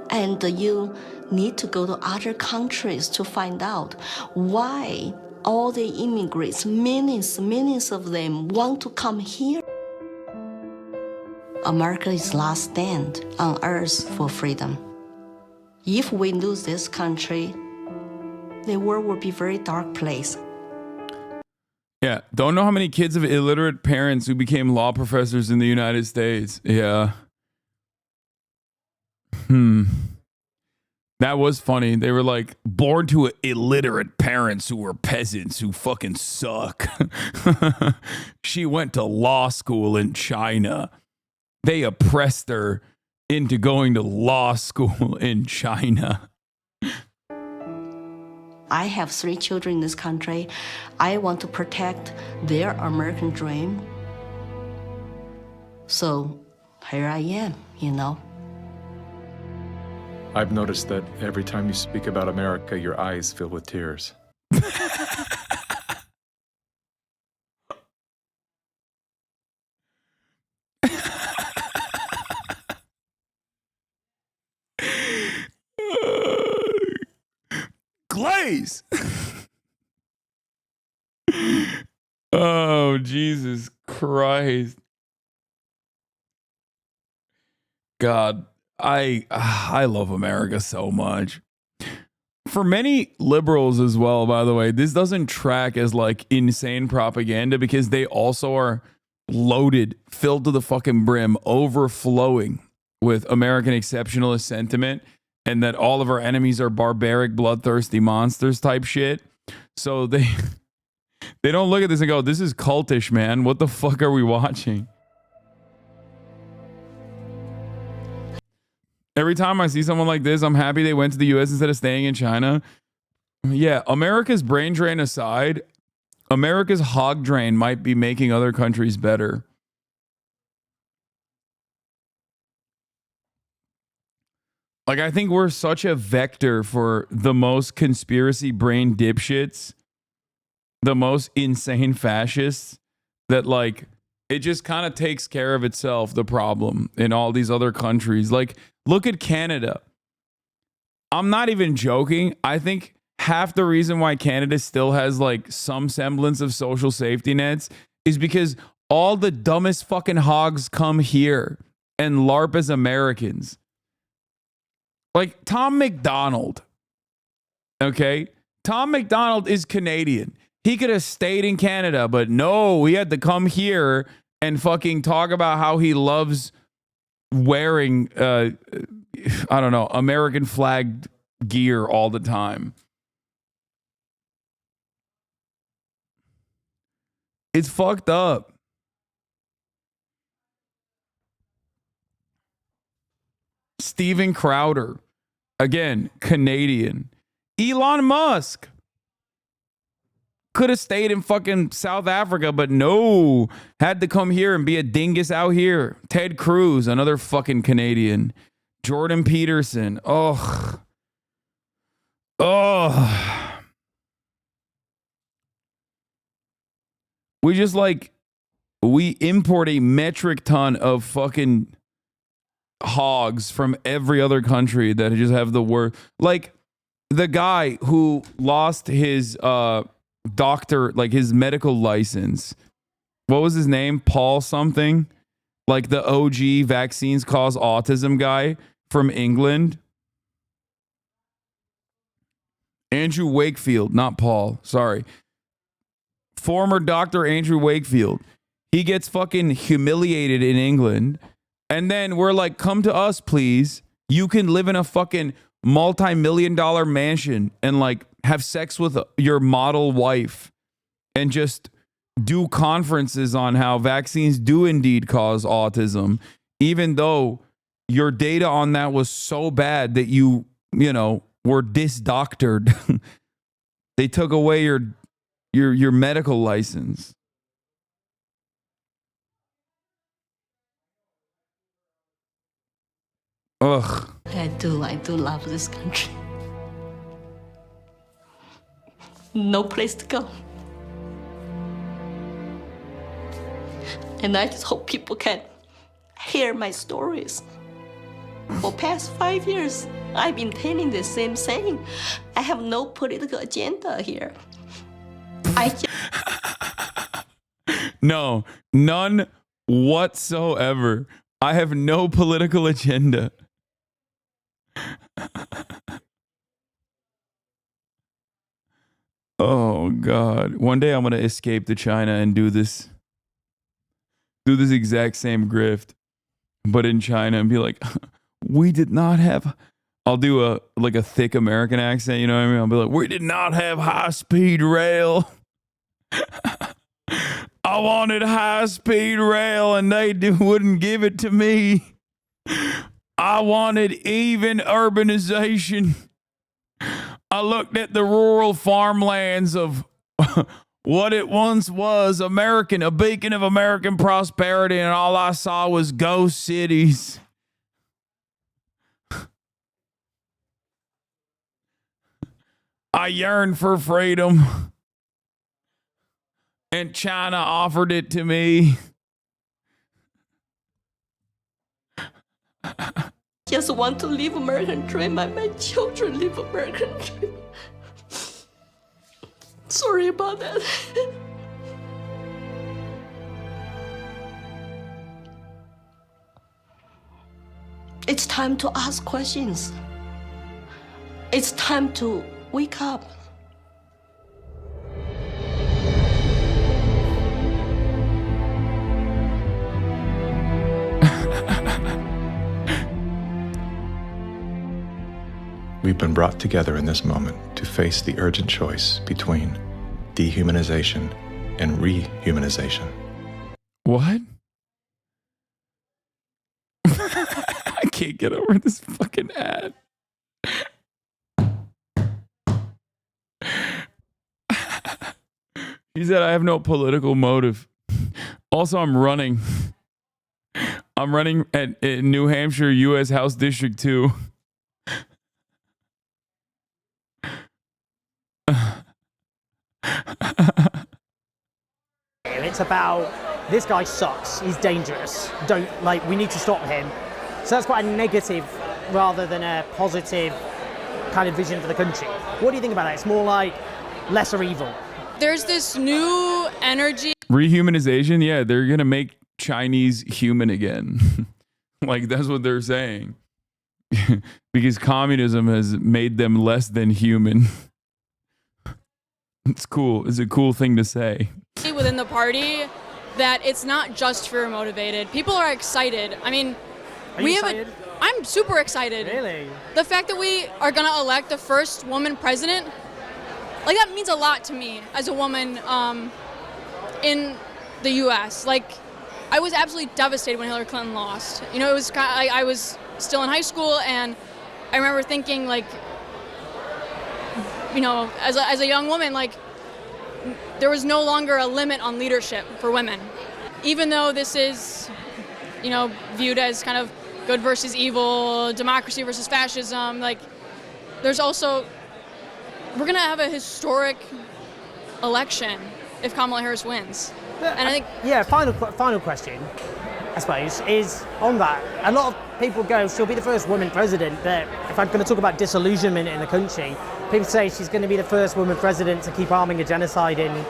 And you need to go to other countries to find out why all the immigrants, millions of them, want to come here. America is last stand on earth for freedom. If we lose this country, the world will be a very dark place. Yeah, don't know how many kids of illiterate parents who became law professors in the United States. Yeah. That was funny. They were like born to illiterate parents who were peasants who fucking suck. She went to law school in China. They oppressed her into going to law school in China. I have 3 children in this country. I want to protect their American dream. So here I am, you know. I've noticed that every time you speak about America, your eyes fill with tears. Glaze. Oh, Jesus Christ. God, I love America so much. For many liberals as well, by the way, this doesn't track as like insane propaganda because they also are loaded, filled to the fucking brim, overflowing with American exceptionalist sentiment, and that all of our enemies are barbaric, bloodthirsty monsters type shit. So they don't look at this and go, this is cultish, man. What the fuck are we watching? Every time I see someone like this, I'm happy they went to the US instead of staying in China. Yeah, America's brain drain aside, America's hog drain might be making other countries better. Like, I think we're such a vector for the most conspiracy brain dipshits, the most insane fascists, that like it just kind of takes care of itself, the problem in all these other countries. Like, look at Canada. I'm not even joking. I think half the reason why Canada still has like some semblance of social safety nets is because all the dumbest fucking hogs come here and LARP as Americans. Like Tom McDonald. Okay? Tom McDonald is Canadian. He could have stayed in Canada, but no, he had to come here and fucking talk about how he loves wearing, I don't know, American flag gear all the time. It's fucked up. Steven Crowder, again, Canadian. Elon Musk could have stayed in fucking South Africa, but no, had to come here and be a dingus out here. Ted Cruz, another fucking Canadian. Jordan Peterson. Oh. We just we import a metric ton of fucking hogs from every other country that just have the word. Like the guy who lost his doctor, like his medical license. What was his name? Paul something? Like the OG vaccines cause autism guy from England. Andrew Wakefield, not Paul. Sorry. Former Dr. Andrew Wakefield. He gets fucking humiliated in England. And then we're like, come to us, please. You can live in a fucking multi-million-dollar mansion and like have sex with your model wife and just do conferences on how vaccines do indeed cause autism, even though your data on that was so bad that you know, were disdoctored. They took away your medical license. Ugh. I do love this country. No place to go. And I just hope people can hear my stories. For past 5 years, I've been telling the same saying. I have no political agenda here. No, none whatsoever. I have no political agenda. Oh God. One day I'm going to escape to China and do this exact same grift, but in China, and be like, we did not have, I'll do a thick American accent, you know what I mean? I'll be like, we did not have high-speed rail. I wanted high-speed rail and they wouldn't give it to me. I wanted even urbanization. I looked at the rural farmlands of what it once was, a beacon of American prosperity, and all I saw was ghost cities. I yearned for freedom, and China offered it to me. Just want to live American dream. My children live American dream. Sorry about that. It's time to ask questions. It's time to wake up. We've been brought together in this moment to face the urgent choice between dehumanization and rehumanization. What? I can't get over this fucking ad. He said, I have no political motive. Also, I'm running. I'm running at New Hampshire, U.S. House District 2. It's about, this guy sucks, he's dangerous, we need to stop him. So that's quite a negative rather than a positive kind of vision for the country. What do you think about that? It's more like lesser evil. There's this new energy. Rehumanization? Yeah, they're going to make Chinese human again. Like, that's what they're saying. Because communism has made them less than human. It's cool. It's a cool thing to say. Within the party that it's not just fear motivated. People are excited. I mean, Are you excited? I'm super excited. Really? The fact that we are going to elect the first woman president, like that means a lot to me as a woman in the U.S. Like, I was absolutely devastated when Hillary Clinton lost. You know, it was I was still in high school, and I remember thinking, like, you know, as a young woman, like, there was no longer a limit on leadership for women. Even though this is, you know, viewed as kind of good versus evil, democracy versus fascism, like, there's also, we're gonna have a historic election if Kamala Harris wins. And I think, yeah, final question, I suppose, is on that. A lot of people go, she'll be the first woman president, but if I'm going to talk about disillusionment in the country, people say she's going to be the first woman president to keep arming a genocide in.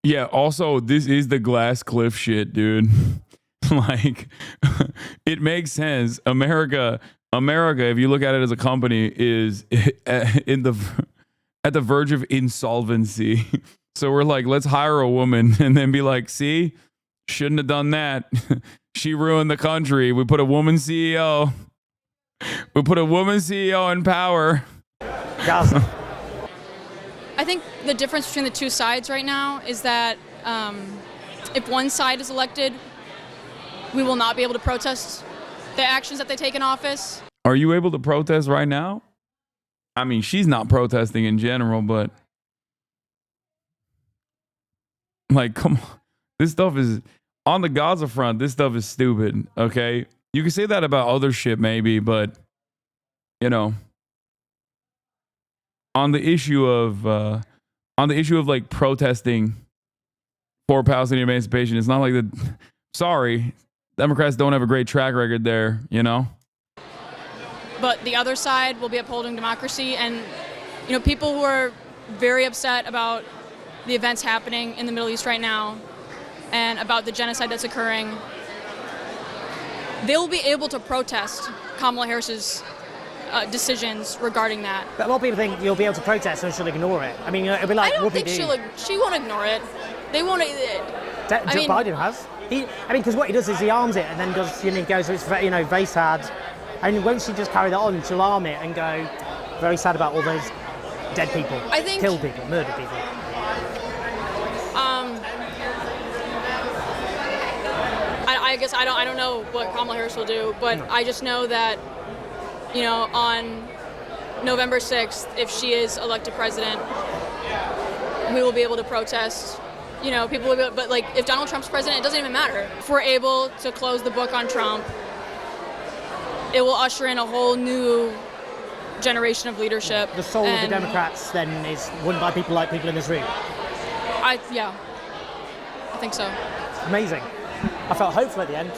Yeah, also, this is the glass cliff shit, dude. Like, it makes sense. America, if you look at it as a company, is at the verge of insolvency. So we're like, let's hire a woman and then be like, see, shouldn't have done that. She ruined the country. We put a woman CEO. We put a woman CEO in power. I think the difference between the two sides right now is that if one side is elected, we will not be able to protest the actions that they take in office. Are you able to protest right now? I mean, she's not protesting in general, but like, come on. This stuff is, on the Gaza front, this stuff is stupid, okay? You can say that about other shit maybe, but, you know, on the issue of like protesting for Palestinian emancipation, it's not like the, sorry, Democrats don't have a great track record there, you know? But the other side will be upholding democracy, and, you know, people who are very upset about the events happening in the Middle East right now and about the genocide that's occurring, they'll be able to protest Kamala Harris's decisions regarding that. But a lot of people think you'll be able to protest and she'll ignore it. I mean, it'll be like, I don't think she won't ignore it. They won't. Joe Biden has. Because what he does is he arms it and then does, you know, he goes, it's very, you know, very sad. And won't she just carry that on? She'll arm it and go, very sad about all those dead people, killed people, murdered people. I guess I don't know what Kamala Harris will do, but I just know that, you know, on November 6th, if she is elected president, we will be able to protest. You know, people will be, but like, if Donald Trump's president, it doesn't even matter. If we're able to close the book on Trump, it will usher in a whole new generation of leadership. The soul of the Democrats then is won by people like people in this room. Yeah, I think so. Amazing. I felt hopeful at the end.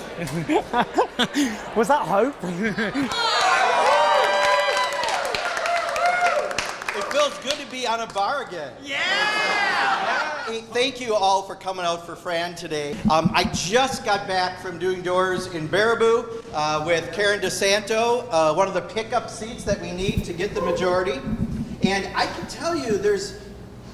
Was that hope? It feels good to be on a bar again. Yeah! Hey, thank you all for coming out for Fran today. I just got back from doing doors in Baraboo with Karen DeSanto, one of the pickup seats that we need to get the majority. And I can tell you there's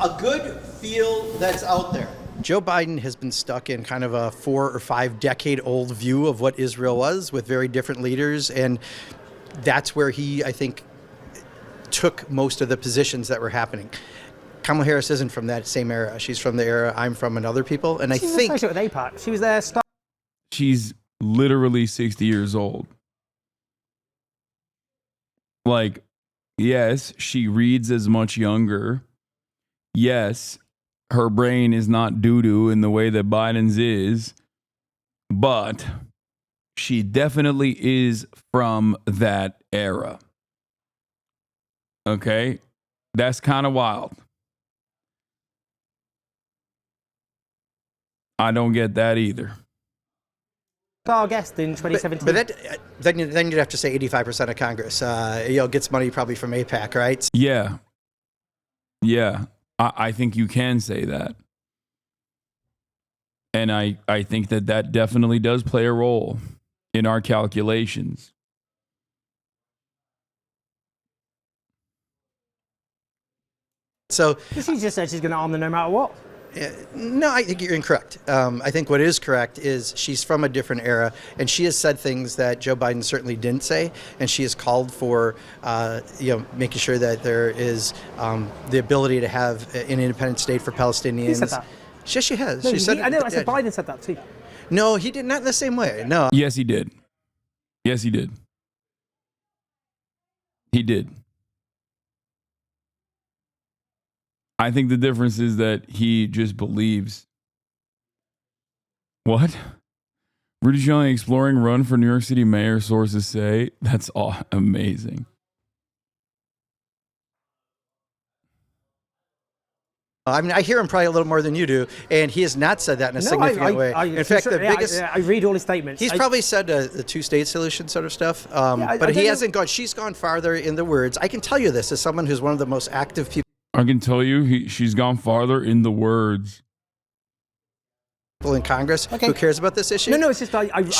a good feel that's out there. Joe Biden has been stuck in kind of a 4 or 5 decade old view of what Israel was with very different leaders. And that's where he, I think, took most of the positions that were happening. Kamala Harris isn't from that same era. She's from the era I'm from and other people. And She's I think associated with AIPAC. She was there. She's literally 60 years old. Like, yes, she reads as much younger. Yes, her brain is not doo-doo in the way that Biden's is, but she definitely is from that era. Okay? That's kind of wild. I don't get that either. Our guest in 2017. But then you'd have to say 85% of Congress gets money probably from AIPAC, right? Yeah. Yeah. I think you can say that. And I think that definitely does play a role in our calculations. So she just said she's going to arm them no matter what. No, I think you're incorrect. I think what is correct is she's from a different era, and she has said things that Joe Biden certainly didn't say, and she has called for, making sure that there is the ability to have an independent state for Palestinians. He said that. Yes, she has. No, she said. I know. I said Biden said that too. No, he did not in the same way. No. Yes, he did. Yes, he did. He did. I think the difference is that he just believes. What? Rudy Giuliani exploring run for New York City mayor, sources say. That's all amazing. I mean, I hear him probably a little more than you do, and he has not said that in a significant way. In fact, the biggest... I read all his statements. He's probably said the two-state solution sort of stuff, but he hasn't gone... She's gone farther in the words. I can tell you this as someone who's one of the most active people I can tell you she's gone farther in the words. in Congress who cares about this issue. No, it's just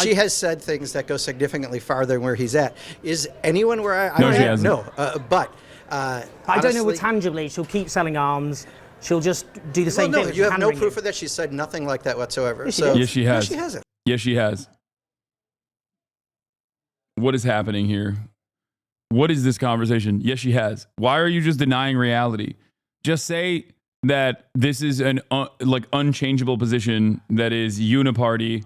she has said things that go significantly farther than where he's at. Is anyone where I No, she hasn't. No, but I don't know tangibly. She'll keep selling arms. She'll just do the same no, thing. you have no proof of that. She said nothing like that whatsoever. Yes, she so, did. Yes, she has. No, she hasn't. Yes, she has. What is happening here? What is this conversation? Yes, she has. Why are you just denying reality? Just say that this is an unchangeable position that is uniparty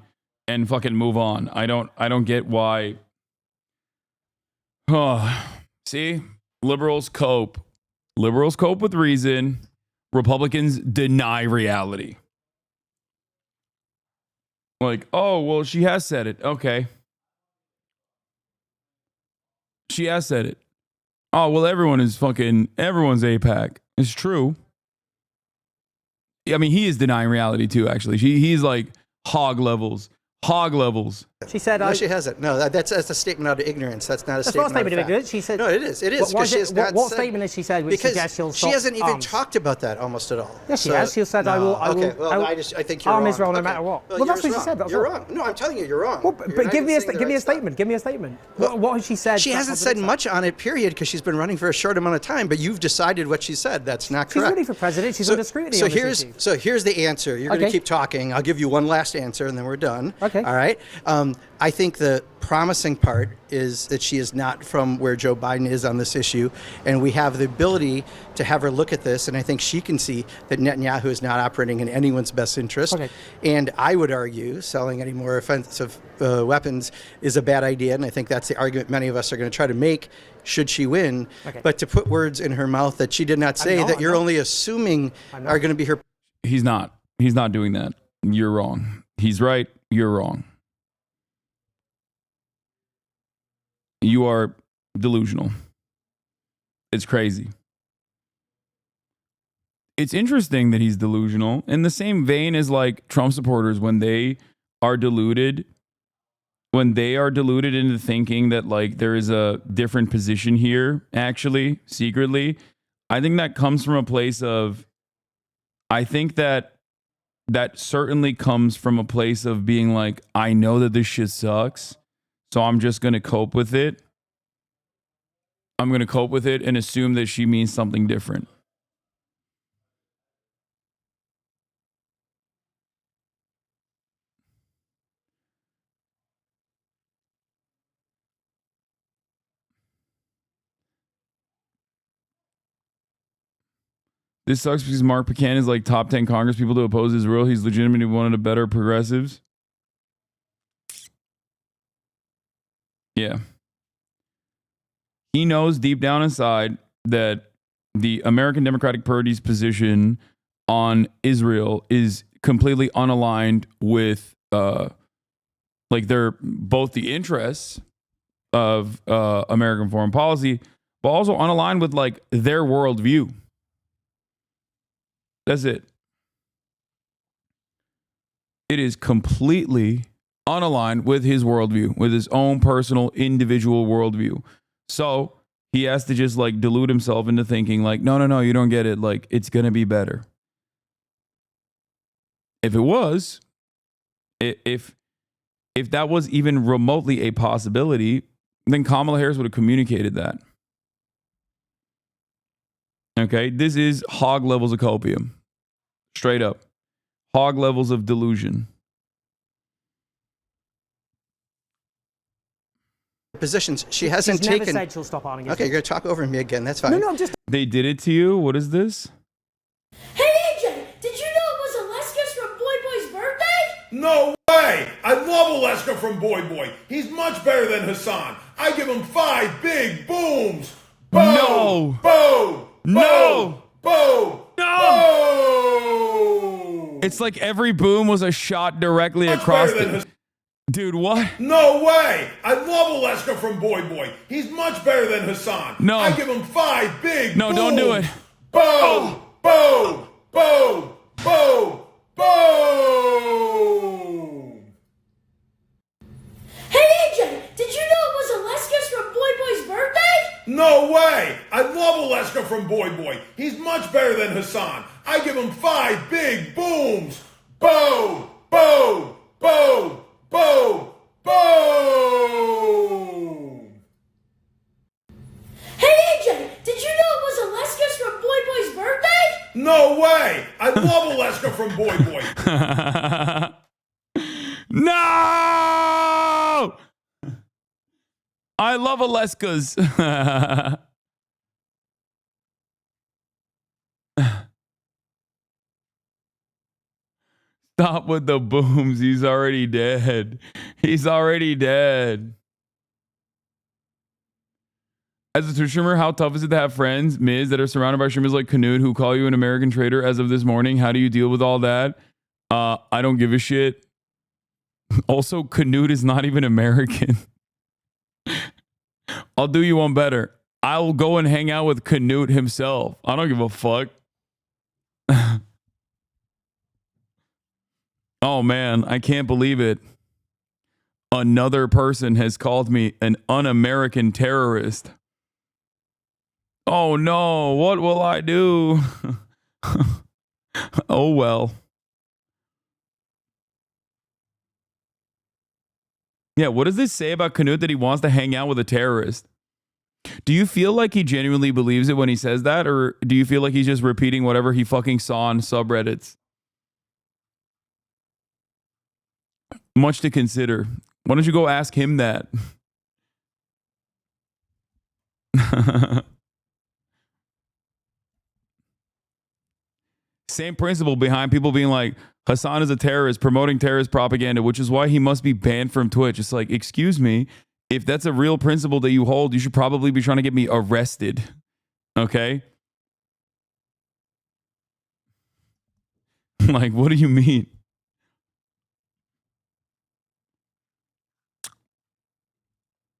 and fucking move on. I don't get why. Oh, see, liberals cope with reason. Republicans deny reality. Like, oh, well, she has said it. Okay. She has said it. Oh, well, everyone's AIPAC. It's true. I mean, he is denying reality too, actually. He's like hog levels. She said, no, she hasn't. No, that's a statement out of ignorance. That's not a That's not a statement statement of ignorance. She said. No, it is. It is. What statement has she said which suggests she'll stop she hasn't even arms? talked about that almost at all. Yes, she has. She said, I will. Okay, well, I think you're arm wrong. Israel no Okay. matter what. Well, Well, that's what you're she said. That's You're all. wrong. No, I'm telling you, you're wrong. Well, but give me a statement. Give me a statement. What has she said? She hasn't said much on it, period, because she's been running for a short amount of time. But you've decided what she said. That's not correct. She's running for president. She's under scrutiny. So on this issue. here's the answer. You're going to keep talking. I'll give you one last answer, and then we're done. Okay. All right. I think the promising part is that she is not from where Joe Biden is on this issue, and we have the ability to have her look at this, and I think she can see that Netanyahu is not operating in anyone's best interest. Okay. And I would argue selling any more offensive weapons is a bad idea, and I think that's the argument many of us are going to try to make should she win. Okay. But to put words in her mouth that she did not say, that you're only assuming are going to be her... He's not doing that. You're wrong. He's right. You're wrong. You are delusional. It's crazy. It's interesting that he's delusional in the same vein as like Trump supporters when they are deluded into thinking that like there is a different position here, actually, secretly. I think that comes from a place of, I think that certainly comes from a place of being like, I know that this shit sucks. So I'm just going to cope with it. I'm going to cope with it and assume that she means something different. This sucks because Mark Buchanan is like top 10 Congress people to oppose Israel. He's legitimately one of the better progressives. Yeah. He knows deep down inside that the American Democratic Party's position on Israel is completely unaligned with like they're both the interests of American foreign policy, but also unaligned with like their worldview. That's it. It is completely unaligned with his worldview, with his own personal individual worldview. So he has to just like delude himself into thinking like, no, you don't get it. Like it's going to be better. If it was, if that was even remotely a possibility, then Kamala Harris would have communicated that. Okay, this is hog levels of copium. Straight up. Hog levels of delusion. Positions. She hasn't She's taken. never said she'll stop Arnie. Okay, you're gonna talk over me again. That's fine. No, I'm just. They did it to you? What is this? Hey AJ, did you know it was Aleskas from Boy Boy's birthday? No way! I love Aleska from Boy Boy. He's much better than Hasan. I give him 5 big booms. Boom! No! Boom! No! Boom! No! It's like every boom was a shot directly across the... Dude, what? No way! I love Aleska from Boy Boy. He's much better than Hasan. No. I give him 5 big No, booms. don't do it. Boom! Boom! Boom! Boom! Boom! Hey AJ, did you know it was Aleskas from Boy Boy's birthday? No way! I love Aleska from Boy Boy. He's much better than Hasan. I give him 5 big booms. Boom! Boom! Boom! Boom! Boom! Hey AJ, did you know it was Aleskas from Boy Boy's birthday? No way! I love Aleska from Boy Boy. No! I love Aleskas. Stop with the booms. He's already dead. He's already dead. As a Twitch streamer, how tough is it to have friends, Miz, that are surrounded by streamers like Canute who call you an American traitor as of this morning? How do you deal with all that? I don't give a shit. Also, Canute is not even American. I'll do you one better. I'll go and hang out with Canute himself. I don't give a fuck. Oh man, I can't believe it. Another person has called me an un-American terrorist. Oh no, what will I do? Oh well. Yeah, what does this say about Canute that he wants to hang out with a terrorist? Do you feel like he genuinely believes it when he says that? Or do you feel like he's just repeating whatever he fucking saw on subreddits? Much to consider. Why don't you go ask him that? Same principle behind people being like, Hasan is a terrorist, promoting terrorist propaganda, which is why he must be banned from Twitch. It's like, excuse me, if that's a real principle that you hold, you should probably be trying to get me arrested. Okay? Like, what do you mean?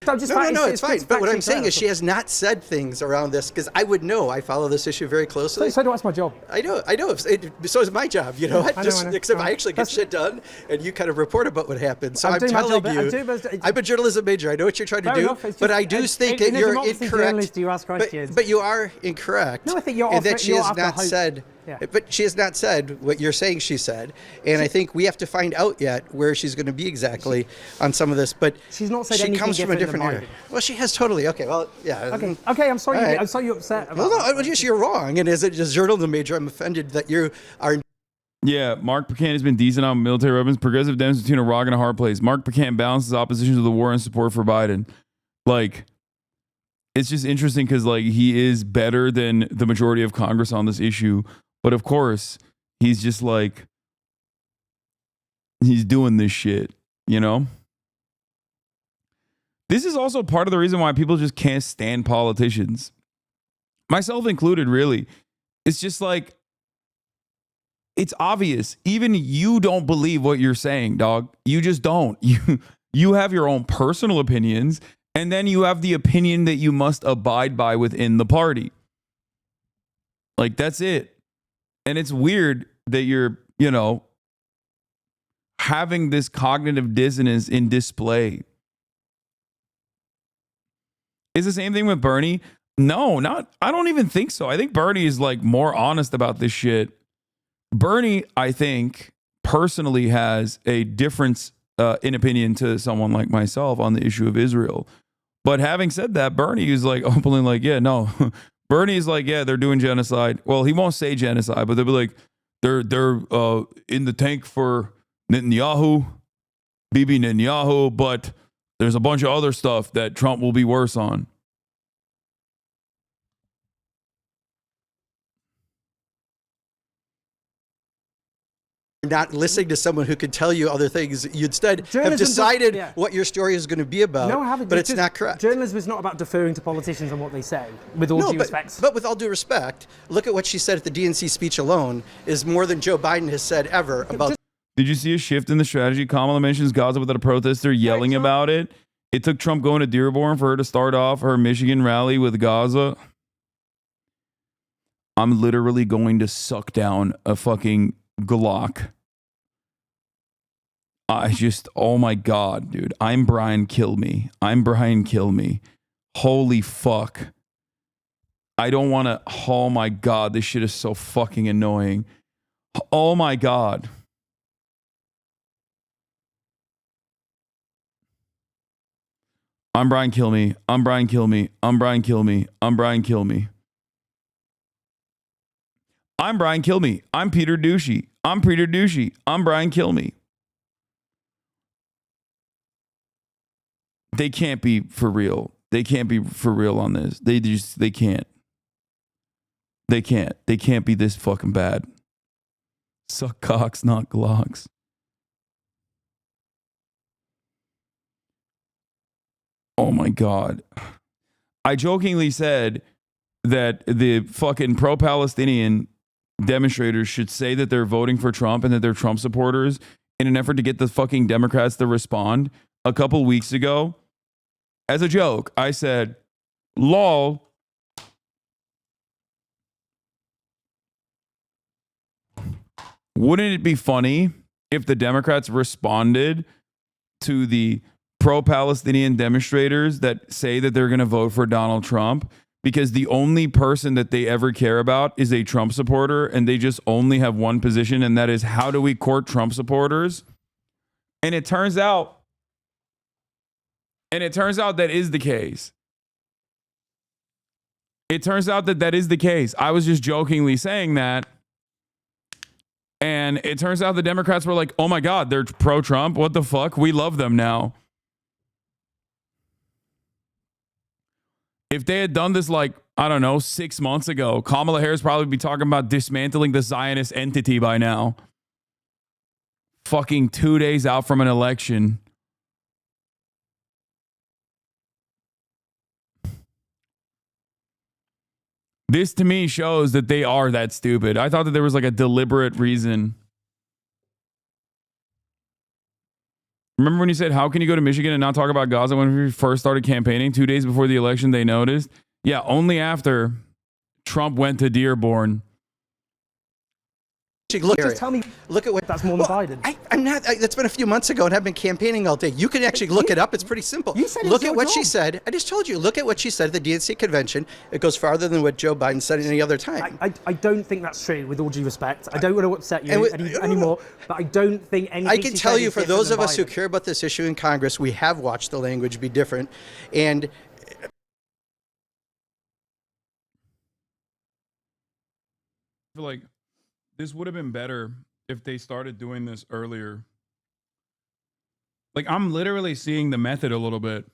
No, it's fine. But what I'm saying is she has not said things around this because I would know. I follow this issue very closely. So that's my job. I know. So is my job, you know. Except I actually get shit done and you kind of report about what happened. So I'm telling you, I'm a journalism major. I know what you're trying to do. But I do think that you're incorrect. You ask questions. But you are incorrect. No, I think you're and that she has not said. Yeah. But she has not said what you're saying she said. And I think we have to find out yet where she's going to be exactly on some of this. But she's not said she anything comes from a different era. Well, she has totally. Okay, well, yeah. Okay, I'm sorry. Right. I'm sorry you're upset about well, no, you're wrong. And as a journalism major, I'm offended that you are. Yeah, Mark Buchanan has been decent on military weapons. Progressive Dems between a rock and a hard place. Mark Buchanan balances opposition to the war and support for Biden. Like, it's just interesting because, like, he is better than the majority of Congress on this issue. But of course, he's just like, he's doing this shit, you know? This is also part of the reason why people just can't stand politicians. Myself included, really. It's just like, it's obvious. Even you don't believe what you're saying, dog. You just don't. You have your own personal opinions, and then you have the opinion that you must abide by within the party. Like, that's it. And it's weird that you're, you know, having this cognitive dissonance in display. Is the same thing with Bernie? No, I don't even think so. I think Bernie is like more honest about this shit. Bernie, I think, personally has a difference in opinion to someone like myself on the issue of Israel. But having said that, Bernie is like openly like, yeah, no. Bernie's like, yeah, they're doing genocide. Well, he won't say genocide, but they'll be like, they're in the tank for Netanyahu, Bibi Netanyahu, but there's a bunch of other stuff that Trump will be worse on. Not listening to someone who could tell you other things. You instead have decided what your story is going to be about, No, I haven't. but it's not correct. Journalism is not about deferring to politicians and what they say, with all due respect. But with all due respect, look at what she said at the DNC speech alone is more than Joe Biden has said ever about. Did you see a shift in the strategy? Kamala mentions Gaza without a protester yelling about it. It took Trump going to Dearborn for her to start off her Michigan rally with Gaza. I'm literally going to suck down a fucking Glock. Oh my God, dude. I'm Brian Kill Me. Holy fuck. I don't want to. Oh my God, this shit is so fucking annoying. Oh my God. I'm Brian Kill Me. I'm Brian Kill Me. I'm Brian Kill Me. I'm Brian Kill Me. I'm Brian Kill Me. I'm Peter Douchey. I'm Peter Douchey. I'm Brian Kill Me. They can't be for real. They can't be for real on this. They can't. They can't be this fucking bad. Suck cocks, not Glocks. Oh my God. I jokingly said that the fucking pro-Palestinian demonstrators should say that they're voting for Trump and that they're Trump supporters in an effort to get the fucking Democrats to respond. A couple weeks ago, as a joke, I said, lol. Wouldn't it be funny if the Democrats responded to the pro-Palestinian demonstrators that say that they're going to vote for Donald Trump because the only person that they ever care about is a Trump supporter, and they just only have one position, and that is, how do we court Trump supporters? And it turns out that is the case. It turns out that is the case. I was just jokingly saying that. And it turns out the Democrats were like, oh my God, they're pro-Trump. What the fuck? We love them now. If they had done this like, I don't know, 6 months ago, Kamala Harris probably be talking about dismantling the Zionist entity by now. Fucking 2 days out from an election. This to me shows that they are that stupid. I thought that there was like a deliberate reason. Remember when you said, how can you go to Michigan and not talk about Gaza when we first started campaigning? 2 days before the election, they noticed. Yeah, only after Trump went to Dearborn. Just tell me, look at what that's more than Biden. I'm not. That's been a few months ago, and I've been campaigning all day. You can actually look it up. It's pretty simple. You said look at what she said. I just told you. Look at what she said at the DNC convention. It goes farther than what Joe Biden said at any other time. I don't think that's true. With all due respect, I don't want to upset you anymore, but I don't think anything. I can tell you, for those of us who care about this issue in Congress, we have watched the language be different, and. I feel like this would have been better if they started doing this earlier. Like, I'm literally seeing the method a little bit.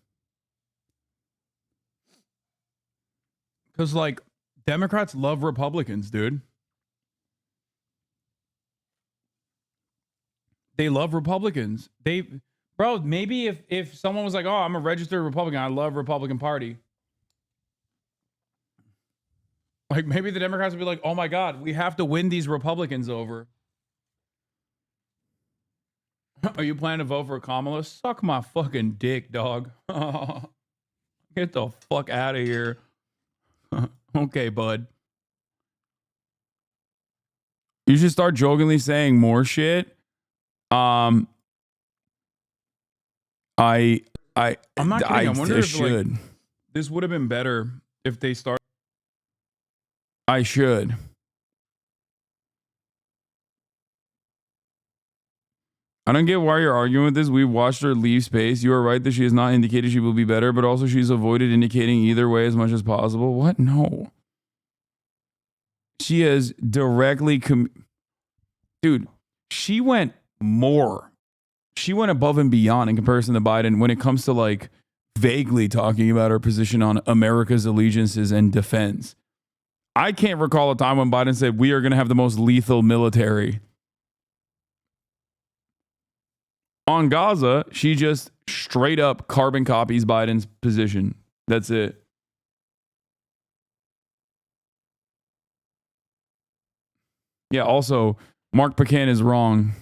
Because, like, Democrats love Republicans, dude. They love Republicans. Bro, maybe if someone was like, oh, I'm a registered Republican, I love Republican Party. Like, maybe the Democrats would be like, oh my God, we have to win these Republicans over. Are you planning to vote for Kamala? Suck my fucking dick, dog. Get the fuck out of here. Okay, bud. You should start jokingly saying more shit. I'm not kidding. I wonder if should. Like, this would have been better if they started. I should. I don't get why you're arguing with this. We've watched her leave space. You are right that she has not indicated she will be better, but also she's avoided indicating either way as much as possible. What? No. She has directly dude, she went above and beyond in comparison to Biden when it comes to like vaguely talking about her position on America's allegiances and defense. I can't recall a time when Biden said we are going to have the most lethal military. On Gaza, she just straight up carbon copies Biden's position. That's it. Yeah, also, Mark Pecan is wrong.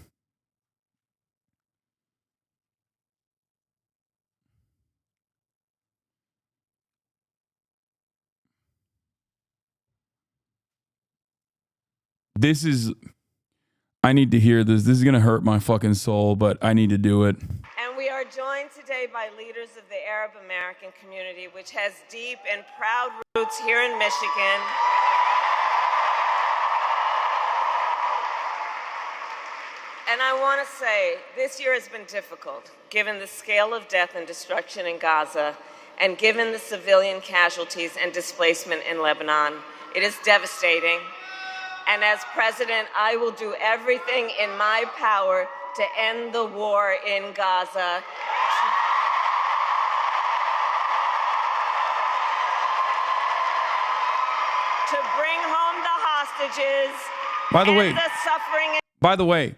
I need to hear this. This is going to hurt my fucking soul, but I need to do it. And we are joined today by leaders of the Arab American community, which has deep and proud roots here in Michigan. And I want to say, this year has been difficult, given the scale of death and destruction in Gaza, and given the civilian casualties and displacement in Lebanon. It is devastating. And as president, I will do everything in my power to end the war in Gaza. To bring home the hostages. By the way, the suffering. By the way,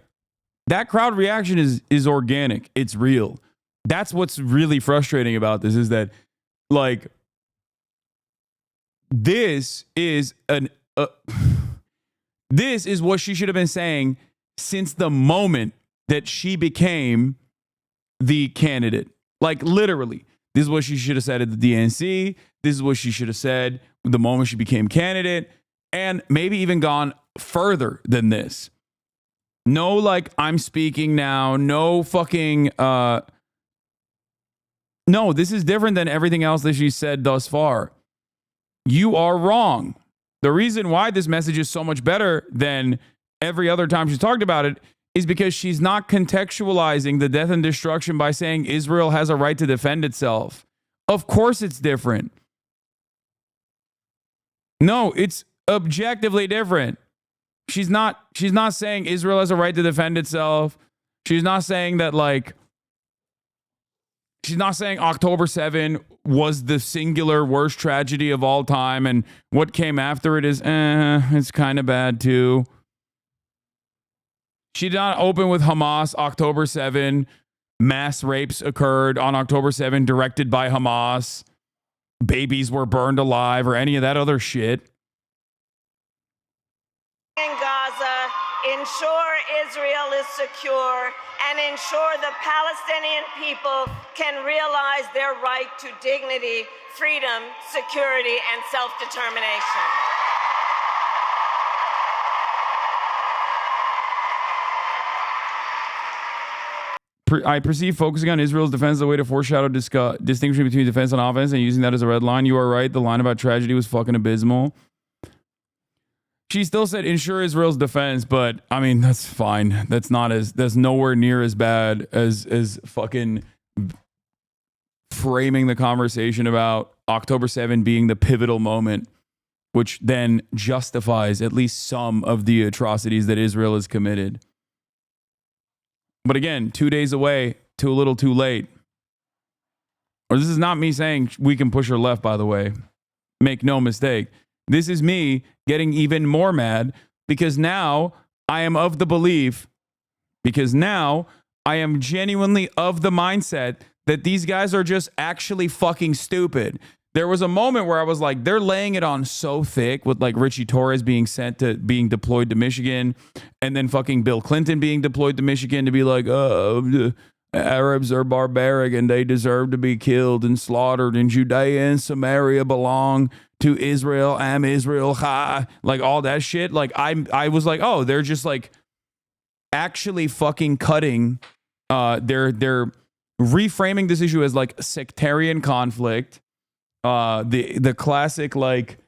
that crowd reaction is organic. It's real. That's what's really frustrating about this is that, like, this is this is what she should have been saying since the moment that she became the candidate. Like, literally, this is what she should have said at the DNC. This is what she should have said the moment she became candidate, and maybe even gone further than this. No, like, I'm speaking now. No fucking, no, this is different than everything else that she said thus far. You are wrong. The reason why this message is so much better than every other time she's talked about it is because she's not contextualizing the death and destruction by saying Israel has a right to defend itself. Of course it's different. No, it's objectively different. She's not saying Israel has a right to defend itself. She's not saying that, like, she's not saying October 7 was the singular worst tragedy of all time and what came after it is, it's kind of bad too. She did not open with Hamas, October 7. Mass rapes occurred on October 7 directed by Hamas. Babies were burned alive or any of that other shit. In Gaza, ensure Israel is secure, and ensure the Palestinian people can realize their right to dignity, freedom, security, and self-determination. I perceive focusing on Israel's defense as a way to foreshadow distinction between defense and offense and using that as a red line. You are right. The line about tragedy was fucking abysmal. She still said ensure Israel's defense, but I mean, that's fine. That's nowhere near as bad as fucking framing the conversation about October 7 being the pivotal moment, which then justifies at least some of the atrocities that Israel has committed. But again, 2 days away, too little, too late. Or this is not me saying we can push her left, by the way. Make no mistake. This is me getting even more mad because now I am of the belief, because now I am genuinely of the mindset that these guys are just actually fucking stupid. There was a moment where I was like, they're laying it on so thick with like Richie Torres being deployed to Michigan, and then fucking Bill Clinton being deployed to Michigan to be like, the Arabs are barbaric and they deserve to be killed and slaughtered, and Judea and Samaria belong to Israel. Am Israel, ha, like all that shit. Like I was like, oh, they're just like actually fucking cutting. They're reframing this issue as like sectarian conflict. The classic like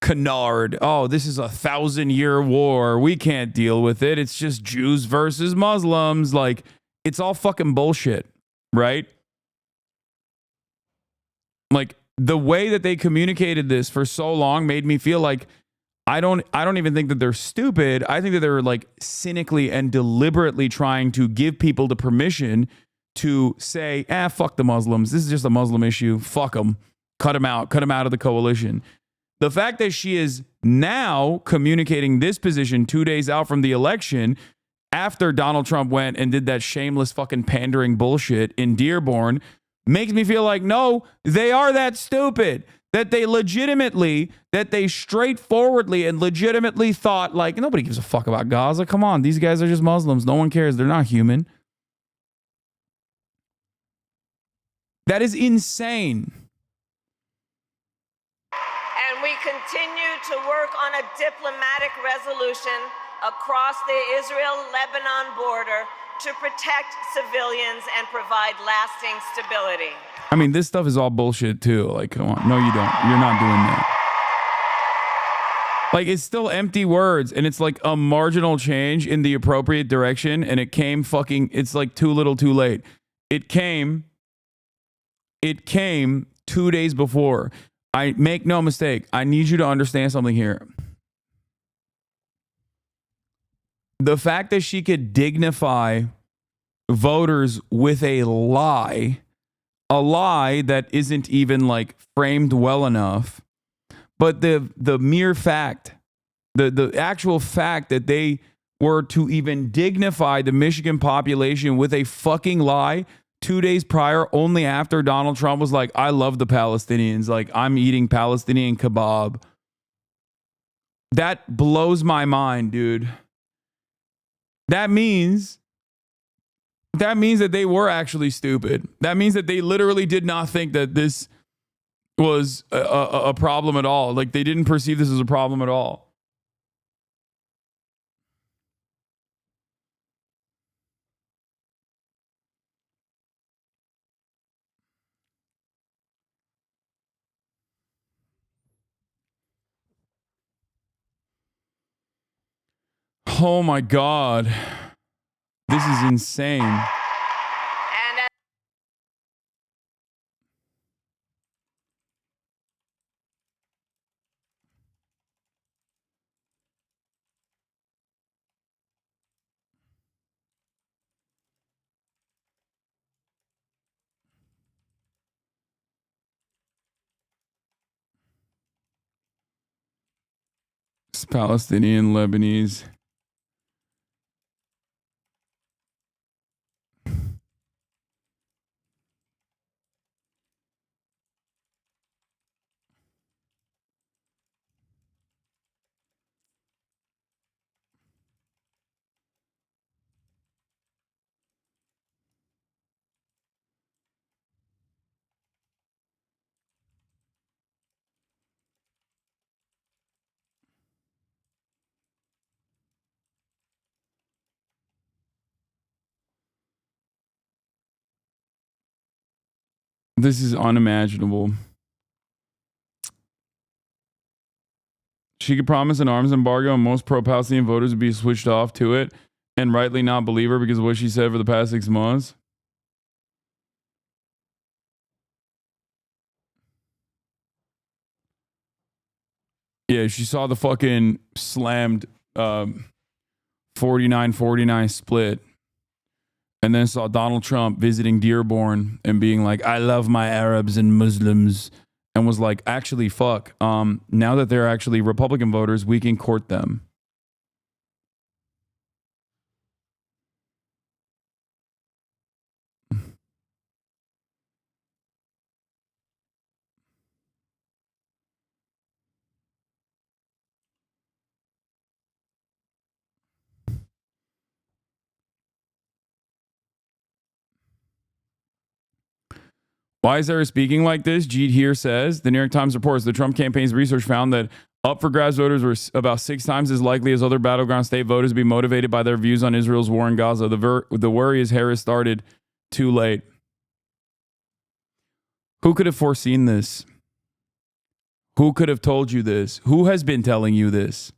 canard. Oh, this is 1,000-year war. We can't deal with it. It's just Jews versus Muslims. Like, it's all fucking bullshit, right? Like, the way that they communicated this for so long made me feel like I don't even think that they're stupid. I think that they're like cynically and deliberately trying to give people the permission to say, fuck the Muslims. This is just a Muslim issue. Fuck them. Cut them out of the coalition. The fact that she is now communicating this position 2 days out from the election after Donald Trump went and did that shameless fucking pandering bullshit in Dearborn makes me feel like, no, they are that stupid. That they straightforwardly and legitimately thought, like, nobody gives a fuck about Gaza. Come on, these guys are just Muslims. No one cares. They're not human. That is insane. And we continue to work on a diplomatic resolution across the Israel-Lebanon border to protect civilians and provide lasting stability. I mean, this stuff is all bullshit too. Like, come on. No, you don't. You're not doing that. Like, it's still empty words, and it's like a marginal change in the appropriate direction, and it came it's like too little too late. It came 2 days before. I make no mistake. I need you to understand something here. The fact that she could dignify voters with a lie that isn't even like framed well enough, but the mere fact, the actual fact that they were to even dignify the Michigan population with a fucking lie 2 days prior, only after Donald Trump was like, I love the Palestinians, like I'm eating Palestinian kebab. That blows my mind, dude. That means that they were actually stupid. That means that they literally did not think that this was a problem at all. Like, they didn't perceive this as a problem at all. Oh my God. This is insane. It's Palestinian, Lebanese. This is unimaginable. She could promise an arms embargo and most pro-Palestinian voters would be switched off to it and rightly not believe her because of what she said for the past 6 months. Yeah, she saw the fucking slammed 49-49 split and then saw Donald Trump visiting Dearborn and being like, I love my Arabs and Muslims, and was like, actually, fuck. Now that they're actually Republican voters, we can court them. Why is Sarah speaking like this? Jeet here says, the New York Times reports the Trump campaign's research found that up for grabs voters were about 6 times as likely as other battleground state voters to be motivated by their views on Israel's war in Gaza. The worry is Harris started too late. Who could have foreseen this? Who could have told you this? Who has been telling you this?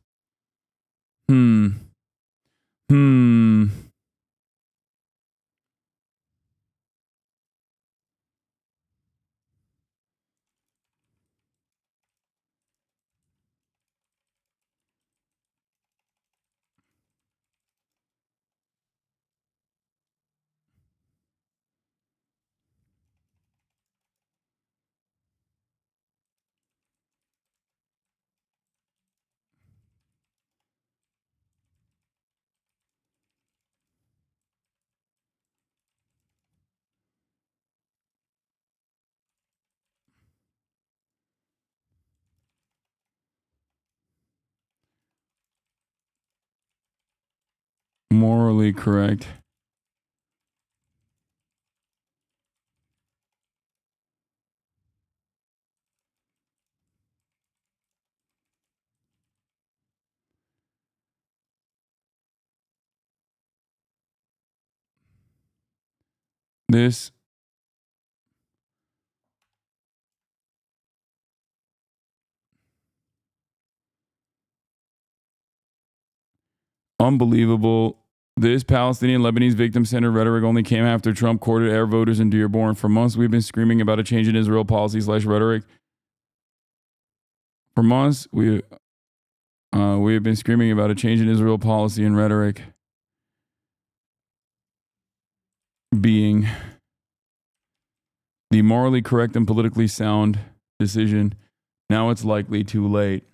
Morally correct. This unbelievable. This Palestinian Lebanese victim-centered rhetoric only came after Trump courted air voters in Dearborn. For months, we've been screaming about a change in Israel policy/rhetoric. For months, we have been screaming about a change in Israel policy and rhetoric being the morally correct and politically sound decision. Now it's likely too late.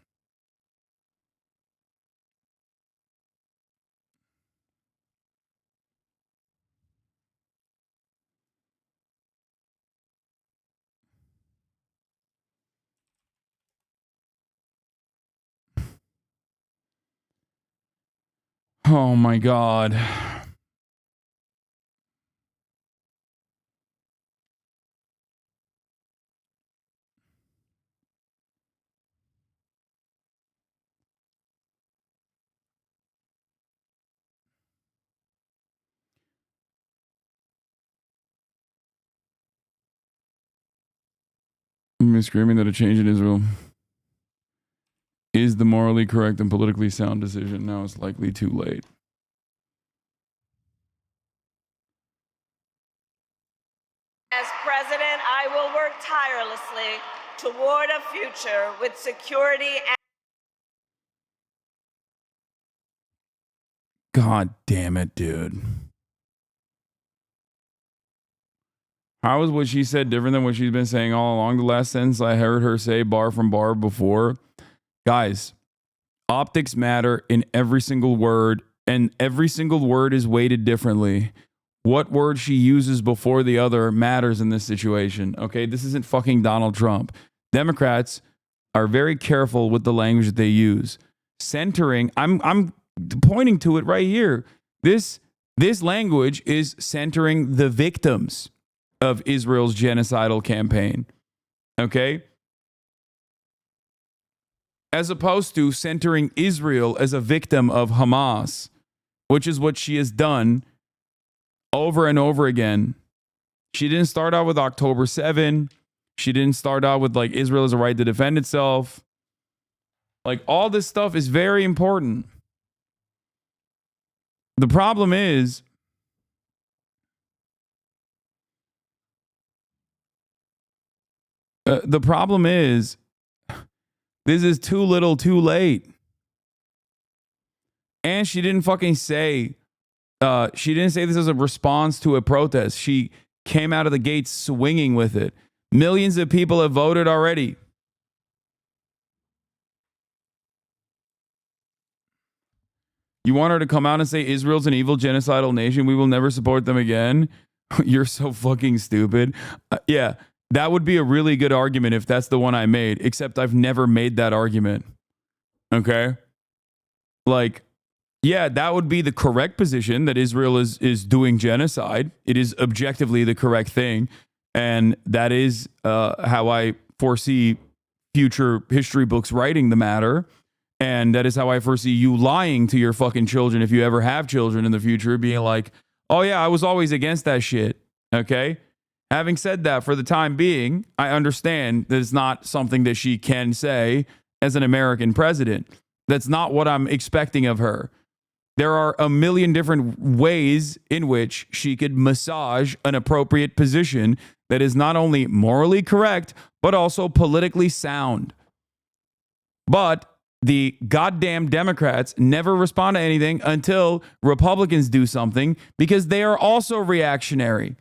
Oh my God. We've been screaming that a change in Israel is the morally correct and politically sound decision. Now it's likely too late. As president, I will work tirelessly toward a future with security and God damn it, dude. How is what she said different than what she's been saying all along? The last sentence I heard her say bar from bar before. Guys, optics matter in every single word, and every single word is weighted differently. What word she uses before the other matters in this situation. Okay, this isn't fucking Donald Trump. Democrats are very careful with the language that they use. Centering, I'm pointing to it right here. This language is centering the victims of Israel's genocidal campaign. Okay? As opposed to centering Israel as a victim of Hamas, which is what she has done over and over again. She didn't start out with October 7. She didn't start out with like Israel has a right to defend itself. Like all this stuff is very important. The problem is this is too little too late. And she didn't fucking say, she didn't say this as a response to a protest. She came out of the gates swinging with it. Millions of people have voted already. You want her to come out and say Israel's an evil genocidal nation? We will never support them again. You're so fucking stupid. Yeah, that would be a really good argument if that's the one I made, except I've never made that argument. Okay? Like, yeah, that would be the correct position that Israel is doing genocide. It is objectively the correct thing. And that is how I foresee future history books writing the matter. And that is how I foresee you lying to your fucking children, if you ever have children in the future, being like, oh yeah, I was always against that shit. Okay? Having said that, for the time being, I understand that it's not something that she can say as an American president. That's not what I'm expecting of her. There are a million different ways in which she could massage an appropriate position that is not only morally correct, but also politically sound. But the goddamn Democrats never respond to anything until Republicans do something because they are also reactionary.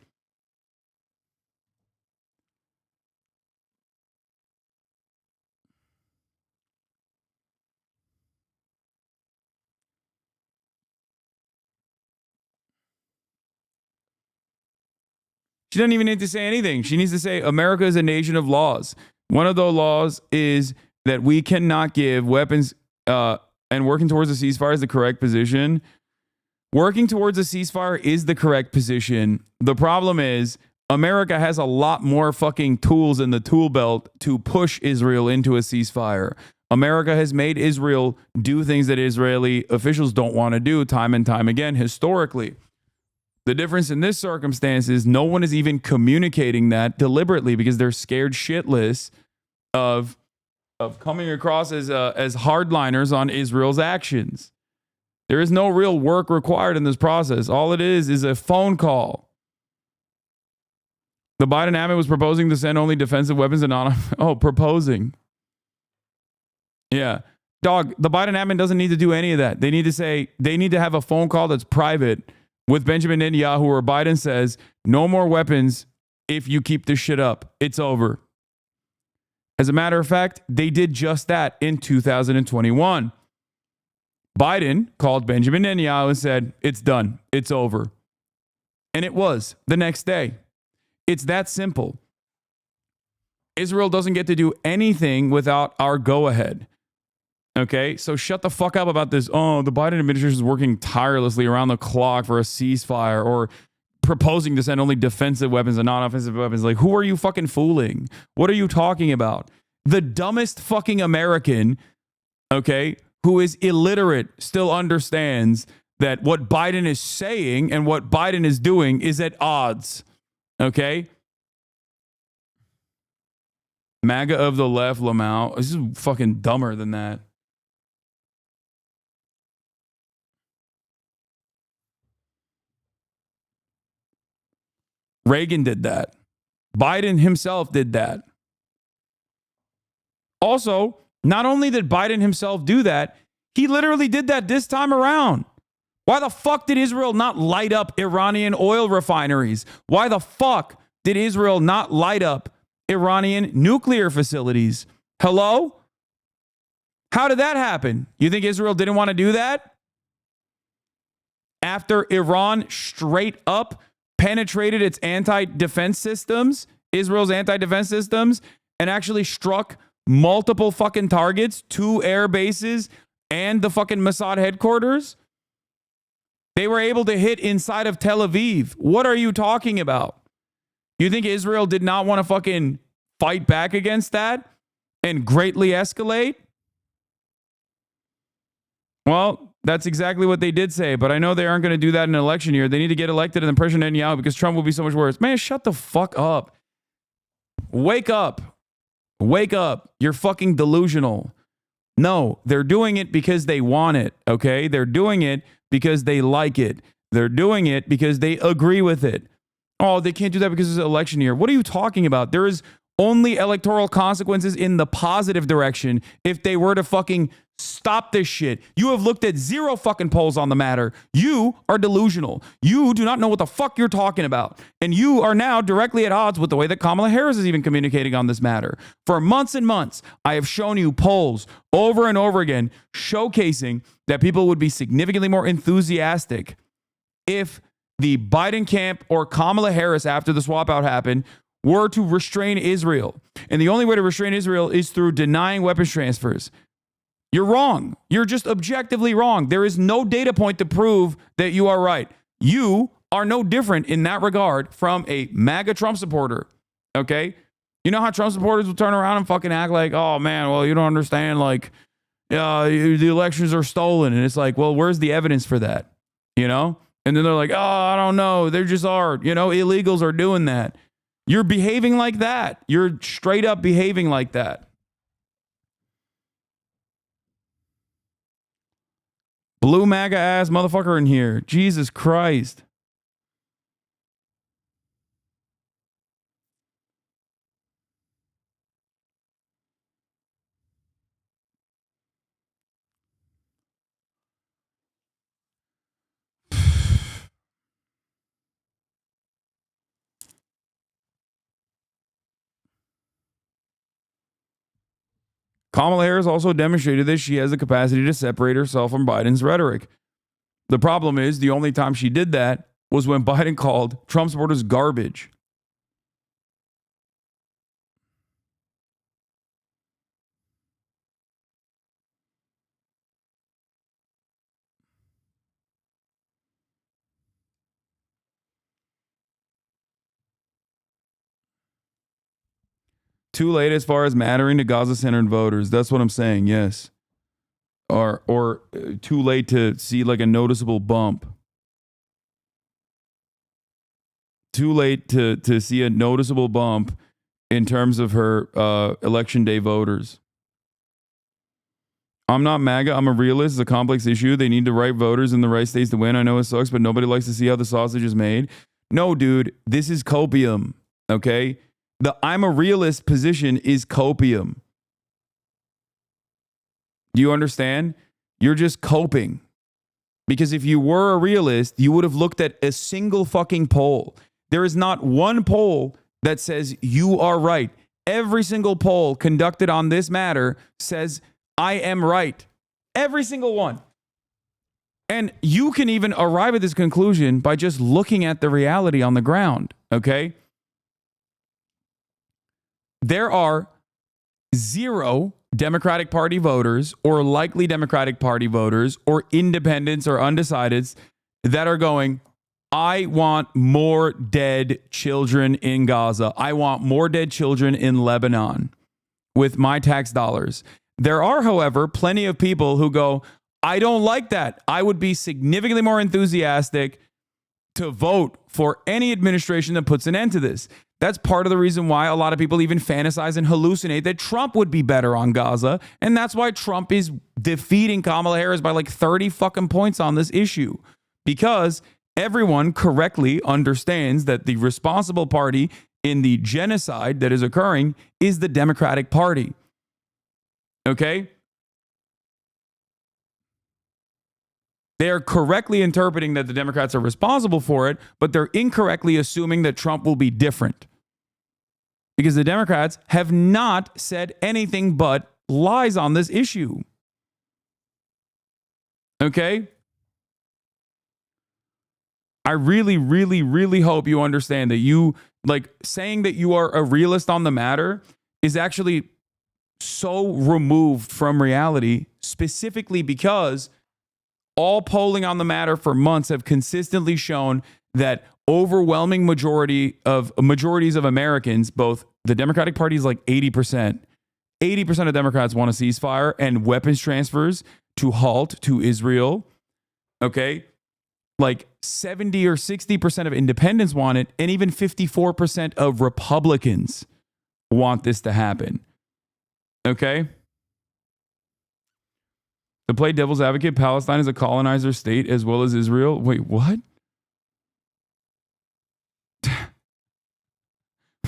She doesn't even need to say anything. She needs to say America is a nation of laws. One of those laws is that we cannot give weapons and working towards a ceasefire is the correct position. Working towards a ceasefire is the correct position. The problem is America has a lot more fucking tools in the tool belt to push Israel into a ceasefire. America has made Israel do things that Israeli officials don't want to do time and time again historically. The difference in this circumstance is no one is even communicating that deliberately because they're scared shitless of coming across as hardliners on Israel's actions. There is no real work required in this process. All it is a phone call. The Biden admin was proposing to send only defensive weapons and not proposing. Yeah. Dog, the Biden admin doesn't need to do any of that. They need to have a phone call that's private with Benjamin Netanyahu where Biden says, no more weapons if you keep this shit up. It's over. As a matter of fact, they did just that in 2021. Biden called Benjamin Netanyahu and said, it's done. It's over. And it was the next day. It's that simple. Israel doesn't get to do anything without our go-ahead. Okay? So shut the fuck up about this. Oh, the Biden administration is working tirelessly around the clock for a ceasefire or proposing to send only defensive weapons and non-offensive weapons. Like, who are you fucking fooling? What are you talking about? The dumbest fucking American, okay, who is illiterate still understands that what Biden is saying and what Biden is doing is at odds. Okay? MAGA of the left, Lamau. This is fucking dumber than that. Reagan did that. Biden himself did that. Also, not only did Biden himself do that, he literally did that this time around. Why the fuck did Israel not light up Iranian oil refineries? Why the fuck did Israel not light up Iranian nuclear facilities? Hello? How did that happen? You think Israel didn't want to do that? After Iran straight up penetrated its anti-defense systems, Israel's anti-defense systems, and actually struck multiple fucking targets, 2 air bases, and the fucking Mossad headquarters. They were able to hit inside of Tel Aviv. What are you talking about? You think Israel did not want to fucking fight back against that and greatly escalate? Well, that's exactly what they did say, but I know they aren't going to do that in an election year. They need to get elected and then pressure Netanyahu because Trump will be so much worse. Man, shut the fuck up. Wake up. Wake up. You're fucking delusional. No, they're doing it because they want it, okay? They're doing it because they like it. They're doing it because they agree with it. Oh, they can't do that because it's an election year. What are you talking about? There is only electoral consequences in the positive direction if they were to fucking stop this shit. You have looked at 0 fucking polls on the matter. You are delusional. You do not know what the fuck you're talking about. And you are now directly at odds with the way that Kamala Harris is even communicating on this matter. For months and months, I have shown you polls over and over again showcasing that people would be significantly more enthusiastic if the Biden camp or Kamala Harris after the swap out happened were to restrain Israel. And the only way to restrain Israel is through denying weapons transfers. You're wrong. You're just objectively wrong. There is no data point to prove that you are right. You are no different in that regard from a MAGA Trump supporter. Okay? You know how Trump supporters will turn around and fucking act like, oh man, well, you don't understand, like, the elections are stolen. And it's like, well, where's the evidence for that? You know? And then they're like, oh, I don't know. They just are. You know, illegals are doing that. You're behaving like that. You're straight up behaving like that. Blue MAGA ass motherfucker in here. Jesus Christ. Kamala Harris also demonstrated that she has the capacity to separate herself from Biden's rhetoric. The problem is the only time she did that was when Biden called Trump supporters garbage. Too late as far as mattering to Gaza-centered voters. That's what I'm saying. Yes. Or too late to see like a noticeable bump. Too late to see a noticeable bump in terms of her election day voters. I'm not MAGA. I'm a realist. It's a complex issue. They need the right voters in the right states to win. I know it sucks, but nobody likes to see how the sausage is made. No, dude, this is copium. Okay? The I'm a realist position is copium. Do you understand? You're just coping. Because if you were a realist, you would have looked at a single fucking poll. There is not one poll that says you are right. Every single poll conducted on this matter says I am right. Every single one. And you can even arrive at this conclusion by just looking at the reality on the ground, okay? There are 0 Democratic Party voters or likely Democratic Party voters or independents or undecideds that are going, I want more dead children in Gaza. I want more dead children in Lebanon with my tax dollars. There are, however, plenty of people who go, I don't like that. I would be significantly more enthusiastic to vote for any administration that puts an end to this. That's part of the reason why a lot of people even fantasize and hallucinate that Trump would be better on Gaza. And that's why Trump is defeating Kamala Harris by like 30 fucking points on this issue. Because everyone correctly understands that the responsible party in the genocide that is occurring is the Democratic Party. Okay? They are correctly interpreting that the Democrats are responsible for it, but they're incorrectly assuming that Trump will be different. Because the Democrats have not said anything but lies on this issue. Okay? I really, really, really hope you understand that you, like, saying that you are a realist on the matter is actually so removed from reality, specifically because all polling on the matter for months have consistently shown that overwhelming majorities of Americans, both the Democratic Party is like 80%. 80% of Democrats want a ceasefire and weapons transfers to halt to Israel. Okay? Like 70 or 60% of independents want it, and even 54% of Republicans want this to happen. Okay? To play devil's advocate, Palestine is a colonizer state as well as Israel. Wait, what?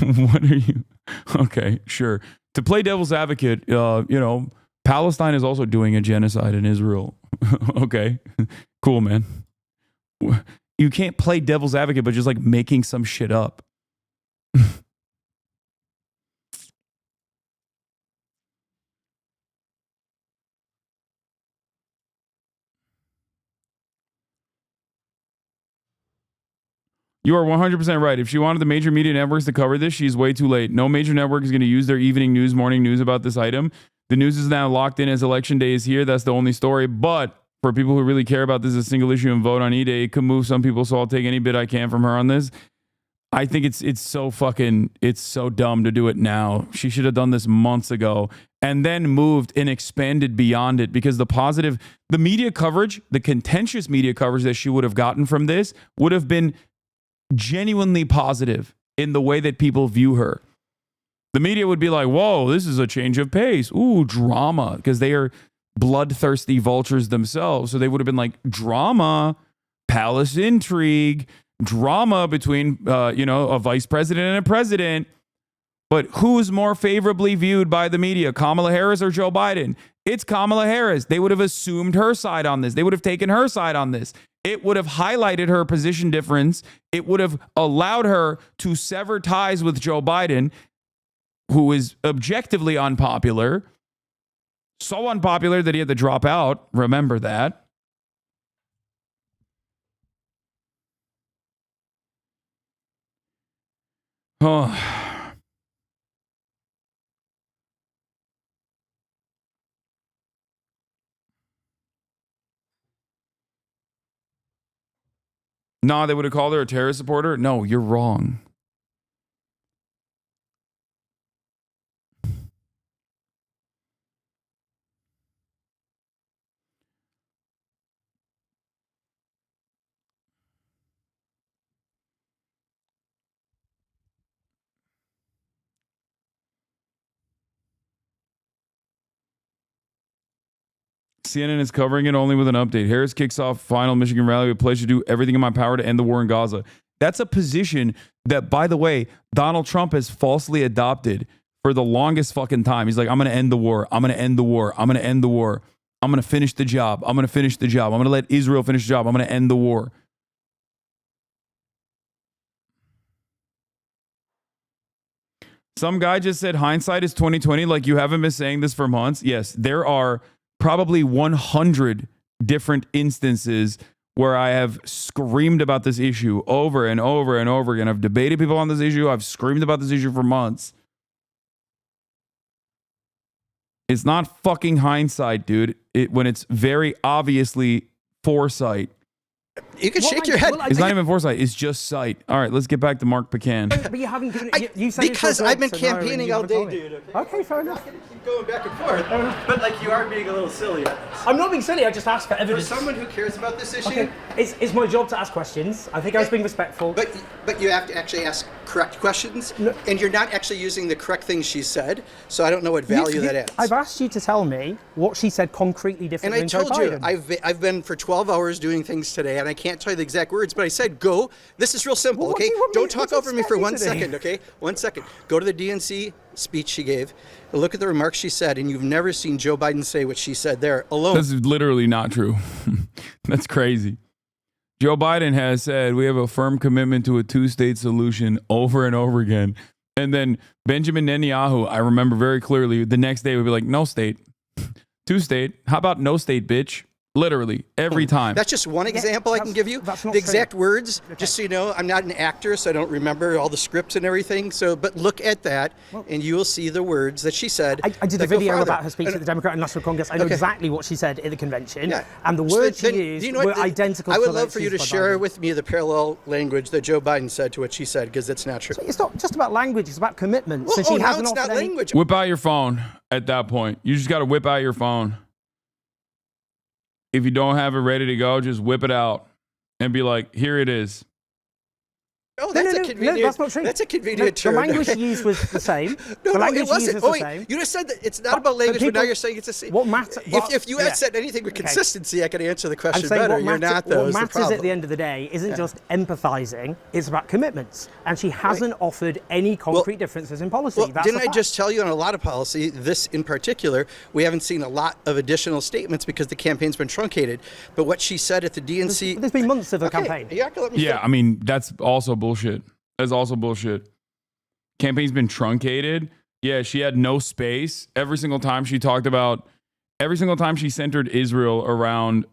What are you? Okay, sure. To play devil's advocate, Palestine is also doing a genocide in Israel. Okay, cool, man. You can't play devil's advocate, but just like making some shit up. You are 100% right. If she wanted the major media networks to cover this, she's way too late. No major network is going to use their evening news, morning news about this item. The news is now locked in as election day is here. That's the only story. But for people who really care about this as a single issue and vote on E-Day, it could move some people, so I'll take any bit I can from her on this. I think it's so dumb to do it now. She should have done this months ago and then moved and expanded beyond it, because the media coverage, the contentious media coverage that she would have gotten from this would have been genuinely positive in the way that people view her. The media would be like, whoa, this is a change of pace. Ooh, drama, because they are bloodthirsty vultures themselves. So they would have been like, drama, palace intrigue, drama between, a vice president and a president. But who's more favorably viewed by the media, Kamala Harris or Joe Biden? It's Kamala Harris. They would have assumed her side on this. They would have taken her side on this. It would have highlighted her position difference. It would have allowed her to sever ties with Joe Biden, who is objectively unpopular. So unpopular that he had to drop out. Remember that. Oh. No, they would have called her a terrorist supporter. No, you're wrong. CNN is covering it only with an update. Harris kicks off final Michigan rally with pledge to do everything in my power to end the war in Gaza. That's a position that, by the way, Donald Trump has falsely adopted for the longest fucking time. He's like, I'm going to end the war. I'm going to end the war. I'm going to end the war. I'm going to finish the job. I'm going to finish the job. I'm going to let Israel finish the job. I'm going to end the war. Some guy just said hindsight is 2020. Like, you haven't been saying this for months. Yes, there are probably 100 different instances where I have screamed about this issue over and over and over again. I've debated people on this issue. I've screamed about this issue for months. It's not fucking hindsight, dude. When it's very obviously foresight. You can shake your head. It's not even foresight. It's just sight. All right, let's get back to Mark Pecan. But you haven't given it. You said because I've been campaigning all day, dude. Okay, fair enough. Keep going back and forth, but like you are being a little silly at this. I'm not being silly. I just asked for evidence. For someone who cares about this issue, okay. It's my job to ask questions. I think I was being respectful. But you have to actually ask correct questions, and you're not actually using the correct things she said. So I don't know what value that adds. I've asked you to tell me what she said concretely different. And I told you I've been for 12 hours doing things today, and I can't tell you the exact words, but I said go. This is real simple, well, okay? Don't talk over me for 1 second, okay? 1 second. Go to the DNC speech she gave. Look at the remarks she said, and you've never seen Joe Biden say what she said there alone. This is literally not true. That's crazy. Joe Biden has said we have a firm commitment to a two-state solution over and over again. And then Benjamin Netanyahu, I remember very clearly, the next day would be like, no state, two-state. How about no state, bitch? Literally, every time. That's just one example I can give you. The exact words, just so you know, I'm not an actor, so I don't remember all the scripts and everything. So, but look at that, and you will see the words that she said. I did a video about her speech at the Democratic National Congress. I know exactly what she said at the convention, and the words she used were identical. I would love for you to share with me the parallel language that Joe Biden said to what she said, because it's not true. So it's not just about language; it's about commitment. Well, so she now it's not language. Whip out your phone at that point. You just got to whip out your phone. If you don't have it ready to go, just whip it out and be like, here it is. Oh, that's a convenient. No, that's not true. That's a convenient term. The language she used was the same. No, it wasn't. You just said that it's not about language, but now you're saying it's the same. What matters? If you had said anything with consistency, I could answer the question better. You're not, though. What matters at the end of the day isn't just empathizing, it's about commitments. And she hasn't offered any concrete differences in policy. Well, didn't I just tell you on a lot of policy, this in particular, we haven't seen a lot of additional statements because the campaign's been truncated. But what she said at the DNC. There's been months of a campaign. Yeah, I mean, that's also bullshit. That's also bullshit. Campaign's been truncated. Yeah, she had no space. Every single time she centered Israel around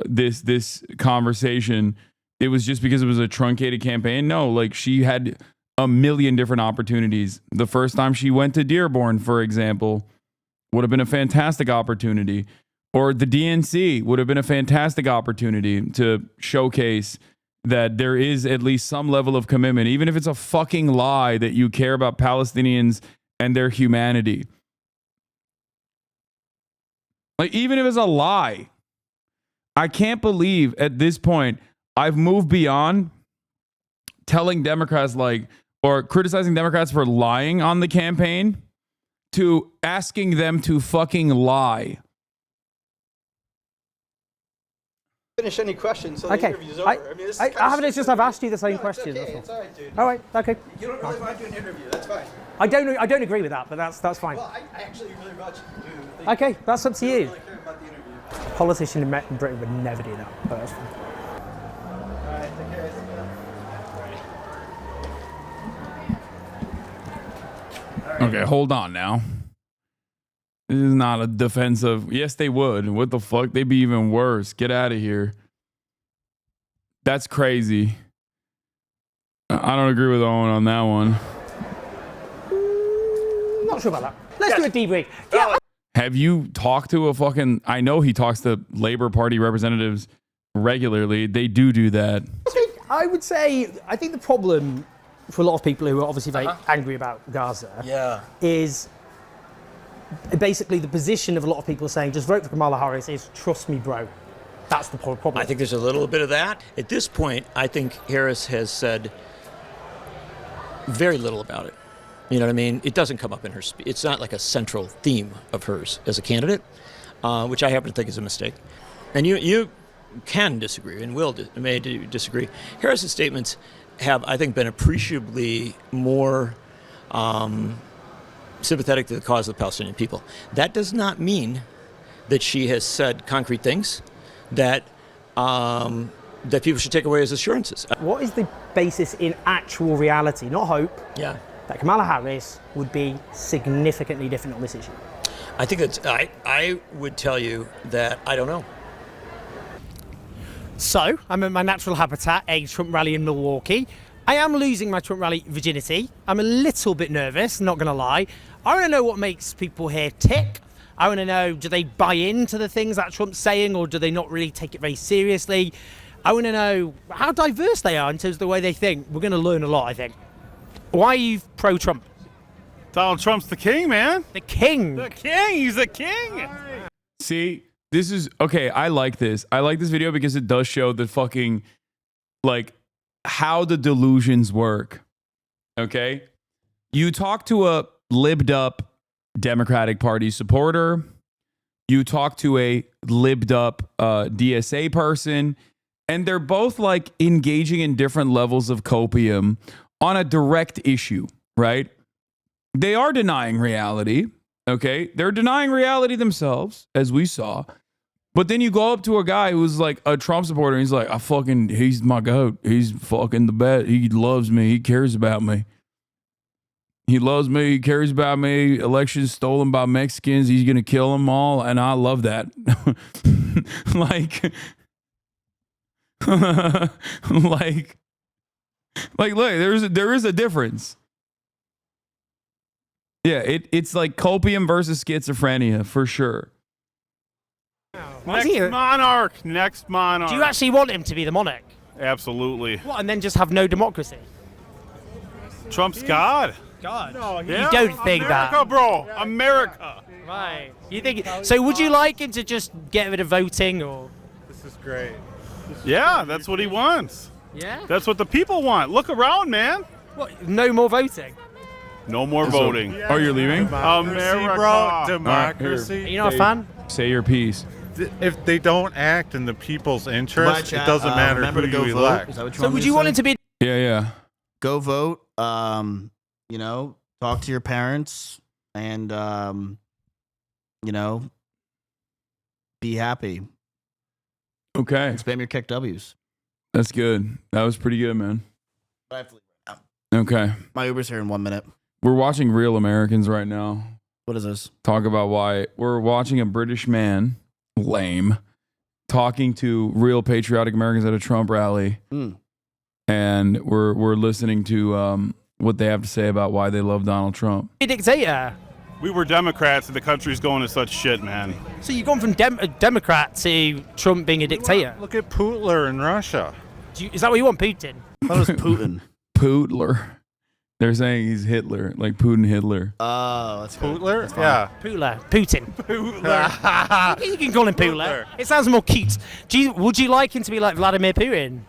this conversation, it was just because it was a truncated campaign. No, like she had a million different opportunities. The first time she went to Dearborn, for example, would have been a fantastic opportunity. Or the DNC would have been a fantastic opportunity to showcase that there is at least some level of commitment, even if it's a fucking lie that you care about Palestinians and their humanity. Like, even if it's a lie, I can't believe at this point I've moved beyond telling Democrats or criticizing Democrats for lying on the campaign to asking them to fucking lie. Finish any questions so the interview's over. I've asked you the same question. Okay, it's all right, dude. All right, okay. You don't really want to do an interview, that's fine. I don't agree with that, but that's fine. Well, I actually really want you to do. Okay, that's up to you. I don't really care about the interview. A politician in Britain would never do that, but that's fine. All right, take care. Okay, hold on now. This is not a defensive. Yes, they would. What the fuck? They'd be even worse. Get out of here. That's crazy. I don't agree with Owen on that one. Not sure about that. Let's do a debrief. Yeah. Have you talked to a fucking... I know he talks to Labour Party representatives regularly. They do that. I would say, I think the problem for a lot of people who are obviously very angry about Gaza is basically the position of a lot of people saying just vote for Kamala Harris is trust me, bro. That's the problem. I think there's a little bit of that. At this point, I think Harris has said very little about it. You know what I mean? It doesn't come up in her speech. It's not like a central theme of hers as a candidate. which I happen to think is a mistake. And you can disagree and may disagree. Harris's statements have, I think, been appreciably more sympathetic to the cause of the Palestinian people. That does not mean that she has said concrete things that that people should take away as assurances. What is the basis in actual reality, not hope, that Kamala Harris would be significantly different on this issue? I think that's, I would tell you that I don't know. So, I'm in my natural habitat, a Trump rally in Milwaukee. I am losing my Trump rally virginity. I'm a little bit nervous, not gonna lie. I wanna know what makes people here tick. I wanna know, do they buy into the things that Trump's saying, or do they not really take it very seriously? I wanna know how diverse they are in terms of the way they think. We're gonna learn a lot, I think. Why are you pro-Trump? Donald Trump's the king, man. The king? The king, he's the king. See, this is, okay, I like this. I like this video because it does show the fucking, like, how the delusions work. Okay? You talk to a libbed up Democratic Party supporter, you talk to a libbed up DSA person, and they're both like engaging in different levels of copium on a direct issue, right? They are denying reality, okay? They're denying reality themselves, as we saw. But then you go up to a guy who's like a Trump supporter, and he's like, he's my goat. He's fucking the best. He loves me. He cares about me. He loves me. He cares about me. Elections stolen by Mexicans. He's going to kill them all. And I love that. like, look, there is a difference. Yeah, it's like copium versus schizophrenia for sure. Next monarch. Do you actually want him to be the monarch? Absolutely. What, and then just have no democracy? Trump's God. God. No, you don't think that. America, bro. America. Right. You think so? Would you like him to just get rid of voting, or? This is great. Yeah, that's what he wants. Yeah. That's what the people want. Look around, man. What? No more voting. No more voting. Oh, you're leaving? America, bro. Democracy. Right, you not a fan? Say your piece. If they don't act in the people's interest, it doesn't matter who you elect. So would you want him to be? Yeah. Go vote. You know, talk to your parents, and you know, be happy. Okay. And spam your kick W's. That's good. That was pretty good, man. I have to leave right now. Okay. My Uber's here in 1 minute. We're watching Real Americans right now. What is this? Talk about why we're watching a British man, lame, talking to real patriotic Americans at a Trump rally. And we're listening to what they have to say about why they love Donald Trump. A dictator. We were Democrats, and the country's going to such shit, man. So you've gone from Democrat to Trump being a dictator. Look at Putler in Russia. Is that what you want, Putin? That was Putin. Putler. They're saying he's Hitler, like Putin Hitler. Oh, that's Putler? That's Yeah. Putin. Putler. You can call him Putler. It sounds more cute. Would you like him to be like Vladimir Putin?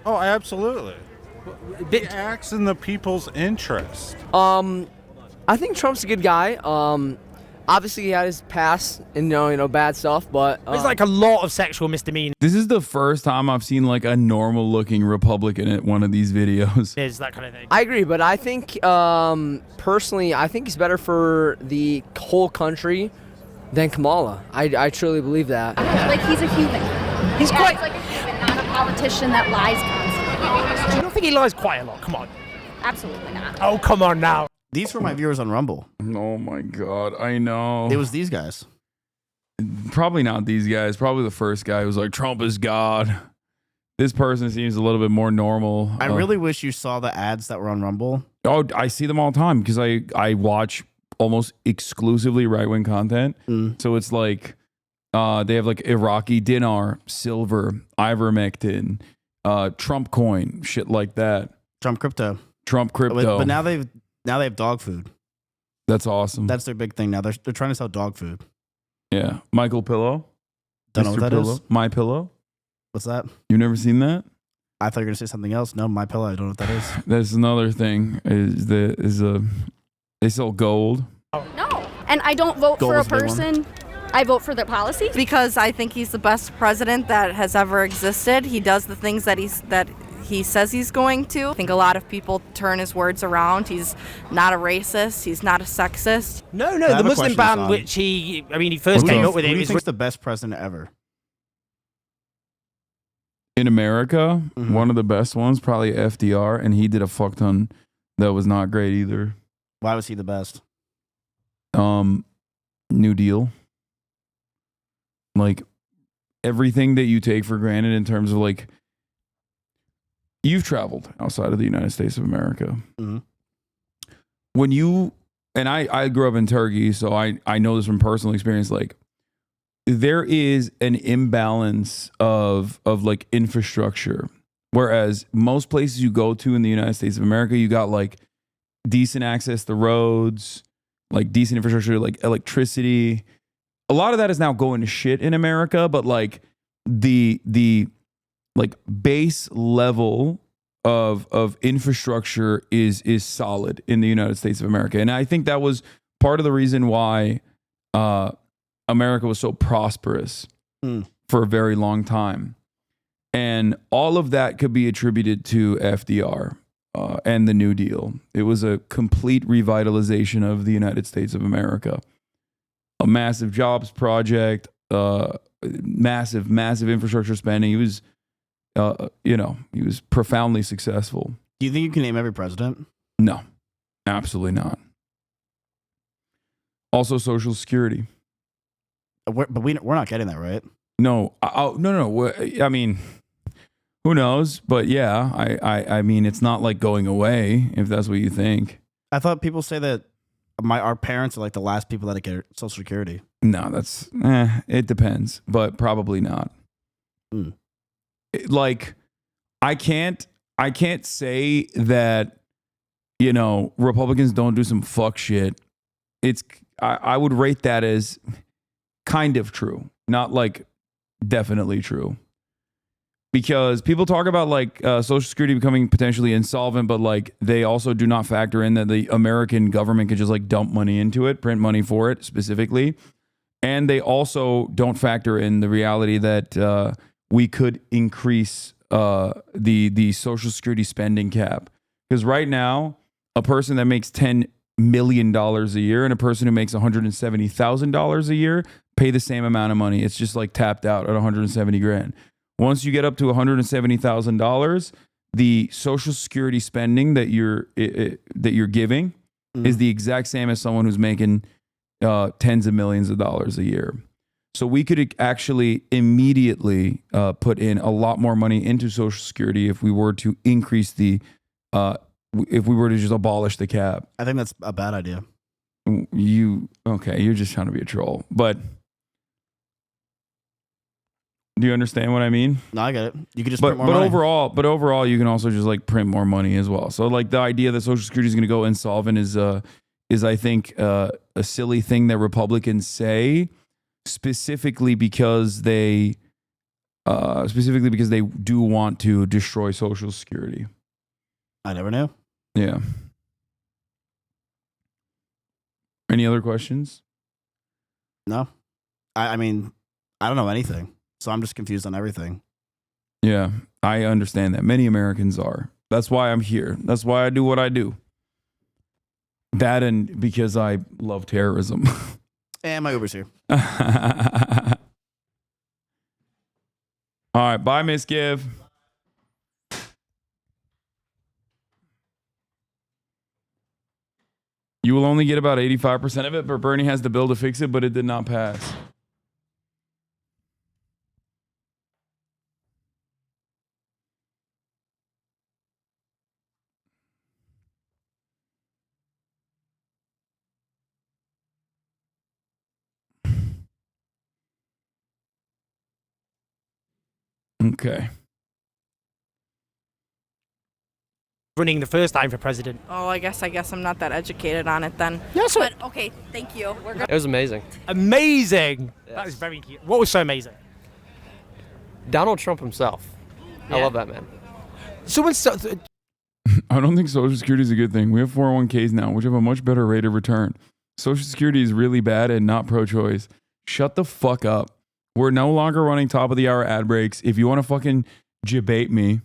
Oh, absolutely. He acts in the people's interest. I think Trump's a good guy. Obviously he had his past and you know bad stuff, but there's like a lot of sexual misdemeanors. This is the first time I've seen like a normal looking Republican at one of these videos. There's that kind of thing. I agree, but I think personally, I think he's better for the whole country than Kamala. I truly believe that. Like he's a human. He's quite like a human, not a politician that lies constantly. Do you not think he lies quite a lot? Come on. Absolutely not. Oh, come on now. These were my viewers on Rumble. Oh my God, I know. It was these guys. Probably not these guys. Probably the first guy who was like, Trump is God. This person seems a little bit more normal. I really wish you saw the ads that were on Rumble. Oh, I see them all the time because I watch almost exclusively right-wing content. So it's like they have like Iraqi dinar, silver, ivermectin, Trump coin, shit like that. Trump crypto. But now they have dog food. That's awesome. That's their big thing now. They're trying to sell dog food. Yeah. Michael Pillow. Don't know what that Pillow. is. My Pillow. What's that? You've never seen that? I thought you were gonna say something else. No, My Pillow. I don't know what that is. That's another thing. They sell gold. No, and I don't vote for a Gold's a big one. person I vote for the policy. Because I think he's the best president that has ever existed. He does the things that he says he's going to. I think a lot of people turn his words around. He's not a racist. He's not a sexist. No, the Muslim ban, which he first came up with it. Who do you think's the best president ever? In America, one of the best ones, probably FDR, and he did a fuck ton that was not great either. Why was he the best? New Deal. Like, everything that you take for granted in terms of, like, you've traveled outside of the United States of America. When you, and I grew up in Turkey, so I know this from personal experience, like, there is an imbalance of like infrastructure. Whereas most places you go to in the United States of America, you got like decent access to roads, like decent infrastructure, like electricity. A lot of that is now going to shit in America, but like the like base level of infrastructure is solid in the United States of America. And I think that was part of the reason why America was so prosperous for a very long time. And all of that could be attributed to FDR and the New Deal. It was a complete revitalization of the United States of America. A massive jobs project, massive infrastructure spending. He was, he was profoundly successful. Do you think you can name every president? No, absolutely not. Also, Social Security. But we're not getting that, right? No, no. I mean, who knows? But yeah, I mean, it's not like going away if that's what you think. I thought people say that our parents are like the last people that get Social Security. No, that's it depends, but probably not. Like, I can't say that, Republicans don't do some fuck shit. I would rate that as kind of true, not like definitely true. Because people talk about like Social Security becoming potentially insolvent, but like they also do not factor in that the American government could just like dump money into it, print money for it specifically. And they also don't factor in the reality that we could increase the Social Security spending cap. Because right now, a person that makes $10 million a year and a person who makes $170,000 a year pay the same amount of money. It's just like tapped out at 170 grand. Once you get up to $170,000, the Social Security spending that you're giving is the exact same as someone who's making tens of millions of dollars a year. So we could actually immediately put in a lot more money into Social Security if we were to increase if we were to just abolish the cap. I think that's a bad idea. You're just trying to be a troll. But do you understand what I mean? No, I get it. You could just print more money. Overall, you can also just like print more money as well. So like the idea that Social Security is going to go insolvent is I think a silly thing that Republicans say, specifically because they do want to destroy Social Security. I never knew. Yeah. Any other questions? No. I mean, I don't know anything. So I'm just confused on everything. Yeah, I understand that. Many Americans are. That's why I'm here. That's why I do what I do. That and because I love terrorism. And my Uber's here. All right, bye, Miss Give. You will only get about 85% of it, but Bernie has the bill to fix it, but it did not pass. Okay. Running the first time for president. Oh, I guess I'm not that educated on it then. Yes, but okay, thank you. We're good. It was amazing. Amazing. Yes. That was very cute. What was so amazing? Donald Trump himself. I Yeah. love that man. I don't think Social Security is a good thing. We have 401ks now, which have a much better rate of return. Social Security is really bad and not pro-choice. Shut the fuck up. We're no longer running top of the hour ad breaks. If you want to fucking debate me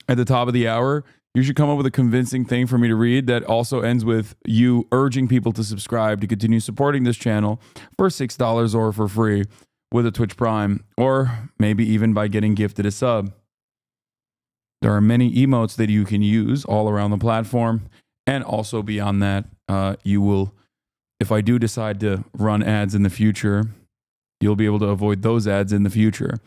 at the top of the hour, you should come up with a convincing thing for me to read that also ends with you urging people to subscribe to continue supporting this channel for $6 or for free with a Twitch Prime, or maybe even by getting gifted a sub. There are many emotes that you can use all around the platform. And also beyond that, you will, if I do decide to run ads in the future, you'll be able to avoid those ads in the future.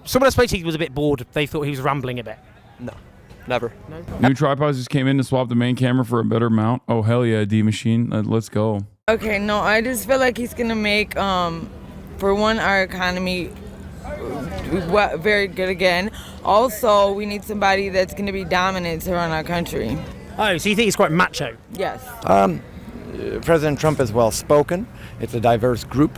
Someone I spoke to was a bit bored. They thought he was rambling a bit. No, never. No? New tripods just came in to swap the main camera for a better mount. Oh, hell yeah, D-Machine. Let's go. Okay, no, I just feel like he's going to make, for one, our economy very good again. Also, we need somebody that's going to be dominant to run our country. Oh, so you think he's quite macho? Yes. President Trump is well spoken. It's a diverse group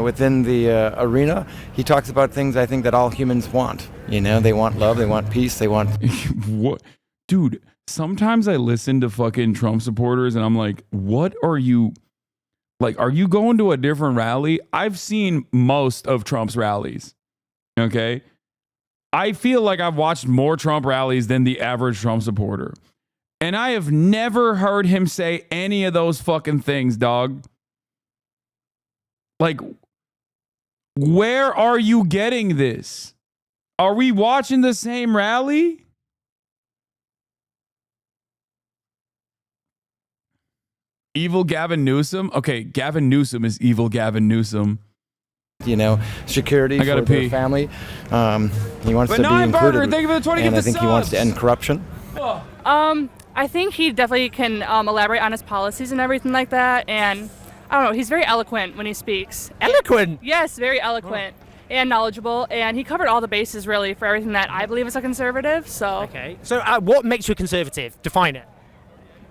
within the arena. He talks about things I think that all humans want. You know, they want love, they want peace, they want. What, dude? Sometimes I listen to fucking Trump supporters and I'm like, what are you? Like, are you going to a different rally? I've seen most of Trump's rallies. Okay, I feel like I've watched more Trump rallies than the average Trump supporter. And I have never heard him say any of those fucking things, dog. Like, where are you getting this? Are we watching the same rally? Evil Gavin Newsom? Okay, Gavin Newsom is evil Gavin Newsom. You know, security for their family. He wants to be included. Thank you for the 20 and I think he wants to end corruption. I think he definitely can elaborate on his policies and everything like that. And I don't know, he's very eloquent when he speaks. Eloquent? Yes, very eloquent and knowledgeable. And he covered all the bases really for everything that I believe is a conservative. So okay. So what makes you a conservative? Define it.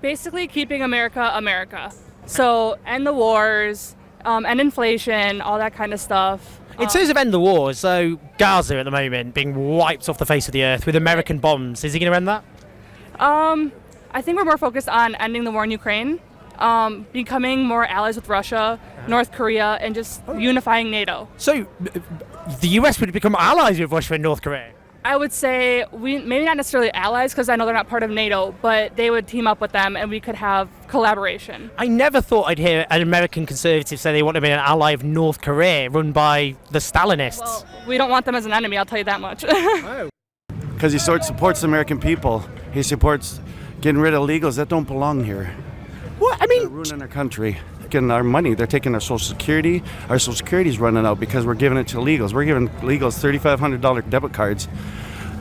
Basically, keeping America America. So end the wars, end inflation, all that kind of stuff. In terms of end the wars, so Gaza at the moment being wiped off the face of the earth with American bombs. Is he going to end that? I think we're more focused on ending the war in Ukraine, becoming more allies with Russia, North Korea, and just unifying NATO. So the US would become allies with Russia and North Korea? I would say maybe not necessarily allies because I know they're not part of NATO, but they would team up with them and we could have collaboration. I never thought I'd hear an American conservative say they want to be an ally of North Korea run by the Stalinists. Well, we don't want them as an enemy, I'll tell you that much. Because he sort of supports the American people. He supports getting rid of illegals that don't belong here. What? I mean, they're ruining our country, getting our money. They're taking our Social Security. Our Social Security's running out because we're giving it to illegals. We're giving illegals $3,500 debit cards.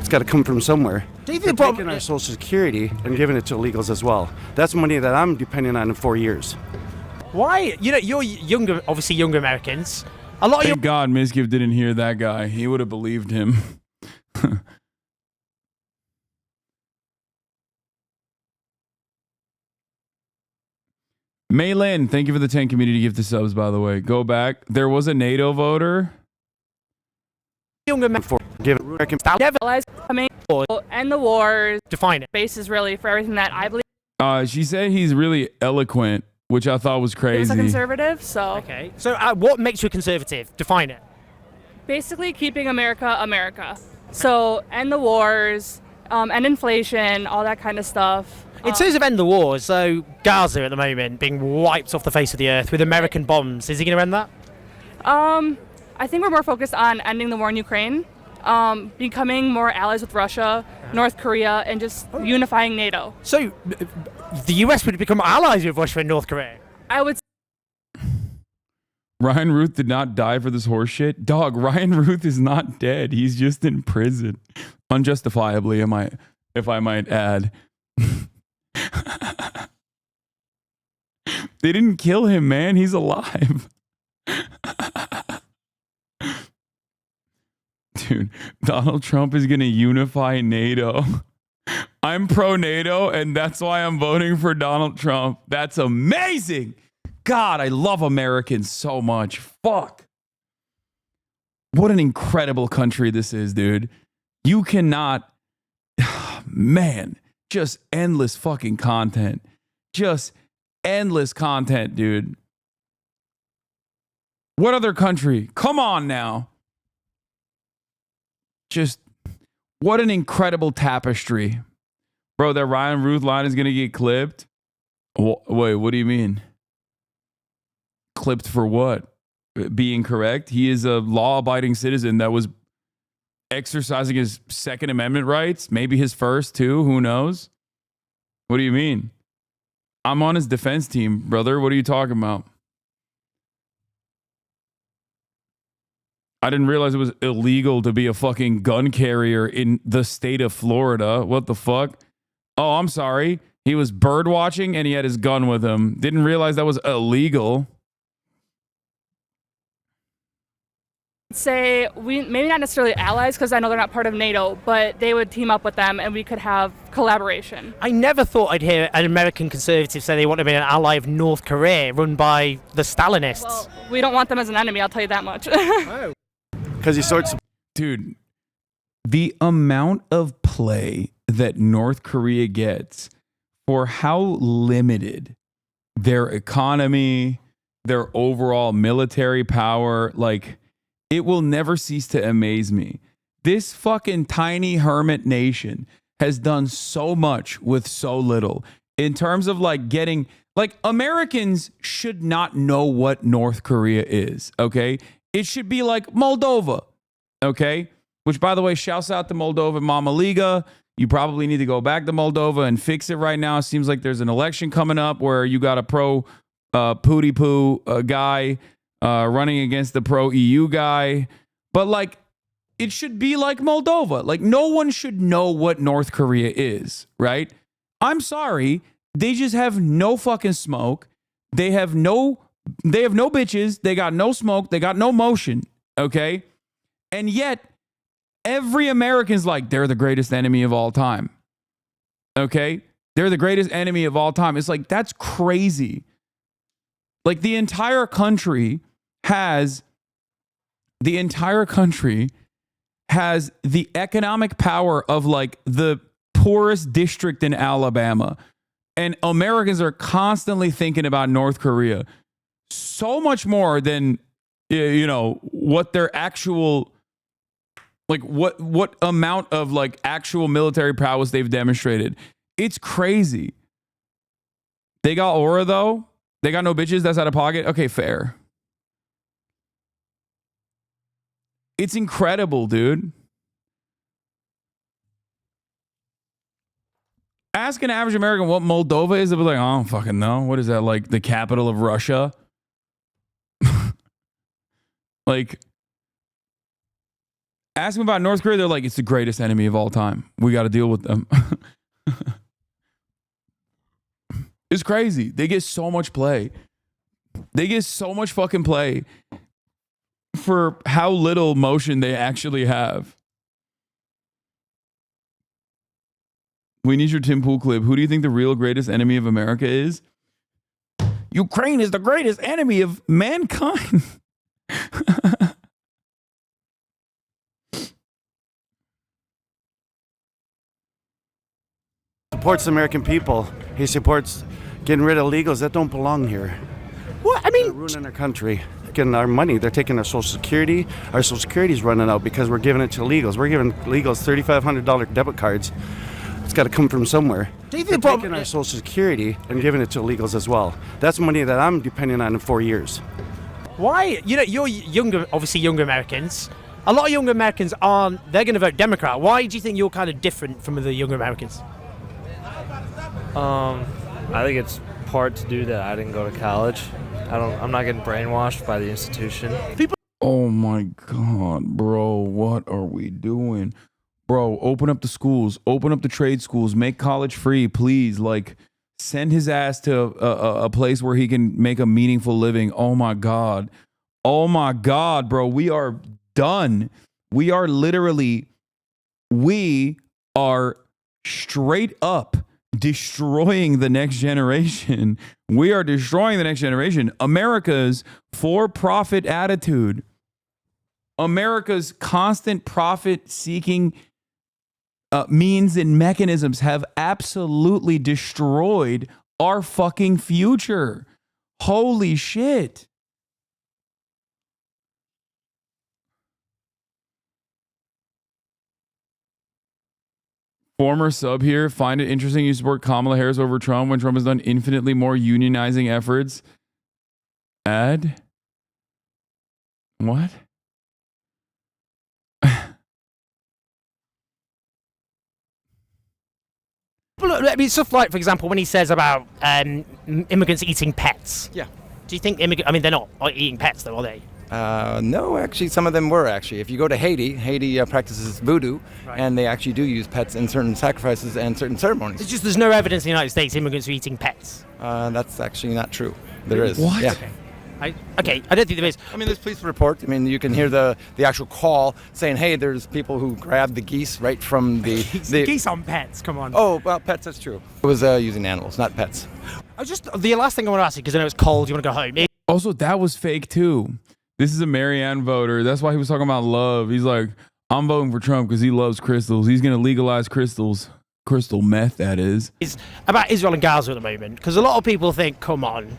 It's got to come from somewhere. Do you think they're taking our Social Security and giving it to illegals as well? That's money that I'm depending on in 4 years. Why? You know, you're younger, obviously younger Americans. A lot Thank God Mizgiv didn't hear that guy. He would have believed him. Maylin, thank you for the 10 community gift to subs, by the way. Go back. There was a NATO voter. Younger men for giving American allies coming end the wars. Define it. Bases really for everything that I believe. She said he's really eloquent, which I thought was crazy. He's a conservative, so. Okay. So what makes you a conservative? Define it. Basically, keeping America America. So end the wars, end inflation, all that kind of stuff. In terms of end the wars, so Gaza at the moment being wiped off the face of the earth with American bombs. Is he going to end that? I think we're more focused on ending the war in Ukraine, becoming more allies with Russia, North Korea, and just unifying NATO. So the US would become allies with Russia and North Korea? I would. Ryan Ruth did not die for this horse shit. Dog, Ryan Ruth is not dead. He's just in prison. Unjustifiably, if I might add. They didn't kill him, man. He's alive. Dude, Donald Trump is going to unify NATO. I'm pro NATO, and that's why I'm voting for Donald Trump. That's amazing. God, I love Americans so much. Fuck. What an incredible country this is, dude. You cannot... man, just endless fucking content. Just endless content, dude. What other country? Come on now. Just what an incredible tapestry. Bro, that Ryan Ruth line is going to get clipped? Wait, what do you mean? Clipped for what? Being correct? He is a law-abiding citizen that was exercising his Second Amendment rights. Maybe his first, too. Who knows? What do you mean? I'm on his defense team, brother. What are you talking about? I didn't realize it was illegal to be a fucking gun carrier in the state of Florida. What the fuck? Oh, I'm sorry. He was bird watching and he had his gun with him. Didn't realize that was illegal. Say we maybe not necessarily allies because I know they're not part of NATO, but they would team up with them and we could have collaboration. I never thought I'd hear an American conservative say they want to be an ally of North Korea run by the Stalinists. Well, we don't want them as an enemy, I'll tell you that much. Because he sorts. Dude, the amount of play that North Korea gets for how limited their economy, their overall military power, like, it will never cease to amaze me. This fucking tiny hermit nation has done so much with so little in terms of like getting, like, Americans should not know what North Korea is, okay? It should be like Moldova, okay? Which, by the way, shouts out to Moldova Mama Liga. You probably need to go back to Moldova and fix it right now. It seems like there's an election coming up where you got a pro Pooty Poo guy running against the pro EU guy. But like, it should be like Moldova. Like, no one should know what North Korea is, right? I'm sorry. They just have no fucking smoke. They have no bitches. They got no smoke. They got no motion. Okay. And yet every American's like, they're the greatest enemy of all time. Okay. They're the greatest enemy of all time. It's like, that's crazy. Like, the entire country has the economic power of like the poorest district in Alabama. And Americans are constantly thinking about North Korea so much more than, you know, what their actual, like, what amount of like actual military prowess they've demonstrated. It's crazy. They got aura though. They got no bitches. That's out of pocket. Okay, fair. It's incredible, dude. Ask an average American what Moldova is. They'll be like, I don't fucking know. What is that, like the capital of Russia? Like, ask them about North Korea. They're like, it's the greatest enemy of all time. We got to deal with them. It's crazy. They get so much play. They get so much fucking play for how little motion they actually have. We need your Tim Pool clip. Who do you think the real greatest enemy of America is? Ukraine is the greatest enemy of mankind. Supports the American people. He supports getting rid of illegals that don't belong here. What? I mean, they're ruining our country. Getting our money. They're taking our Social Security. Our Social Security's running out because we're giving it to illegals. We're giving illegals $3,500 debit cards. It's got to come from you're taking our Social Security and giving it to illegals as well. That's money that I'm depending on in 4 years. Why? You know, you're younger, obviously younger Americans. A lot of younger Americans they're going to vote Democrat. Why do you think you're kind of different from the younger Americans? I think it's part to do that I didn't go to college. I'm not getting brainwashed by the institution. Oh my God, bro. What are we doing? Bro, open up the schools, open up the trade schools, make college free, please. Like, send his ass to a place where he can make a meaningful living. Oh my God. Oh my God, bro. We are done. We are straight up destroying the next generation. We are destroying the next generation. America's for-profit attitude, America's constant profit-seeking means and mechanisms have absolutely destroyed our fucking future. Holy shit. Former sub here, find it interesting you support Kamala Harris over Trump when Trump has done infinitely more unionizing efforts. Add? What? I mean, stuff like, for example, when he says about immigrants eating pets. Yeah. Do you think they're not eating pets, though, are they? No, actually, some of them were actually. If you go to Haiti, Haiti practices voodoo, and they actually do use pets in certain sacrifices and certain ceremonies. It's just there's no evidence in the United States immigrants are eating pets. That's actually not true. There is. What? Yeah. Okay, I don't think there is. I mean, there's police report. I mean, you can hear the actual call saying, hey, there's people who grabbed the geese right from the... Geese on pets, come on. Oh, well, pets, that's true. It was using animals, not pets. The last thing I want to ask you, because I know it's cold, you want to go home. Also, that was fake too. This is a Marianne voter. That's why he was talking about love. He's like, I'm voting for Trump because he loves crystals. He's going to legalize crystals. Crystal meth, that is. It's about Israel and Gaza at the moment, because a lot of people think, come on,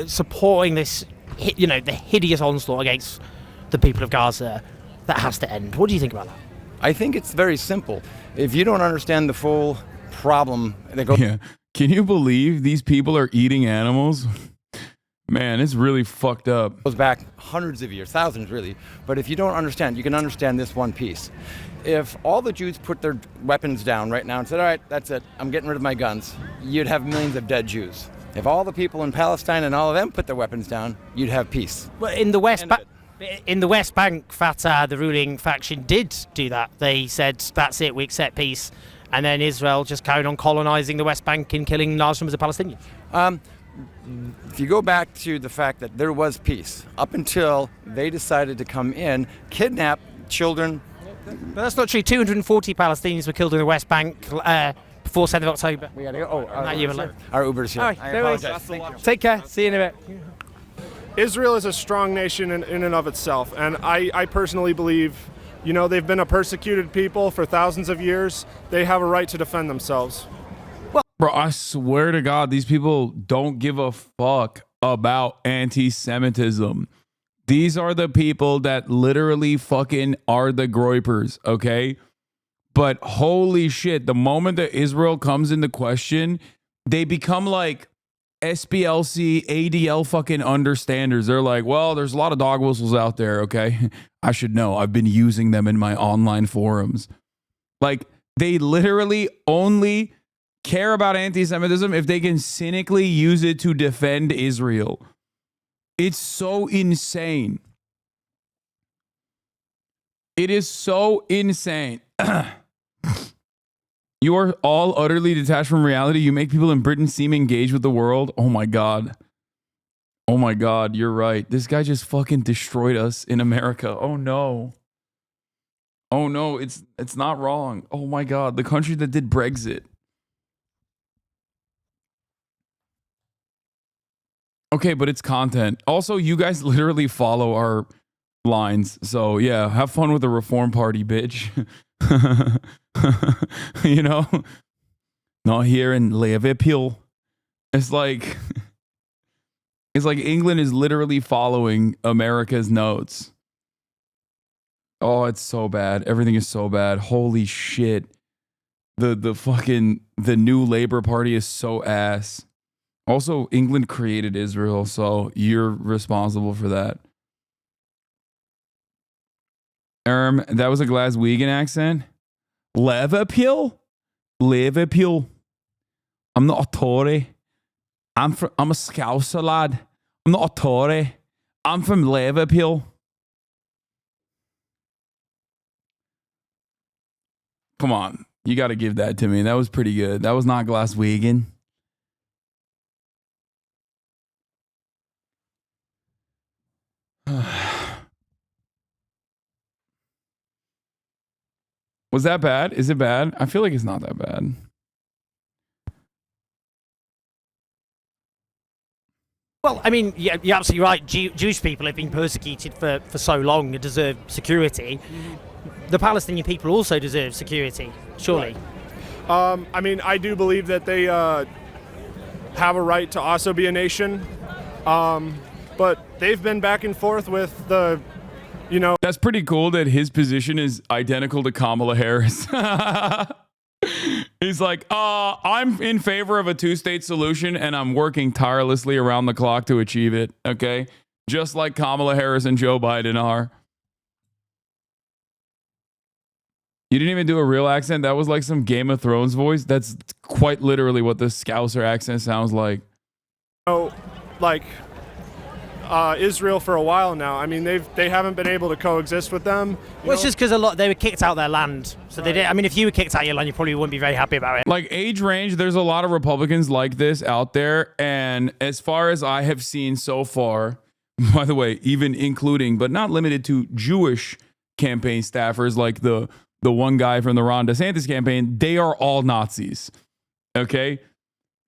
supporting this, the hideous onslaught against the people of Gaza, that has to end. What do you think about that? I think it's very simple. If you don't understand the full problem, yeah. Can you believe these people are eating animals? Man, it's really fucked up. Goes back hundreds of years, thousands really. But if you don't understand, you can understand this one piece. If all the Jews put their weapons down right now and said, all right, that's it, I'm getting rid of my guns, you'd have millions of dead Jews. If all the people in Palestine and all of them put their weapons down, you'd have peace. Well, in the West Bank, Fatah, the ruling faction, did do that. They said, that's it, we accept peace. And then Israel just carried on colonizing the West Bank and killing large numbers of Palestinians. If you go back to the fact that there was peace, up until they decided to come in, kidnap children. But that's not true. 240 Palestinians were killed in the West Bank before 7th of October. We gotta go. Oh, our Uber's here. All right, no worries. Take care. See you in a bit. Israel is a strong nation in and of itself, and I personally believe, they've been a persecuted people for thousands of years. They have a right to defend themselves. Bro, I swear to God, these people don't give a fuck about anti-Semitism. These are the people that literally fucking are the groypers, okay? But holy shit, the moment that Israel comes into question, they become like SPLC, ADL fucking understanders. They're like, well, there's a lot of dog whistles out there, okay? I should know. I've been using them in my online forums. Like, they literally only care about anti-Semitism if they can cynically use it to defend Israel. It's so insane. It is so insane. You are all utterly detached from reality. You make people in Britain seem engaged with the world. Oh my God. Oh my God, you're right. This guy just fucking destroyed us in America. Oh no. Oh no, it's not wrong. Oh my God, the country that did Brexit. Okay, but it's content. Also, you guys literally follow our lines. So yeah, have fun with the Reform Party, bitch. Not here in Liverpool. It's like England is literally following America's notes. Oh, it's so bad. Everything is so bad. Holy shit. The new Labour Party is so ass. Also, England created Israel, so you're responsible for that. That was a Glaswegian accent. Liverpool? Liverpool. I'm not a Tory. I'm a Scouser lad. I'm not a Tory. I'm from Liverpool. Come on. You got to give that to me. That was pretty good. That was not Glaswegian. Was that bad? Is it bad? I feel like it's not that bad. Well, I mean, yeah, you're absolutely right. Jewish people have been persecuted for so long and deserve security. The Palestinian people also deserve security, surely. I mean, I do believe that they have a right to also be a nation, but they've been back and forth with the, That's pretty cool that his position is identical to Kamala Harris. He's like, I'm in favor of a two-state solution, and I'm working tirelessly around the clock to achieve it, okay? Just like Kamala Harris and Joe Biden are. You didn't even do a real accent? That was like some Game of Thrones voice? That's quite literally what the Scouser accent sounds like. Israel for a while now. I mean, they haven't been able to coexist with them. Well, it's just because they were kicked out of their land. So they did. I mean, if you were kicked out of your land, you probably wouldn't be very happy about it. Like age range, there's a lot of Republicans like this out there. And as far as I have seen so far, by the way, even including, but not limited to Jewish campaign staffers like the one guy from the Ron DeSantis campaign, they are all Nazis. Okay?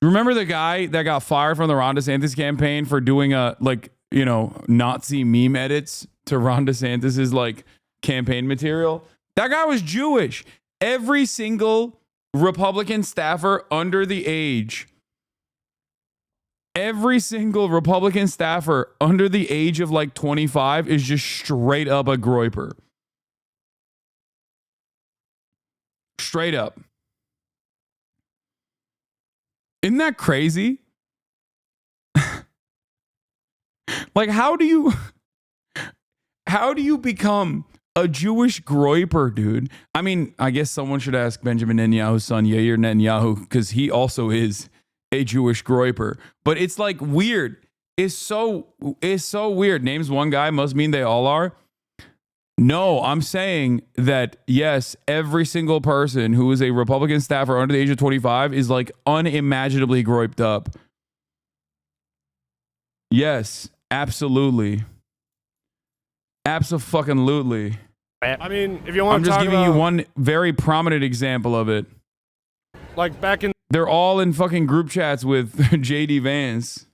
Remember the guy that got fired from the Ron DeSantis campaign for doing Nazi meme edits to Ron DeSantis's campaign material? That guy was Jewish. Every single Republican staffer under the age of 25 is just straight up a groiper. Straight up. Isn't that crazy? Like, how do you become a Jewish groiper, dude? I mean, I guess someone should ask Benjamin Netanyahu's son, Yair Netanyahu, because he also is a Jewish groiper. But it's like weird. It's so weird. Names one guy must mean they all are. No, I'm saying that, yes, every single person who is a Republican staffer under the age of 25 is like unimaginably groiped up. Yes, absolutely. Abso-fucking-lutely. I mean, if you want I'm to just talk giving about, you one very prominent example of it. like back in, They're all in fucking group chats with JD Vance.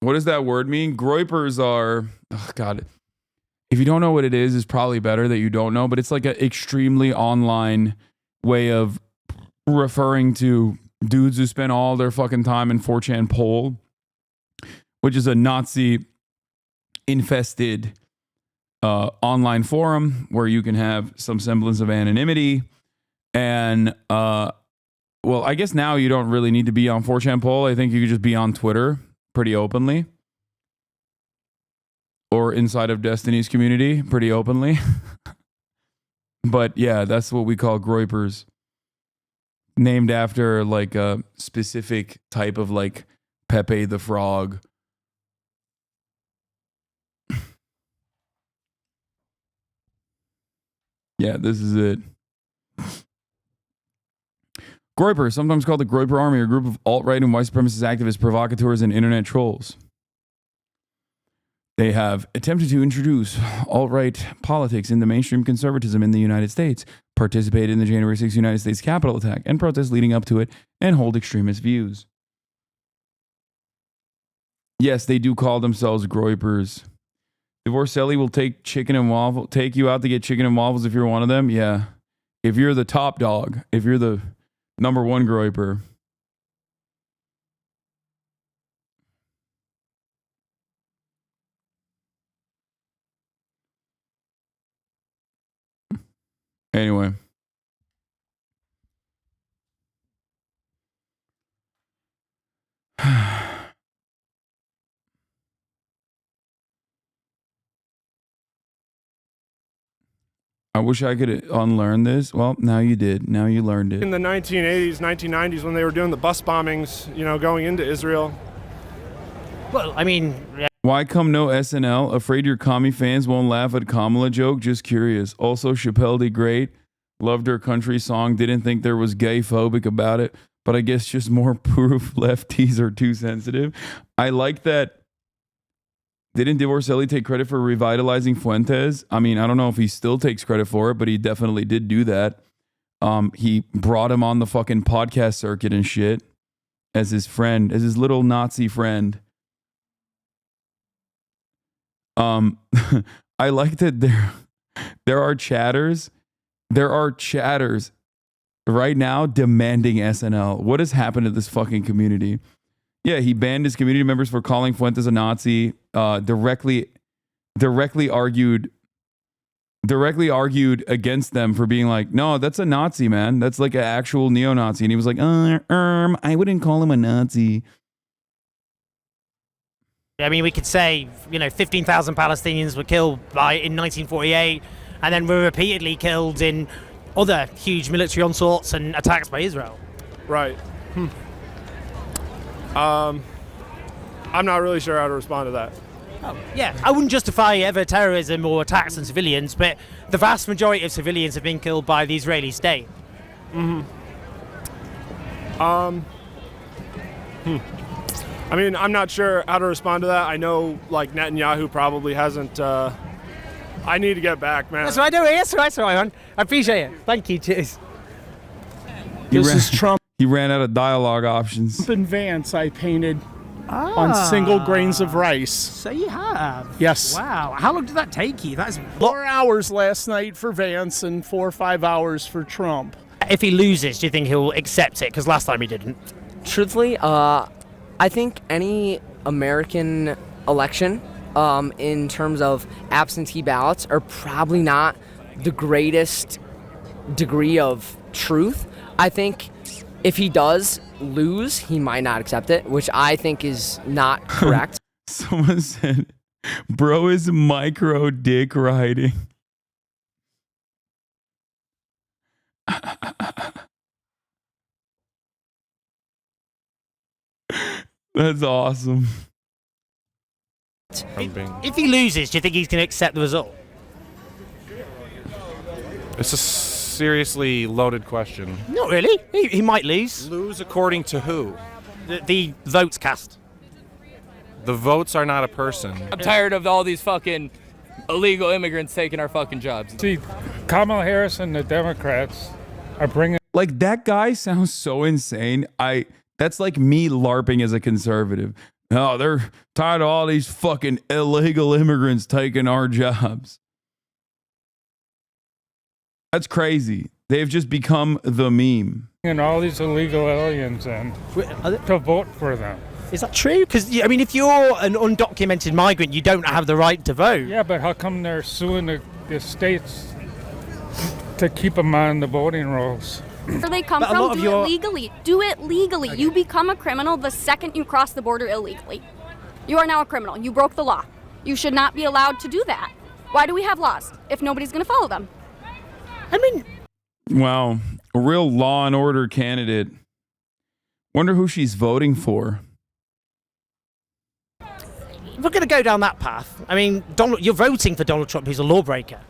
What does that word mean? Groipers are, oh God. If you don't know what it is, it's probably better that you don't know, but it's like an extremely online way of referring to dudes who spend all their fucking time in 4chan poll, which is a Nazi infested online forum where you can have some semblance of anonymity. And, well, I guess now you don't really need to be on 4chan poll. I think you could just be on Twitter pretty openly, or inside of Destiny's community pretty openly. But yeah, that's what we call groipers, named after like a specific type of like Pepe the Frog. Yeah, this is it. Groiper, sometimes called the Groiper Army, a group of alt-right and white supremacist activists, provocateurs, and internet trolls. They have attempted to introduce alt-right politics into mainstream conservatism in the United States, participated in the January 6th United States Capitol attack and protests leading up to it, and hold extremist views. Yes, they do call themselves Groipers. Divorcelli will take you out to get chicken and waffles if you're one of them. Yeah. If you're the top dog, if you're the number one groiper. Anyway. I wish I could unlearn this. Well, now you did. Now you learned it. in the 1980s, 1990s, when they were doing the bus bombings, going into Israel. Well, I mean, yeah. Why come no SNL? Afraid your commie fans won't laugh at Kamala joke? Just curious. Also, Chappelle did great. Loved her country song. Didn't think there was gay phobic about it. But I guess just more proof lefties are too sensitive. I like that. Didn't Divorcelli take credit for revitalizing Fuentes? I mean, I don't know if he still takes credit for it, but he definitely did do that. He brought him on the fucking podcast circuit and shit. as his friend, as his little Nazi friend. I like that there are chatters right now demanding SNL. What has happened to this fucking community? Yeah, he banned his community members for calling Fuentes a Nazi. Directly argued against them for being like, no, that's a Nazi, man. That's like an actual neo-Nazi. And he was like, I wouldn't call him a Nazi. I mean, we could say, 15,000 Palestinians were killed in 1948, and then were repeatedly killed in other huge military onslaughts and attacks by Israel. Right. I'm not really sure how to respond to that. Yeah, I wouldn't justify ever terrorism or attacks on civilians, but the vast majority of civilians have been killed by the Israeli state. I mean, I'm not sure how to respond to that. I know, like, Netanyahu probably hasn't. I need to get back, man. That's what I do. That's all right, man. I appreciate it. Thank you. Cheers. This is Trump. He ran out of dialogue options. Trump and Vance I painted on single grains of rice. So you have? Yes. Wow. How long did that take you? That's 4 hours last night for Vance and 4 or 5 hours for Trump. If he loses, do you think he'll accept it? Because last time he didn't. Truthfully, I think any American election, in terms of absentee ballots, are probably not the greatest degree of truth. I think if he does lose, he might not accept it, which I think is not correct. Someone said, bro is micro dick riding. That's awesome. If he loses, do you think he's going to accept the result? It's a seriously loaded question. Not really. He might lose. Lose according to who? The votes cast. The votes are not a person. I'm tired of all these fucking illegal immigrants taking our fucking jobs. See, Kamala Harris and the Democrats are bringing... Like, that guy sounds so insane. That's like me LARPing as a conservative. Oh, they're tired of all these fucking illegal immigrants taking our jobs. That's crazy. They've just become the meme. And all these illegal aliens in to vote for them. Is that true? Because, I mean, if you're an undocumented migrant, you don't have the right to vote. Yeah, but how come they're suing the states to keep them on the voting rolls? Where they come from, do it legally. Do it legally. Okay. You become a criminal the second you cross the border illegally. You are now a criminal. You broke the law. You should not be allowed to do that. Why do we have laws if nobody's going to follow them? I mean... Wow. A real law and order candidate. Wonder who she's voting for. We're going to go down that path. I mean, you're voting for Donald Trump, who's a lawbreaker.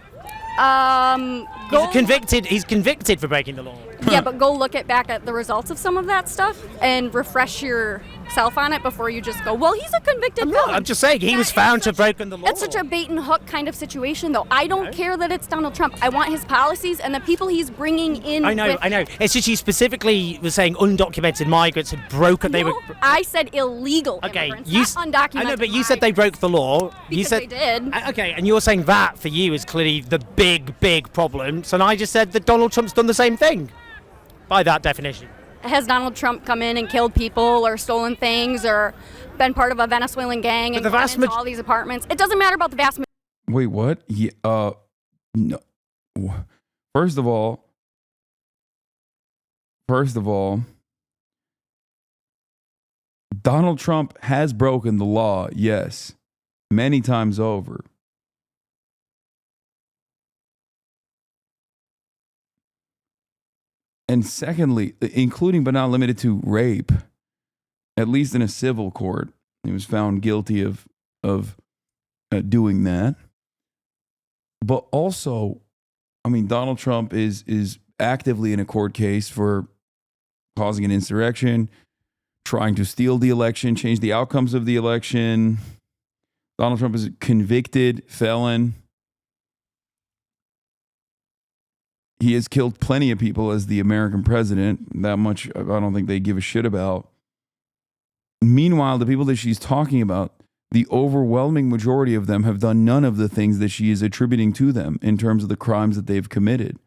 He's convicted for breaking the law. Yeah, but go look back at the results of some of that stuff and refresh yourself on it before you just go, well, he's a convicted felon. I'm just saying, he was found to have broken the law. It's such a bait and hook kind of situation, though. I don't care that it's Donald Trump. I want his policies and the people he's bringing in. I know. It's just you specifically were saying undocumented migrants had broken. I said illegal immigrants, not undocumented. I know, but you said they broke the law. Because they did. Okay, and you're saying that for you is clearly the big problem. So I just said that Donald Trump's done the same thing. By that definition. Has Donald Trump come in and killed people or stolen things or been part of a Venezuelan gang and gone into all these apartments? It doesn't matter about the vast majority. Wait, what? Yeah, no. First of all, Donald Trump has broken the law, yes, many times over. And secondly, including but not limited to rape, at least in a civil court, he was found guilty of doing that. But also, I mean, Donald Trump is actively in a court case for causing an insurrection, trying to steal the election, change the outcomes of the election. Donald Trump is a convicted felon. He has killed plenty of people as the American president. That much I don't think they give a shit about. Meanwhile, the people that she's talking about, the overwhelming majority of them have done none of the things that she is attributing to them in terms of the crimes that they've committed.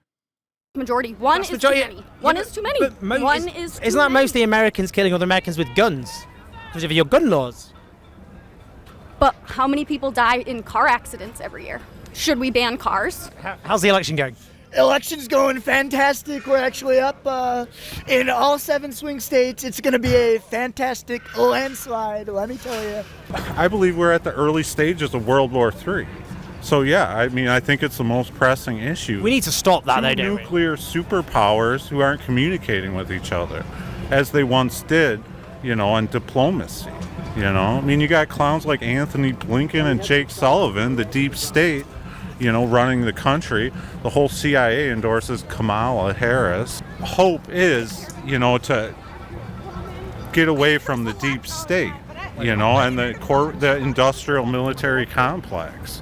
Majority. One is too many. One is too many. One is too Isn't that many. mostly Americans killing other Americans with guns? Because of your gun laws. But how many people die in car accidents every year? Should we ban cars? How's the election going? Election's going fantastic. We're actually up in all 7 swing states. It's going to be a fantastic landslide, let me tell you. I believe we're at the early stages of World War III. So yeah, I mean, I think it's the most pressing issue. We need to stop that, though, don't we? Nuclear superpowers who aren't communicating with each other, as they once did, you know, on diplomacy. You know, I mean, you got clowns like Anthony Blinken and Jake Sullivan, the deep state, you know, running the country. The whole CIA endorses Kamala Harris. Hope is, you know, to get away from the deep state, you know, and the industrial military complex.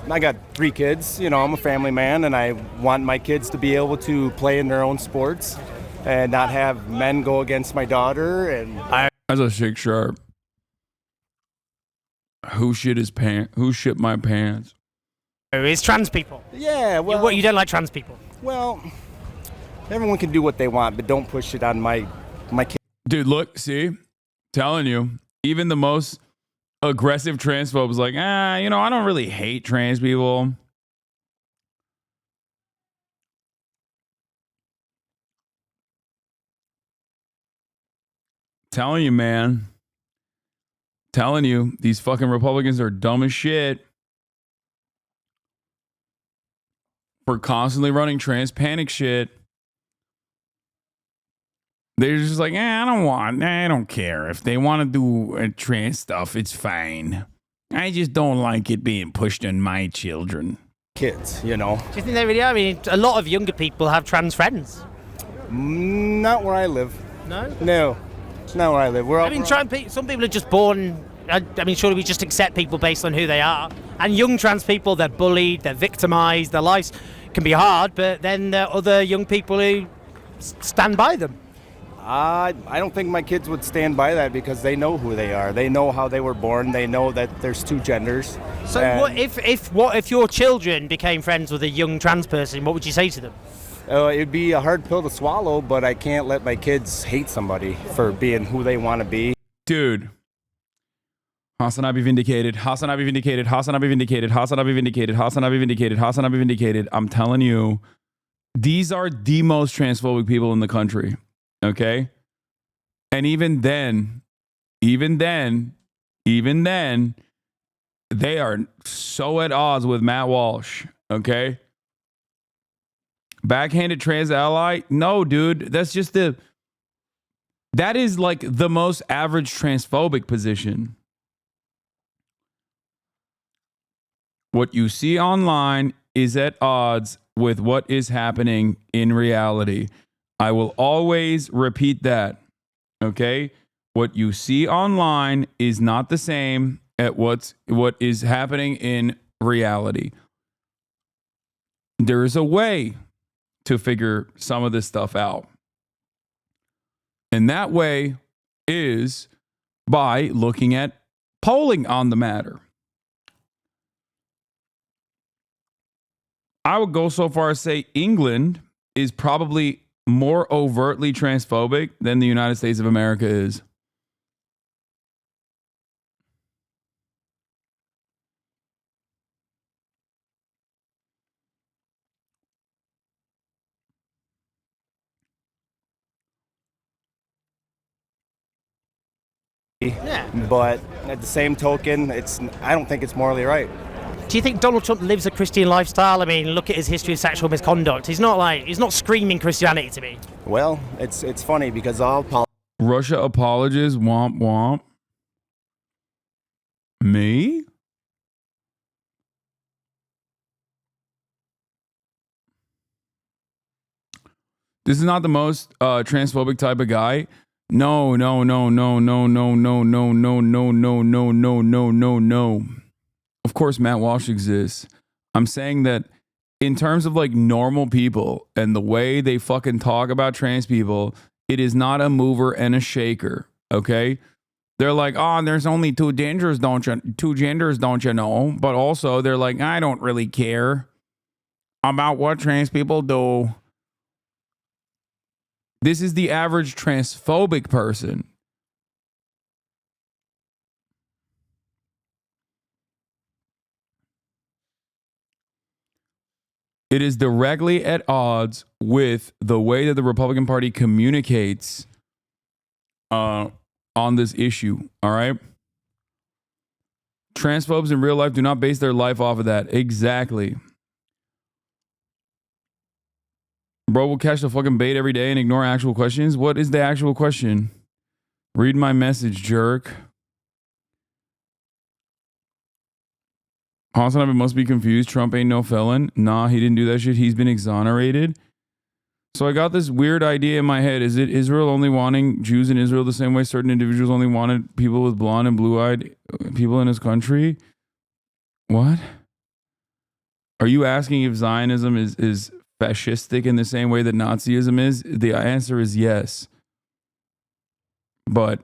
I got 3 kids. You know, I'm a family man, and I want my kids to be able to play in their own sports and not have men go against my daughter. And As a Shake Sharp, who shit his pants? Who shit my pants? It's trans people. Yeah, well, you don't like trans people. Well, everyone can do what they want, but don't push it on my kids. Dude, look, see, telling you, even the most aggressive transphobe is like, you know, I don't really hate trans people. Telling you, man. Telling you, these fucking Republicans are dumb as shit for constantly running trans panic shit. They're just like, I don't care. If they want to do trans stuff, it's fine. I just don't like it being pushed on my children. Kids, you know. Do you think they really are? I mean, a lot of younger people have trans friends. Not where I live. No? No. Not where I live. I mean, some people are just born. I mean, surely we just accept people based on who they are. And young trans people, they're bullied, they're victimized, their lives can be hard, but then there are other young people who stand by them. I don't think my kids would stand by that because they know who they are. They know how they were born. They know that there's 2 genders. So what if your children became friends with a young trans person? What would you say to them? It'd be a hard pill to swallow, but I can't let my kids hate somebody for being who they want to be. Dude. Hasanabi vindicated. Hasanabi vindicated. Hasanabi vindicated. Hasanabi vindicated. Hasanabi vindicated. Hasanabi vindicated. I'm telling you, these are the most transphobic people in the country. Okay? And even then, they are so at odds with Matt Walsh. Okay? Backhanded trans ally? No, dude. That is like the most average transphobic position. What you see online is at odds with what is happening in reality. I will always repeat that. Okay? What you see online is not the same at what is happening in reality. There is a way to figure some of this stuff out. And that way is by looking at polling on the matter. I would go so far as say England is probably more overtly transphobic than the United States of America is. Yeah. But at the same token, I don't think it's morally right. Do you think Donald Trump lives a Christian lifestyle? I mean, look at his history of sexual misconduct. He's not screaming Christianity to me. Well, it's funny because Russia apologist, womp womp. Me? This is not the most transphobic type of guy. No. Of course, Matt Walsh exists. I'm saying that in terms of like normal people and the way they fucking talk about trans people, it is not a mover and a shaker. Okay? They're like, oh, there's only two genders, don't you know? But also they're like, I don't really care about what trans people do. This is the average transphobic person. It is directly at odds with the way that the Republican Party communicates on this issue. All right. Transphobes in real life do not base their life off of that. Exactly. Bro will catch the fucking bait every day and ignore actual questions. What is the actual question? Read my message, jerk. Hasanabi must be confused. Trump ain't no felon. Nah, he didn't do that shit. He's been exonerated. So I got this weird idea in my head. Is it Israel only wanting Jews in Israel the same way certain individuals only wanted people with blonde and blue-eyed people in his country? What? Are you asking if Zionism is fascistic in the same way that Nazism is? The answer is yes. But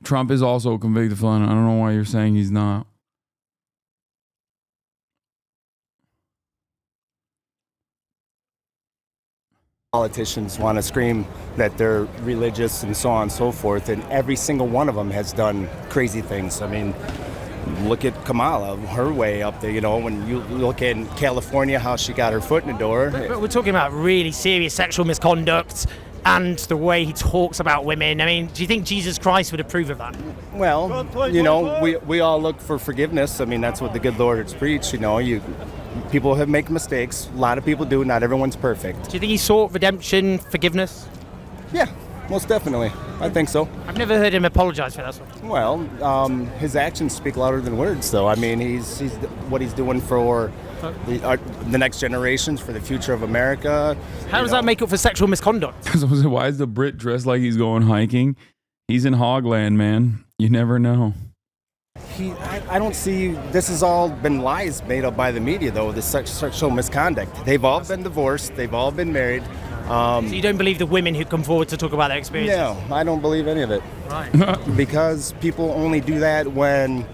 Trump is also a convicted felon. I don't know why you're saying he's not. Politicians want to scream that they're religious and so on and so forth, and every single one of them has done crazy things. I mean, look at Kamala, her way up there, you know, when you look in California, how she got her foot in the door. But we're talking about really serious sexual misconduct and the way he talks about women. I mean, do you think Jesus Christ would approve of that? Well, you know, we all look for forgiveness. I mean, that's what the good Lord has preached, you know. People have made mistakes. A lot of people do. Not everyone's perfect. Do you think he sought redemption, forgiveness? Yeah, most definitely. I think so. I've never heard him apologize for that stuff. Well, his actions speak louder than words, though. I mean, he's what he's doing for the next generations, for the future of America. How does that make up for sexual misconduct? Why is the Brit dressed like he's going hiking? He's in Hogland, man. You never know. I don't see, this has all been lies made up by the media, though, this sexual misconduct. They've all been divorced. They've all been married. So you don't believe the women who come forward to talk about their experiences? No, I don't believe any of it. Right. Because people only do that when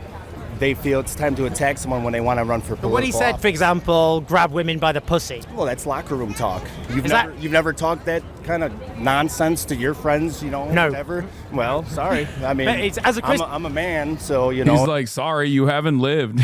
they feel it's time to attack someone when they want to run for political But what he said, office. for example, grab women by the pussy. Well, that's locker room talk. You've never talked that kind of nonsense to your friends, you know? No. Never? Well, sorry. I mean, I'm a man, so, you know. He's like, sorry, you haven't lived.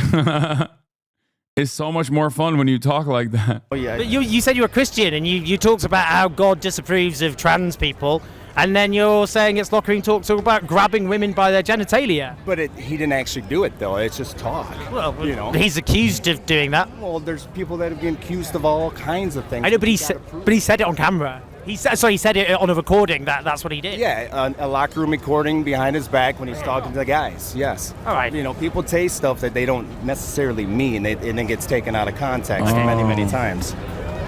It's so much more fun when you talk like that. Oh, yeah. But you said you were Christian, and you talked about how God disapproves of trans people, and then you're saying it's locker room talk about grabbing women by their genitalia. But he didn't actually do it, though. It's just talk. Well, you know, he's accused of doing that. Well, there's people that have been accused of all kinds of things. I know, but he said it on camera. He said it on a recording. That's what he did. Yeah, a locker room recording behind his back when he's talking to the guys. Yes. All right. You know, people say stuff that they don't necessarily mean, and it gets taken out of context many times.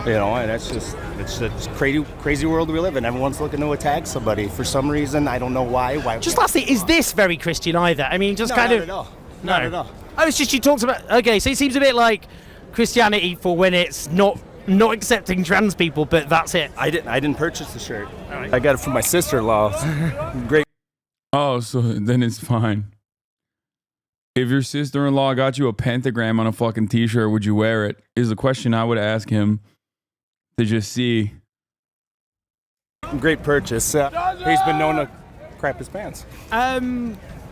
You know, and it's a crazy world we live in. Everyone's looking to attack somebody for some reason. I don't know why. Just lastly, is this very Christian either? I mean, just No, kind not of. at all. No. Not at all. Oh, it's just you talked about. Okay, so it seems a bit like Christianity for when it's not accepting trans people, but that's it. I didn't purchase the shirt. I got it from my sister-in-law. Great. Oh, so then it's fine. If your sister-in-law got you a pentagram on a fucking t-shirt, would you wear it? Is the question I would ask him to just see. Great purchase. He's been known to crap his pants.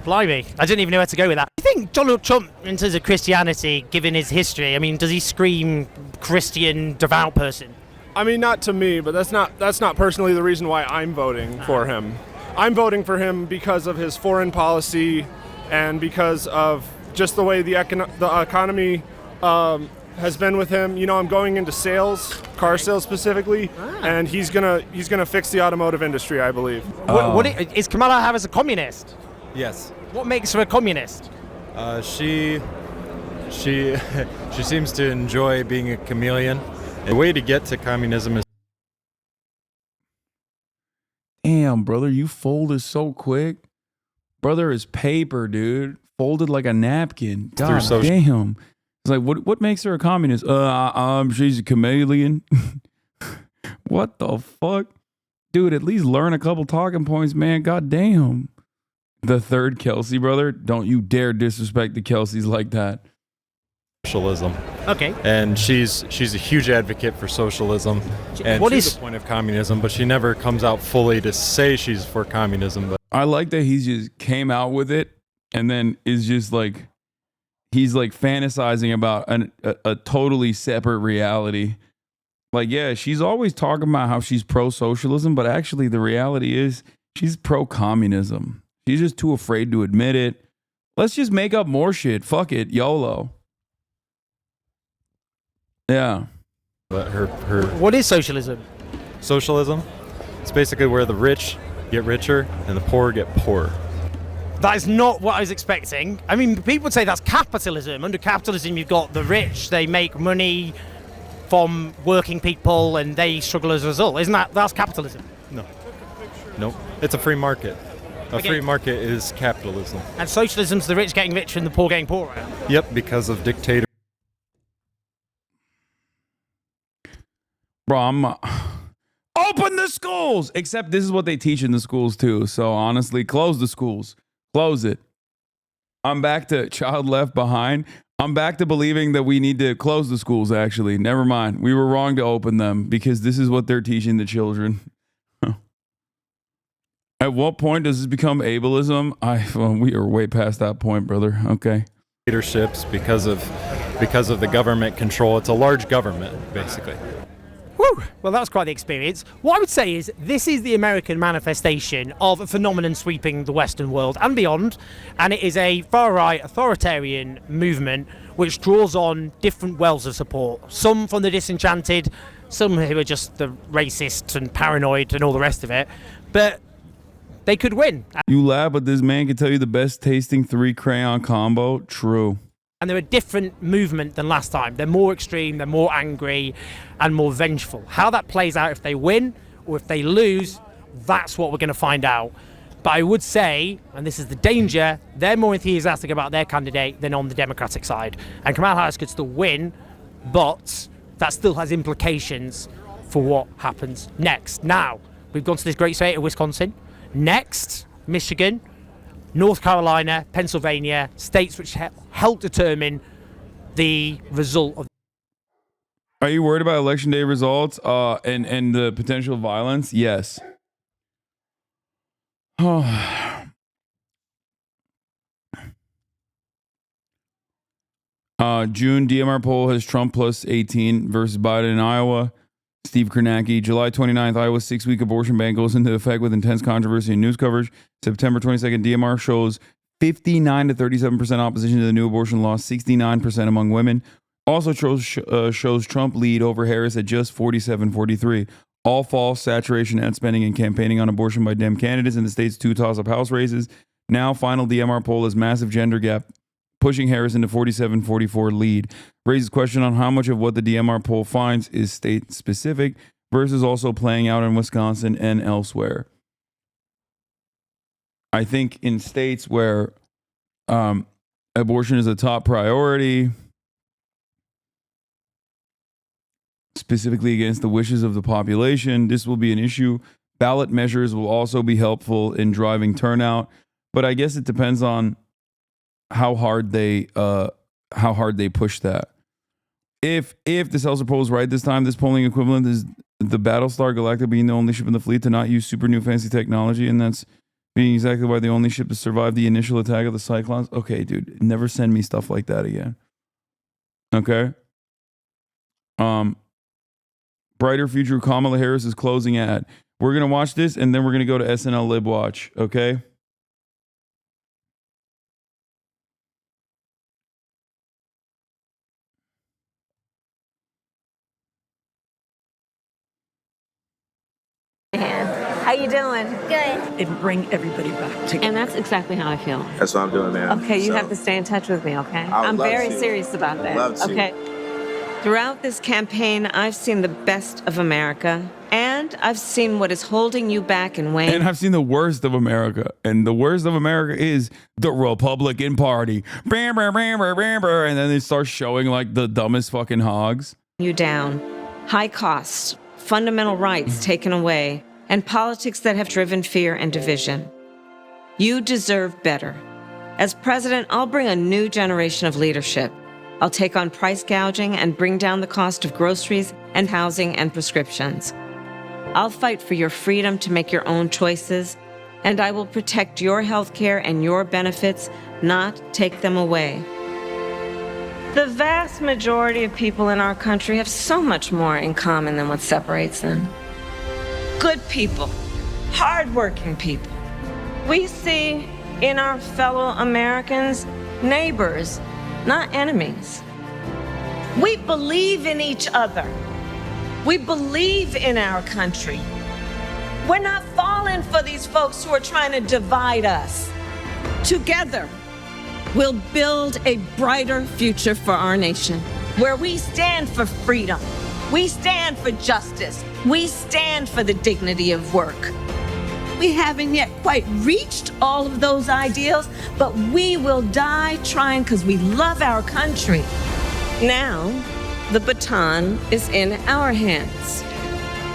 Blimey, I didn't even know where to go with that. I think Donald Trump, in terms of Christianity, given his history, I mean, does he scream Christian devout person? I mean, not to me, but that's not personally the reason why I'm voting for him. I'm voting for him because of his foreign policy and because of just the way the economy has been with him. You know, I'm going into sales, car sales specifically, and he's gonna fix the automotive industry, I believe. Is Kamala Harris a communist? Yes. What makes her a communist? She seems to enjoy being a chameleon. The way to get to communism is. Damn, brother, you folded so quick. Brother is paper, dude. Folded like a napkin. God damn. It's like, what makes her a communist? She's a chameleon. What the fuck? Dude, at least learn a couple talking points, man. God damn. The third Kelsey brother? Don't you dare disrespect the Kelseys like that. Socialism. Okay. And she's a huge advocate for socialism and What to is- the point of communism, but she never comes out fully to say she's for communism. But I like that he just came out with it and then is just like, he's like fantasizing about a totally separate reality. Like, yeah, she's always talking about how she's pro-socialism, but actually the reality is she's pro-communism. She's just too afraid to admit it. Let's just make up more shit. Fuck it. YOLO. Yeah. But her What is socialism? Socialism, it's basically where the rich get richer and the poor get poorer. That is not what I was expecting. I mean, people would say that's capitalism. Under capitalism, you've got the rich. They make money from working people and they struggle as a result. That's capitalism? No. Nope. It's a free market. A free market is capitalism. And socialism's the rich getting richer and the poor getting poorer? Yep, because of dictator. Bro, open the schools. Except this is what they teach in the schools too. So honestly, close the schools. Close it. I'm back to child left behind. I'm back to believing that we need to close the schools, actually. Never mind. We were wrong to open them because this is what they're teaching the children. At what point does this become ableism? We are way past that point, brother. Okay. Dictatorships because of the government control. It's a large government, basically. Woo! Well, that was quite the experience. What I would say is this is the American manifestation of a phenomenon sweeping the Western world and beyond, and it is a far-right authoritarian movement which draws on different wells of support. Some from the disenchanted, some who are just the racists and paranoid and all the rest of it, but they could win. You laugh, but this man can tell you the best tasting 3 crayon combo. True. And they're a different movement than last time. They're more extreme, they're more angry, and more vengeful. How that plays out if they win or if they lose, that's what we're going to find out. But I would say, and this is the danger, they're more enthusiastic about their candidate than on the Democratic side. And Kamala Harris could still win, but that still has implications for what happens next. Now, we've gone to this great state of Wisconsin. Next, Michigan, North Carolina, Pennsylvania, states which help determine the result of. Are you worried about election day results and the potential violence? Yes. June DMR poll has Trump plus 18 versus Biden in Iowa. Steve Kornacki. July 29th, Iowa's 6-week abortion ban goes into effect with intense controversy and news coverage. September 22nd, DMR shows 59 to 37% opposition to the new abortion law, 69% among women. Also shows Trump lead over Harris at just 47-43. All false saturation ad spending and campaigning on abortion by Dem candidates in the state's 2 toss-up House races. Now final DMR poll is massive gender gap, pushing Harris into 47-44 lead. Raises question on how much of what the DMR poll finds is state-specific versus also playing out in Wisconsin and elsewhere. I think in states where abortion is a top priority, specifically against the wishes of the population, this will be an issue. Ballot measures will also be helpful in driving turnout, but I guess it depends on how hard they push that. If the Selzer poll is right this time, this polling equivalent is the Battlestar Galactica being the only ship in the fleet to not use super new fancy technology, and that's being exactly why the only ship to survive the initial attack of the Cyclones. Okay, dude, never send me stuff like that again. Okay. Brighter future Kamala Harris is closing ad. We're gonna watch this, and then we're gonna go to SNL Lib Watch. Okay. How you doing? Good. And bring everybody back together. And that's exactly how I feel. That's what I'm doing, man. Okay, you So, have to stay in touch with me, okay? I would I'm love very to. serious about that. Love to. Okay. Throughout this campaign, I've seen the best of America, and I've seen what is holding you back and weighing. And I've seen the worst of America. And the worst of America is the Republican Party. And then they start showing like the dumbest fucking hogs. You down. High costs, fundamental rights taken away, and politics that have driven fear and division. You deserve better. As president, I'll bring a new generation of leadership. I'll take on price gouging and bring down the cost of groceries and housing and prescriptions. I'll fight for your freedom to make your own choices, and I will protect your health care and your benefits, not take them away. The vast majority of people in our country have so much more in common than what separates them. Good people, hardworking people. We see in our fellow Americans neighbors, not enemies. We believe in each other. We believe in our country. We're not falling for these folks who are trying to divide us. Together, we'll build a brighter future for our nation, where we stand for freedom, we stand for justice, we stand for the dignity of work. We haven't yet quite reached all of those ideals, but we will die trying because we love our country. Now, the baton is in our hands.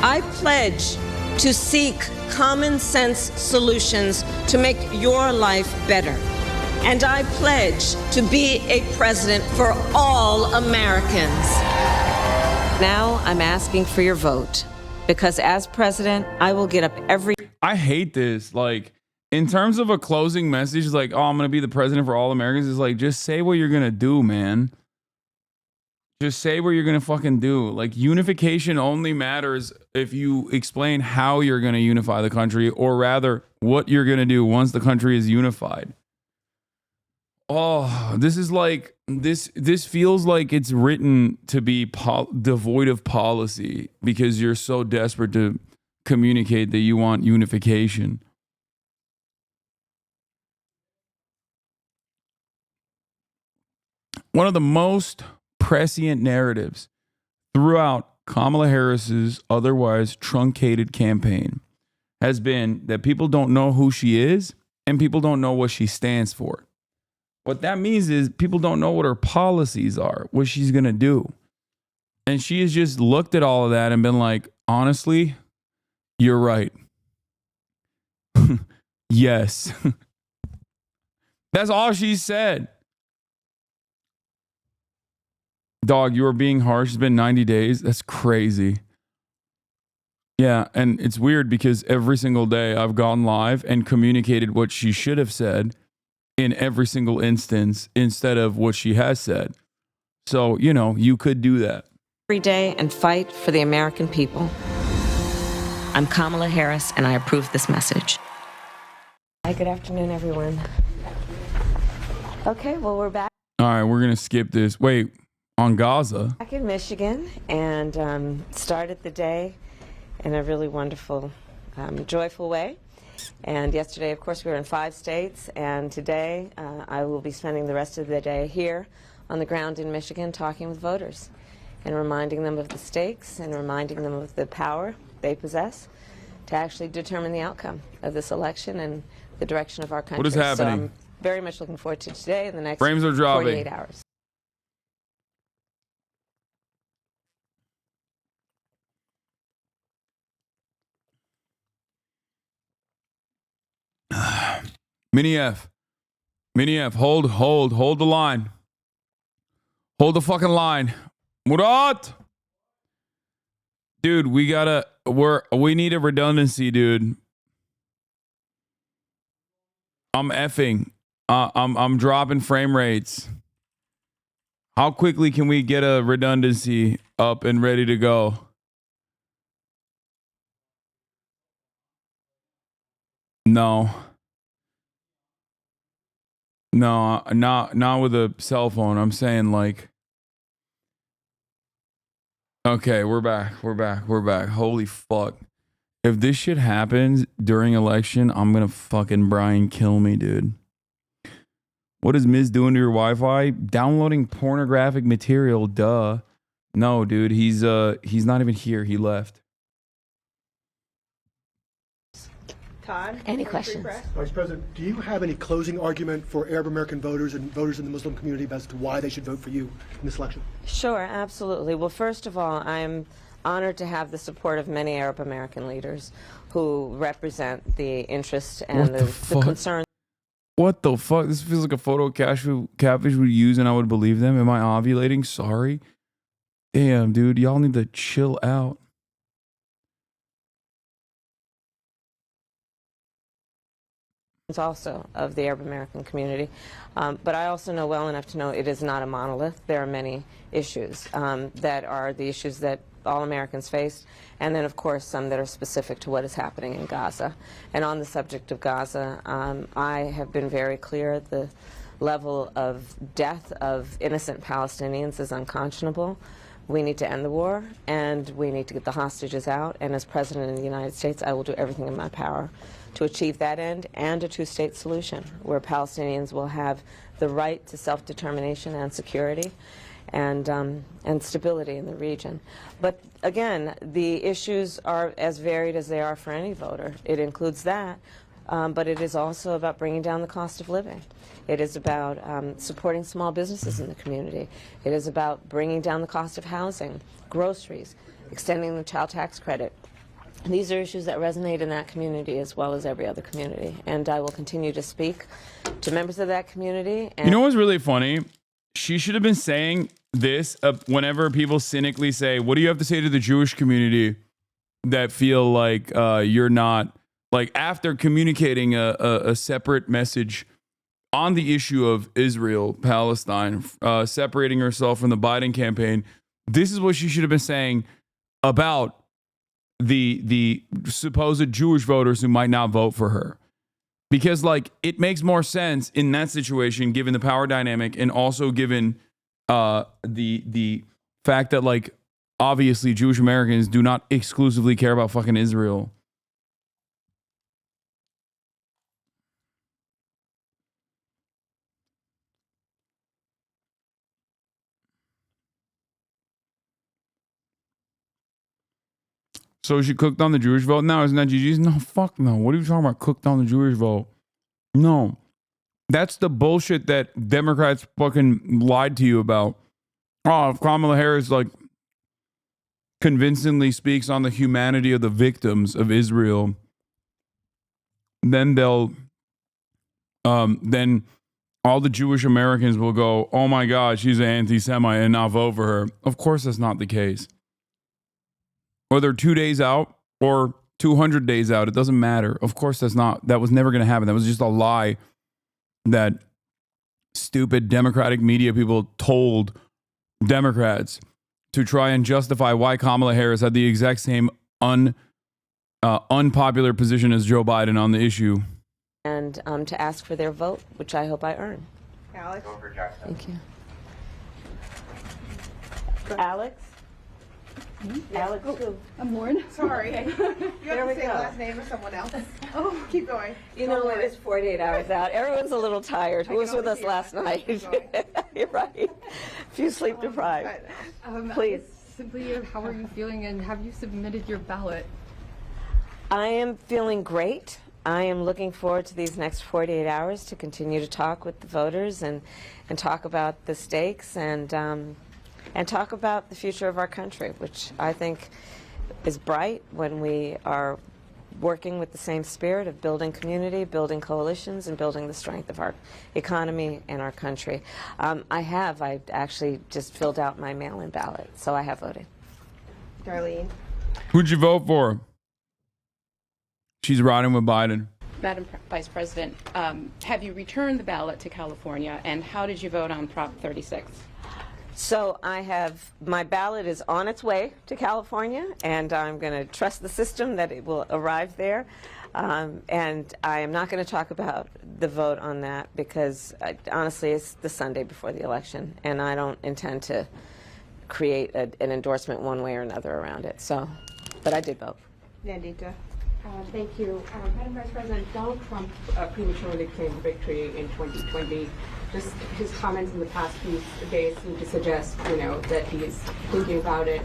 I pledge to seek common sense solutions to make your life better. And I pledge to be a president for all Americans. Now I'm asking for your vote, because as president, I will get up every... I hate this. Like, in terms of a closing message, like, oh, I'm going to be the president for all Americans, is like, just say what you're going to do, man. Just say what you're going to fucking do. Like, unification only matters if you explain how you're going to unify the country, or rather, what you're going to do once the country is unified. Oh, this is like, this feels like it's written to be devoid of policy, because you're so desperate to communicate that you want unification. One of the most prescient narratives throughout Kamala Harris's otherwise truncated campaign has been that people don't know who she is and people don't know what she stands for. What that means is people don't know what her policies are, what she's going to do. And she has just looked at all of that and been like, honestly, you're right. Yes. That's all she said. Dog, you are being harsh. It's been 90 days. That's crazy. Yeah, and it's weird because every single day I've gone live and communicated what she should have said in every single instance instead of what she has said. So, you know, you could do that. Every day and fight for the American people. I'm Kamala Harris, and I approve this message. Hi, good afternoon, everyone. Okay, well, we're back. All right, we're going to skip this. Wait, on Gaza? Back in Michigan, and started the day in a really wonderful, joyful way. And yesterday, of course, we were in 5 states, and today I will be spending the rest of the day here on the ground in Michigan talking with voters and reminding them of the stakes and reminding them of the power they possess to actually determine the outcome of this election and the direction of our country. What is happening? So I'm very much looking forward to today and the next Frames are dropping. 48 hours. Mini F, hold the line. Hold the fucking line. Murat! Dude, we need a redundancy, dude. I'm effing. I'm dropping frame rates. How quickly can we get a redundancy up and ready to go? No, not with a cell phone. I'm saying, like, okay, we're back. Holy fuck. If this shit happens during election, I'm gonna fucking Brian kill me, dude. What is Miz doing to your Wi-Fi? Downloading pornographic material, duh. No, dude, he's not even here. He left. Todd, any questions? Vice President, do you have any closing argument for Arab American voters and voters in the Muslim community as to why they should vote for you in this election? Sure, absolutely. Well, first of all, I'm honored to have the support of many Arab American leaders who represent the interests and the concerns. What the fuck? This feels like a photo catfish would use and I would believe them. Am I ovulating? Sorry. Damn, dude. Y'all need to chill out. Also of the Arab American community, but I also know well enough to know it is not a monolith. There are many issues that are the issues that all Americans face, and then of course some that are specific to what is happening in Gaza. And on the subject of Gaza, I have been very clear the level of death of innocent Palestinians is unconscionable. We need to end the war, and we need to get the hostages out, and as President of the United States, I will do everything in my power to achieve that end and a two-state solution where Palestinians will have the right to self-determination and security and stability in the region. But again, the issues are as varied as they are for any voter. It includes that, but it is also about bringing down the cost of living. It is about supporting small businesses in the community. It is about bringing down the cost of housing, groceries, extending the child tax credit. These are issues that resonate in that community as well as every other community. And I will continue to speak to members of that community. And you know what's really funny? She should have been saying this whenever people cynically say, what do you have to say to the Jewish community that feel like you're not, like after communicating a separate message on the issue of Israel, Palestine, separating herself from the Biden campaign, this is what she should have been saying about the supposed Jewish voters who might not vote for her. Because like it makes more sense in that situation given the power dynamic and also given the fact that like obviously Jewish Americans do not exclusively care about fucking Israel. So she cooked on the Jewish vote now? Isn't that GG's? No, fuck no. What are you talking about? Cooked on the Jewish vote? No. That's the bullshit that Democrats fucking lied to you about. Oh, if Kamala Harris like convincingly speaks on the humanity of the victims of Israel, then they'll then all the Jewish Americans will go, oh my God, she's an anti-Semite and not vote for her. Of course that's not the case. Whether 2 days out or 200 days out, it doesn't matter. Of course that was never going to happen. That was just a lie that stupid Democratic media people told Democrats to try and justify why Kamala Harris had the exact same unpopular position as Joe Biden on the issue. And to ask for their vote, which I hope I earn. Alex? Thank you. Alex? Alex, too. I'm Lauren. Sorry. You have There we to say go. the last name of someone else. Oh, keep going. You know, it is 48 hours out. Everyone's a little tired. Who was with us last night? You're right. Few sleep deprived. Please. Simply, how are you feeling and have you submitted your ballot? I am feeling great. I am looking forward to these next 48 hours to continue to talk with the voters and talk about the stakes and talk about the future of our country, which I think is bright when we are working with the same spirit of building community, building coalitions, and building the strength of our economy and our country. I actually just filled out my mail-in ballot, so I have voted. Darlene. Who'd you vote for? She's riding with Biden. Madam Vice President, have you returned the ballot to California, and how did you vote on Prop 36? So my ballot is on its way to California, and I'm going to trust the system that it will arrive there. And I am not going to talk about the vote on that because, honestly, it's the Sunday before the election, and I don't intend to create an endorsement one way or another around it. So, but I did vote. Nandita. Thank you. Madam Vice President, Donald Trump prematurely claimed victory in 2020. Just his comments in the past few days seem to suggest, that he's thinking about it.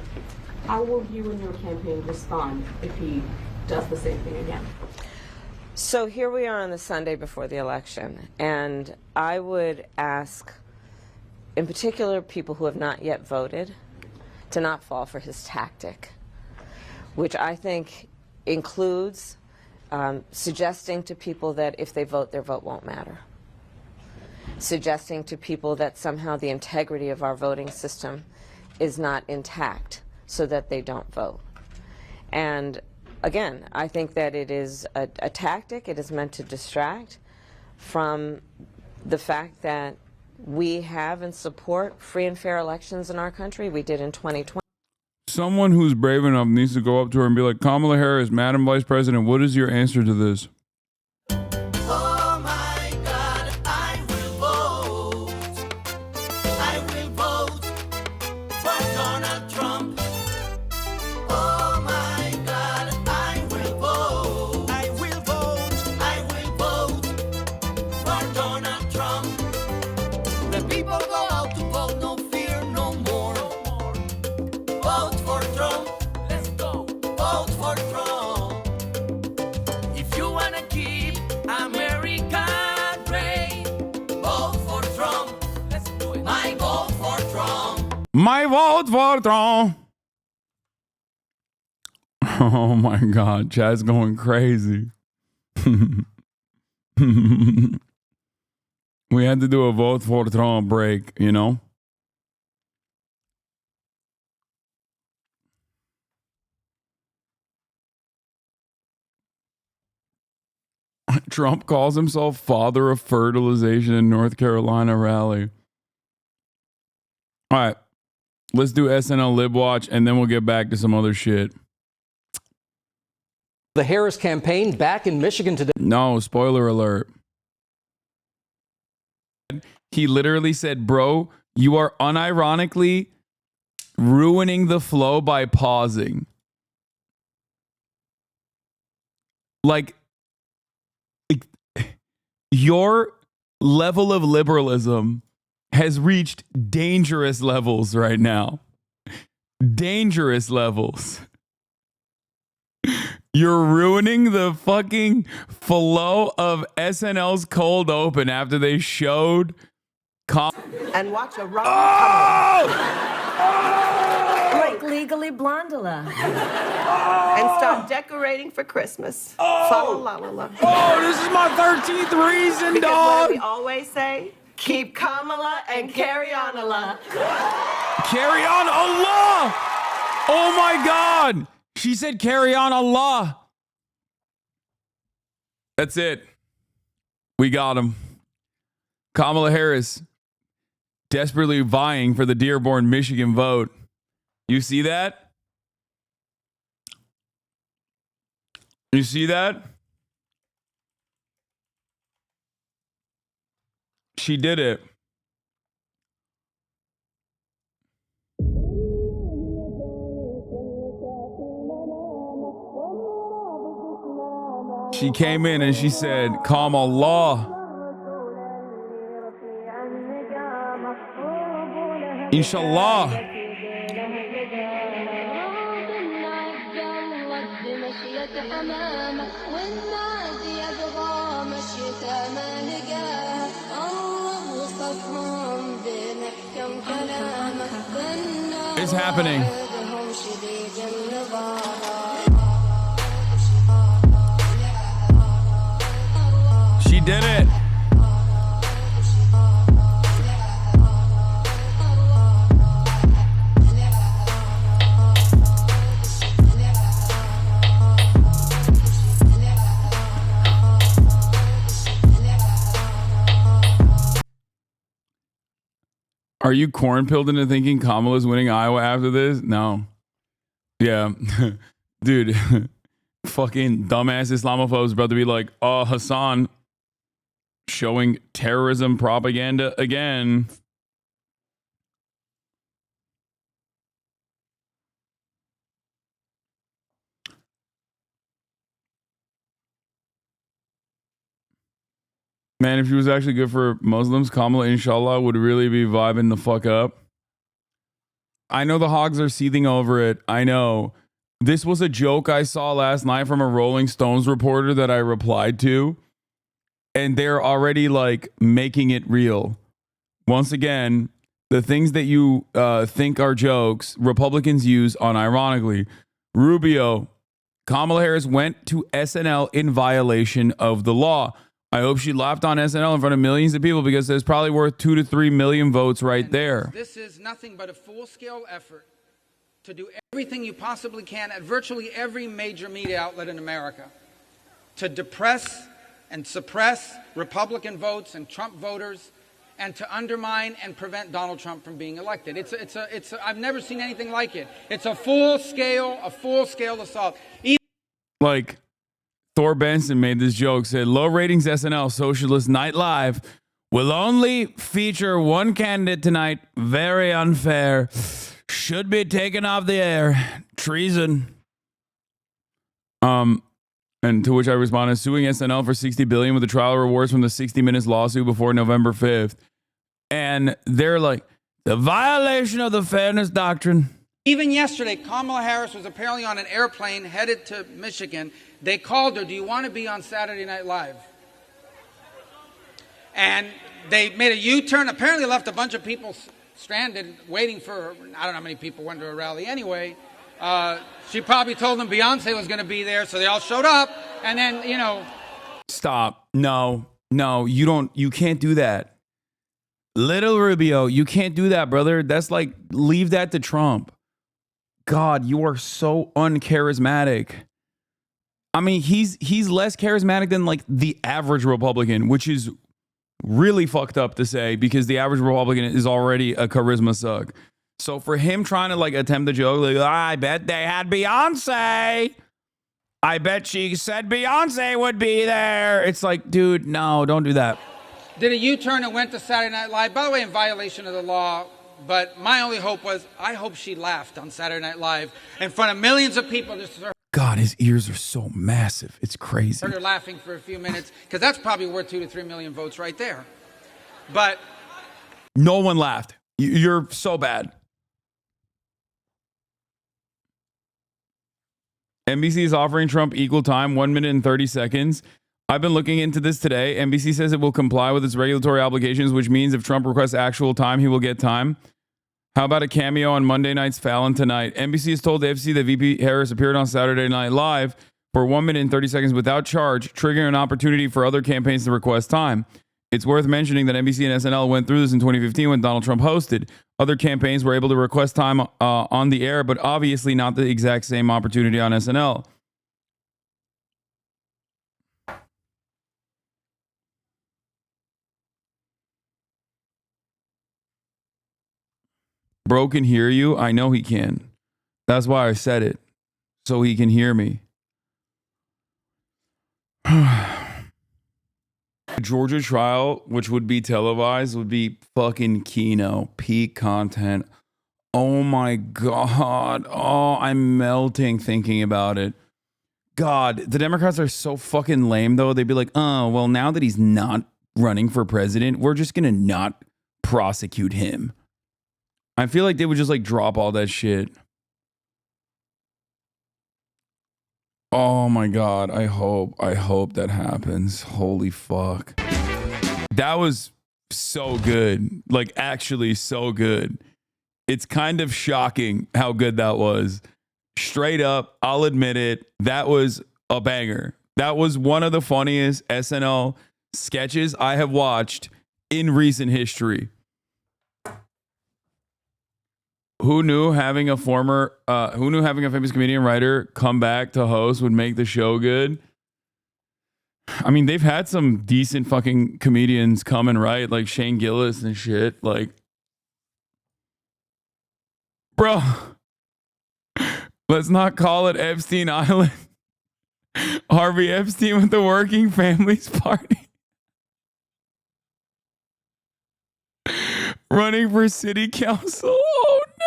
How will you and your campaign respond if he does the same thing again? So here we are on the Sunday before the election, and I would ask, in particular, people who have not yet voted, to not fall for his tactic, which I think includes suggesting to people that if they vote, their vote won't matter. suggesting to people that somehow the integrity of our voting system is not intact so that they don't vote. And again, I think that it is a tactic. It is meant to distract from the fact that we have and support free and fair elections in our country. We did in 2020. Someone who's brave enough needs to go up to her and be like, Kamala Harris, Madam Vice President, what is your answer to this? Oh my God, I will vote. I will vote for Donald Trump. Oh my God, I will vote. I will vote. I will vote for Donald Trump. The people go out to vote, no fear, no more. Vote for Trump. Let's go. Vote for Trump. If you wanna keep America great, vote for Trump. Let's do it. My vote for Trump. My vote for Trump. Oh my God, Chad's going crazy. We had to do a vote for Trump break, you know? Trump calls himself father of fertilization in North Carolina rally. All right, let's do SNL Lib Watch, and then we'll get back to some other shit. The Harris campaign back in Michigan today. No, spoiler alert. He literally said, bro, you are unironically ruining the flow by pausing. Like, your level of liberalism has reached dangerous levels right now. Dangerous levels. You're ruining the fucking flow of SNL's cold open after they showed and watch a rock like Legally Blondula and start decorating for Christmas. Fa la la la. Oh, this is my 13th reason, because dog. what do we always say? Keep Kamala and carry on Allah. Carry on Allah. Oh my God. She said carry on Allah. That's it. We got him. Kamala Harris desperately vying for the Dearborn, Michigan vote. You see that? You see that? She did it. She came in and she said, Kamala. Inshallah. It's happening. She did it. Are you cornpilled into thinking Kamala's winning Iowa after this? No. Yeah. Dude, fucking dumbass Islamophobes about to be like, Hasan showing terrorism propaganda again. Man, if she was actually good for Muslims, Kamala, inshallah, would really be vibing the fuck up. I know the hogs are seething over it. I know. This was a joke I saw last night from a Rolling Stones reporter that I replied to. And they're already like making it real. Once again, the things that you think are jokes, Republicans use unironically. Rubio, Kamala Harris went to SNL in violation of the law. I hope she laughed on SNL in front of millions of people because it's probably worth 2 to 3 million votes right there. This is nothing but a full-scale effort to do everything you possibly can at virtually every major media outlet in America to depress and suppress Republican votes and Trump voters and to undermine and prevent Donald Trump from being elected. I've never seen anything like it. It's a full-scale assault. Like, Thor Benson made this joke, said, low ratings SNL Socialist Night Live will only feature one candidate tonight. Very unfair. Should be taken off the air. Treason. And to which I responded, suing SNL for $60 billion with the trial rewards from the 60 Minutes lawsuit before November 5th. And they're like, the violation of the fairness doctrine. Even yesterday, Kamala Harris was apparently on an airplane headed to Michigan. They called her, do you want to be on Saturday Night Live? And they made a U-turn, apparently left a bunch of people stranded, waiting for her. I don't know how many people went to a rally anyway. She probably told them Beyonce was going to be there, so they all showed up, and then, you know. Stop. No, you can't do that. Little Rubio, you can't do that, brother. That's like, leave that to Trump. God, you are so uncharismatic. I mean, he's less charismatic than like the average Republican, which is really fucked up to say because the average Republican is already a charisma suck. So for him trying to like attempt the joke, like, I bet they had Beyonce. I bet she said Beyonce would be there. It's like, dude, no, don't do that. Did a U-turn and went to Saturday Night Live, by the way, in violation of the law. But my only hope was, I hope she laughed on Saturday Night Live in front of millions of people. Just God, his ears are so massive. It's crazy. Heard her laughing for a few minutes, because that's probably worth 2 to 3 million votes right there. But no one laughed. You're so bad. NBC is offering Trump equal time, 1 minute and 30 seconds. I've been looking into this today. NBC says it will comply with its regulatory obligations, which means if Trump requests actual time, he will get time. How about a cameo on Monday night's Fallon Tonight? NBC has told the FCC that VP Harris appeared on Saturday Night Live for 1 minute and 30 seconds without charge, triggering an opportunity for other campaigns to request time. It's worth mentioning that NBC and SNL went through this in 2015 when Donald Trump hosted. Other campaigns were able to request time on the air, but obviously not the exact same opportunity on SNL. Bro can hear you. I know he can. That's why I said it. So he can hear me. Georgia trial, which would be televised, would be fucking Keno. Peak content. Oh my God. Oh, I'm melting thinking about it. God, the Democrats are so fucking lame, though. They'd be like, oh, well, now that he's not running for president, we're just going to not prosecute him. I feel like they would just like drop all that shit. Oh my God. I hope that happens. Holy fuck. That was so good. Like actually so good. It's kind of shocking how good that was. Straight up, I'll admit it. That was a banger. That was one of the funniest SNL sketches I have watched in recent history. Who knew having a famous comedian writer come back to host would make the show good? I mean, they've had some decent fucking comedians come and write, like Shane Gillis and shit. Like, bro, let's not call it Epstein Island. Harvey Epstein with the Working Families Party. Running for city council. Oh no.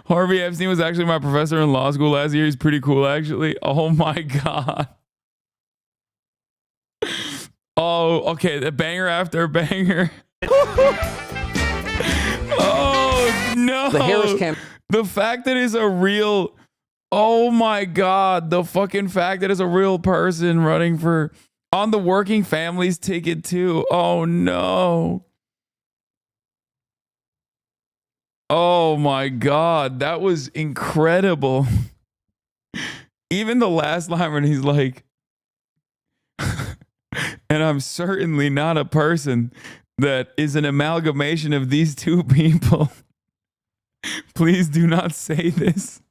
Harvey Epstein was actually my professor in law school last year. He's pretty cool, actually. Oh my God. Oh, okay. The banger after banger. Oh no. The Harris camp. The fact that it's a real. Oh my God. The fucking fact that it's a real person running for on the Working Families ticket too. Oh no. Oh my God, that was incredible. Even the last line when he's like, and I'm certainly not a person that is an amalgamation of these two people. Please do not say this.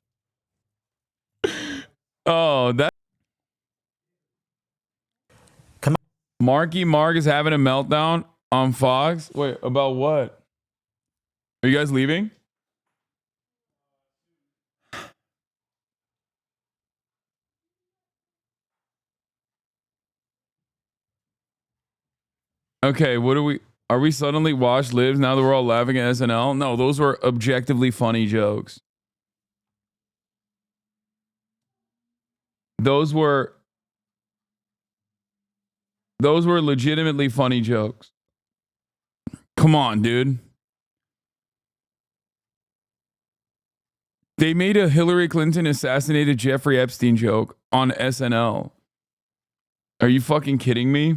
Oh, that. Come on. Marky Mark is having a meltdown on Fox. Wait, about what? Are you guys leaving? Okay, what are we suddenly watch lives now that we're all laughing at SNL? No, those were objectively funny jokes. Those were legitimately funny jokes. Come on, dude. They made a Hillary Clinton assassinated Jeffrey Epstein joke on SNL. Are you fucking kidding me?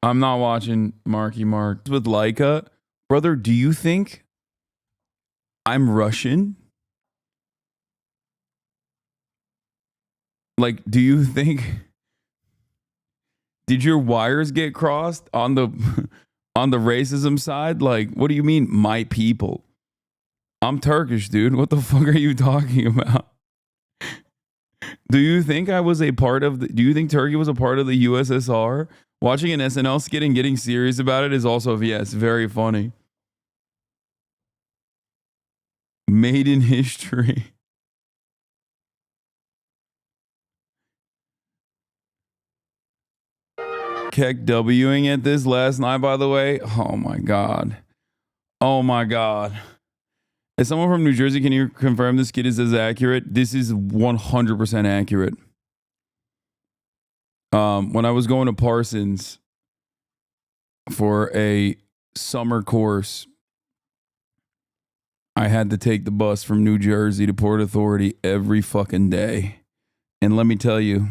I'm not watching Marky Mark. With Leica. Brother, do you think I'm Russian? Like, do you think... Did your wires get crossed on the on the racism side? Like, what do you mean, my people? I'm Turkish, dude. What the fuck are you talking about? Do you think I was a part of do you think Turkey was a part of the USSR? Watching an SNL skit and getting serious about it is also, yes, very funny. Made in history. Keck Wing at this last night, by the way. Oh my God. Oh my God. As someone from New Jersey, can you confirm this skit is as accurate? This is 100% accurate. When I was going to Parsons for a summer course, I had to take the bus from New Jersey to Port Authority every fucking day. And let me tell you,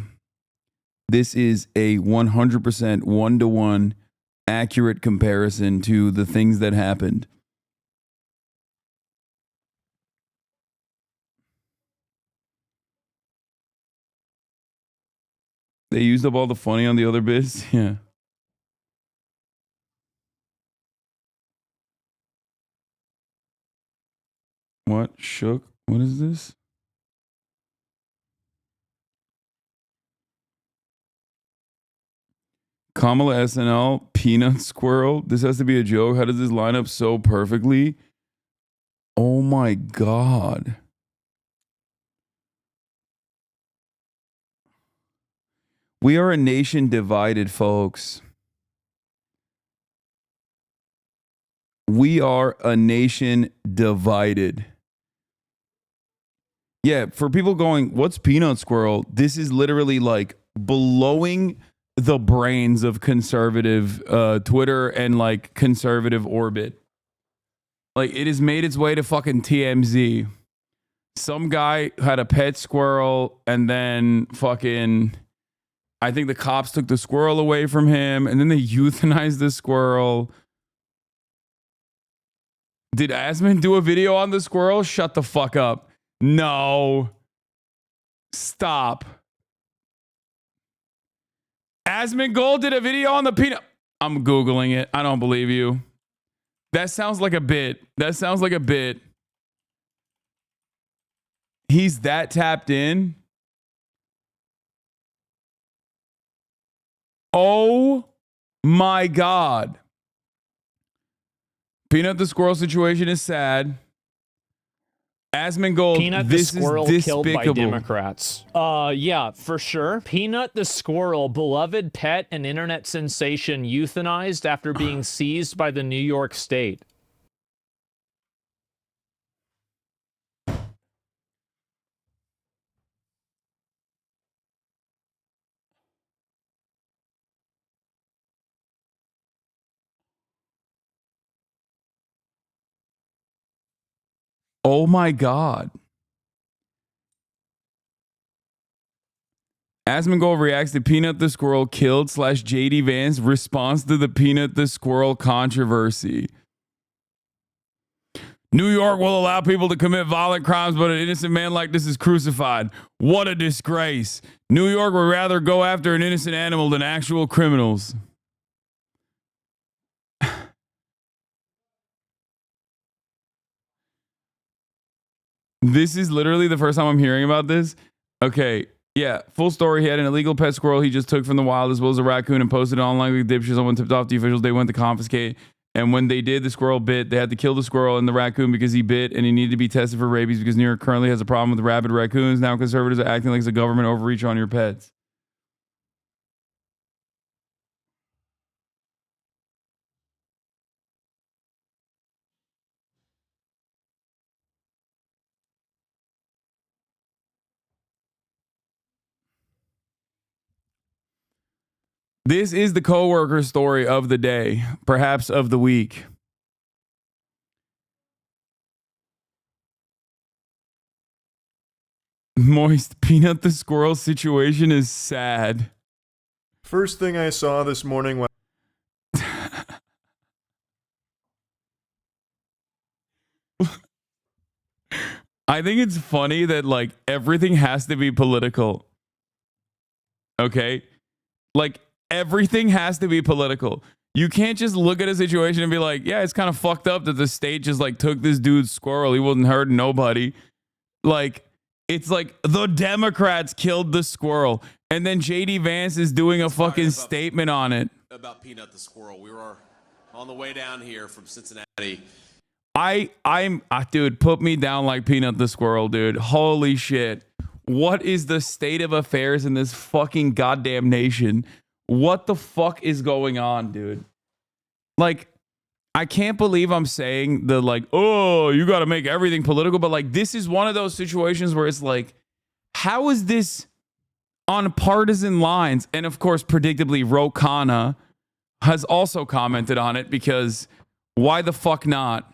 this is a 100% one-to-one accurate comparison to the things that happened. They used up all the funny on the other bits? Yeah. What? Shook? What is this? Kamala SNL, Peanut Squirrel. This has to be a joke. How does this line up so perfectly? Oh my God. We are a nation divided, folks. We are a nation divided. Yeah, for people going, what's Peanut Squirrel? This is literally like blowing the brains of conservative Twitter and like conservative orbit. Like, it has made its way to fucking TMZ. Some guy had a pet squirrel and then fucking... I think the cops took the squirrel away from him and then they euthanized the squirrel. Did Asman do a video on the squirrel? Shut the fuck up. No. Stop. Asman Gold did a video on the peanut. I'm Googling it. I don't believe you. That sounds like a bit. That sounds like a bit. He's that tapped in. Oh my God. Peanut the squirrel situation is sad. Asmongold, Peanut the this squirrel is killed by despicable. Democrats. Yeah, for sure. Peanut the squirrel, beloved pet and internet sensation, euthanized after being seized by the New York State. Oh my God. Asmongold reacts to Peanut the squirrel killed / JD Vance response to the Peanut the squirrel controversy. New York will allow people to commit violent crimes, but an innocent man like this is crucified. What a disgrace. New York would rather go after an innocent animal than actual criminals. This is literally the first time I'm hearing about this. Okay, yeah, full story. He had an illegal pet squirrel he just took from the wild, as well as a raccoon, and posted it online with dipshits. Someone tipped off the officials. They went to confiscate. And when they did, the squirrel bit. They had to kill the squirrel and the raccoon because he bit, and he needed to be tested for rabies because New York currently has a problem with rabid raccoons. Now conservatives are acting like it's a government overreach on your pets. This is the coworker story of the day, perhaps of the week. Moist Peanut the squirrel situation is sad. First thing I saw this morning when I think it's funny that like everything has to be political. Okay? Like everything has to be political. You can't just look at a situation and be like, yeah, it's kind of fucked up that the state just like took this dude's squirrel. He wasn't hurting nobody. Like, it's like the Democrats killed the squirrel. And then JD Vance is doing a fucking statement on it. About Peanut the squirrel. We were on the way down here from Cincinnati. I'm dude, put me down like Peanut the squirrel, dude. Holy shit. What is the state of affairs in this fucking goddamn nation? What the fuck is going on, dude? Like, I can't believe I'm saying the like, oh, you got to make everything political. But like, this is one of those situations where it's like, how is this on partisan lines? And of course, predictably, Ro Khanna has also commented on it because why the fuck not?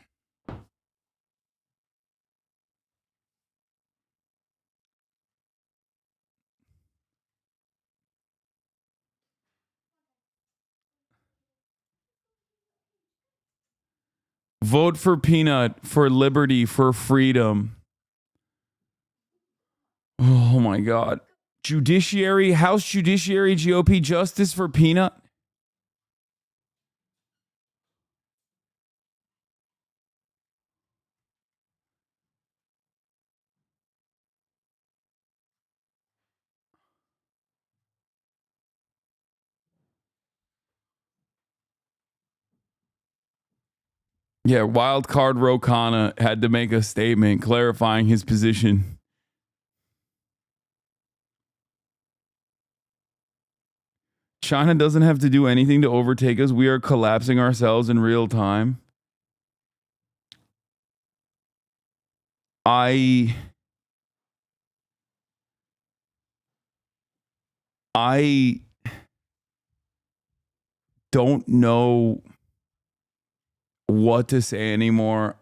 Vote for Peanut, for liberty, for freedom. Oh my God. Judiciary, House Judiciary, GOP justice for Peanut. Yeah, wild card Ro Khanna had to make a statement clarifying his position. China doesn't have to do anything to overtake us. We are collapsing ourselves in real time. I don't know what to say anymore.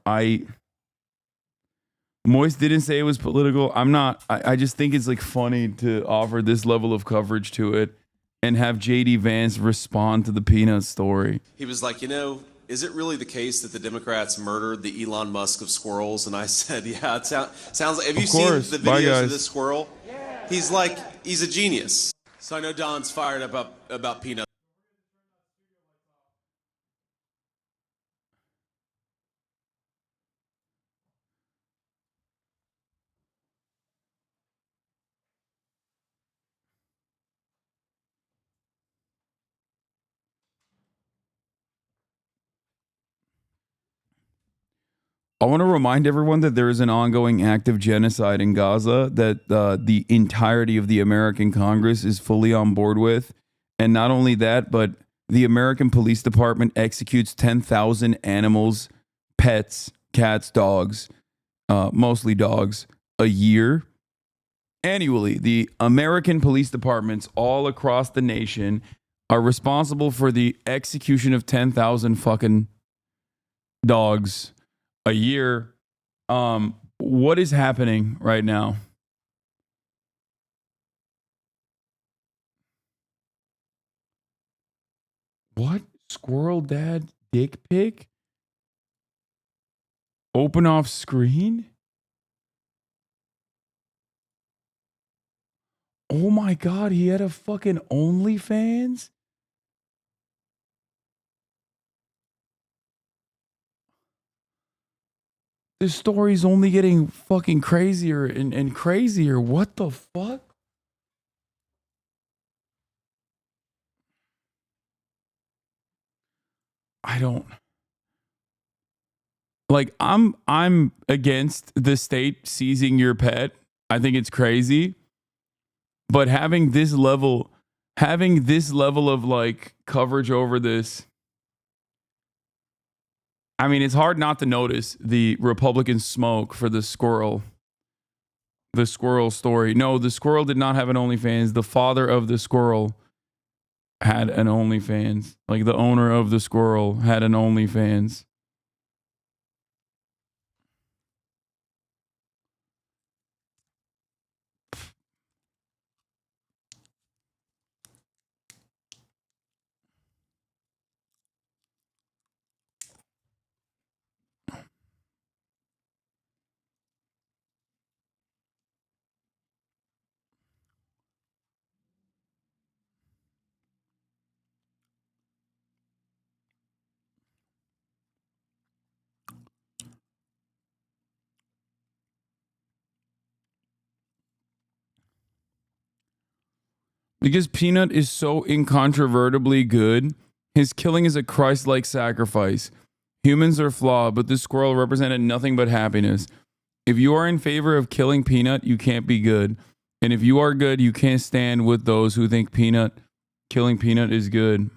Moist didn't say it was political. I just think it's like funny to offer this level of coverage to it and have JD Vance respond to the Peanut story. He was like, is it really the case that the Democrats murdered the Elon Musk of squirrels? And I said, yeah, it sounds like, have you seen the videos of this squirrel? He's a genius. So I know Don's fired up about Peanut. I want to remind everyone that there is an ongoing act of genocide in Gaza that the entirety of the American Congress is fully on board with. And not only that, but the American Police Department executes 10,000 animals, pets, cats, dogs, mostly dogs, a year. Annually, the American police departments all across the nation are responsible for the execution of 10,000 fucking dogs a year. What is happening right now? What? Squirrel dad dick pic? Open off screen? Oh my God, he had a fucking OnlyFans? This story's only getting fucking crazier and crazier. What the fuck? I don't like I'm against the state seizing your pet. I think it's crazy. But having this level of like coverage over this, I mean, it's hard not to notice the Republican smoke for the squirrel story. No, the squirrel did not have an OnlyFans. The father of the squirrel had an OnlyFans. Like the owner of the squirrel had an OnlyFans. Because Peanut is so incontrovertibly good, his killing is a Christ-like sacrifice. Humans are flawed, but this squirrel represented nothing but happiness. If you are in favor of killing Peanut, you can't be good. And if you are good, you can't stand with those who think killing Peanut is good.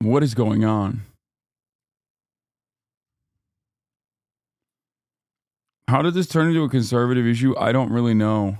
What is going on? How did this turn into a conservative issue? I don't really know.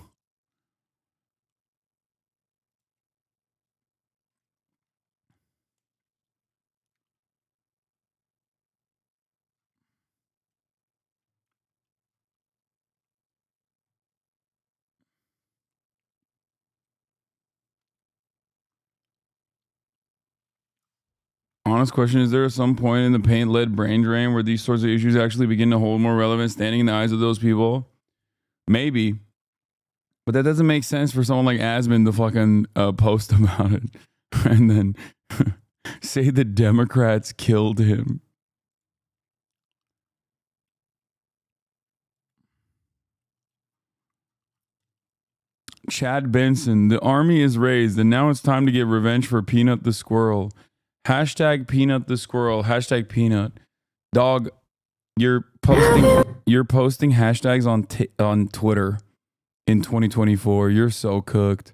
Honest question, is there some point in the paint-led brain drain where these sorts of issues actually begin to hold more relevant standing in the eyes of those people? Maybe. But that doesn't make sense for someone like Asman to fucking post about it and then say the Democrats killed him. Chad Benson, the army is raised and now it's time to get revenge for Peanut the squirrel. Hashtag Peanut the squirrel. Hashtag Peanut. Dog, you're posting hashtags on Twitter in 2024. You're so cooked.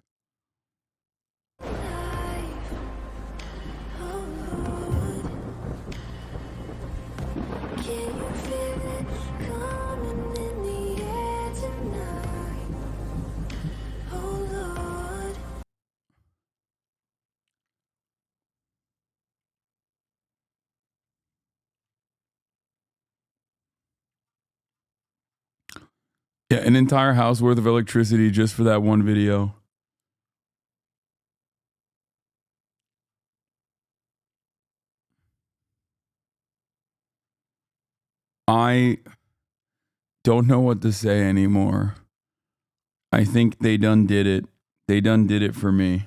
Yeah, an entire house worth of electricity just for that one video. I don't know what to say anymore. I think they done did it. They done did it for me.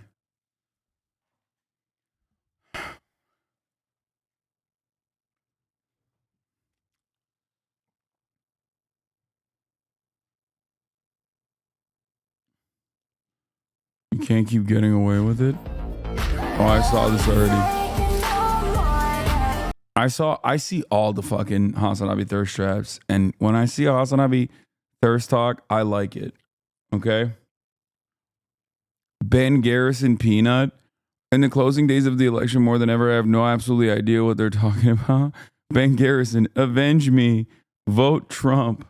You can't keep getting away with it. Oh, I saw this already. I see all the fucking Hasanabi thirst traps, and when I see a Hasanabi thirst talk, I like it. Okay. Ben Garrison Peanut. In the closing days of the election, more than ever, I have no absolutely idea what they're talking about. Ben Garrison, avenge me. Vote Trump.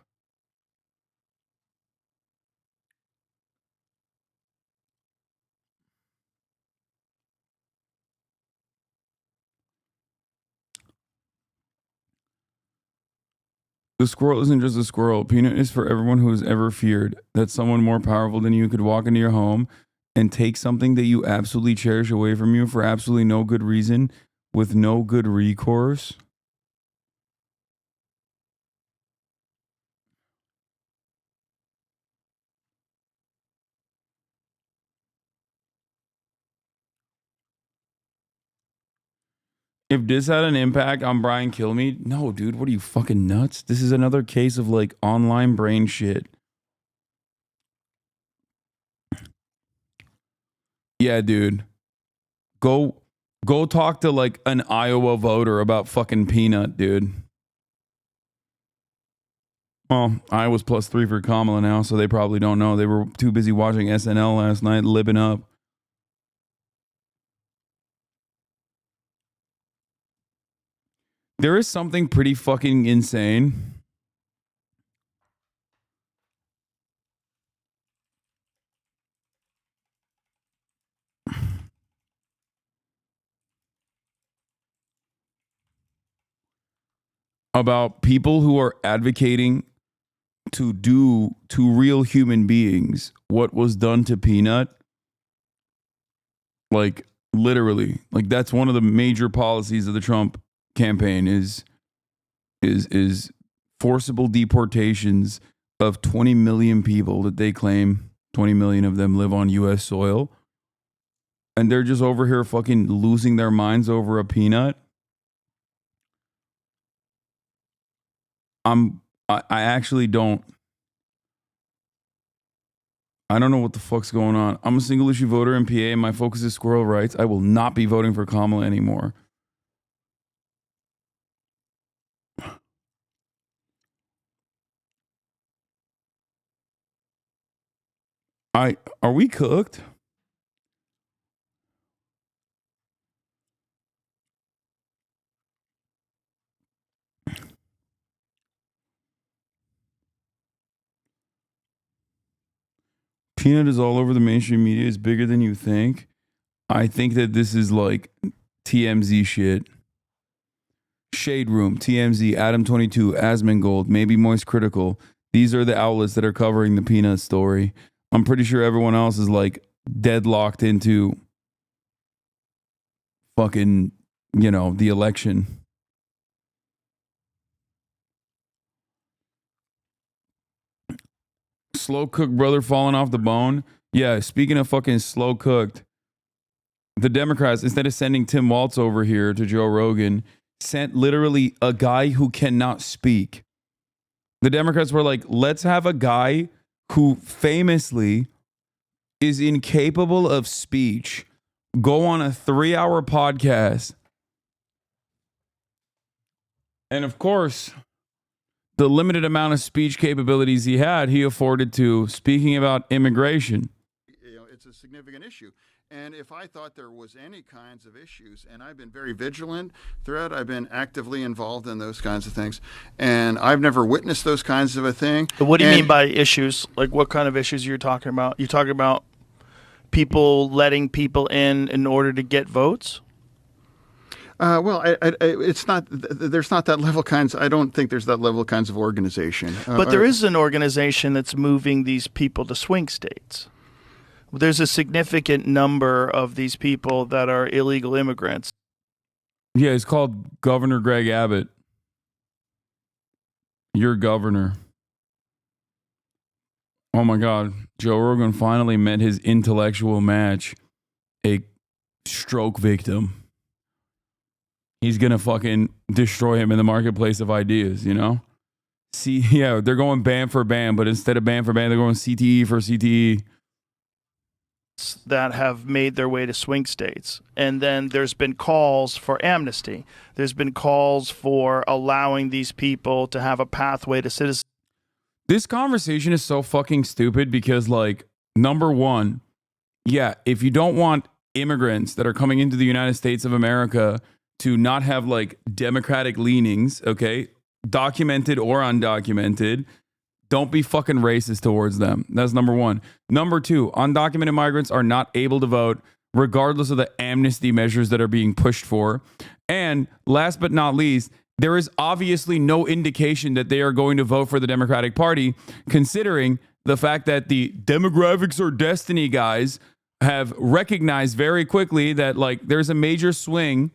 The squirrel isn't just a squirrel. Peanut is for everyone who has ever feared that someone more powerful than you could walk into your home and take something that you absolutely cherish away from you for absolutely no good reason with no good recourse. If this had an impact on Brian Kilmeade, no, dude, what are you fucking nuts? This is another case of like online brain shit. Yeah, dude. Go talk to like an Iowa voter about fucking Peanut, dude. Well, Iowa's +3 for Kamala now, so they probably don't know. They were too busy watching SNL last night, libbing up. There is something pretty fucking insane about people who are advocating to do to real human beings what was done to Peanut. Like literally, like that's one of the major policies of the Trump campaign is forcible deportations of 20 million people that they claim 20 million of them live on US soil. And they're just over here fucking losing their minds over a peanut. I actually don't. I don't know what the fuck's going on. I'm a single issue voter in PA and my focus is squirrel rights. I will not be voting for Kamala anymore. Are we cooked? Peanut is all over the mainstream media. It's bigger than you think. I think that this is like TMZ shit. Shade Room, TMZ, Adam22, Asmongold, maybe Moist Critical. These are the outlets that are covering the Peanut story. I'm pretty sure everyone else is like deadlocked into fucking, you know, the election. Slow cooked brother falling off the bone. Yeah, speaking of fucking slow cooked, the Democrats, instead of sending Tim Walz over here to Joe Rogan, sent literally a guy who cannot speak. The Democrats were like, let's have a guy who famously is incapable of speech go on a 3-hour podcast. And of course, the limited amount of speech capabilities he had, he afforded to speaking about immigration. You know, it's a significant issue. And if I thought there was any kinds of issues, and I've been very vigilant throughout, I've been actively involved in those kinds of things, and I've never witnessed those kinds of a thing. But what do you mean by issues? Like what kind of issues you're talking about? You talking about people letting people in order to get votes? Well, it's not. There's not that level kinds. I don't think there's that level kinds of organization. But there is an organization that's moving these people to swing states. There's a significant number of these people that are illegal immigrants. Yeah, it's called Governor Greg Abbott. Your governor. Oh my God. Joe Rogan finally met his intellectual match, a stroke victim. He's going to fucking destroy him in the marketplace of ideas, you know? See, yeah, they're going ban for ban, but instead of ban for ban, they're going CTE for CTE. that have made their way to swing states. And then there's been calls for amnesty. There's been calls for allowing these people to have a pathway to citizenship. This conversation is so fucking stupid because, like, number one, yeah, if you don't want immigrants that are coming into the United States of America to not have, like, democratic leanings, okay, documented or undocumented, don't be fucking racist towards them. That's number one. Number two, undocumented migrants are not able to vote regardless of the amnesty measures that are being pushed for. And last but not least, there is obviously no indication that they are going to vote for the Democratic Party, considering the fact that the demographics or destiny guys have recognized very quickly that, like, there's a major swing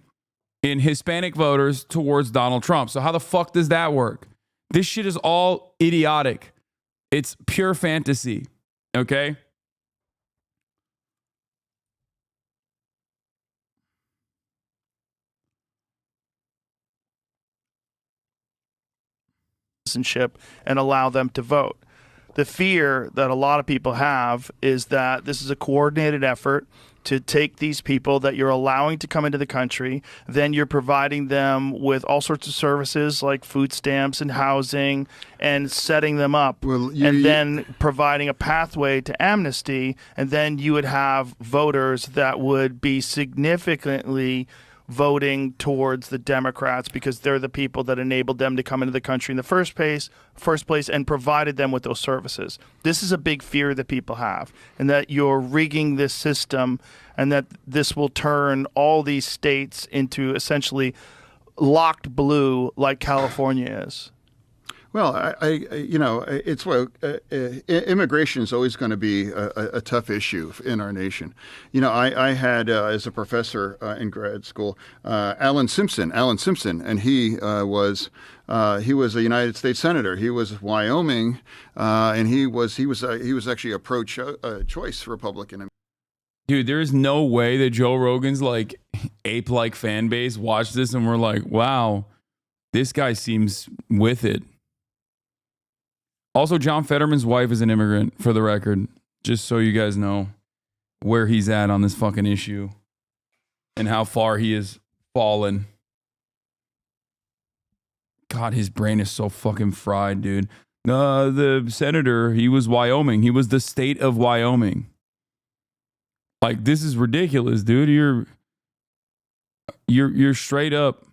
in Hispanic voters towards Donald Trump. So how the fuck does that work? This shit is all idiotic. It's pure fantasy. Okay? Citizenship and allow them to vote. The fear that a lot of people have is that this is a coordinated effort to take these people that you're allowing to come into the country, then you're providing them with all sorts of services like food stamps and housing and setting them up, and then providing a pathway to amnesty, and then you would have voters that would be significantly voting towards the Democrats because they're the people that enabled them to come into the country in the first place and provided them with those services. This is a big fear that people have, and that you're rigging this system and that this will turn all these states into essentially locked blue like California is. Well, it's immigration is always going to be a tough issue in our nation. You know, I had as a professor in grad school, Alan Simpson, and he was a United States senator. He was Wyoming, and he was actually a pro-choice Republican. Dude, there's no way that Joe Rogan's like ape-like fan base watched this and we're like, wow, this guy seems with it. Also, John Fetterman's wife is an immigrant, for the record, just so you guys know where he's at on this fucking issue and how far he has fallen. God, his brain is so fucking fried, dude. The senator, he was Wyoming. He was the state of Wyoming. Like, this is ridiculous, dude. You're straight up.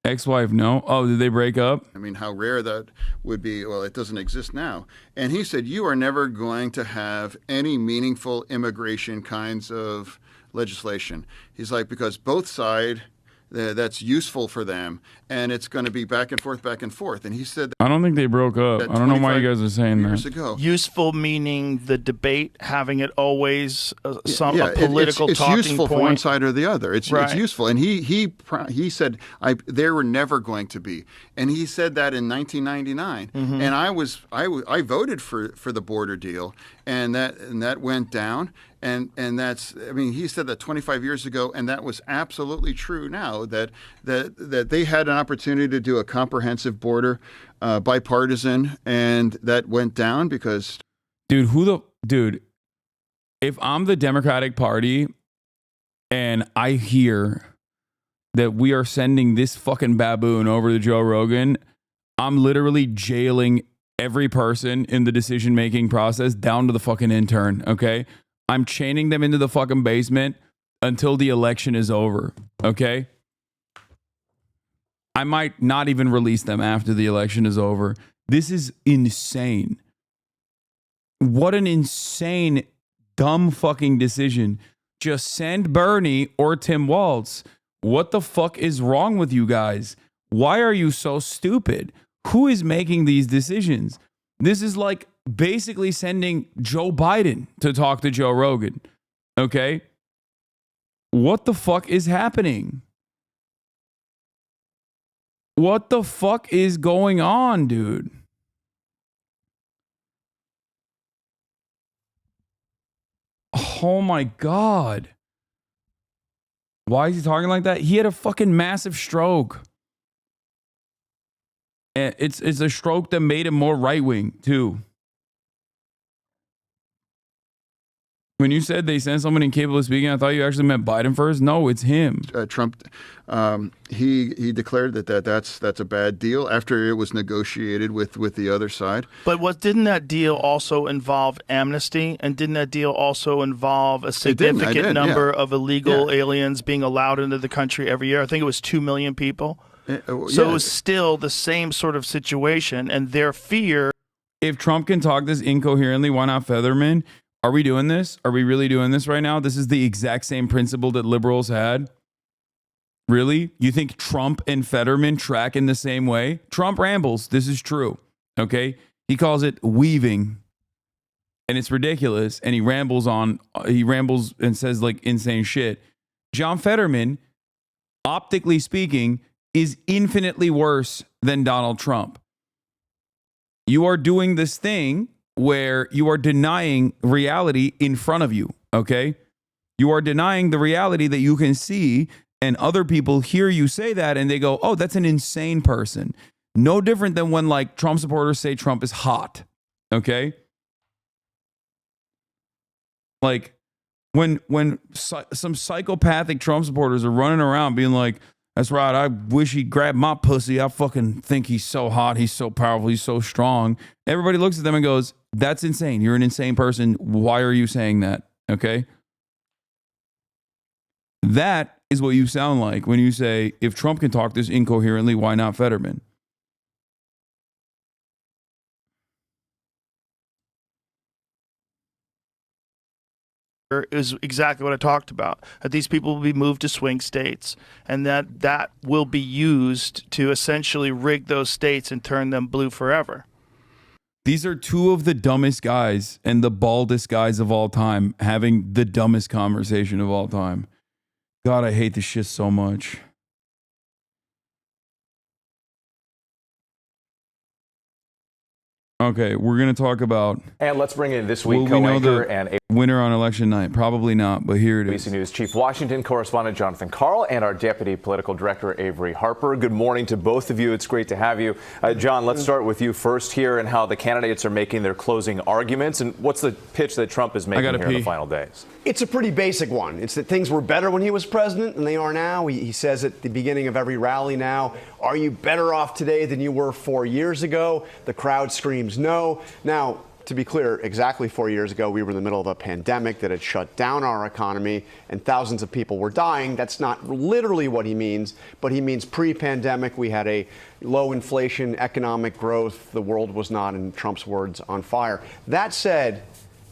Ex-wife, no. Oh, did they break up? I mean, how rare that would be. Well, it doesn't exist now. And he said, you are never going to have any meaningful immigration kinds of legislation. He's like, because both sides, that's useful for them, and it's going to be back and forth. And he said I don't think they broke up. I don't know why you guys are saying that. Ago. Useful meaning the debate, having it always a political it's talking useful point. for one side or the other. It's Right. useful. And he said they were never going to be. And he said that in 1999. Mhm. And I voted for the border deal, and that went down. And that's, I mean, he said that 25 years ago, and that was absolutely true now, that they had an opportunity to do a comprehensive border, bipartisan, and that went down because... Dude, if I'm the Democratic Party and I hear that we are sending this fucking baboon over to Joe Rogan, I'm literally jailing every person in the decision-making process down to the fucking intern, okay? I'm chaining them into the fucking basement until the election is over, okay? I might not even release them after the election is over. This is insane. What an insane, dumb fucking decision. Just send Bernie or Tim Walz. What the fuck is wrong with you guys? Why are you so stupid? Who is making these decisions? This is like basically sending Joe Biden to talk to Joe Rogan. Okay? What the fuck is happening? What the fuck is going on, dude? Oh my God. Why is he talking like that? He had a fucking massive stroke. And it's a stroke that made him more right-wing, too. When you said they sent someone incapable of speaking, I thought you actually meant Biden first. No, it's him. Trump, he declared that's a bad deal after it was negotiated with the other side. But didn't that deal also involve amnesty? And didn't that deal also involve a significant number of illegal aliens being allowed into the country every year? I think it was 2 million people. So it was still the same sort of situation, and their fear. If Trump can talk this incoherently, why not Featherman? Are we doing this? Are we really doing this right now? This is the exact same principle that liberals had. Really? You think Trump and Fetterman track in the same way? Trump rambles. This is true. Okay? He calls it weaving. And it's ridiculous. And he rambles and says like insane shit. John Fetterman, optically speaking, is infinitely worse than Donald Trump. You are doing this thing where you are denying reality in front of you, okay? You are denying the reality that you can see, and other people hear you say that and they go, oh, that's an insane person. No different than when like Trump supporters say Trump is hot, okay? Like when some psychopathic Trump supporters are running around being like, that's right, I wish he'd grab my pussy. I fucking think he's so hot, he's so powerful, he's so strong. Everybody looks at them and goes, that's insane. You're an insane person. Why are you saying that? Okay? That is what you sound like when you say, if Trump can talk this incoherently, why not Fetterman? Is exactly what I talked about, that these people will be moved to swing states, and that will be used to essentially rig those states and turn them blue forever. These are two of the dumbest guys and the baldest guys of all time having the dumbest conversation of all time. God, I hate this shit so much. Okay, we're going to talk about... And let's bring in this week we know co-anchor the and winner on election night. Probably not, but here it is. ABC News Chief Washington correspondent Jonathan Karl and our Deputy Political Director Avery Harper. Good morning to both of you. It's great to have you. John, let's start with you first here and how the candidates are making their closing arguments. And what's the pitch that Trump is making here in the final days? It's a pretty basic one. It's that things were better when he was president than they are now. He says at the beginning of every rally now, are you better off today than you were 4 years ago? The crowd screams no. Now, to be clear, exactly 4 years ago, we were in the middle of a pandemic that had shut down our economy and thousands of people were dying. That's not literally what he means, but he means pre-pandemic. We had a low inflation, economic growth. The world was not, in Trump's words, on fire. That said,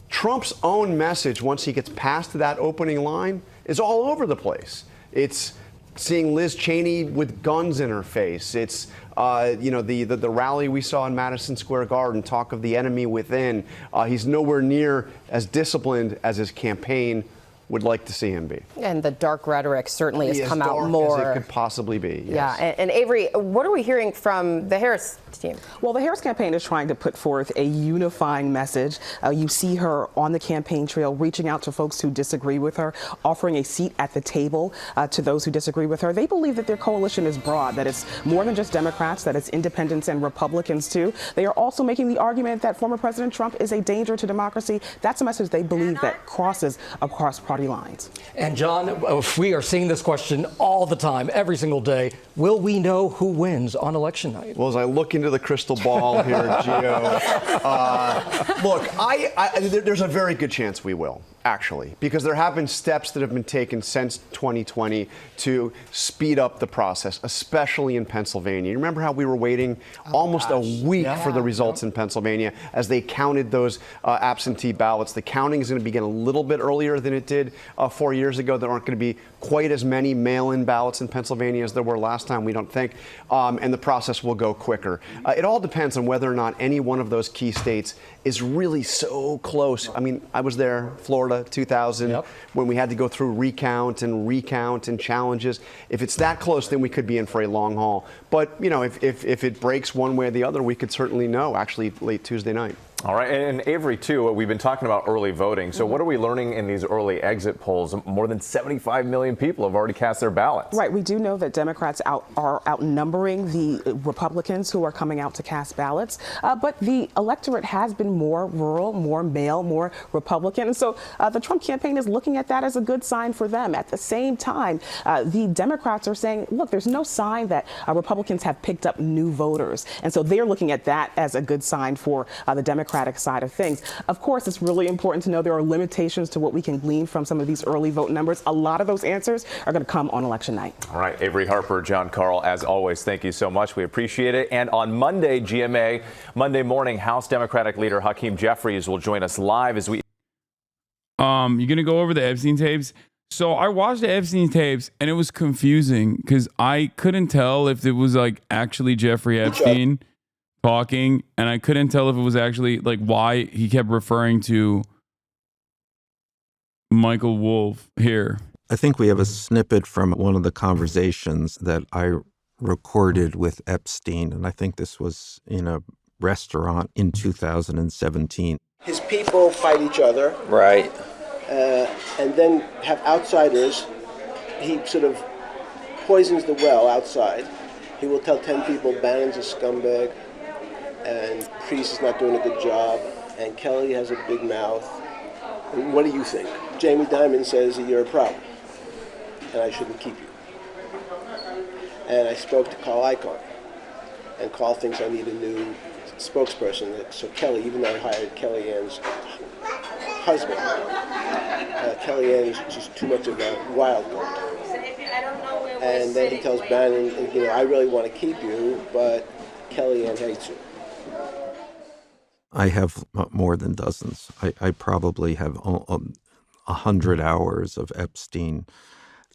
Trump's own message, once he gets past that opening line, is all over the place. It's seeing Liz Cheney with guns in her face. It's the rally we saw in Madison Square Garden, talk of the enemy within. He's nowhere near as disciplined as his campaign would like to see him be. And the dark rhetoric certainly has come out As more. it could possibly be. Yes. Yeah, and Avery, what are we hearing from the Harris team? Well, the Harris campaign is trying to put forth a unifying message. You see her on the campaign trail reaching out to folks who disagree with her, offering a seat at the table to those who disagree with her. They believe that their coalition is broad, that it's more than just Democrats, that it's independents and Republicans too. They are also making the argument that former President Trump is a danger to democracy. That's a message they believe that crosses across party lines. And John, we are seeing this question all the time, every single day. Will we know who wins on election night? Well, as I look into the crystal ball here, Gio, look, there's a very good chance we will, actually, because there have been steps that have been taken since 2020 to speed up the process, especially in Pennsylvania. You remember how we were waiting almost a week for the results in Pennsylvania as they counted those absentee ballots. The counting is going to begin a little bit earlier than it did 4 years ago. There aren't going to be quite as many mail-in ballots in Pennsylvania as there were last time, we don't think, and the process will go quicker. It all depends on whether or not any one of those key states is really so close. I mean, I was there, Florida, 2000, when we had to go through recount and challenges. If it's that close, then we could be in for a long haul. But, you know, if it breaks one way or the other, we could certainly know, actually, late Tuesday night. All right, and Avery, too, we've been talking about early voting. So what are we learning in these early exit polls? More than 75 million people have already cast their ballots. Right. We do know that Democrats are outnumbering the Republicans who are coming out to cast ballots. But the electorate has been more rural, more male, more Republican. And so the Trump campaign is looking at that as a good sign for them. At the same time, the Democrats are saying, look, there's no sign that Republicans have picked up new voters. And so they're looking at that as a good sign for the Democratic side of things. Of course, it's really important to know there are limitations to what we can glean from some of these early vote numbers. A lot of those answers are going to come on election night. All right, Avery Harper, John Carl, as always, thank you so much. We appreciate it. And on Monday, GMA, Monday morning, House Democratic leader Hakeem Jeffries will join us live as we... You're going to go over the Epstein tapes? So I watched the Epstein tapes and it was confusing because I couldn't tell if it was like actually Jeffrey Epstein talking, and I couldn't tell if it was actually like why he kept referring to Michael Wolff here. I think we have a snippet from one of the conversations that I recorded with Epstein, and I think this was in a restaurant in 2017. His people fight each other. Right. And then have outsiders. He sort of poisons the well outside. He will tell 10 people Bannon's a scumbag, and Priest is not doing a good job, and Kelly has a big mouth. And what do you think? Jamie Dimon says that you're a problem, and I shouldn't keep you. And I spoke to Carl Icahn, and Carl thinks I need a new spokesperson. So Kelly, even though I hired Kellyanne's husband, Kellyanne's just too much of a wild card. And then he tells Bannon, I really want to keep you, but Kellyanne hates you. I have more than dozens. I probably have 100 hours of Epstein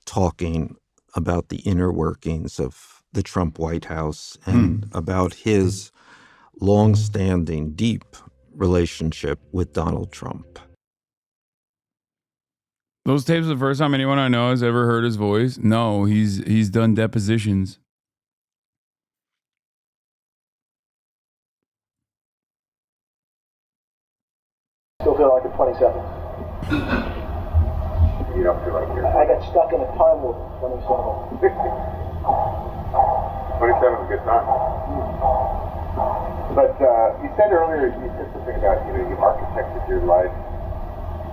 talking about the inner workings of the Trump White House and about his long-standing, deep relationship with Donald Trump. Those tapes are the first time anyone I know has ever heard his voice. No, he's done depositions. Still feel like a 27. You don't feel like you're... I got stuck in a time loop at 27. 27 is a good time. But you said earlier, you said something about, you architected your life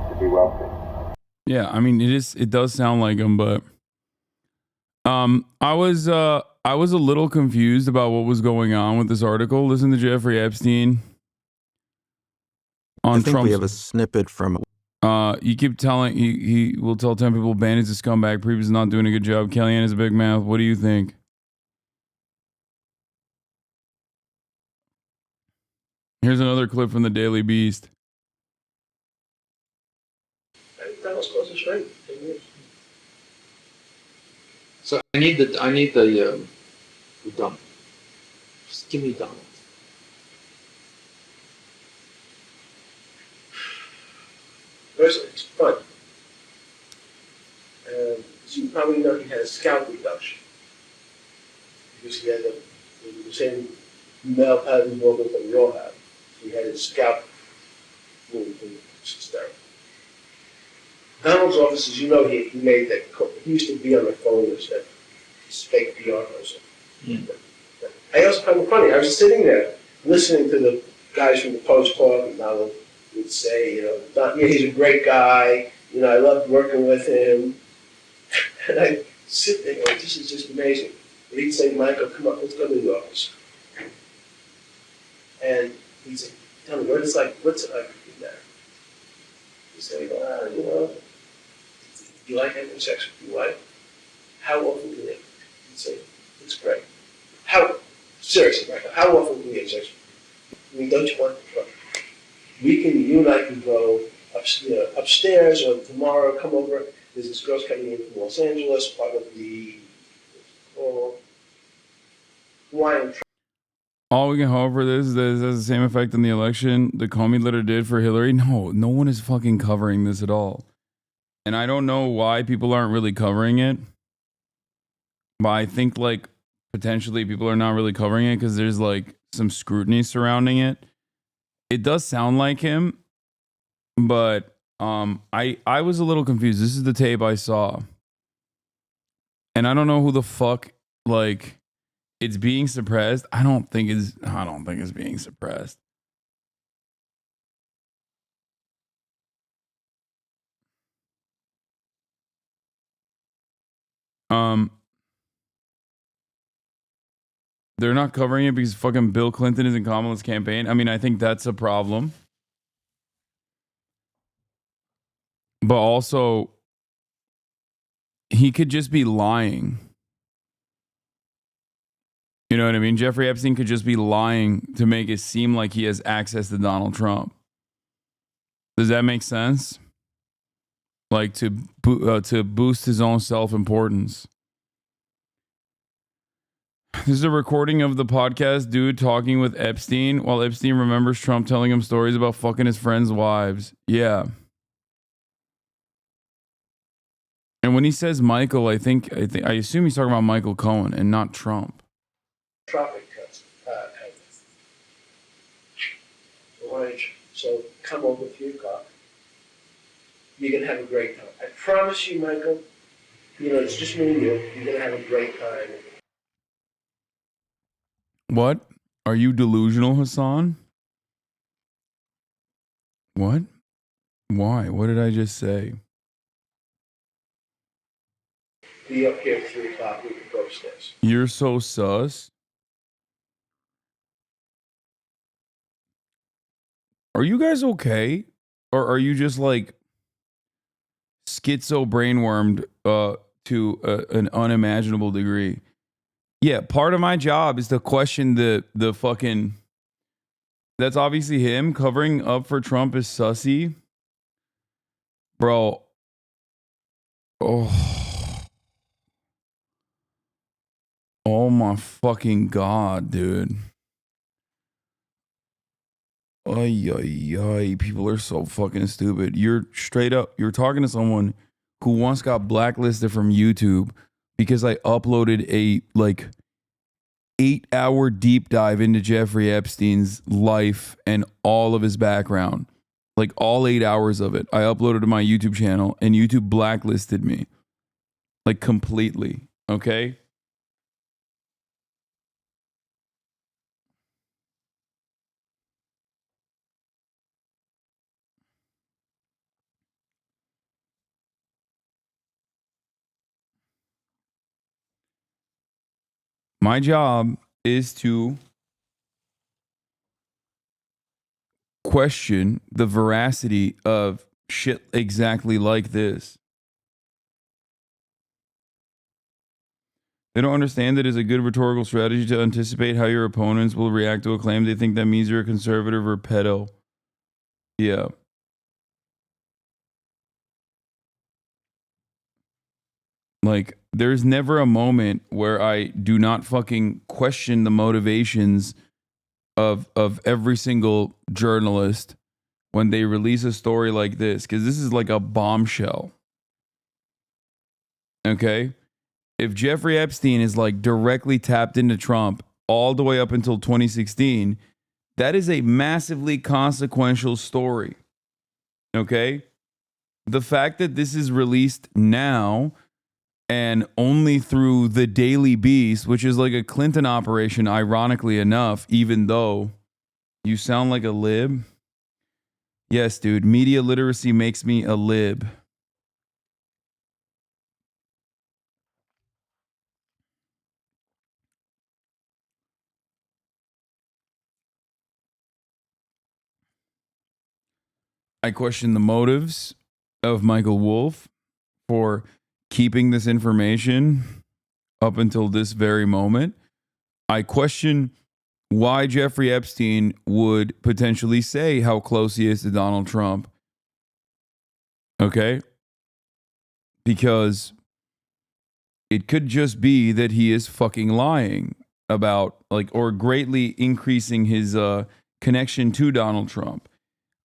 to be wealthy. Yeah, I mean, it does sound like him, but I was a little confused about what was going on with this article. Listen to Jeffrey Epstein on I think we have a snippet from. You keep telling he will tell 10 people Bannon's a scumbag, Priebus is not doing a good job, Kellyanne is a big mouth. What do you think? Here's another clip from the Daily Beast. That was close to straight. So I need the dump. Just give me Donald. First, it's fun. So you probably know he had a scalp reduction because he had the same male pattern movement that we all have. He had his scalp moved from hysterical. Donald's office, as you know, he made that. He used to be on the phone as a fake PR person. I also found it funny. I was sitting there listening to the guys from the Post talk, and Donald would say, he's a great guy. I loved working with him. And I sit there going, this is just amazing. And he'd say, Michael, come on, let's go to the office. And he'd say, tell me, what's it like in there? He'd say, do you like having sex with your wife? How often do they? He'd say, it's great. Seriously, Michael, how often do you have sex with you? I mean, don't you want to? You and I can go upstairs, or tomorrow come over. There's this girl's coming in from Los Angeles, part of the Hawaiian. All we can hope for this is that it has the same effect on the election the Comey letter did for Hillary. No one is fucking covering this at all. And I don't know why people aren't really covering it. But I think potentially people are not really covering it because there's some scrutiny surrounding it. It does sound like him, but I was a little confused. This is the tape I saw. And I don't know who the fuck, like, it's being suppressed. I don't think it's being suppressed. They're not covering it because fucking Bill Clinton is in Kamala's campaign. I mean, I think that's a problem. But also, he could just be lying. You know what I mean? Jeffrey Epstein could just be lying to make it seem like he has access to Donald Trump. Does that make sense? Like to boost his own self-importance. This is a recording of the podcast dude talking with Epstein while Epstein remembers Trump telling him stories about fucking his friends' wives. Yeah. And when he says Michael, I assume he's talking about Michael Cohen and not Trump. Tropic cuts. Orange. So come over with your car. You're gonna have a great time. I promise you, Michael. You know, it's just me and you. You're gonna have a great time. What? Are you delusional, Hasan? What? Why? What did I just say? Be up here at 3 o'clock. We can go upstairs. You're so sus. Are you guys okay? Or are you just like schizo brainwormed to an unimaginable degree? Yeah, part of my job is to question the fucking... That's obviously him covering up for Trump is sussy. Bro. Oh. Oh my fucking God, dude. Ay, ay, ay. People are so fucking stupid. You're talking to someone who once got blacklisted from YouTube because I uploaded a 8-hour deep dive into Jeffrey Epstein's life and all of his background. Like all 8 hours of it. I uploaded to my YouTube channel and YouTube blacklisted me. Like completely. Okay? My job is to question the veracity of shit exactly like this. They don't understand that it's a good rhetorical strategy to anticipate how your opponents will react to a claim. They think that means you're a conservative or pedo. Yeah. Like, there's never a moment where I do not fucking question the motivations of every single journalist when they release a story like this, because this is like a bombshell. Okay? If Jeffrey Epstein is like directly tapped into Trump all the way up until 2016, that is a massively consequential story. Okay? The fact that this is released now and only through the Daily Beast, which is like a Clinton operation, ironically enough, even though you sound like a lib. Yes, dude, media literacy makes me a lib. I question the motives of Michael Wolff for keeping this information up until this very moment. I question why Jeffrey Epstein would potentially say how close he is to Donald Trump. Okay? Because it could just be that he is fucking lying about, like, or greatly increasing his connection to Donald Trump.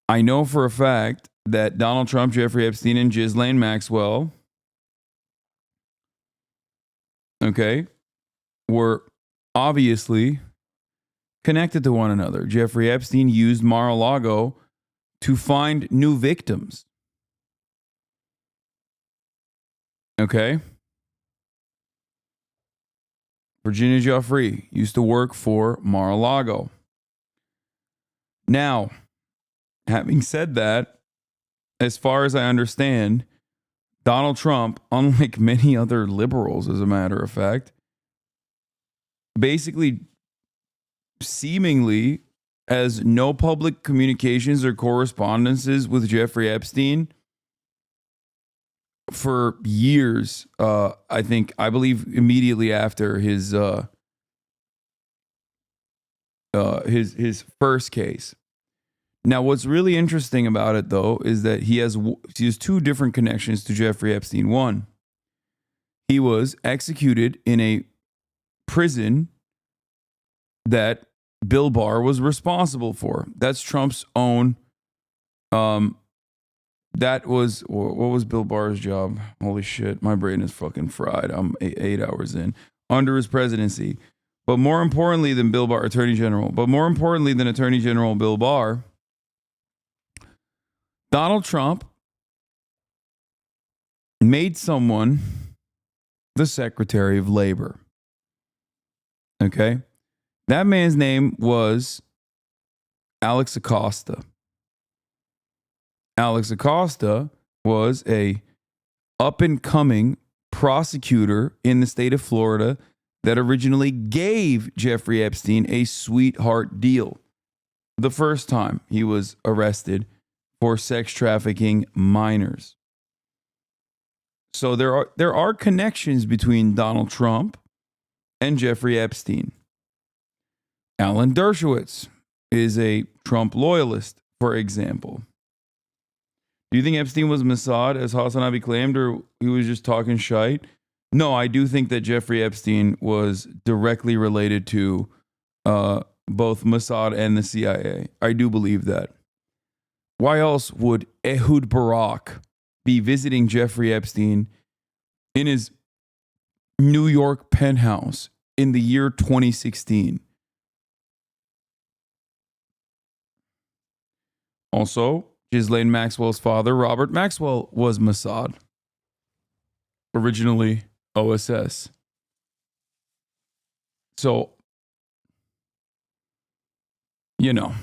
I know for a fact that Donald Trump, Jeffrey Epstein, and Ghislaine Maxwell, okay, were obviously connected to one another. Jeffrey Epstein used Mar-a-Lago to find new victims. Okay? Virginia Joffrey used to work for Mar-a-Lago. Now, having said that, as far as I understand, Donald Trump, unlike many other liberals, as a matter of fact, basically seemingly has no public communications or correspondences with Jeffrey Epstein for years. I believe immediately after his first case. Now, what's really interesting about it, though, is that he has two different connections to Jeffrey Epstein. One, he was executed in a prison that Bill Barr was responsible for. That's Trump's own. That was, what was Bill Barr's job? Holy shit, my brain is fucking fried. I'm 8 hours in. Under his presidency. But more importantly than Bill Barr, Attorney General, but more importantly than Attorney General Bill Barr, Donald Trump made someone the Secretary of Labor. Okay? That man's name was Alex Acosta. Alex Acosta was a up-and-coming prosecutor in the state of Florida that originally gave Jeffrey Epstein a sweetheart deal the first time he was arrested for sex trafficking minors. So there are connections between Donald Trump and Jeffrey Epstein. Alan Dershowitz is a Trump loyalist, for example. Do you think Epstein was Mossad, as Hasanabi claimed, or he was just talking shite? No, I do think that Jeffrey Epstein was directly related to both Mossad and the CIA. I do believe that. Why else would Ehud Barak be visiting Jeffrey Epstein in his New York penthouse in the year 2016? Also, Ghislaine Maxwell's father, Robert Maxwell, was Mossad. Originally OSS. So, you know.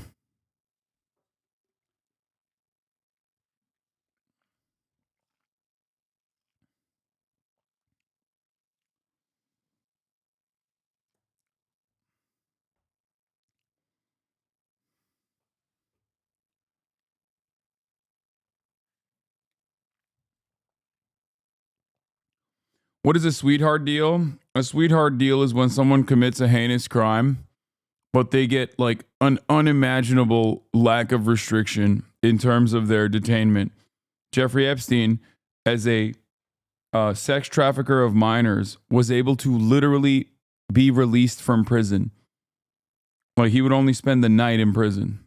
What is a sweetheart deal? A sweetheart deal is when someone commits a heinous crime, but they get like an unimaginable lack of restriction in terms of their detainment. Jeffrey Epstein, as a sex trafficker of minors, was able to literally be released from prison. Like, he would only spend the night in prison.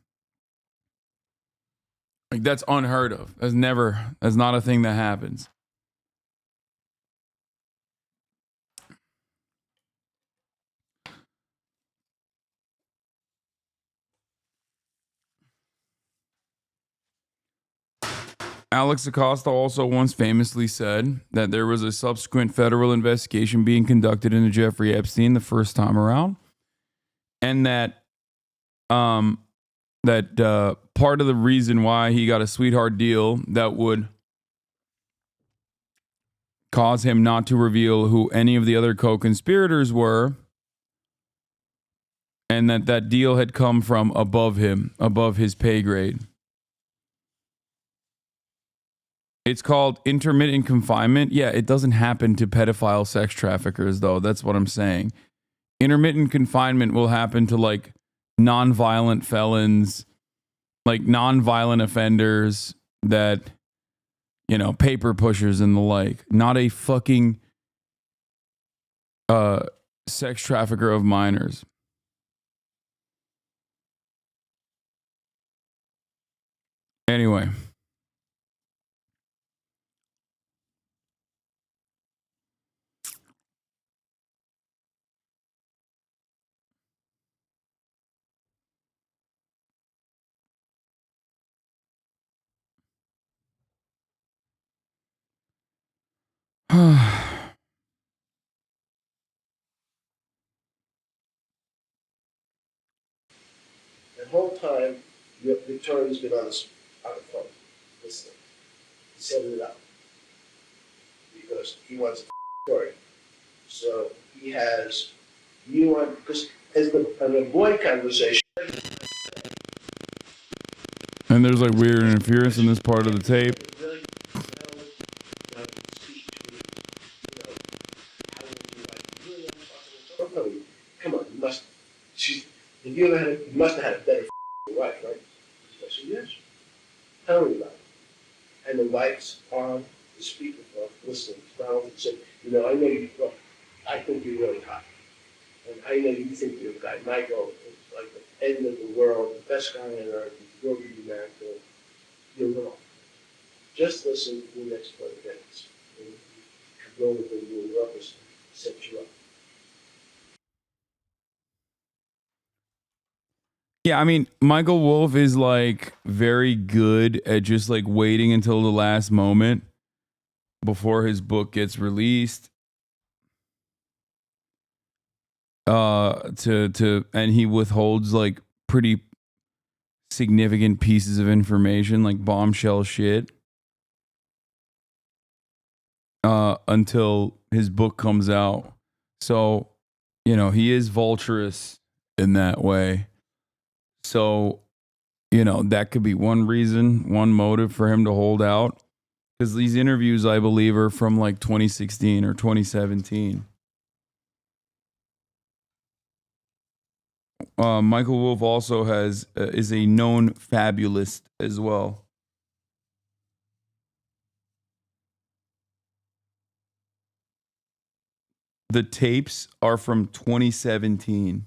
Like, that's unheard of. That's not a thing that happens. Alex Acosta also once famously said that there was a subsequent federal investigation being conducted into Jeffrey Epstein the first time around, and that part of the reason why he got a sweetheart deal that would cause him not to reveal who any of the other co-conspirators were, and that deal had come from above him, above his pay grade. It's called intermittent confinement. Yeah, it doesn't happen to pedophile sex traffickers, though. That's what I'm saying. Intermittent confinement will happen to like non-violent felons, like non-violent offenders that, you know, paper pushers and the like. Not a fucking sex trafficker of minors. Anyway. The whole time, Victoria's been on the phone, listening. He set it up because he wants a story. So he has you on, because as the boy conversation. And there's like weird interference in this part of the tape. Come on, you must. You must have had a better wife, right? I said, yes. Tell me about it. And the wife's on the speakerphone, listening, smiling, and said, I know you. Well, I think you're really hot, and I know you think you're a guy. Michael is like the end of the world, the best guy on earth. You will be married to him. You're wrong. Just listen to the next 20 minutes. And you can go with the new rubbers, set you up. Yeah, I mean, Michael Wolff is like very good at just like waiting until the last moment before his book gets released. And he withholds like pretty significant pieces of information, like bombshell shit, until his book comes out. So, he is vulturous in that way. So, that could be one reason, one motive for him to hold out. Because these interviews, I believe, are from like 2016 or 2017. Michael Wolff also is a known fabulist as well. The tapes are from 2017.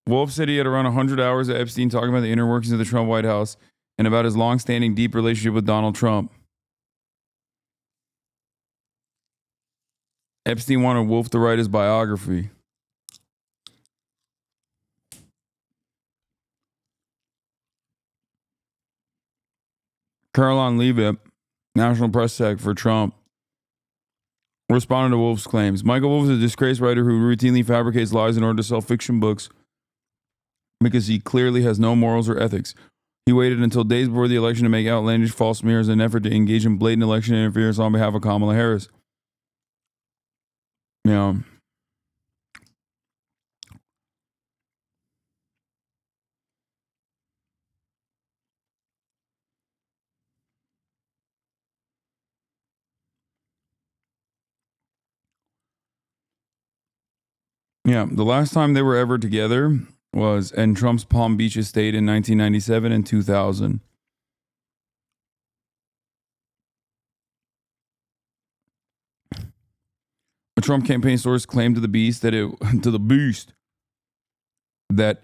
Wolff said he had around 100 hours of Epstein talking about the inner workings of the Trump White House and about his long-standing deep relationship with Donald Trump. Epstein wanted Wolff to write his biography. Caroline Leavitt, National Press Sec for Trump, responded to Wolff's claims. Michael Wolff is a disgraced writer who routinely fabricates lies in order to sell fiction books because he clearly has no morals or ethics. He waited until days before the election to make outlandish false smears in an effort to engage in blatant election interference on behalf of Kamala Harris. Yeah. Yeah, the last time they were ever together was in Trump's Palm Beach estate in 1997 and 2000. A Trump campaign source claimed to the Beast that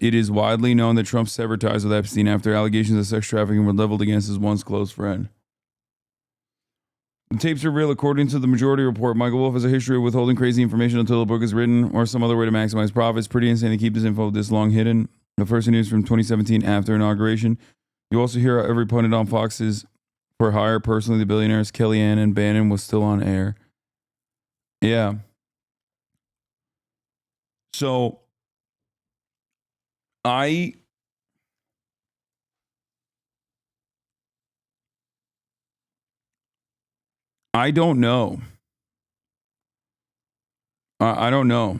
it is widely known that Trump severed ties with Epstein after allegations of sex trafficking were leveled against his once close friend. The tapes are real. According to the majority report, Michael Wolff has a history of withholding crazy information until the book is written or some other way to maximize profits. Pretty insane to keep this info this long hidden. The first news from 2017 after inauguration. You also hear how every pundit on Fox's for hire, personally the billionaires Kellyanne and Bannon was still on air. Yeah. So I don't know. I don't know.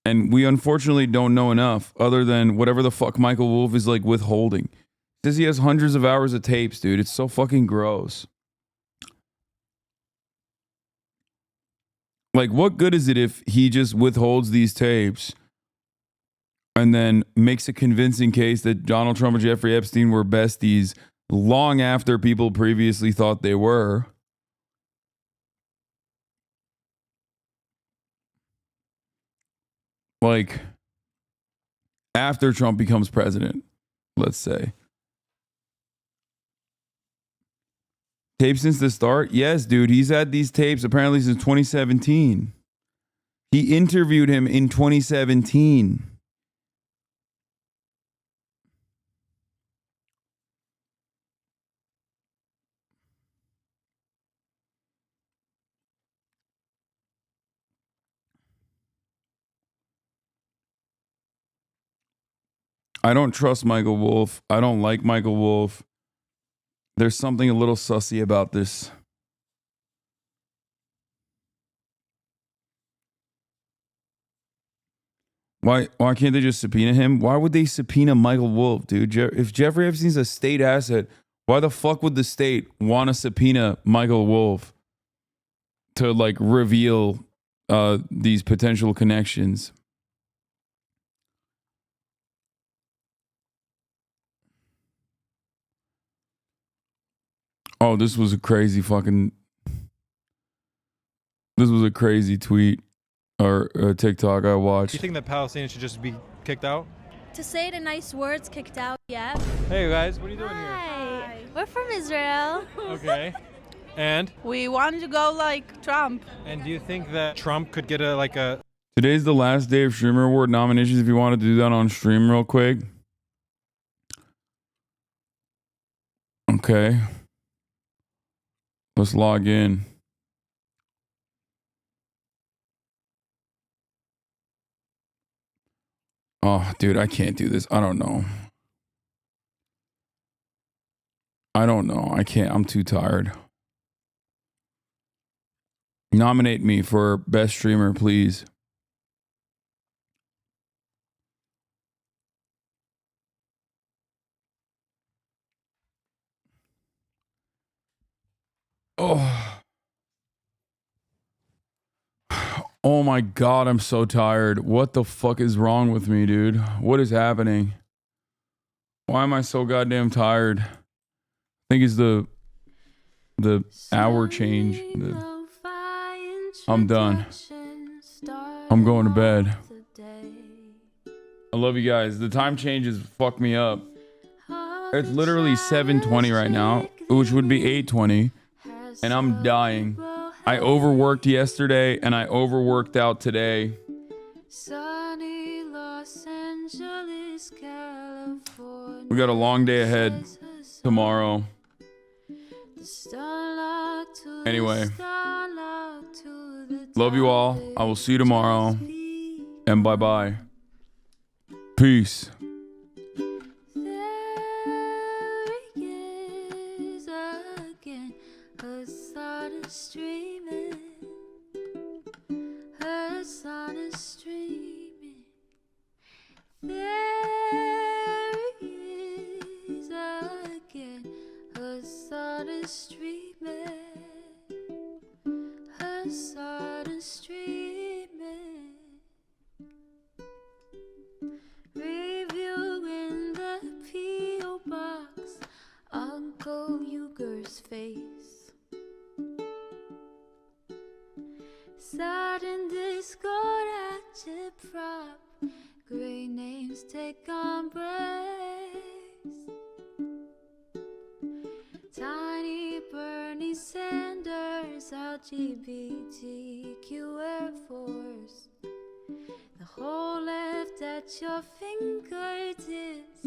And we unfortunately don't know enough other than whatever the fuck Michael Wolff is like withholding. Says he has hundreds of hours of tapes, dude. It's so fucking gross. Like, what good is it if he just withholds these tapes and then makes a convincing case that Donald Trump and Jeffrey Epstein were besties long after people previously thought they were? Like, after Trump becomes president, let's say. Tapes since the start? Yes, dude. He's had these tapes apparently since 2017. He interviewed him in 2017. I don't trust Michael Wolff. I don't like Michael Wolff. There's something a little sussy about this. Why can't they just subpoena him? Why would they subpoena Michael Wolff, dude? If Jeffrey Epstein's a state asset, why the fuck would the state want to subpoena Michael Wolff to like reveal these potential connections? Oh, this was a crazy tweet or TikTok I watched. Do you think that Palestinians should just be kicked out? To say it in nice words, kicked out, yeah. Hey guys, what are you doing here? Hi. We're from Israel. Okay. And? We want to go like Trump. And do you think that Trump could get a... Today's the last day of Streamer Award nominations. If you want to do that on stream real quick. Okay. Let's log in. Oh, dude, I can't do this. I don't know. I can't. I'm too tired. Nominate me for best streamer, please. Oh. Oh my God, I'm so tired. What the fuck is wrong with me, dude? What is happening? Why am I so goddamn tired? I think it's the hour change. I'm done. I'm going to bed. I love you guys. The time changes fuck me up. It's literally 7:20 right now, which would be 8:20, and I'm dying. I overworked yesterday and I overworked out today. We got a long day ahead tomorrow. Anyway, love you all. I will see you tomorrow. And bye-bye. Peace. Hasan is streaming. There he is again. Hasan is streaming. Hasan is streaming. Review in the P.O. box. Uncle Uger's face. Sudden Discord agitprop. Great names take embrace. Tiny Bernie Sanders, LGBTQ Air Force. The whole left at your fingertips,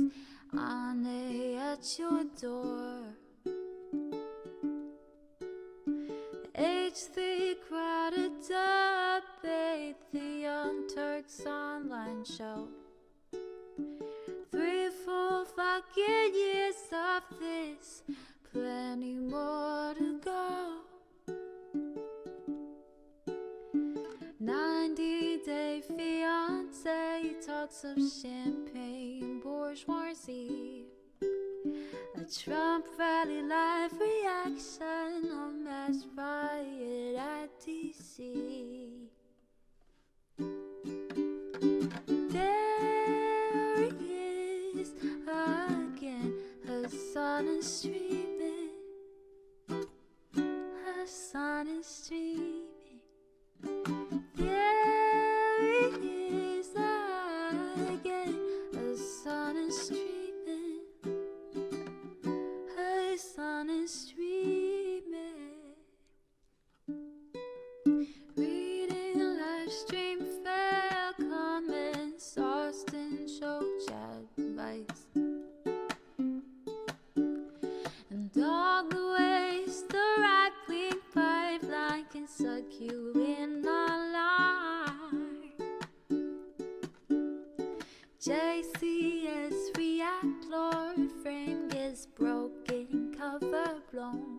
Ane at your door. H3 crowded debate, the Young Turks online show. 3 full fucking years of this, plenty more to go. 90-day fiance talks of champagne bourgeoisie. A Trump rally live reaction, a mass riot at DC. There he is again, Hasan is streaming. Hasan is streaming. There he is again, Hasan is streaming. Hasan is streaming. Reading a live stream suck you in a line. JCS react, Lord frame gets broken, cover blown.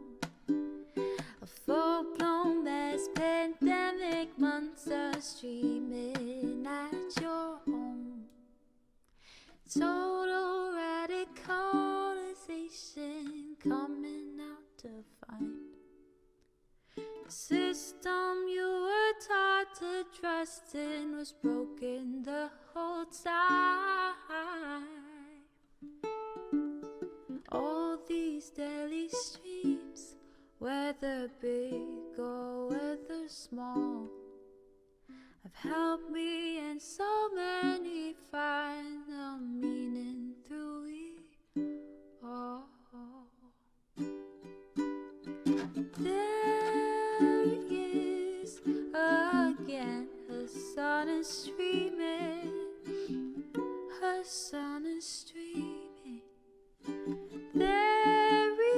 A full-blown mass pandemic, monster streaming at your home. Total radicalization coming out to find. The system you were taught to trust in was broken the whole time. All these daily streams, whether big or whether small, have helped me and so many find the meaning through it all. There he is again, Hasan is streaming, Hasan is streaming. There he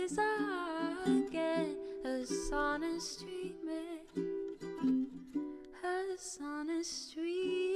is again, Hasan is streaming, Hasan is streaming.